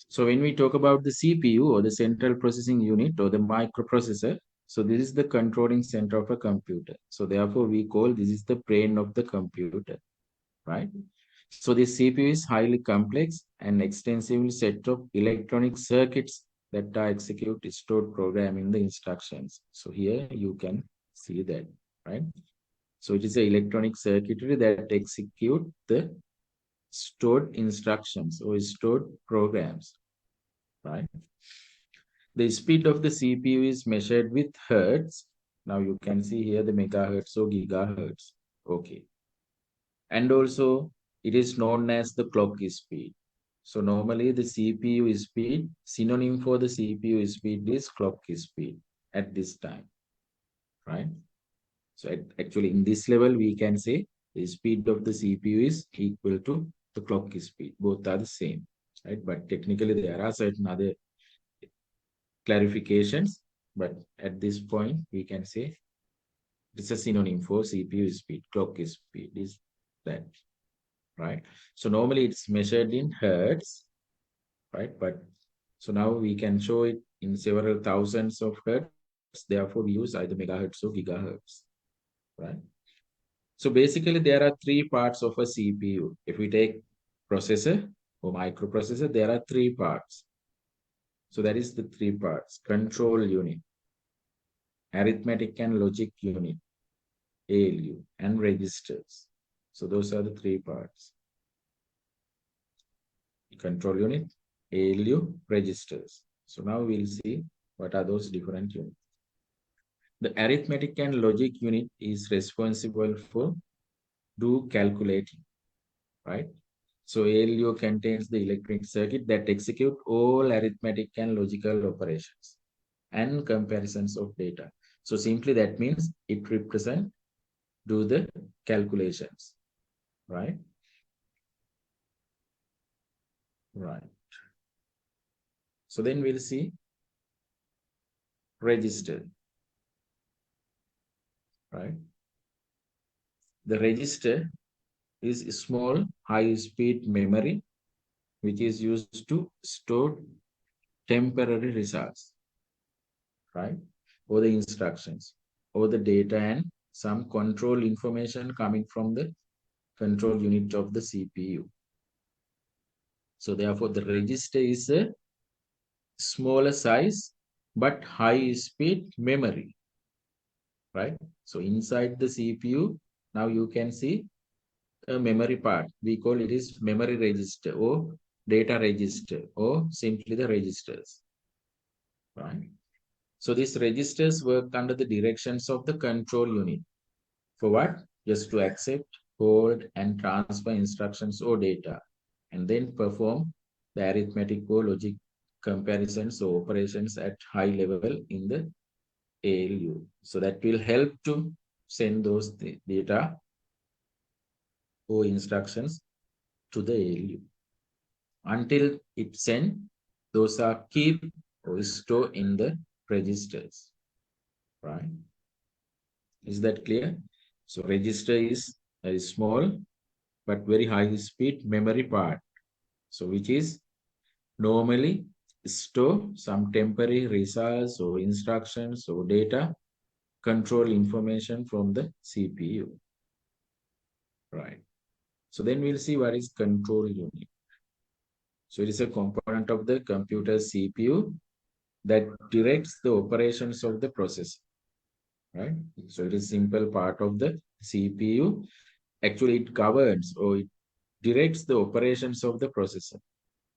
So when we talk about the CPU or the central processing unit or the microprocessor, so this is the controlling center of a computer. So therefore we call this is the brain of the computer, right? So the CPU is highly complex and extensive set of electronic circuits that are execute stored programming the instructions. So here you can see that, right? So it is an electronic circuitry that execute the stored instructions or stored programs, right? The speed of the CPU is measured with hertz. Now you can see here the megahertz or gigahertz. Okay. And also it is known as the clock speed. So normally the CPU speed, synonym for the CPU speed is clock speed at this time, right? So actually in this level, we can say the speed of the CPU is equal to the clock speed. Both are the same, right? But technically there are certain other clarifications, but at this point we can say it's a synonym for CPU speed. Clock speed is that, right? So normally it's measured in hertz, right? But so now we can show it in several thousands of hertz. Therefore we use either megahertz or gigahertz, right? So basically there are three parts of a CPU. If we take processor or microprocessor, there are three parts. So that is the three parts: control unit, arithmetic and logic unit, ALU, and registers. So those are the three parts: control unit, ALU, registers. So now we'll see what are those different units. The arithmetic and logic unit is responsible for do calculating, right? So ALU contains the electronic circuit that execute all arithmetic and logical operations and comparisons of data. So simply that means it represents do the calculations, right? Right. So then we'll see register, right? The register is a small high-speed memory which is used to store temporary results, right? Or the instructions or the data and some control information coming from the control unit of the CPU. So therefore the register is a smaller size but high-speed memory, right? So inside the CPU, now you can see a memory part. We call it is memory register or data register or simply the registers, right? So these registers work under the directions of the control unit. For what? Just to accept, hold, and transfer instructions or data, and then perform the arithmetic or logic comparisons or operations at high level in the ALU. So that will help to send those data or instructions to the ALU. until it sent, those are keep or store in the registers, right? Is that clear? So register is a small but very high speed memory part. So which is normally store some temporary results or instructions or data control information from the CPU, right? So then we'll see what is control unit. So it is a component of the computer CPU that directs the operations of the processor, right? So it is simple part of the CPU. Actually, it governs or it directs the operations of the processor,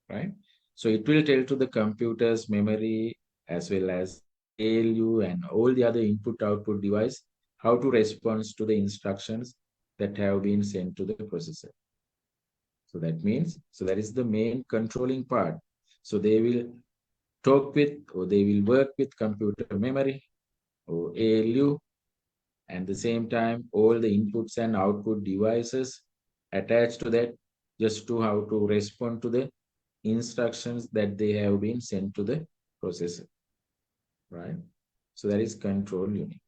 right? So it will tell to the computer's memory as well as ALU and all the other input-output device how to respond to the instructions that have been sent to the processor. So that means, so that is the main controlling part. So they will talk with or they will work with computer memory or ALU, and at the same time all the inputs and output devices attached to that just to how to respond to the instructions that they have been sent to the processor, right? So that is control unit.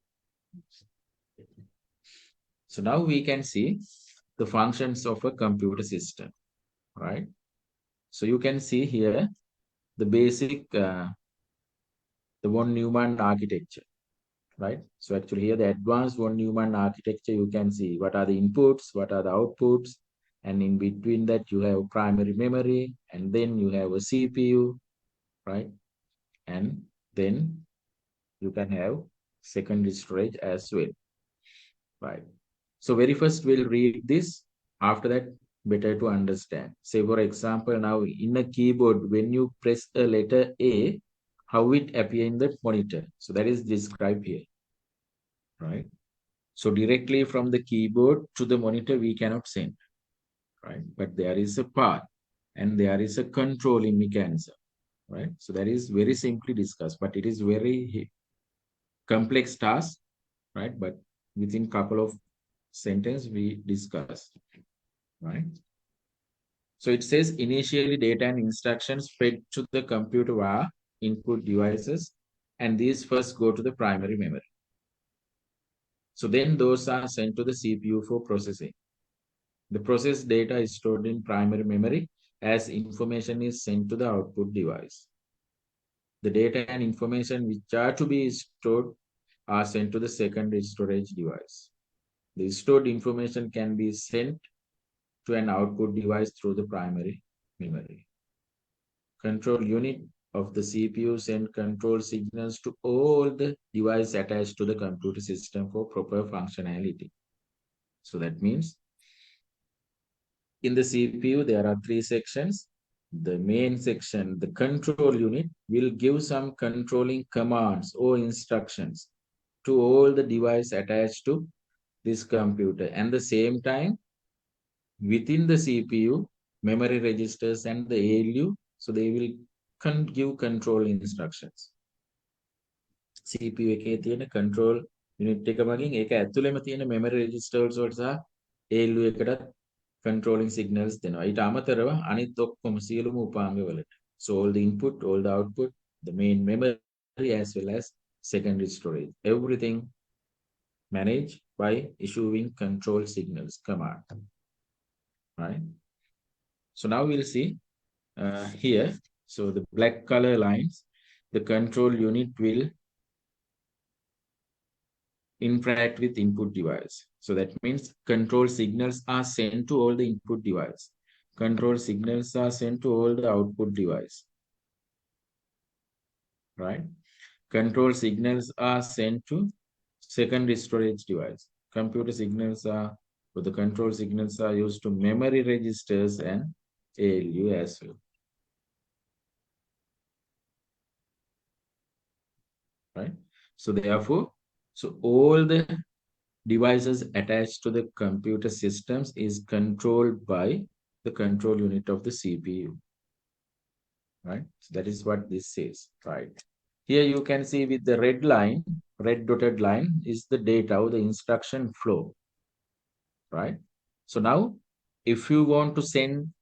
So now we can see the functions of a computer system, right? So you can see here the basic, the von Neumann architecture, right? So actually here the advanced von Neumann architecture, you can see what are the inputs, what are the outputs, and in between that you have primary memory, and then you have a CPU, right? And then you can have secondary storage as well, right? So very first we'll read this, after that better to understand. Say for example, now in a keyboard, when you press a letter A, how it appear in the monitor. So that is described here, right? So directly from the keyboard to the monitor, we cannot send, right? But there is a path and there is a controlling mechanism, right? So that is very simply discussed, but it is very complex task, right? But within couple of sentences we discuss, right? So it says initially data and instructions fed to the computer via input devices, and these first go to the primary memory. So then those are sent to the CPU for processing. The processed data is stored in primary memory as information is sent to the output device. The data and information which are to be stored are sent to the secondary storage device. The stored information can be sent to an output device through the primary memory. Control unit of the CPU send control signals to all the devices attached to the computer system for proper functionality. So that means in the CPU, there are three sections. The main section, the control unit, will give some controlling commands or instructions to all the devices attached to this computer. And at the same time, within the CPU, memory registers and the ALU, so they will give control instructions. CPU එකේ තියෙන control unit එක මගින් ඒක ඇතුළේම තියෙන memory registers වලට සහ ALU එකටත් controlling signals දෙනවා. ඊට අමතරව අනිත් ඔක්කොම සියලුම උපාංගවලට. So all the input, all the output, the main memory as well as secondary storage, everything managed by issuing control signals command, right? So now we'll see here. So the black color lines, the control unit will interact with input device. So that means control signals are sent to all the input device. Control signals are sent to all the output device, right? Control signals are sent to secondary storage device. Computer signals are, or the control signals are used to memory registers and ALU as well. Right? So therefore, so all the devices attached to the computer systems is controlled by the control unit of the CPU. Right? So that is what this says, right? Here you can see with the red line, red dotted line is the data or the instruction flow, right? So now if you want to send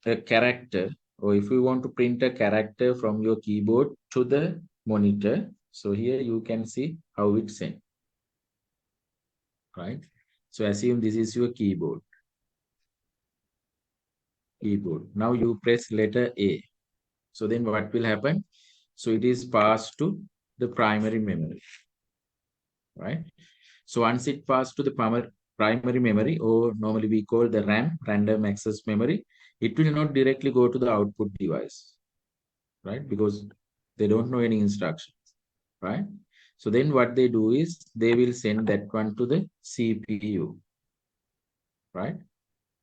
a character, or if you want to print a character from your keyboard to the monitor, so here you can see how it's sent, right? So assume this is your keyboard. Now you press letter A. So then what will happen? So it is passed to the primary memory, right? So once it passed to the primary memory, or normally we call the RAM, random access memory, it will not directly go to the output device, right? Because they don't know any instructions, right? So then what they do is they will send that one to the CPU, right?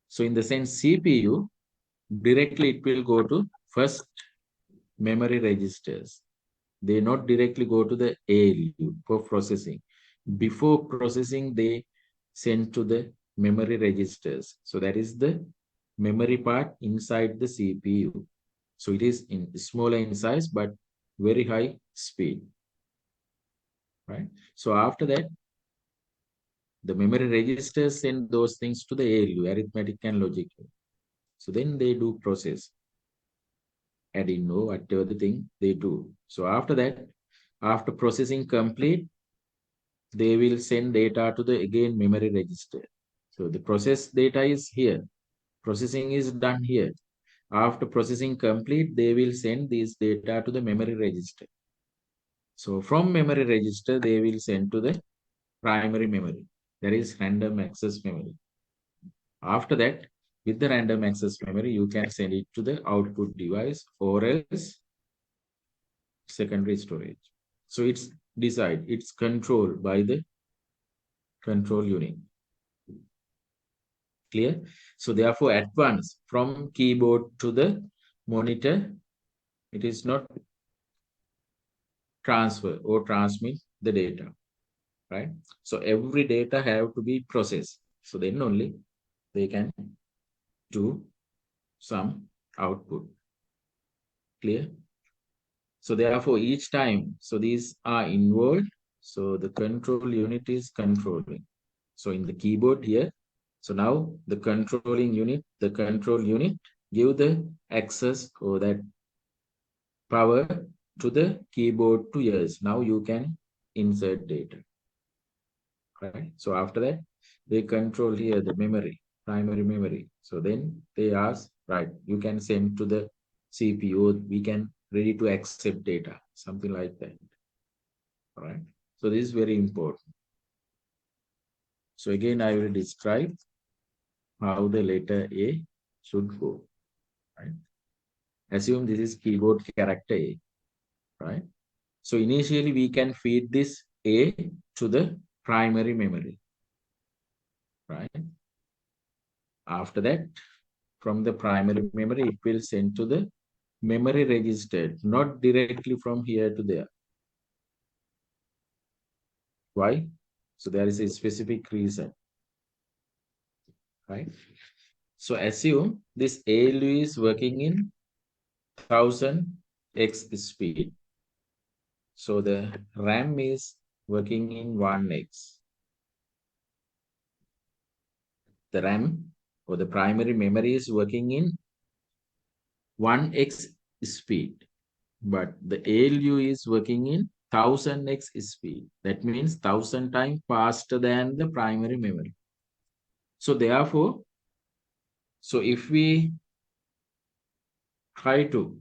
So in the sense CPU, directly it will go to first memory registers. They not directly go to the ALU for processing. Before processing, they send to the memory registers. So that is the memory part inside the CPU. So it is smaller in size, but very high speed, right? So after that, the memory registers send those things to the ALU, arithmetic and logic. So then they do process, adding or whatever the thing they do. So after that, after processing complete, they will send data to the again memory register. So the process data is here. Processing is done here. After processing complete, they will send this data to the memory register. So from memory register, they will send to the primary memory. That is random access memory. After that, with the random access memory, you can send it to the output device or else secondary storage. So it's controlled by the control unit. Clear? So therefore, at once from keyboard to the monitor, it is not transfer or transmit the data, right? So every data have to be processed. So then only they can do some output. Clear? So therefore, each time, so these are involved. So the control unit is controlling. So in the keyboard here, so now the control unit give the access or that power to the keyboard to yours. Now you can insert data, right? So after that, they control here the memory, primary memory. So then they ask, right, you can send to the CPU, we can ready to accept data, something like that, all right? So this is very important. So again, I will describe how the letter A should go, right? Assume this is keyboard character A, right? So initially we can feed this A to the primary memory, right? After that, from the primary memory, it will send to the memory register, not directly from here to there. Why? So there is a specific reason, right? So assume this ALU is working in 1000x speed. So the RAM is working in 1x. The RAM or the primary memory is working in 1x speed, but the ALU is working in 1000x speed. That means 1000 times faster than the primary memory. So therefore, so if we try to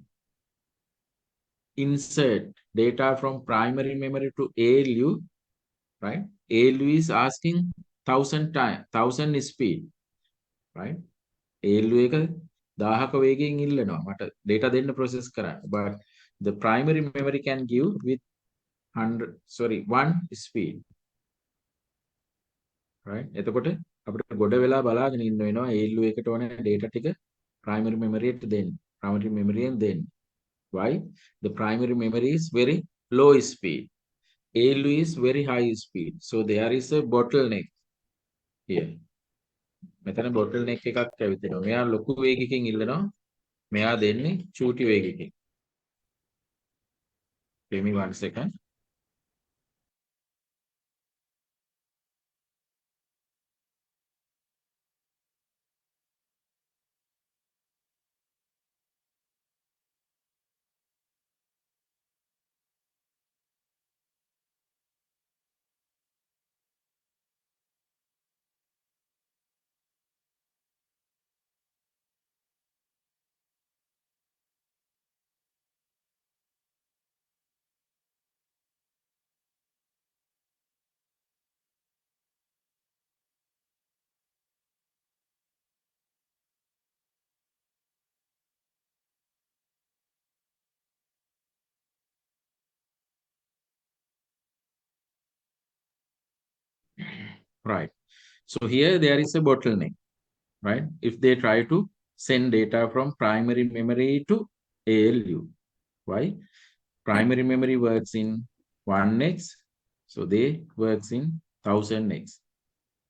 insert data from primary memory to ALU, right? ALU is asking 1000 speed, right? ALU එක 1000ක වේගයෙන් ඉල්ලනවා මට data දෙන්න process කරන්න. But the primary memory can give with 1 speed, right? එතකොට අපිට ගොඩ වෙලා බලාගෙන ඉන්න වෙනවා ALU එකට ඕන data ටික primary memory එකට දෙන්න. Primary memory එකෙන් දෙන්න. Why? The primary memory is very low speed. ALU is very high speed. So there is a bottleneck here. මෙතන bottleneck එකක් ඇවිදිනවා. මෙයා ලොකු වේගයකින් ඉල්ලනවා. මෙයා දෙන්නේ චූටි වේගයකින්. Give me 1 second. right? So here there is a bottleneck, right? If they try to send data from primary memory to ALU, why? Primary memory works in 1x, so they works in 1000x,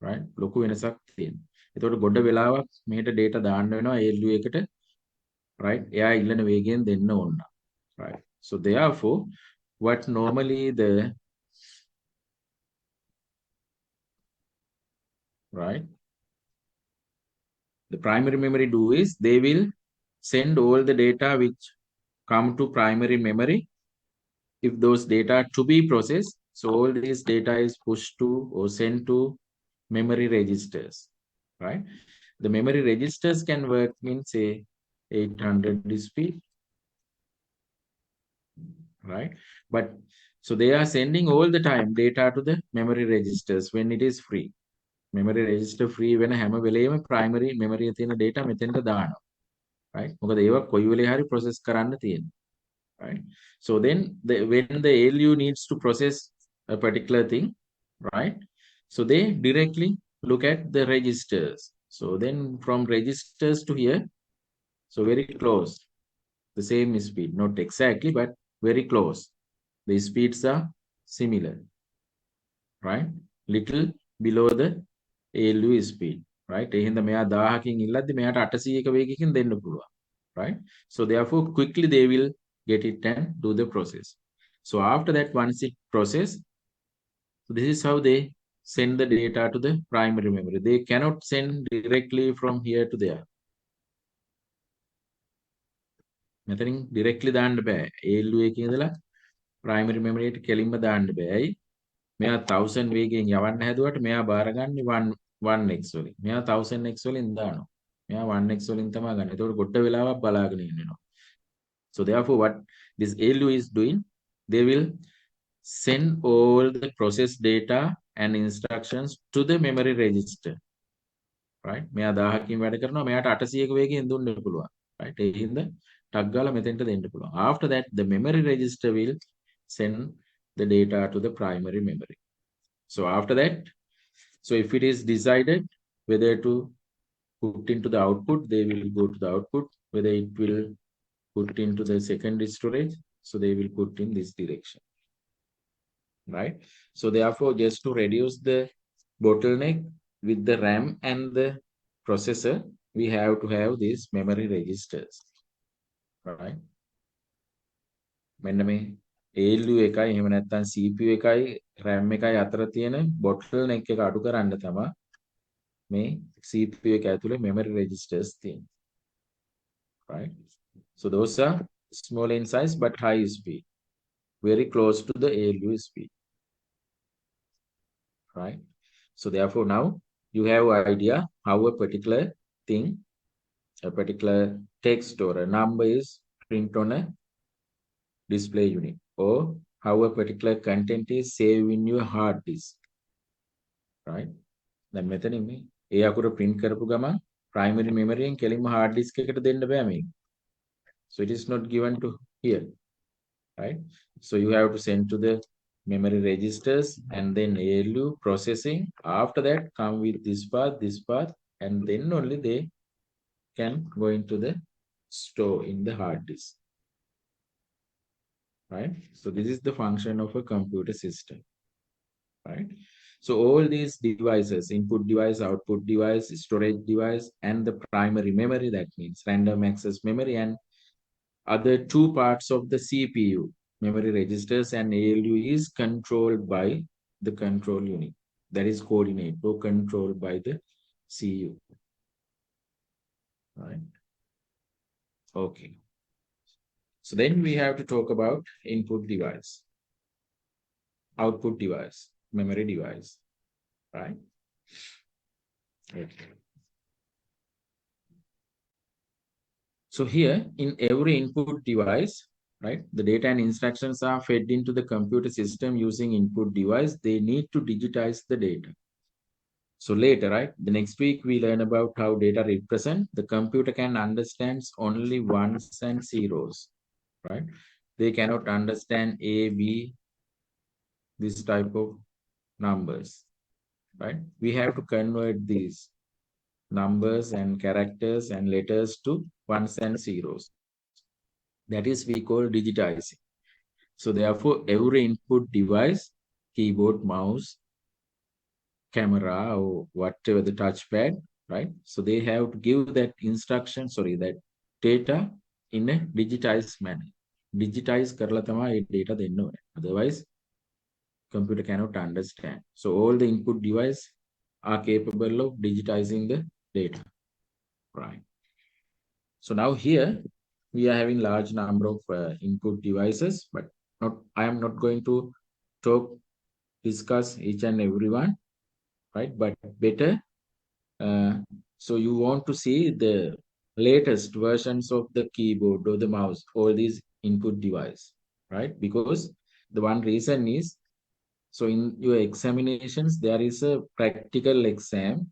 right? ලොකු වෙනසක් තියෙනවා. එතකොට ගොඩ වෙලාවක් මෙහෙට data දාන්න වෙනවා ALU එකට, right? එයා ඉල්ලන වේගයෙන් දෙන්න ඕන, right? So therefore, what normally the primary memory do is they will send all the data which come to primary memory. If those data to be processed, so all this data is pushed to or sent to memory registers, right? The memory registers can work in say 800 speed, right? But so they are sending all the time data to the memory registers when it is free. Memory register free when හැම වෙලේම primary memory තියෙන data මෙතෙන්ට දානවා, right? මොකද ඒවා කොයි වෙලේ හරි process කරන්න තියෙනවා, right? So then when the ALU needs to process a particular thing, right? So they directly look at the registers. So then from registers to here, so very close, the same speed, not exactly, but very close. The speeds are similar, right? Little below the ALU speed, right? එහෙනම් මෙයා 1000කින් ඉල්ලද්දි මෙයාට 800ක වේගයකින් දෙන්න පුළුවන්, right? So therefore quickly they will get it and do the process. So after that, once it process, so this is how they send the data to the primary memory. They cannot send directly from here to there. මෙතනින් directly දාන්න බෑ. ALU එකේ ඉඳලා primary memory එකට කෙලින්ම දාන්න බෑ. ඇයි? මෙයා 1000 වේගයෙන් යවන්න හැදුවට මෙයා බාරගන්නේ 1x වලින්. මෙයා 1000x වලින් දානවා. මෙයා 1x වලින් තමයි ගන්න. ඒතකොට ගොඩ වෙලාවක් බලාගෙන ඉන්න වෙනවා. So therefore what this ALU is doing, they will send all the processed data and instructions to the memory register, right? මෙයා 1000කින් වැඩ කරනවා, මෙයාට 800ක වේගයෙන් දුන්න පුළුවන්, right? ඒ හින්දා ටක් ගාලා මෙතෙන්ට දෙන්න පුළුවන්. After that the memory register will send the data to the primary memory. So after that, so if it is decided whether to put into the output, they will go to the output. Whether it will put into the secondary storage, so they will put in this direction, right? So therefore, just to reduce the bottleneck with the RAM and the processor, we have to have these memory registers, right? මෙන්න මේ ALU එකයි එහෙම නැත්නම් CPU එකයි RAM එකයි අතර තියෙන bottleneck එක අඩු කරන්න තමයි මේ CPU එක ඇතුලේ memory registers තියෙන්නේ, right? So those are small in size but high speed, very close to the ALU speed, right? So therefore now you have an idea how a particular thing, a particular text or a number is printed on a display unit, or how a particular content is saved in your hard disk, right? දැන් මෙතනින් මේ ඒ අකුර print කරපු ගමන් primary memory එකෙන් කෙලින්ම hard disk එකට දෙන්න බෑ මේක. So it is not given to here, right? So you have to send to the memory registers and then ALU processing. After that come with this path, and then only they can go into the store in the hard disk, right? So this is the function of a computer system, right? So all these devices, input device, output device, storage device, and the primary memory, that means random access memory, and other two parts of the CPU, memory registers and ALU, is controlled by the control unit, that is coordinated or controlled by the CU, right? Okay. So then we have to talk about input device, output device, memory device, right? Okay. So here in every input device, right, the data and instructions are fed into the computer system using input device. They need to digitize the data. So later, right, the next week we learn about how data represent. The computer can understand only ones and zeros, right? They cannot understand A, B, this type of numbers, right? We have to convert these numbers and characters and letters to ones and zeros. That is we call digitizing. So therefore, every input device, keyboard, mouse, camera, or whatever the touchpad, right? So they have to give that instruction, that data in a digitized manner. Digitize karla තමයි ඒ data දෙන්න ඕනේ. Otherwise, computer cannot understand. So all the input device are capable of digitizing the data, right? So now here we are having large number of input devices, but I am not going to discuss each and every one, right? But better, so you want to see the latest versions of the keyboard or the mouse, all these input device, right? Because the one reason is, so in your examinations, there is a practical exam.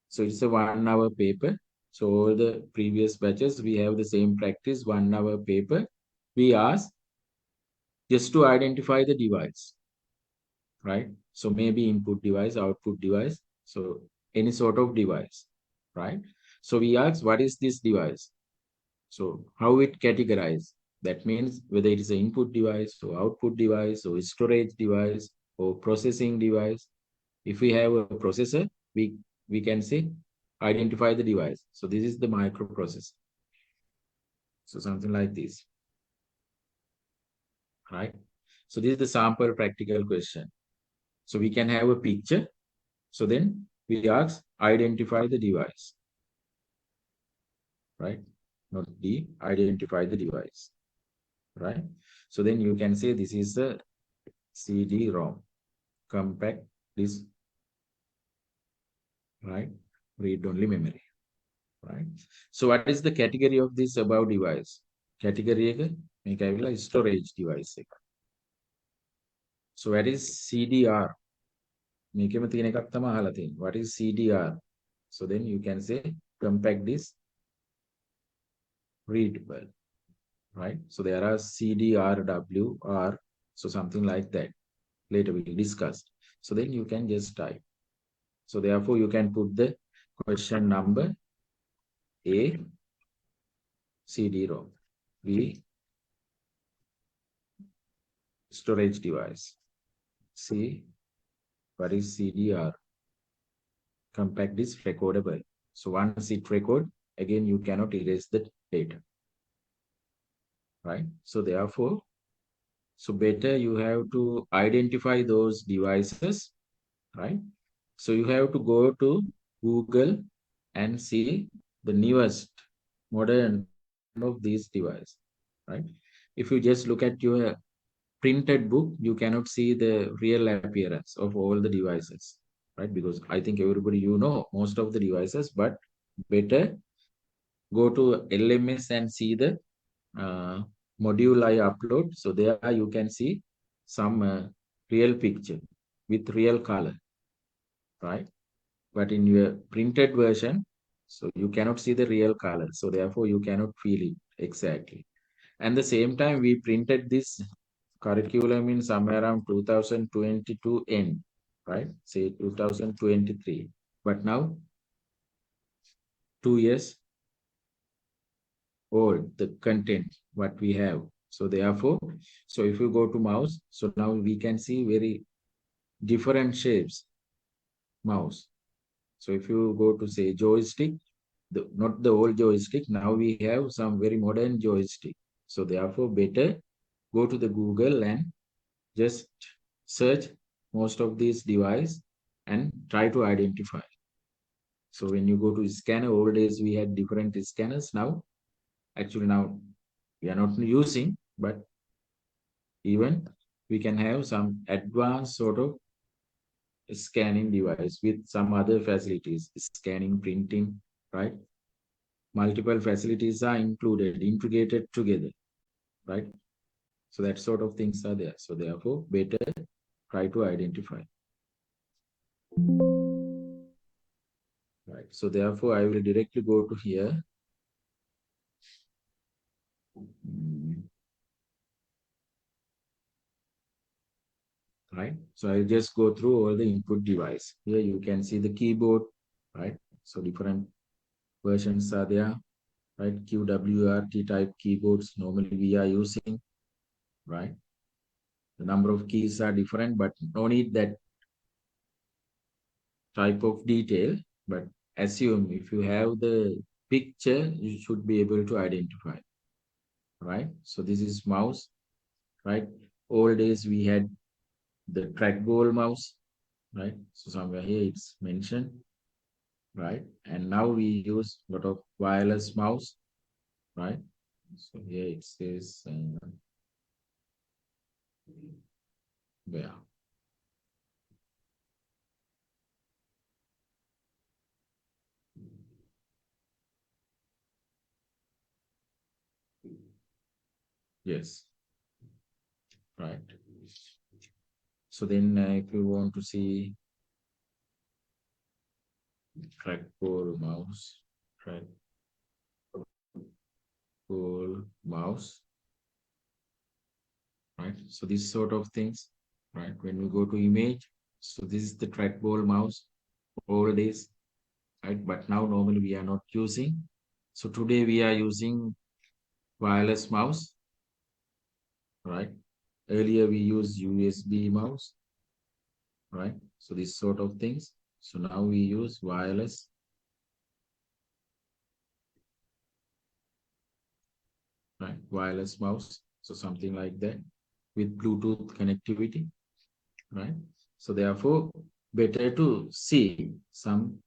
So it's a 1 hour paper. So all the previous batches, we have the same practice, 1 hour paper. We ask just to identify the device, right? So maybe input device, output device. So any sort of device, right? So we ask, what is this device? So how it categorized? That means whether it is an input device or output device or storage device or processing device. If we have a processor, we can say identify the device. So this is the microprocessor. So something like this, right? So this is the sample practical question. So we can have a picture. So then we ask, identify the device, right? Not D, identify the device, right? So then you can say this is a CD-ROM, compact disk, right? Read-only memory, right? So what is the category of this above device? Category එක storage device එක. So what is CDR? මේකෙම තියෙන එකක් තමයි අහලා තියෙන්නේ. What is CDR? So then you can say compact disk readable, right? So there are CDRW, R, so something like that. Later we will discuss. So then you can just type. So therefore you can put the question number A, CD-ROM, B, storage device, C, what is CDR? Compact disk recordable. So once it record, again you cannot erase the data, right? So therefore, so better you have to identify those devices, right? So you have to go to Google and see the newest modern of these devices, right? If you just look at your printed book, you cannot see the real appearance of all the devices, right? Because I think everybody, most of the devices, but better go to LMS and see the module I upload. So there you can see some real picture with real color, right? But in your printed version, so you cannot see the real color. So therefore you cannot feel it exactly. And the same time, we printed this curriculum in somewhere around 2022 end, right? Say 2023. But now, 2 years old, the content, what we have. So therefore, so if you go to mouse, so now we can see very different shapes, mouse. So if you go to say joystick, not the old joystick, now we have some very modern joystick. So therefore better go to the Google and just search most of these devices and try to identify. So when you go to scanner, old days we had different scanners. Now we are not using, but even we can have some advanced sort of scanning device with some other facilities, scanning, printing, right? Multiple facilities are included, integrated together, right? So that sort of things are there. So therefore, better try to identify. Right. So therefore, I will directly go to here. Right. right? So I'll just go through all the input device. Here you can see the keyboard, right? So different versions are there, right? QWERTY type keyboards normally we are using, right? The number of keys are different, but no need that type of detail. But assume if you have the picture, you should be able to identify, right? So this is mouse, right? Old days we had the trackball mouse, right? So somewhere here it's mentioned, right? And now we use a lot of wireless mouse, right? So here it says, yeah. Yes, right. So then if you want to see trackball mouse, right? So these sort of things, right? When we go to image, so this is the trackball mouse, old days, right? But now normally we are not using. So today we are using wireless mouse, right? Earlier we used USB mouse, right? So these sort of things. So now we use wireless, right? Wireless mouse. So something like that with Bluetooth connectivity, right? So therefore, better to see some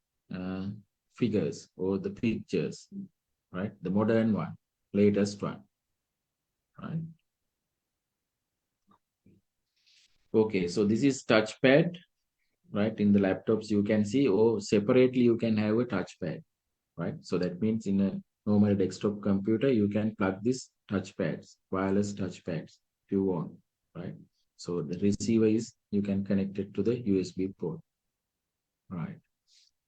figures or the pictures, right? The modern one, latest one, right? Okay, so this is touchpad, right? In the laptops you can see, or separately you can have a touchpad, right? So that means in a normal desktop computer, you can plug these touchpads, wireless touchpads, if you want, right? So the receiver is, you can connect it to the USB port, right?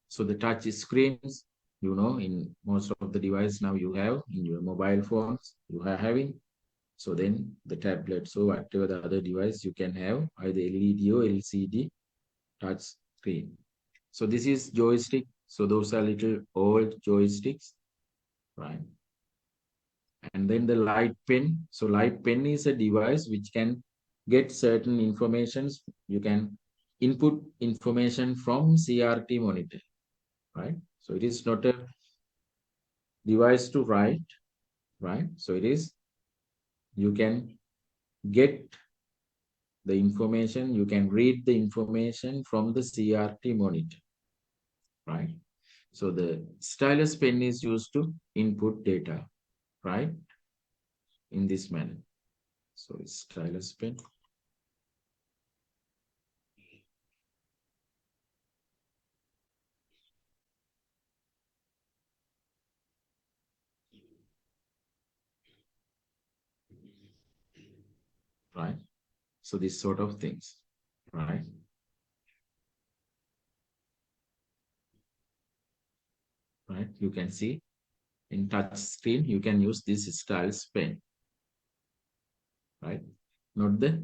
So the touch screens, you know, in most of the device now you have in your mobile phones, you are having. So then the tablets or whatever the other device you can have either LED or LCD touch screen. So this is joystick. So those are little old joysticks, right? And then the light pen. So light pen is a device which can get certain informations. You can input information from CRT monitor, right? So it is not a device to write, right? So it is, you can get the information, you can read the information from the CRT monitor, right? So the stylus pen is used to input data, right? In this manner. So stylus pen. Right? So these sort of things, right? Right? You can see in touch screen, you can use this stylus pen, right? Not the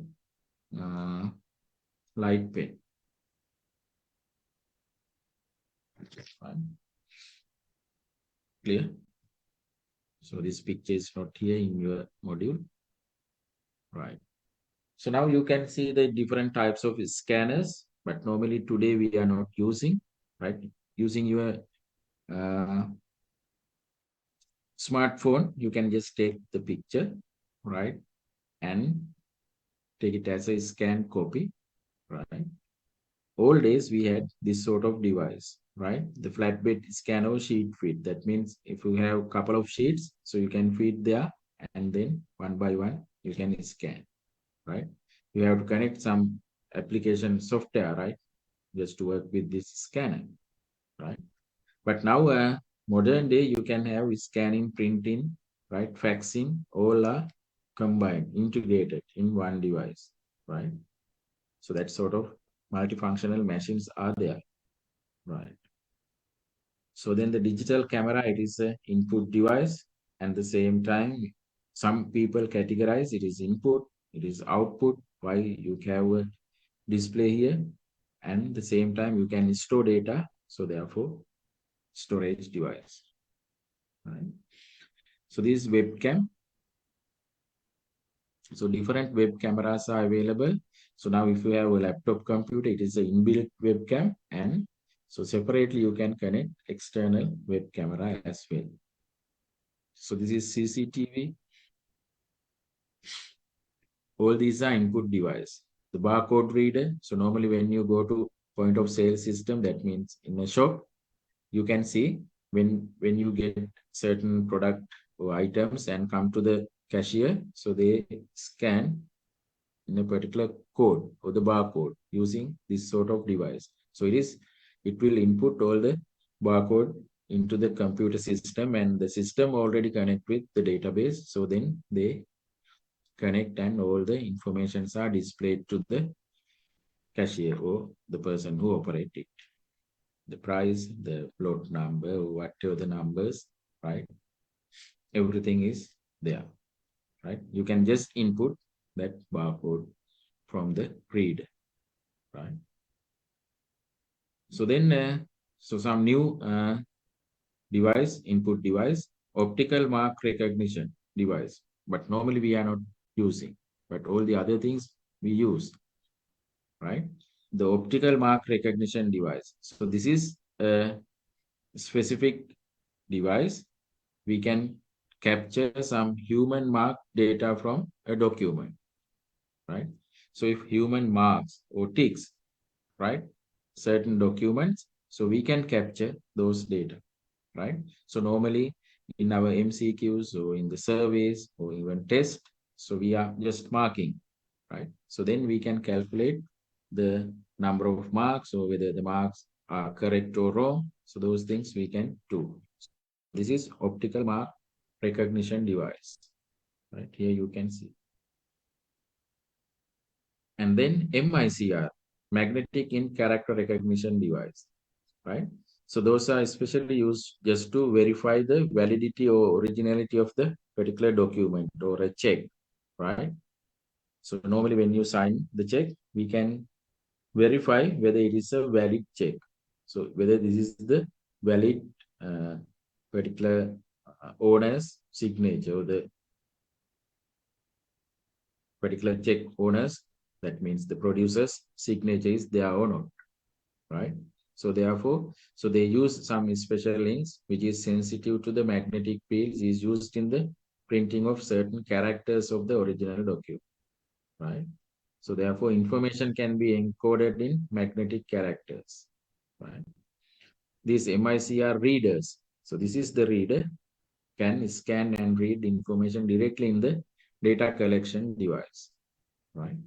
light pen. Right? Clear? So this picture is not here in your module, right? So now you can see the different types of scanners, but normally today we are not using, right? Using your smartphone, you can just take the picture, right? And take it as a scan copy, right? Old days we had this sort of device, right? The flatbed scan or sheet feed. That means if you have a couple of sheets, so you can feed there and then one by one you can scan, right? You have to connect some application software, right? Just to work with this scanner, right? But now modern day you can have scanning, printing, right? Faxing, all are combined, integrated in one device, right? So that sort of multifunctional machines are there, right? So then the digital camera, it is an input device, and at the same time, some people categorize it is input, it is output. Why you have a display here, and the same time you can store data. So therefore, storage device. Right. So this webcam. So different web cameras are available. So now if you have a laptop computer, it is an inbuilt webcam, and so separately you can connect external web camera as well. So this is CCTV. All these are input device. The barcode reader. So normally when you go to point of sale system, that means in a shop, you can see when you get certain product or items and come to the cashier, so they scan in a particular code or the barcode using this sort of device. So it will input all the barcode into the computer system, and the system already connect with the database. So then they connect and all the informations are displayed to the cashier or the person who operates it. The price, the plot number, whatever the numbers, right? Everything is there, right? You can just input that barcode from the reader, right? So then, so some new device, input device, optical mark recognition device, but normally we are not using, but all the other things we use, right? The optical mark recognition device. So this is a specific device. We can capture some human mark data from a document, right? So if human marks or ticks, right, certain documents, so we can capture those data, right? So normally in our MCQs or in the surveys or even test, so we are just marking, right? So then we can calculate the number of marks or whether the marks are correct or wrong. So those things we can do. This is optical mark recognition device, right? Here you can see. And then MICR, magnetic ink character recognition device, right? So those are especially used just to verify the validity or originality of the particular document or a check, right? So normally when you sign the check, we can verify whether it is a valid check. So whether this is the valid particular owner's signature or the particular check owner's, that means the producer's signature is there or not, right? So therefore, so they use some special inks which is sensitive to the magnetic fields is used in the printing of certain characters of the original document, right? So therefore, information can be encoded in magnetic characters, right? These MICR readers. So this is the reader, can scan and read information directly in the data collection device, right?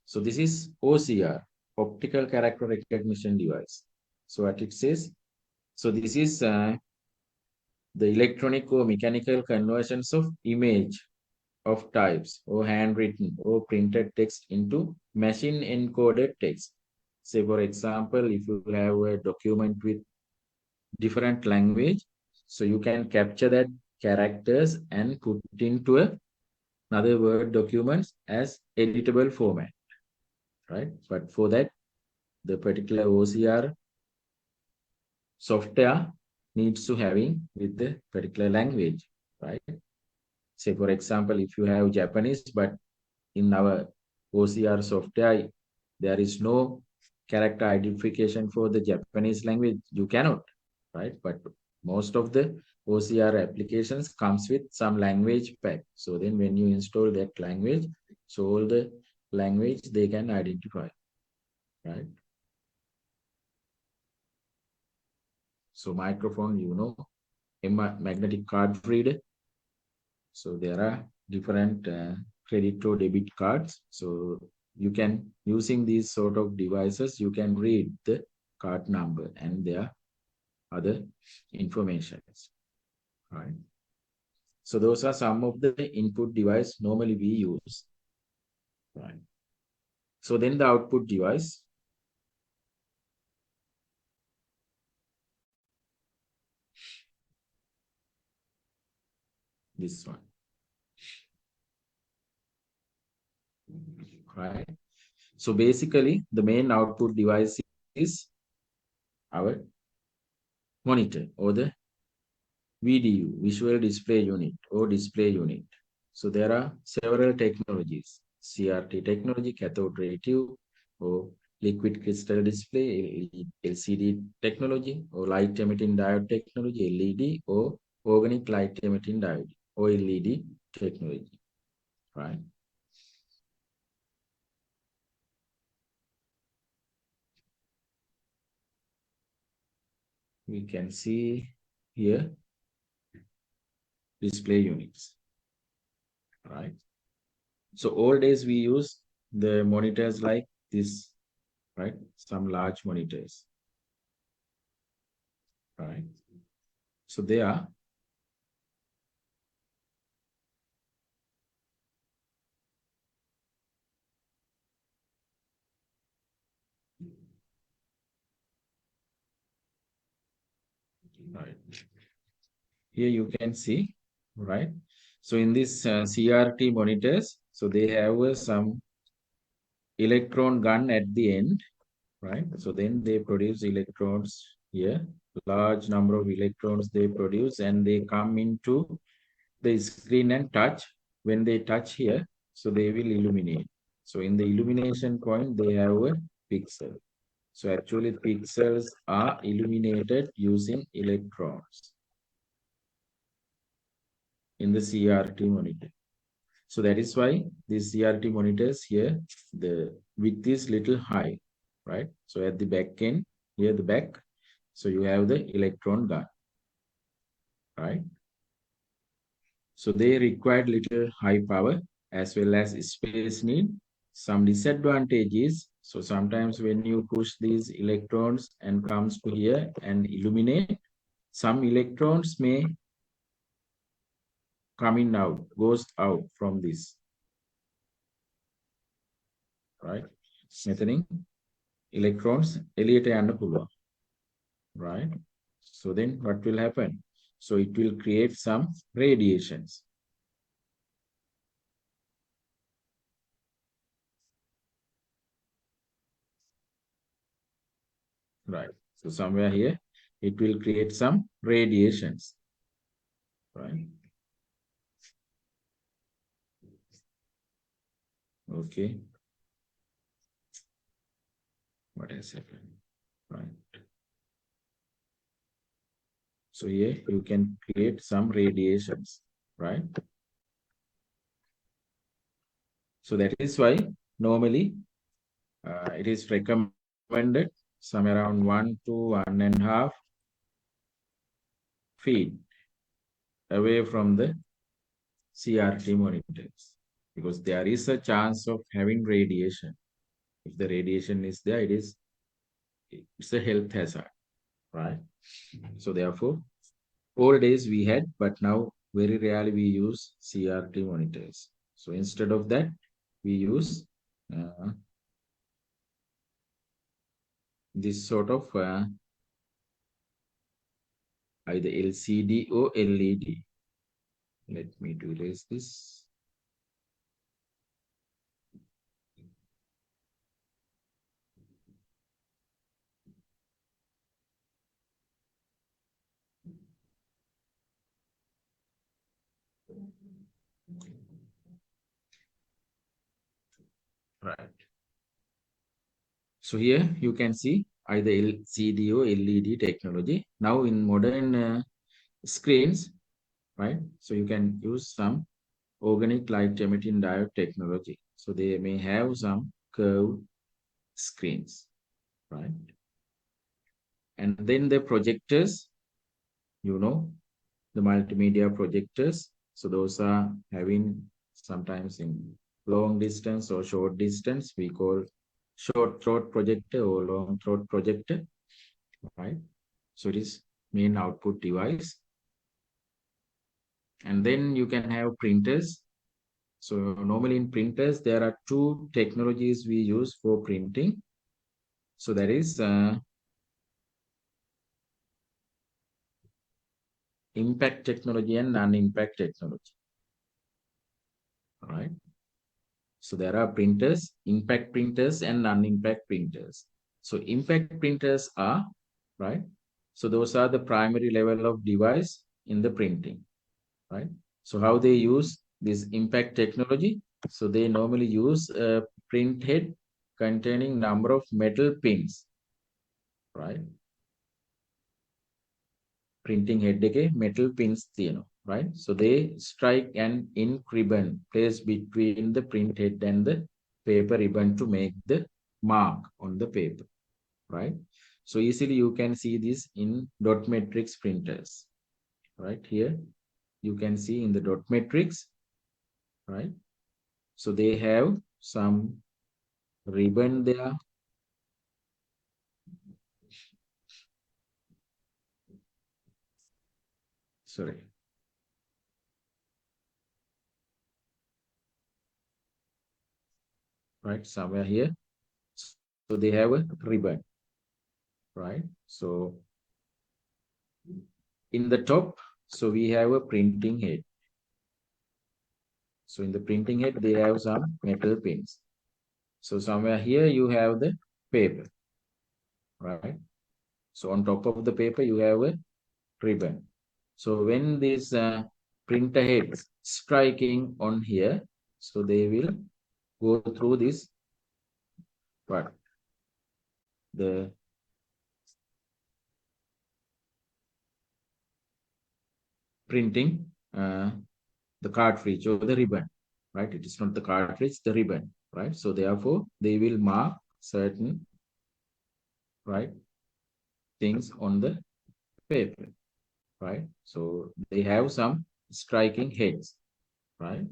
So this is OCR, optical character recognition device. So what it says, so this is the electronic or mechanical conversions of image of types or handwritten or printed text into machine encoded text. Say for example, if you have a document with different language, so you can capture that characters and put into another Word documents as editable format, right? But for that, the particular OCR software needs to having with the particular language, right? Say for example, if you have Japanese, but in our OCR software, there is no character identification for the Japanese language, you cannot, right? But most of the OCR applications comes with some language pack. So then when you install that language, so all the language they can identify, right? So microphone, you know, magnetic card reader. So there are different credit or debit cards. So you can, using these sort of devices, you can read the card number and their other informations, right? So those are some of the input device normally we use, right? So then the output device. This one. right? So basically, the main output device is our monitor or the VDU, Visual Display Unit or Display Unit. So there are several technologies, CRT technology, cathode ray tube, or liquid crystal display, LCD technology, or light emitting diode technology, LED, or organic light emitting diode, or LED technology, right? We can see here display units, right? So all days we use the monitors like this, right? Some large monitors, right? So they are right. Here you can see, right? So in this CRT monitors, so they have some electron gun at the end, right? So then they produce electrons here, large number of electrons they produce, and they come into the screen and touch. When they touch here, so they will illuminate. So in the illumination point, they have a pixel. So actually pixels are illuminated using electrons in the CRT monitor. So that is why these CRT monitors here, the width is little high, right? So at the back end, here the back, so you have the electron gun, right? So they required little high power as well as space need. Some disadvantages. So sometimes when you push these electrons and comes to here and illuminate, some electrons may coming out, goes out from this, right? Methane electrons එළියට යන්න පුළුවන්, right? So then what will happen? So it will create some radiations. Right. So somewhere here, it will create some radiations, right? Okay. What has happened? Right. So here you can create some radiations, right? So that is why normally it is recommended somewhere around 1 to 1.5 feet away from the CRT monitors, because there is a chance of having radiation. If the radiation is there, it's a health hazard, right? So therefore, old days we had, but now very rarely we use CRT monitors. So instead of that, we use this sort of either LCD or LED. Let me erase this. Right. So here you can see either LCD or LED technology. Now in modern screens, right? So you can use some organic light emitting diode technology. So they may have some curved screens, right? And then the projectors, you know, the multimedia projectors. So those are having sometimes in long distance or short distance, we call short throat projector or long throat projector, right? So it is main output device. And then you can have printers. So normally in printers, there are two technologies we use for printing. So that is impact technology and non-impact technology, right? So there are printers, impact printers and non-impact printers. So impact printers are, right? So those are the primary level of device in the printing, right? So how they use this impact technology? So they normally use a print head containing number of metal pins, right? Printing head එකේ metal pins තියෙනවා, right? So they strike an ink ribbon placed between the print head and the paper ribbon to make the mark on the paper, right? So easily you can see this in dot matrix printers, right? Here you can see in the dot matrix, right? So they have some ribbon there. Sorry. Right, somewhere here. So they have a ribbon, right? So in the top, so we have a printing head. So in the printing head, they have some metal pins. So somewhere here you have the paper, right? So on top of the paper, you have a ribbon. So when this printer head striking on here, so they will go through this part. The printing the cartridge or the ribbon, right? It is not the cartridge, the ribbon, right? So therefore, they will mark certain, right, things on the paper, right? So they have some striking heads, right?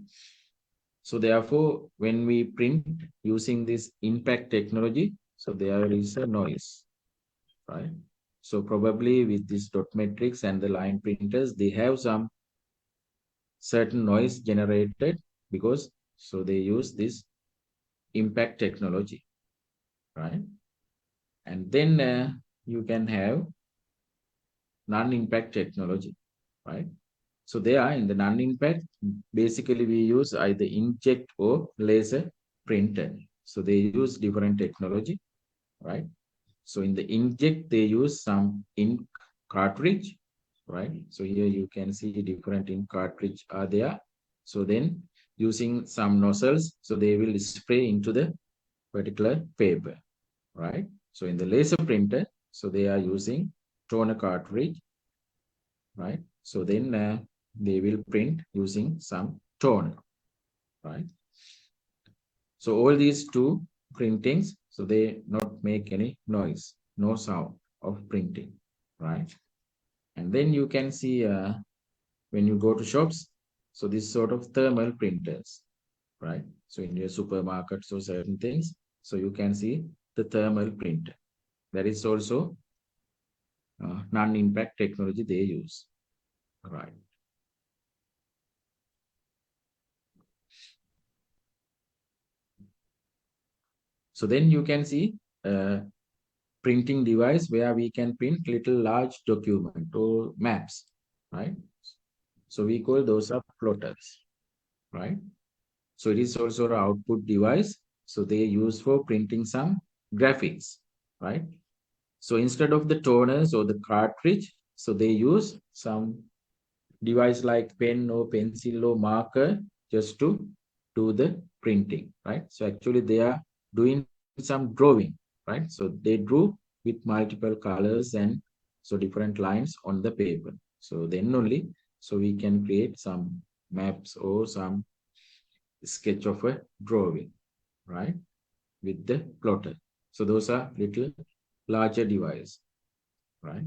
So therefore, when we print using this impact technology, so there is a noise, right? So probably with this dot matrix and the line printers, they have some certain noise generated because so they use this impact technology, right? And then you can have non-impact technology, right? So they are in the non-impact, basically we use either inkjet or laser printer. So they use different technology, right? So in the inkjet, they use some ink cartridge, right? So here you can see different ink cartridge are there. So then using some nozzles, so they will spray into the particular paper, right? So in the laser printer, so they are using toner cartridge, right? So then they will print using some toner, right? So all these two printings, so they not make any noise, no sound of printing, right? And then you can see when you go to shops, so this sort of thermal printers, right? So in your supermarkets or certain things, so you can see the thermal printer. That is also non-impact technology they use, right? So then you can see a printing device where we can print little large document or maps, right? So we call those are plotters, right? So it is also an output device. So they use for printing some graphics, right? So instead of the toners or the cartridge, so they use some device like pen or pencil or marker just to do the printing, right? So actually they are doing some drawing, right? So they drew with multiple colors and so different lines on the paper. So then only, so we can create some maps or some sketch of a drawing, right? With the plotter. So those are little larger device, right?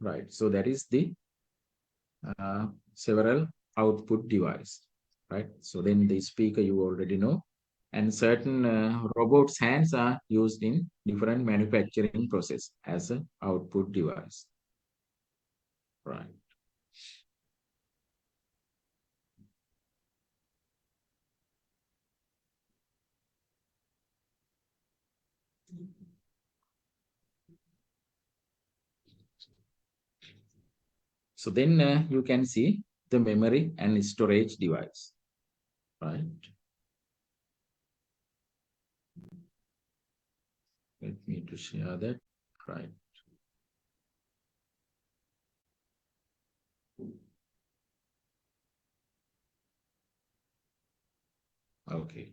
Right. So that is the several output device, right? So then the speaker you already know, and certain robots' hands are used in different manufacturing process as an output device, right? So then you can see the memory and storage device. right? Let me to share that, right? Okay.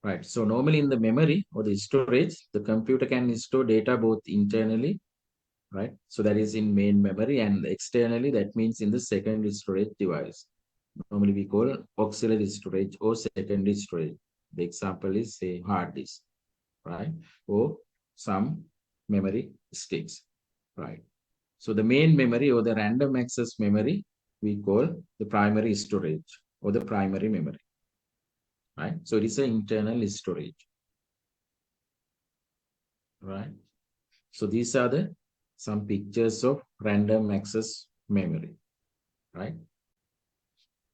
Right. So normally in the memory or the storage, the computer can store data both internally, right? So that is in main memory, and externally, that means in the secondary storage device. Normally we call auxiliary storage or secondary storage. The example is say hard disk, right? Or some memory sticks, right? So the main memory or the random access memory, we call the primary storage or the primary memory, right? So it is an internal storage, right? So these are the some pictures of random access memory, right?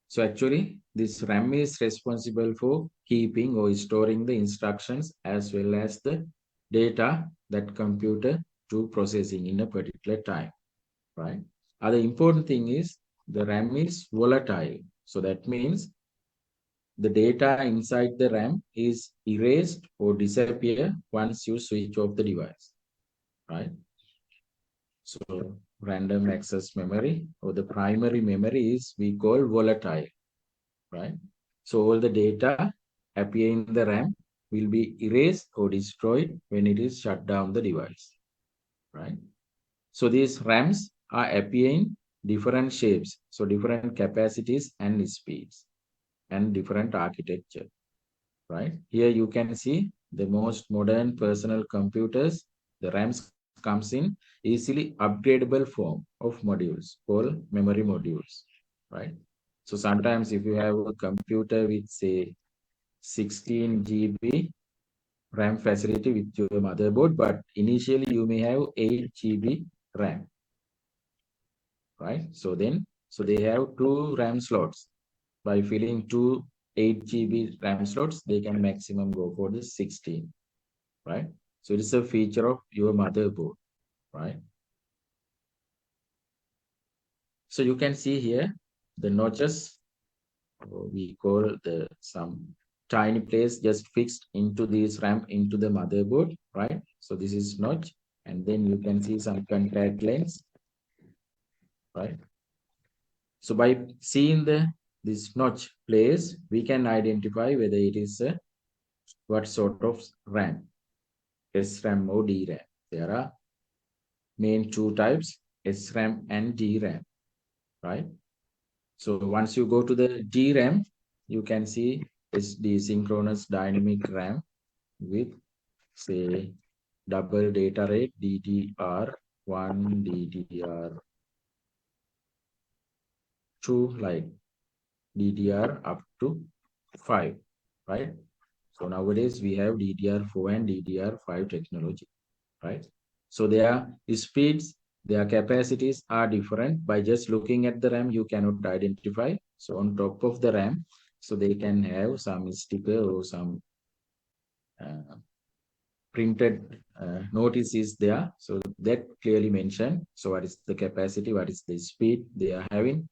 So actually this RAM is responsible for keeping or storing the instructions as well as the data that computer to processing in a particular time, right? Other important thing is the RAM is volatile. So that means the data inside the RAM is erased or disappear once you switch off the device, right? So random access memory or the primary memory is we call volatile, right? So all the data appear in the RAM will be erased or destroyed when it is shut down the device, right? So these RAMs are appearing different shapes, so different capacities and speeds and different architecture, right? Here you can see the most modern personal computers, the RAMs comes in easily upgradable form of modules called memory modules, right? So sometimes if you have a computer with say 16 GB RAM facility with your motherboard, but initially you may have 8 GB RAM, right? So they have two RAM slots. By filling two 8 GB RAM slots, they can maximum go for the 16, right? So it is a feature of your motherboard, right? So you can see here the notches, we call the some tiny place just fixed into this RAM into the motherboard, right? So this is notch, and then you can see some contact lens, right? So by seeing this notch place, we can identify whether it is what sort of RAM, SRAM or DRAM. There are main two types, SRAM and DRAM, right? So once you go to the DRAM, you can see SD synchronous dynamic RAM with say double data rate DDR1, DDR2, like DDR up to 5, right? So nowadays we have DDR4 and DDR5 technology, right? So their speeds, their capacities are different. By just looking at the RAM, you cannot identify. So on top of the RAM, so they can have some sticker or some printed notice is there. So that clearly mentioned. So what is the capacity, what is the speed they are having,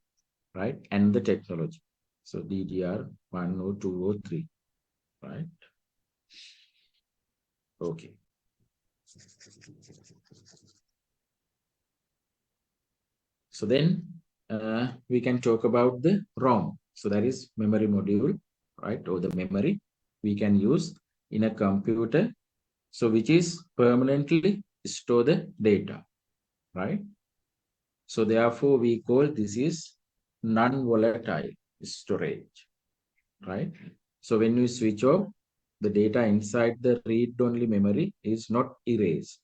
right? And the technology. So DDR1 or 2 or 3, right? Okay. So then we can talk about the ROM. So that is memory module, right? Or the memory we can use in a computer. So which is permanently store the data, right? So therefore we call this is non-volatile storage, right? So when you switch off, the data inside the read-only memory is not erased,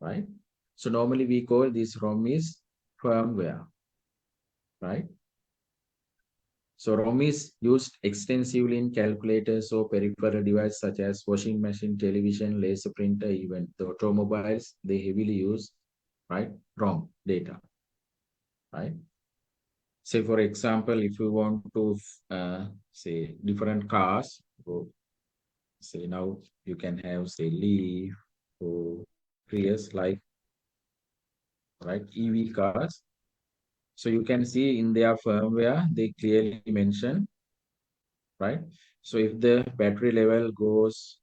right? So normally we call this ROM is firmware, right? So ROM is used extensively in calculators or peripheral devices such as washing machine, television, laser printer, even the automobiles, they heavily use, right, ROM data, right? Say for example, if you want to say different cars, or say now you can have say Leaf or carriers like, right, EV cars. So you can see in their firmware, they clearly mention, right? So if the battery level goes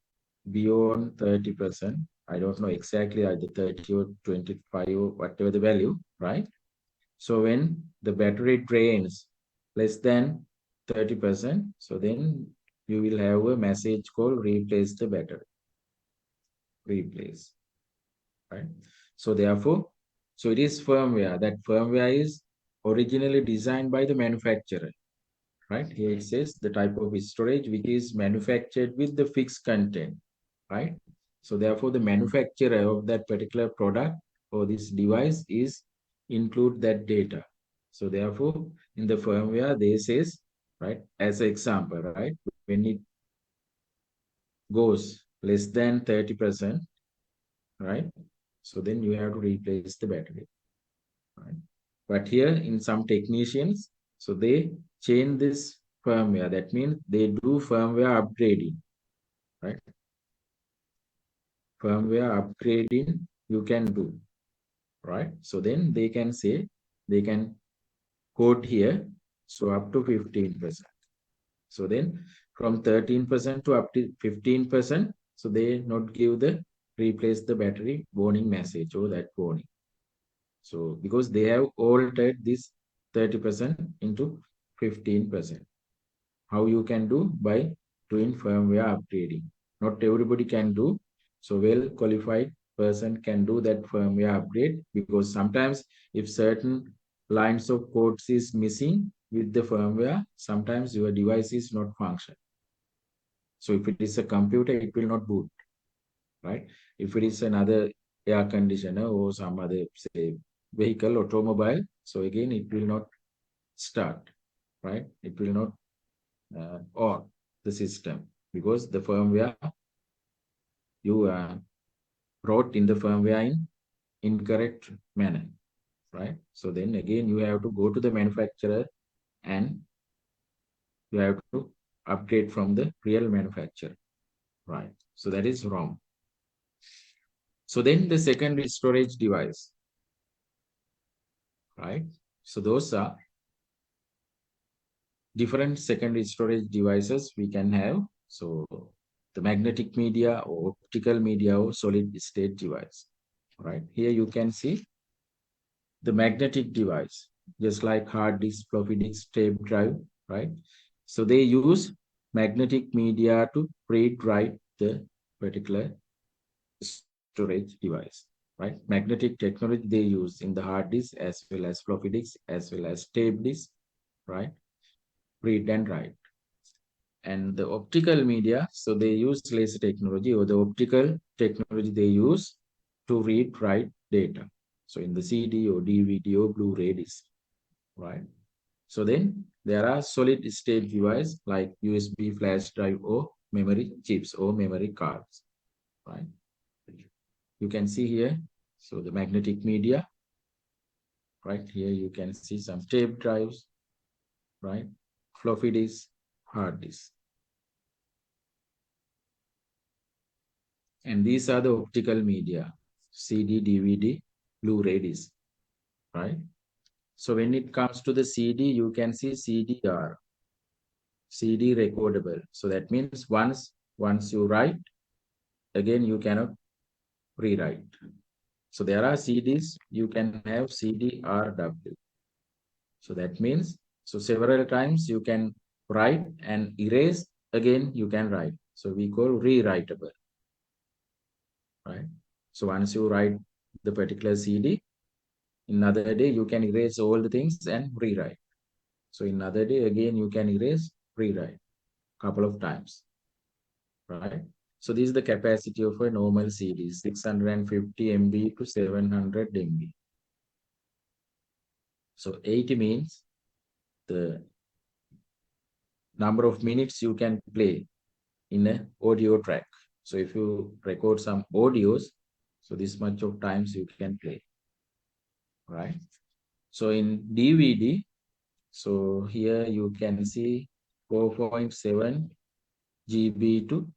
beyond 30%, I don't know exactly either 30 or 25 or whatever the value, right? So when the battery drains less than 30%, so then you will have a message called replace the battery. Replace, right? So therefore, so it is firmware. That firmware is originally designed by the manufacturer, right? Here it says the type of storage which is manufactured with the fixed content, right? So therefore, the manufacturer of that particular product or this device is include that data. So therefore, in the firmware, they says, right, as an example, right, when it goes less than 30%, right? So then you have to replace the battery, right? But here in some technicians, so they change this firmware. That means they do firmware upgrading, right? Firmware upgrading you can do, right? So then they can say, they can quote here, so up to 15%. So then from 13% to up to 15%, so they not give the replace the battery warning message or that warning. So because they have altered this 30% into 15%. How you can do? By doing firmware upgrading. Not everybody can do. So well qualified person can do that firmware upgrade, because sometimes if certain lines of codes is missing with the firmware, sometimes your device is not function. So if it is a computer, it will not boot, right? If it is another air conditioner or some other, say, vehicle, automobile, so again, it will not start, right? It will not on the system, because the firmware you wrote in the firmware in incorrect manner, right? So then again, you have to go to the manufacturer and you have to upgrade from the real manufacturer, right? So that is wrong. So then the secondary storage device, right? So those are different secondary storage devices we can have. So the magnetic media or optical media or solid state device, right? Here you can see the magnetic device, just like hard disk, floppy disk, tape drive, right? So they use magnetic media to read, write the particular storage device, right? Magnetic technology they use in the hard disk as well as floppy disk as well as tape disk, right? Read and write. And the optical media, so they use laser technology, or the optical technology they use to read, write data. So in the CD or DVD or Blu-ray disc, right? So then there are solid state device like USB flash drive or memory chips or memory cards, right? You can see here, so the magnetic media, right? Here you can see some tape drives, right? Floppy disk, hard disk. And these are the optical media, CD, DVD, Blu-ray disc, right? So when it comes to the CD, you can see CDR, CD recordable. So that means once you write, again you cannot rewrite. So there are CDs, you can have CDRW. So that means, so several times you can write and erase, again you can write. So we call rewritable, right? So once you write the particular CD, in another day you can erase all the things and rewrite. So in another day again you can erase, rewrite couple of times, right? So this is the capacity of a normal CD, 650 MB to 700 MB. So 80 means the number of minutes you can play in an audio track. So if you record some audios, so this much of times you can play, right? So in DVD, so here you can see 4.7 GB to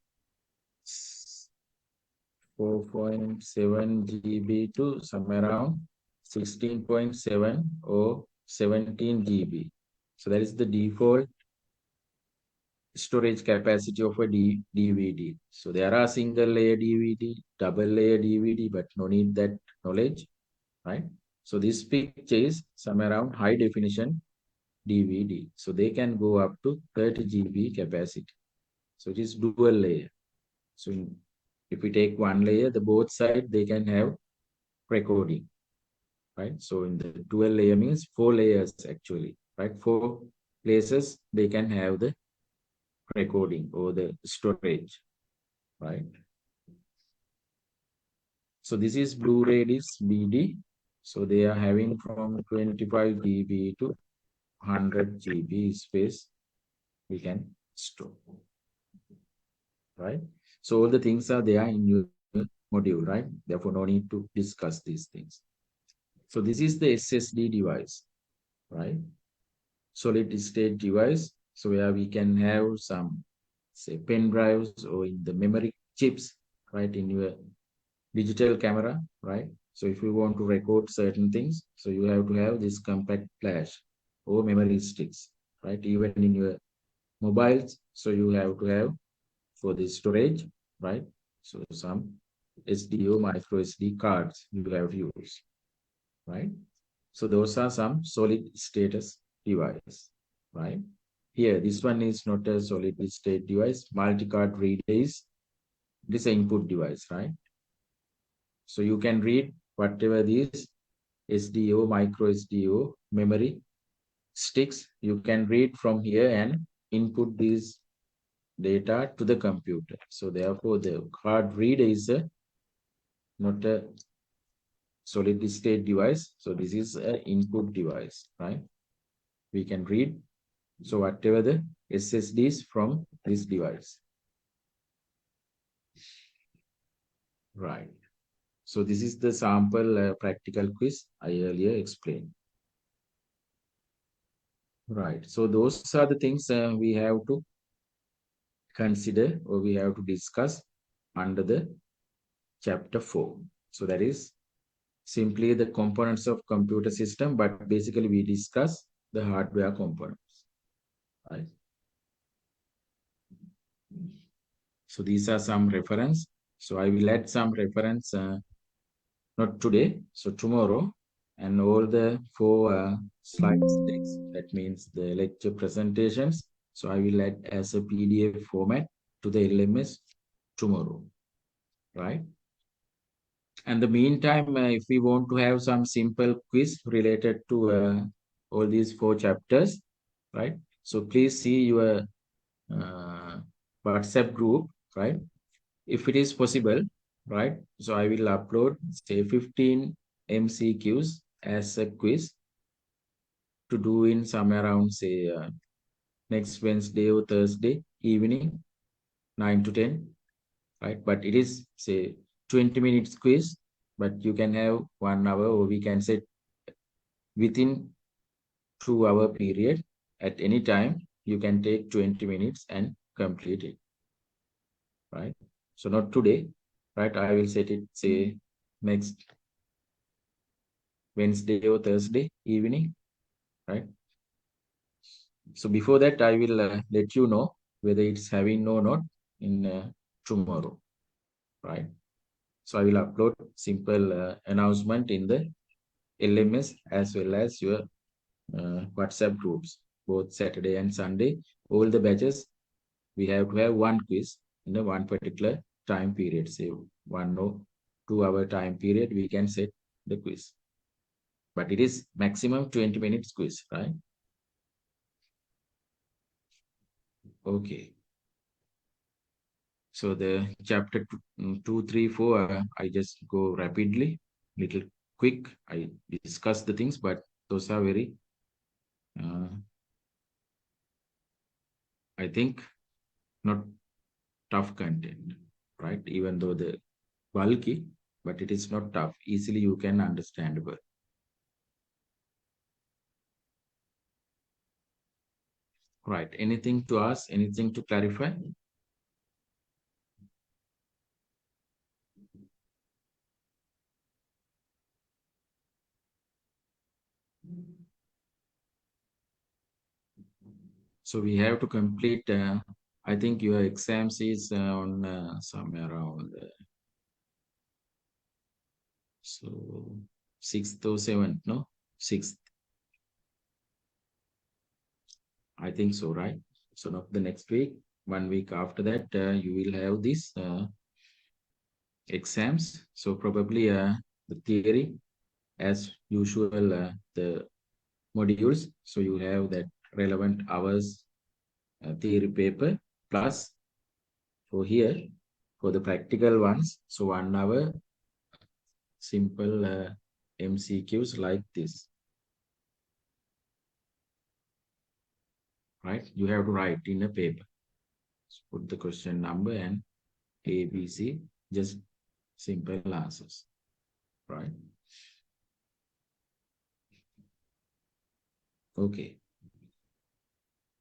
4.7 GB to somewhere around 16.7 or 17 GB. So that is the default storage capacity of a DVD. So there are single layer DVD, double layer DVD, but no need that knowledge, right? So this picture is somewhere around high definition DVD. So they can go up to 30 GB capacity. So it is dual layer. So if we take one layer, the both side, they can have recording, right? So in the dual layer means 4 layers actually, right? 4 places they can have the recording or the storage, right? So this is Blu-ray disc BD. So they are having from 25 GB to 100 GB space we can store, right? So all the things are there in your module, right? Therefore, no need to discuss these things. So this is the SSD device, right? Solid state device. So where we can have some, say, pen drives or in the memory chips, right, in your digital camera, right? So if you want to record certain things, so you have to have this compact flash or memory sticks, right? Even in your mobiles, so you have to have for the storage, right? So some SD or micro SD cards you have to use, right? So those are some solid status device, right? Here, this one is not a solid state device. Multi-card reader is this input device, right? So you can read whatever these SDO, micro SDO, memory sticks, you can read from here and input these data to the computer. So therefore, the card reader is not a solid state device. So this is an input device, right? We can read. So whatever the SSDs from this device. Right. So this is the sample practical quiz I earlier explained. Right. So those are the things we have to consider or we have to discuss under the chapter 4. So that is simply the components of computer system, but basically we discuss the hardware components. Right. So these are some reference. So I will add some reference, not today, so tomorrow, and all the 4 slides text. That means the lecture presentations. So I will add as a PDF format to the LMS tomorrow, right? And the meantime, if we want to have some simple quiz related to all these 4 chapters, right? So please see your WhatsApp group, right? If it is possible, right? So I will upload, say, 15 MCQs as a quiz to do in somewhere around, say, next Wednesday or Thursday evening, 9 to 10, right? But it is, say, 20 minutes quiz, but you can have 1 hour, or we can say within 2-hour period at any time, you can take 20 minutes and complete it, right? So not today, right? I will set it, say, next Wednesday or Thursday evening, right? So before that, I will let you know whether it's having or not in tomorrow, right? So I will upload simple announcement in the LMS as well as your WhatsApp groups, both Saturday and Sunday. All the batches, we have to have 1 quiz in a 1 particular time period, say 1 or 2-hour time period, we can set the quiz. But it is maximum 20 minutes quiz, right? Okay. So the chapter 2, 3, 4, I just go rapidly, little quick. I discuss the things, but those are very, I think, not tough content, right? Even though the bulky, but it is not tough. Easily you can understandable. Right. Anything to ask? Anything to clarify? So we have to complete, I think your exams is on somewhere around, so 6th or 7th, no? 6th. I think so, right? So not the next week, 1 week after that, you will have this exams. So probably the theory, as usual, the modules. So you have that relevant hours theory paper plus for here for the practical ones. So 1 hour simple MCQs like this. Right? You have to write in a paper. So put the question number and A, B, C, just simple answers. Right? Okay.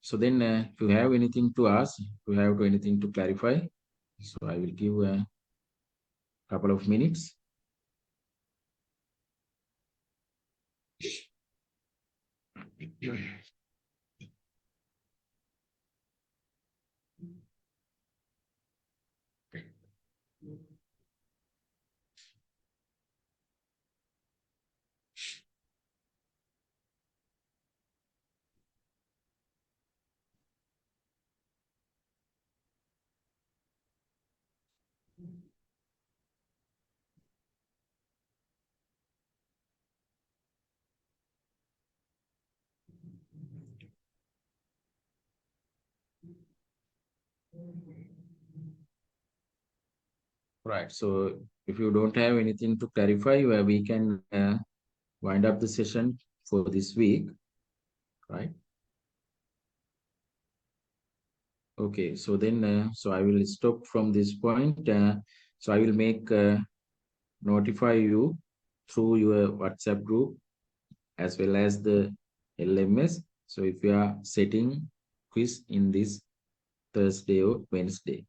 So then if you have anything to ask, if you have anything to clarify, so I will give a couple of minutes. Right. So if you don't have anything to clarify, we can wind up the session for this week. Right. Okay. So then, so I will stop from this point. So I will make notify you through your WhatsApp group as well as the LMS. So if you are setting quiz in this Thursday or Wednesday,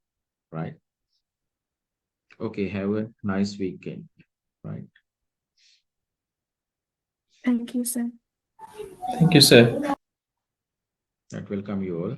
right? Okay, have a nice weekend, right? Thank you, sir. Thank you, sir. That welcome you all.